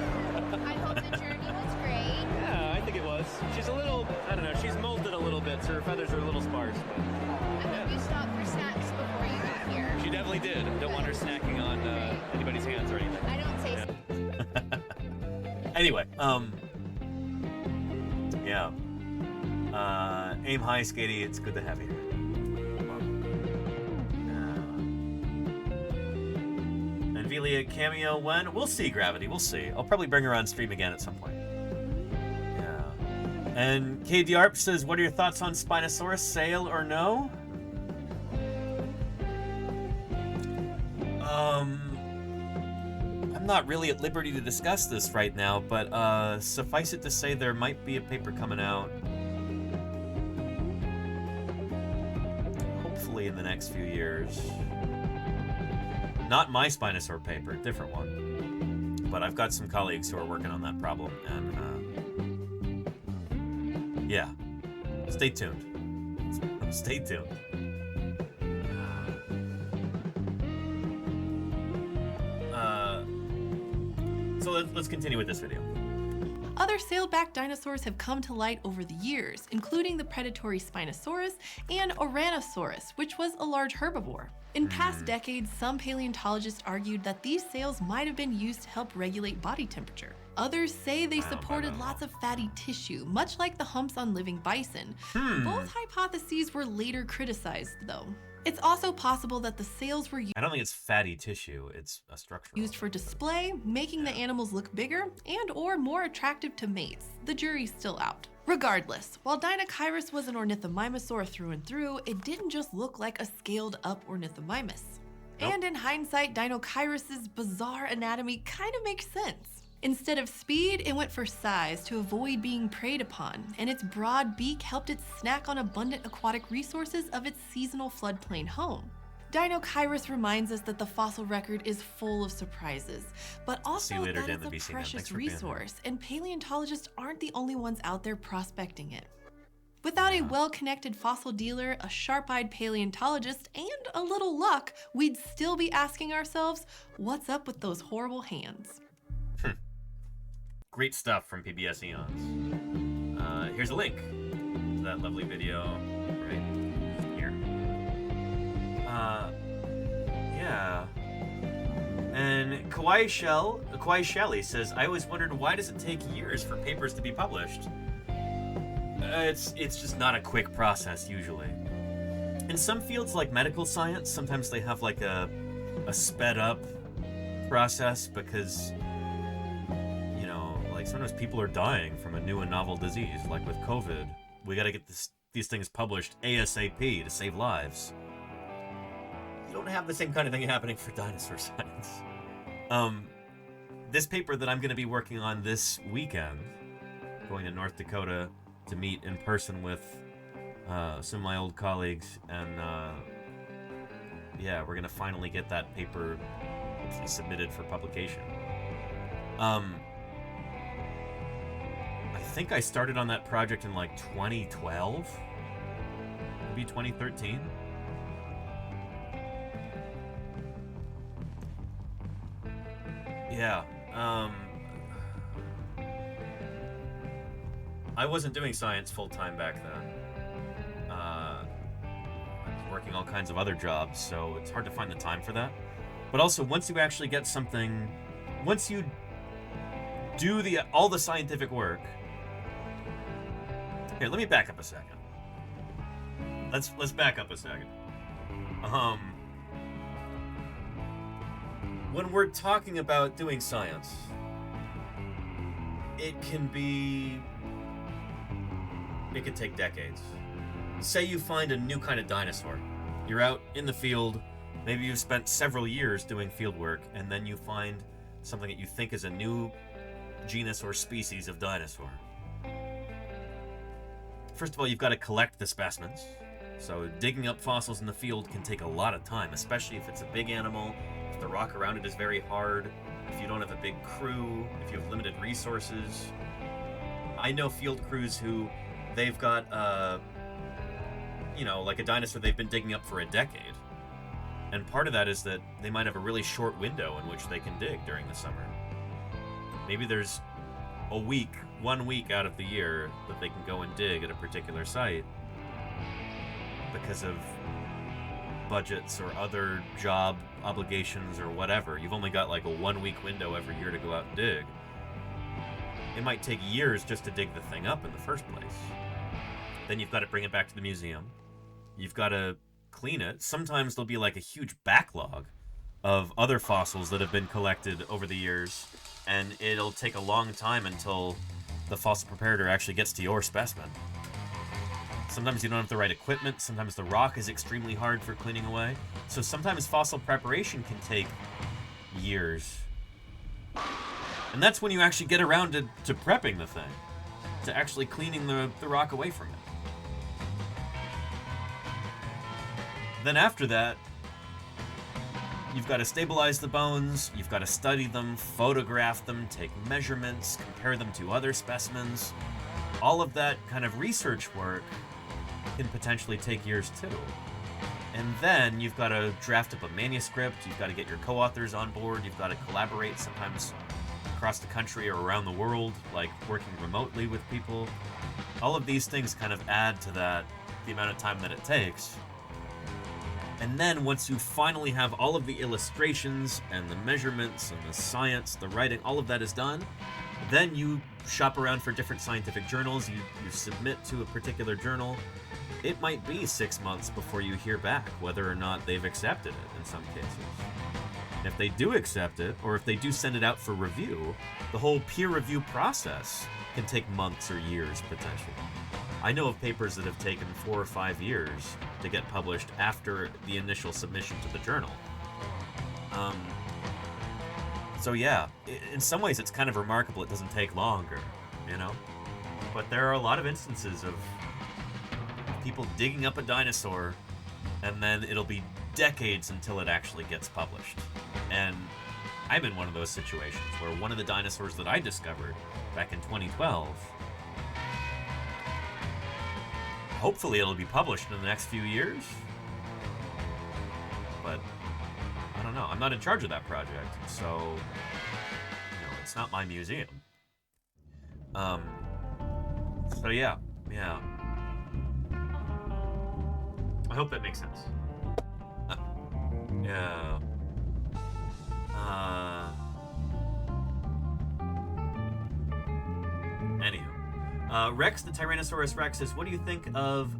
I hope the journey was great. Yeah, I think it was. She's a little, I don't know, she's molded a little bit, so her feathers are a little sparse. But, I hope you stopped for snacks before you got here. she definitely did. Don't want her snacking on anybody's hands or anything. I don't say Anyway, yeah. Aim High, Skatey, it's good to have you here. And Velia cameo when? We'll see, Gravity, we'll see. I'll probably bring her on stream again at some point. Yeah. And KD Arp says, what are your thoughts on Spinosaurus, sale or no? I'm not really at liberty to discuss this right now, but suffice it to say there might be a paper coming out hopefully in the next few years. Not my Spinosaur paper, different one. But I've got some colleagues who are working on that problem, and yeah, stay tuned. Stay tuned. So let's continue with this video. Other sailback dinosaurs have come to light over the years, including the predatory Spinosaurus and Ouranosaurus, which was a large herbivore. In past decades, some paleontologists argued that these sails might have been used to help regulate body temperature. Others say they supported lots of fatty tissue, much like the humps on living bison. Both hypotheses were later criticized, though. It's also possible that the sails were I don't think it's fatty tissue, it's a structure. used for display, making the animals look bigger and or more attractive to mates. The jury's still out. Regardless, while Dinokairos was an ornithomimosaur through and through, it didn't just look like a scaled up ornithomimus. Nope. And in hindsight, Dinokairos's bizarre anatomy kind of makes sense. Instead of speed, it went for size to avoid being preyed upon, and its broad beak helped it snack on abundant aquatic resources of its seasonal floodplain home. Dinokairos reminds us that the fossil record is full of surprises, but also that it's a precious resource, and paleontologists aren't the only ones out there prospecting it. Without a well-connected fossil dealer, a sharp-eyed paleontologist, and a little luck, we'd still be asking ourselves, what's up with those horrible hands? Great stuff from PBS Eons. Here's a link to that lovely video right here. Yeah. And Kawaii Shelly says, I always wondered, why does it take years for papers to be published? It's just not a quick process usually. In some fields like medical science, sometimes they have like a sped up process because sometimes people are dying from a new and novel disease, like with COVID. We got to get these things published ASAP to save lives. You don't have the same kind of thing happening for dinosaur science. This paper that I'm going to be working on this weekend, going to North Dakota to meet in person with some of my old colleagues, and yeah, we're going to finally get that paper submitted for publication. I think I started on that project in like 2012, maybe 2013. Yeah, I wasn't doing science full-time back then. working all kinds of other jobs, so it's hard to find the time for that. But also, once you actually get something, once you do all the scientific work. Here, let me back up a second. Let's back up a second. When we're talking about doing science, it could take decades. Say you find a new kind of dinosaur. You're out in the field, maybe you've spent several years doing field work, and then you find something that you think is a new genus or species of dinosaur. First of all, you've got to collect the specimens. So digging up fossils in the field can take a lot of time, especially if it's a big animal, if the rock around it is very hard, if you don't have a big crew, if you have limited resources. I know field crews who they've got, like a dinosaur they've been digging up for a decade. And part of that is that they might have a really short window in which they can dig during the summer. Maybe there's 1 week out of the year that they can go and dig at a particular site because of budgets or other job obligations or whatever. You've only got like a 1 week window every year to go out and dig. It might take years just to dig the thing up in the first place. Then you've got to bring it back to the museum. You've got to clean it. Sometimes there'll be like a huge backlog of other fossils that have been collected over the years, and it'll take a long time until the fossil preparator actually gets to your specimen. Sometimes you don't have the right equipment, sometimes the rock is extremely hard for cleaning away. So sometimes fossil preparation can take years. And that's when you actually get around to prepping the thing, to actually cleaning the rock away from it. Then after that, you've got to stabilize the bones, you've got to study them, photograph them, take measurements, compare them to other specimens. All of that kind of research work can potentially take years too. And then you've got to draft up a manuscript, you've got to get your co-authors on board, you've got to collaborate sometimes across the country or around the world, like working remotely with people. All of these things kind of add to that, the amount of time that it takes. And then once you finally have all of the illustrations and the measurements and the science, the writing, all of that is done, then you shop around for different scientific journals, you submit to a particular journal. It might be 6 months before you hear back whether or not they've accepted it in some cases. And if they do accept it, or if they do send it out for review, the whole peer review process can take months or years potentially. I know of papers that have taken 4 or 5 years to get published after the initial submission to the journal. So yeah, in some ways it's kind of remarkable it doesn't take longer, you know? But there are a lot of instances of people digging up a dinosaur, and then it'll be decades until it actually gets published. And I'm in one of those situations where one of the dinosaurs that I discovered back in 2012, hopefully it'll be published in the next few years, but I don't know. I'm not in charge of that project, so it's not my museum. So yeah. I hope that makes sense. Yeah. Anywho. Rex, the Tyrannosaurus Rex, says, what do you think of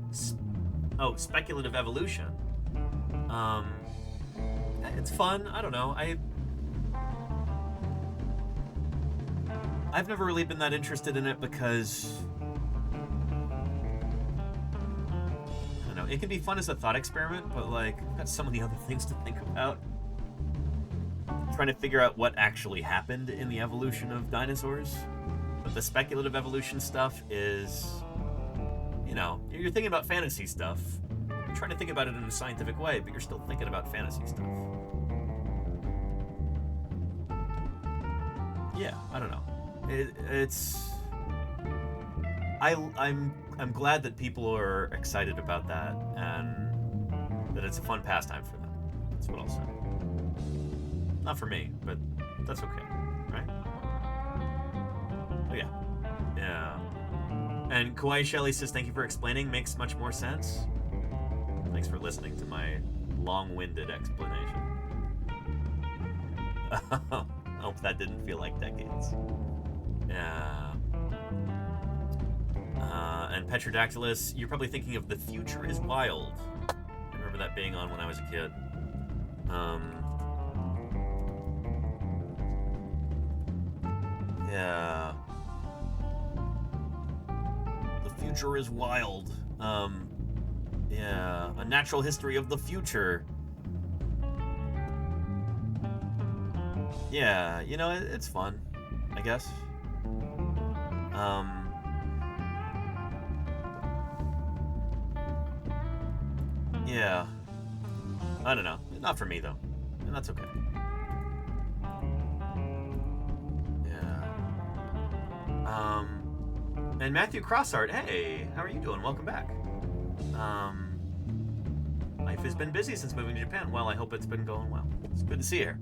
speculative evolution? It's fun. I don't know. I've never really been that interested in it because I don't know. It can be fun as a thought experiment, but like I've got so many other things to think about. Trying to figure out what actually happened in the evolution of dinosaurs. But the speculative evolution stuff is, you're thinking about fantasy stuff. You're trying to think about it in a scientific way, but you're still thinking about fantasy stuff. Yeah, I don't know. I'm glad that people are excited about that and that it's a fun pastime for them. That's what I'll say. Not for me, but that's okay, right? Oh yeah. And Kawaii Shelley says, thank you for explaining, makes much more sense. Thank Thanks for listening to my long-winded explanation. Hope that didn't feel like decades. Yeah. And Petrodactylus, you're probably thinking of The Future is Wild. I remember that being on when I was a kid. Yeah. The Future is Wild. Yeah. A Natural History of the Future. Yeah, you know, it's fun, I guess. Yeah. I don't know. Not for me, though. And that's okay. Yeah. And Matthew Crossart, hey, how are you doing? Welcome back. Life has been busy since moving to Japan. Well, I hope it's been going well. It's good to see you here.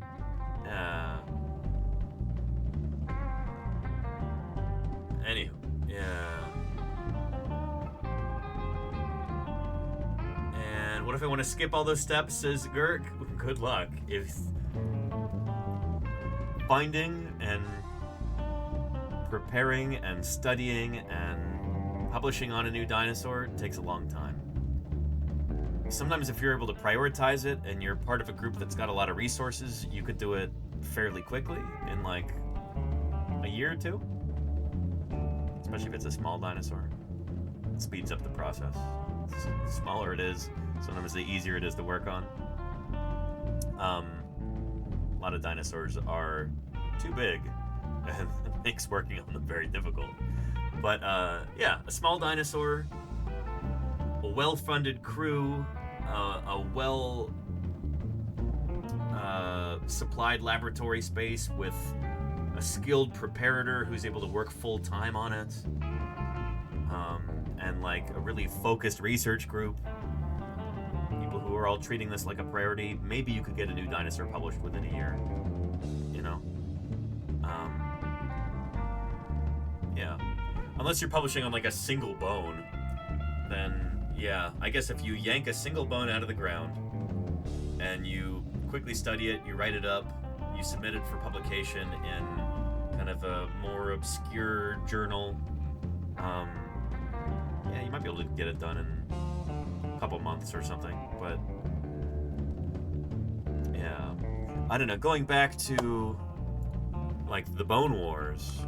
Anywho, yeah. And what if I want to skip all those steps, says Gurk? Good luck. If finding and preparing and studying and publishing on a new dinosaur takes a long time. Sometimes if you're able to prioritize it and you're part of a group that's got a lot of resources, you could do it fairly quickly in like a year or two. Especially if it's a small dinosaur. It speeds up the process. The smaller it is, sometimes the easier it is to work on. A lot of dinosaurs are too big, and it makes working on them very difficult. But yeah, a small dinosaur, a well-funded crew, a well supplied laboratory space with a skilled preparator who's able to work full-time on it, and like a really focused research group, people who are all treating this like a priority. Maybe you could get a new dinosaur published within a year, you know? Yeah. Unless you're publishing on like a single bone, then yeah, I guess if you yank a single bone out of the ground and you quickly study it, you write it up, you submit it for publication in kind of a more obscure journal, yeah, you might be able to get it done in a couple months or something. But yeah, I don't know, going back to like the Bone Wars,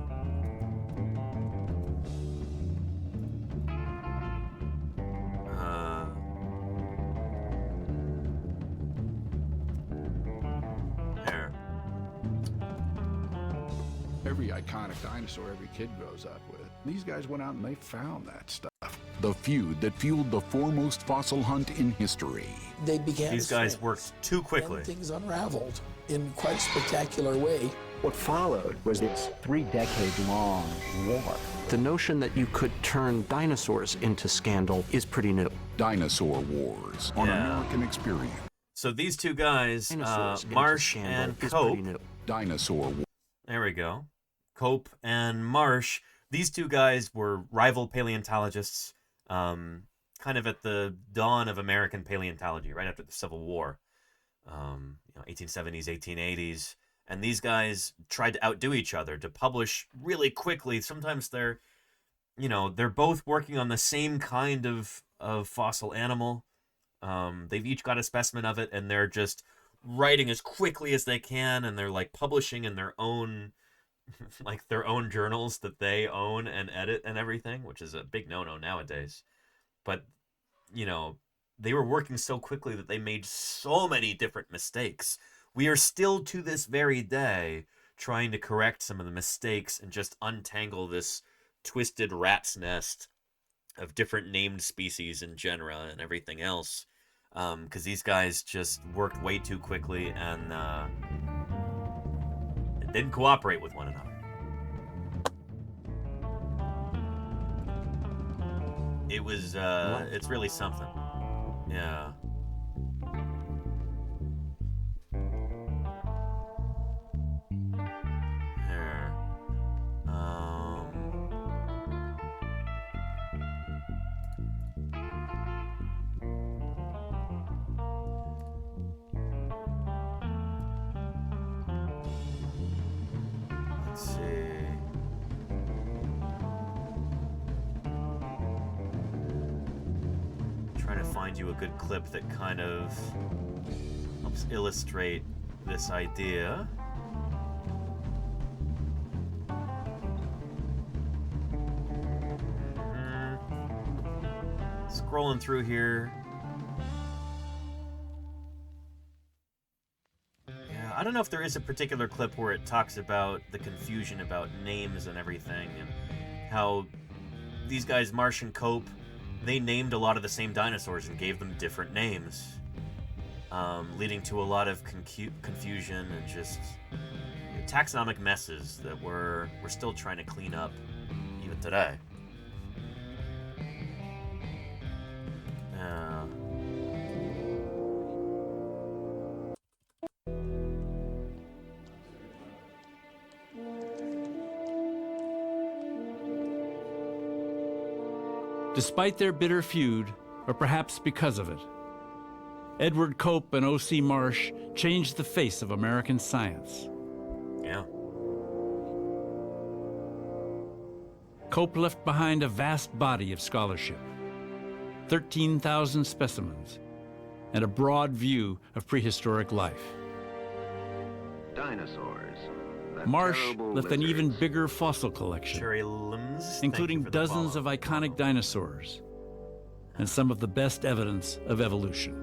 every iconic dinosaur every kid grows up with. These guys went out and they found that stuff. The feud that fueled the foremost fossil hunt in history. They began. These guys worked too quickly. And things unraveled in quite a spectacular way. What followed was this 3-decade-long war. The notion that you could turn dinosaurs into scandal is pretty new. Dinosaur Wars on American Experience. So these two guys, Marsh and Cope. Dinosaur Wars. There we go. Cope and Marsh. These two guys were rival paleontologists, kind of at the dawn of American paleontology, right after the Civil War, 1870s, 1880s. And these guys tried to outdo each other, to publish really quickly. Sometimes they're both working on the same kind of fossil animal. They've each got a specimen of it, and they're just writing as quickly as they can, and they're like publishing in their own journals that they own and edit and everything, which is a big no-no nowadays. But they were working so quickly that they made so many different mistakes. We are still to this very day trying to correct some of the mistakes and just untangle this twisted rat's nest of different named species and genera and everything else, because these guys just worked way too quickly and didn't cooperate with one another. It was, it's really something. Yeah. Here. Let's see. Trying to find you a good clip that kind of helps illustrate this idea. Scrolling through here. Yeah, I don't know if there is a particular clip where it talks about the confusion about names and everything, and how these guys, Marsh and Cope, they named a lot of the same dinosaurs and gave them different names, leading to a lot of confusion and just taxonomic messes that we're still trying to clean up even today. Despite their bitter feud, or perhaps because of it, Edward Cope and O.C. Marsh changed the face of American science. Yeah. Cope left behind a vast body of scholarship, 13,000 specimens, and a broad view of prehistoric life. Dinosaurs. Marsh left an even bigger fossil collection, including dozens of iconic dinosaurs and some of the best evidence of evolution.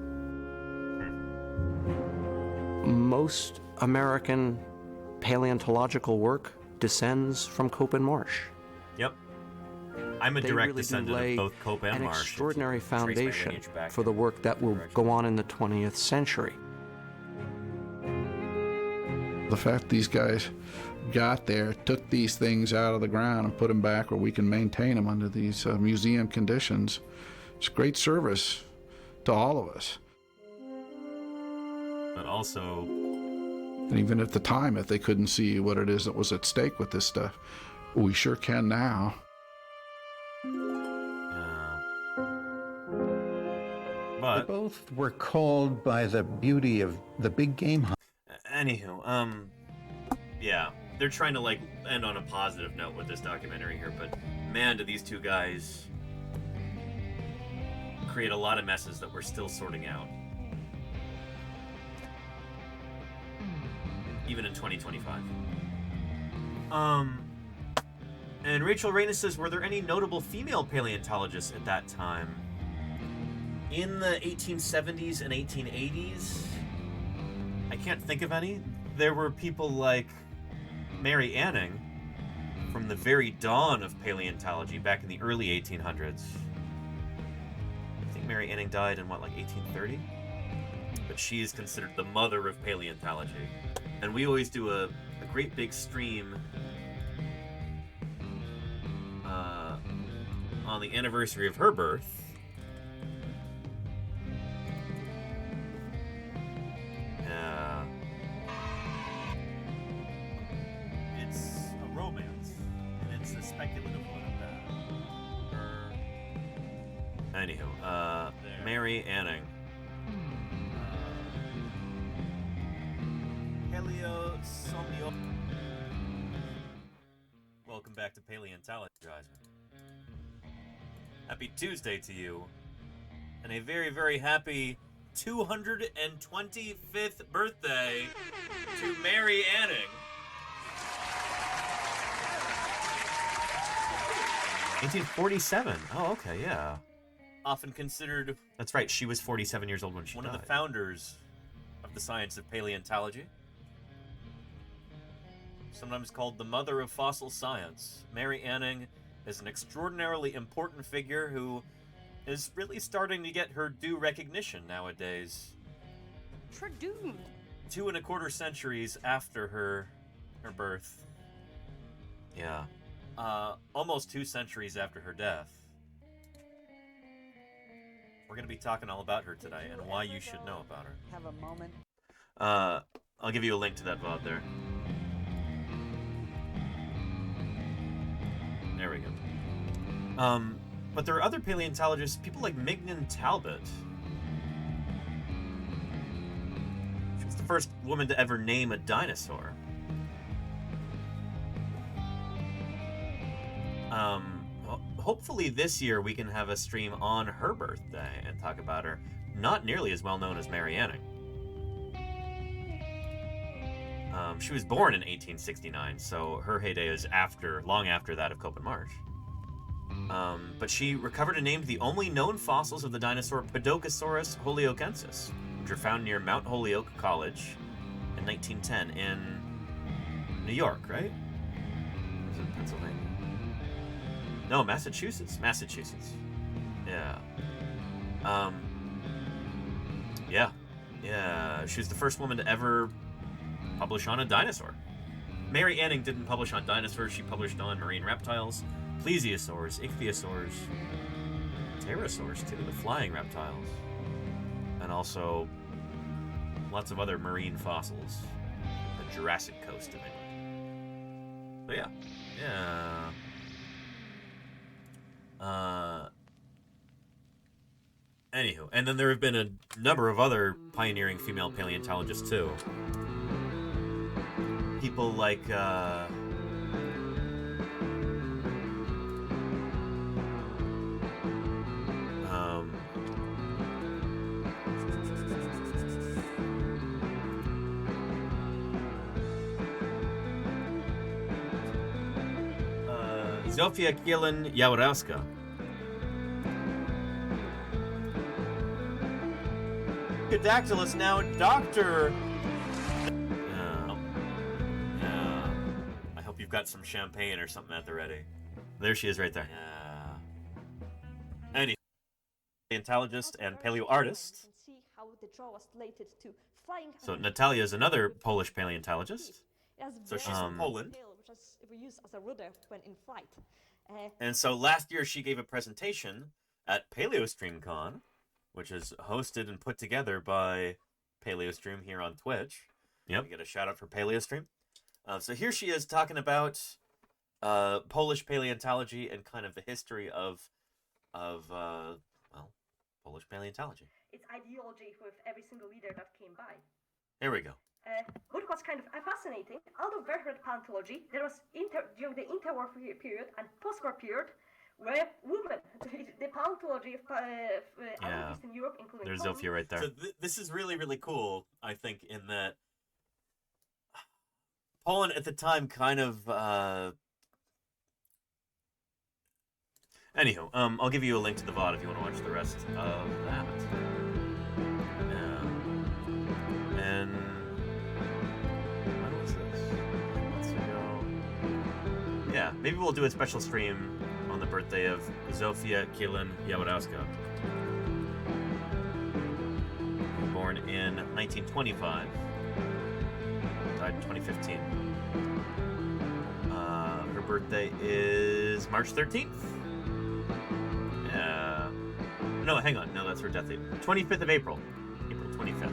Most American paleontological work descends from Cope and Marsh. Yep. I'm a direct descendant of both Cope and an Marsh. Extraordinary foundation for the work that will go on in the 20th century. The fact these guys got there, took these things out of the ground and put them back where we can maintain them under these museum conditions, it's great service to all of us. But also, and even at the time, if they couldn't see what it is that was at stake with this stuff, we sure can now. But they both were called by the beauty of the big game hunt. Anywho, yeah, they're trying to like end on a positive note with this documentary here, but man, do these two guys create a lot of messes that we're still sorting out, even in 2025. And Rachel Reynes says, were there any notable female paleontologists at that time? In the 1870s and 1880s? I can't think of any. There were people like Mary Anning from the very dawn of paleontology back in the early 1800s. I think Mary Anning died in what, like 1830? But she is considered the mother of paleontology. And we always do a great big stream on the anniversary of her birth. It's a romance, and it's a speculative one at that. Anywho, Mary Anning. Welcome back to Paleontologizing. Happy Tuesday to you, and a very, very happy 225th birthday to Mary Anning. 1847. Oh, okay, yeah. Often considered... That's right, she was 47 years old when she died. One of the founders of the science of paleontology. Sometimes called the mother of fossil science. Mary Anning is an extraordinarily important figure who is really starting to get her due recognition nowadays. True. 2.25 centuries after her birth. Yeah. Almost 2 centuries after her death. We're going to be talking all about her today and why you should know about her. Have a moment. I'll give you a link to that VOD there. There we go. But there are other paleontologists, people like Mignon Talbot. She was the first woman to ever name a dinosaur. hopefully this year we can have a stream on her birthday and talk about her. Not nearly as well known as Mary Anning. She was born in 1869, so her heyday is long after that of Cope and Marsh. But she recovered and named the only known fossils of the dinosaur Podokesaurus holyokensis, which were found near Mount Holyoke College in 1910 in New York, right? Or was it Pennsylvania? No, Massachusetts. Massachusetts. Yeah. Yeah. She was the first woman to ever publish on a dinosaur. Mary Anning didn't publish on dinosaurs. She published on marine reptiles, plesiosaurs, ichthyosaurs, pterosaurs too, the flying reptiles, and also lots of other marine fossils, the Jurassic coast of England. So yeah. Anywho, and then there have been a number of other pioneering female paleontologists too. People like Zofia Kielin-Jaworowska. Dactylus now Dr. I hope you've got some champagne or something at the ready. There she is right there. Anyway, paleontologist and paleo artist. So Natalia is another Polish paleontologist. So she's from Poland. And so last year she gave a presentation at PaleoStreamCon, which is hosted and put together by PaleoStream here on Twitch. Yep. We get a shout out for PaleoStream. So here she is talking about Polish paleontology and kind of the history of Polish paleontology. Its ideology with every single leader that came by. Here we go. What was kind of fascinating, out of vertebrate paleontology, there was during the interwar period and post-war period, where women, the paleontology of Eastern Europe, including there's Poland. Zofia right there. So this is really, really cool, I think, in that Poland at the time kind of... Anywho, I'll give you a link to the VOD if you want to watch the rest of that. And... when was this? Months ago. Yeah, maybe we'll do a special stream on the birthday of Zofia Kielin-Jaworowska. Born in 1925. Died in 2015. Her birthday is March 13th. No, hang on. No, that's her death date. 25th of April. April 25th.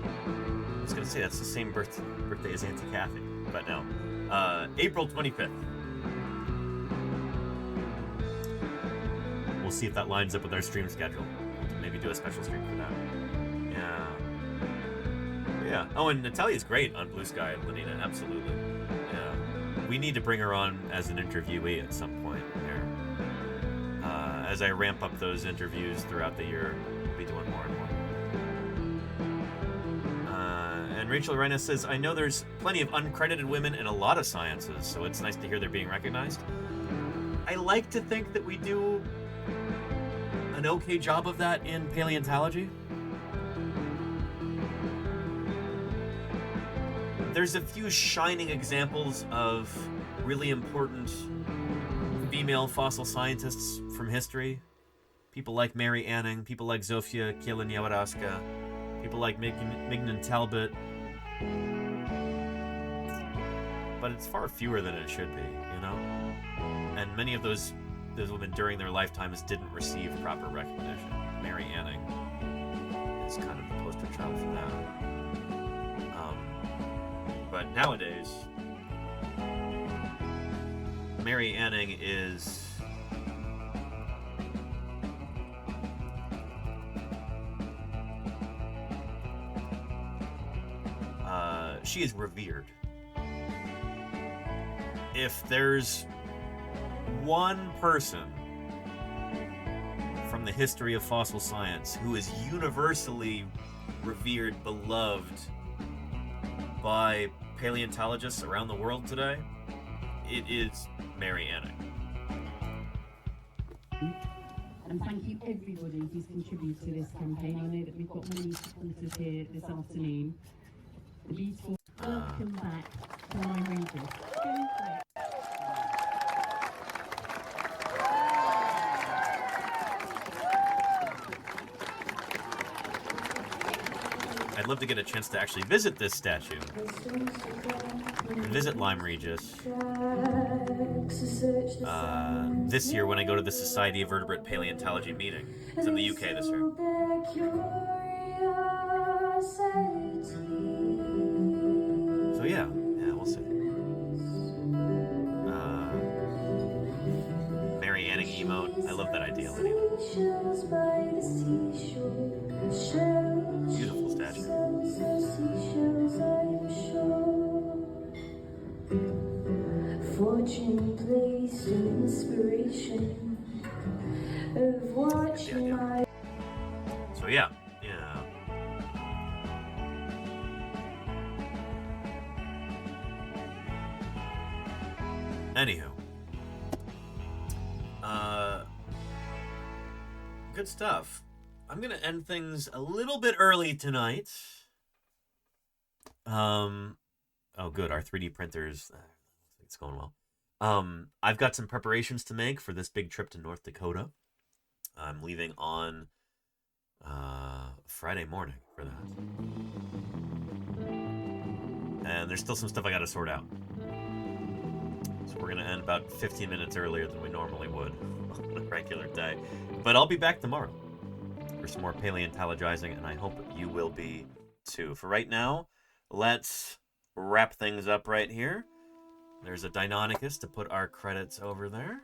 I was going to say that's the same birthday as Auntie Kathy, but no. April 25th. We'll see if that lines up with our stream schedule. Maybe do a special stream for that. Yeah. Oh, and Natalia's great on Blue Sky and Lenina. Absolutely. Yeah. We need to bring her on as an interviewee at some point here. As I ramp up those interviews throughout the year, we'll be doing more and more. And Rachel Reina says, I know there's plenty of uncredited women in a lot of sciences, so it's nice to hear they're being recognized. I like to think that we do an okay job of that in paleontology. There's a few shining examples of really important female fossil scientists from history. People like Mary Anning, people like Zofia Kielin-Jaworowska, people like Mignon Talbot. But it's far fewer than it should be, you know? And many of those women during their lifetimes didn't receive proper recognition. Mary Anning is kind of the poster child for that. But nowadays, Mary Anning is she is revered. If there's one person from the history of fossil science who is universally revered, beloved by paleontologists around the world today, it is Mary Anning. And thank you everybody who's contributed to this campaign. I know that we've got many supporters here this afternoon. The beautiful welcome back to my Regis. I'd love to get a chance to actually visit this statue and visit Lyme Regis this year when I go to the Society of Vertebrate Paleontology meeting. It's in the UK this year. So yeah, we'll see. Mary Anning emote. I love that idea, Lydia. Beautiful statue. Fortune placed inspiration of watching my. So yeah. Anywho. Good stuff. I'm gonna end things a little bit early tonight. Oh good, our 3D printers, it's going well. I've got some preparations to make for this big trip to North Dakota. I'm leaving on Friday morning for that. And there's still some stuff I gotta sort out. So we're gonna end about 15 minutes earlier than we normally would on a regular day. But I'll be back tomorrow for some more paleontologizing, and I hope you will be too. For right now, let's wrap things up right here. There's a Deinonychus to put our credits over there.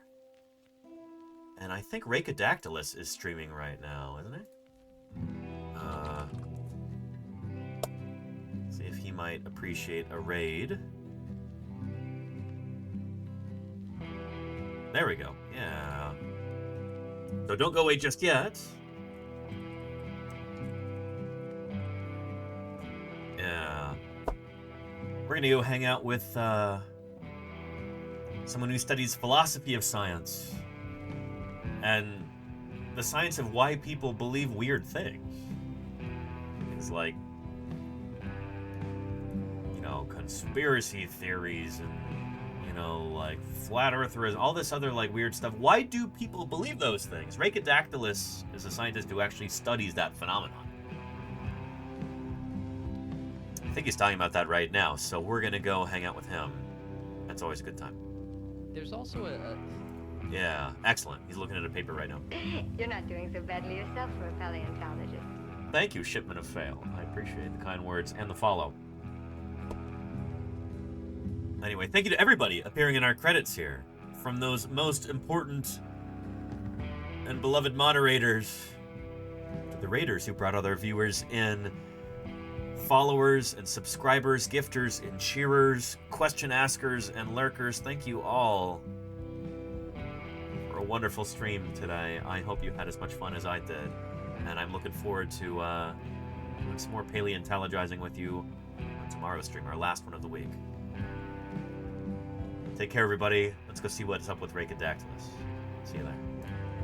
And I think Rhacodactylus is streaming right now, isn't it? See if he might appreciate a raid. There we go. Yeah. So don't go away just yet. Yeah. We're gonna go hang out with someone who studies philosophy of science and the science of why people believe weird things. Things like, you know, conspiracy theories and, you know, like flat earthers, all this other like weird stuff. Why do people believe those things? Rhacodactylus is a scientist who actually studies that phenomenon. I think he's talking about that right now, so we're gonna go hang out with him. That's always a good time. There's also a... Yeah, excellent. He's looking at a paper right now. You're not doing so badly yourself for a paleontologist. Thank you, Shipment of Fail. I appreciate the kind words and the follow. Anyway, thank you to everybody appearing in our credits here. From those most important and beloved moderators to the raiders who brought other viewers in, followers and subscribers, gifters and cheerers, question askers and lurkers. Thank you all for a wonderful stream today. I hope you had as much fun as I did, and I'm looking forward to doing some more paleontologizing with you on tomorrow's stream, our last one of the week. Take care, everybody. Let's go see what's up with Rhacodactylus. See you there.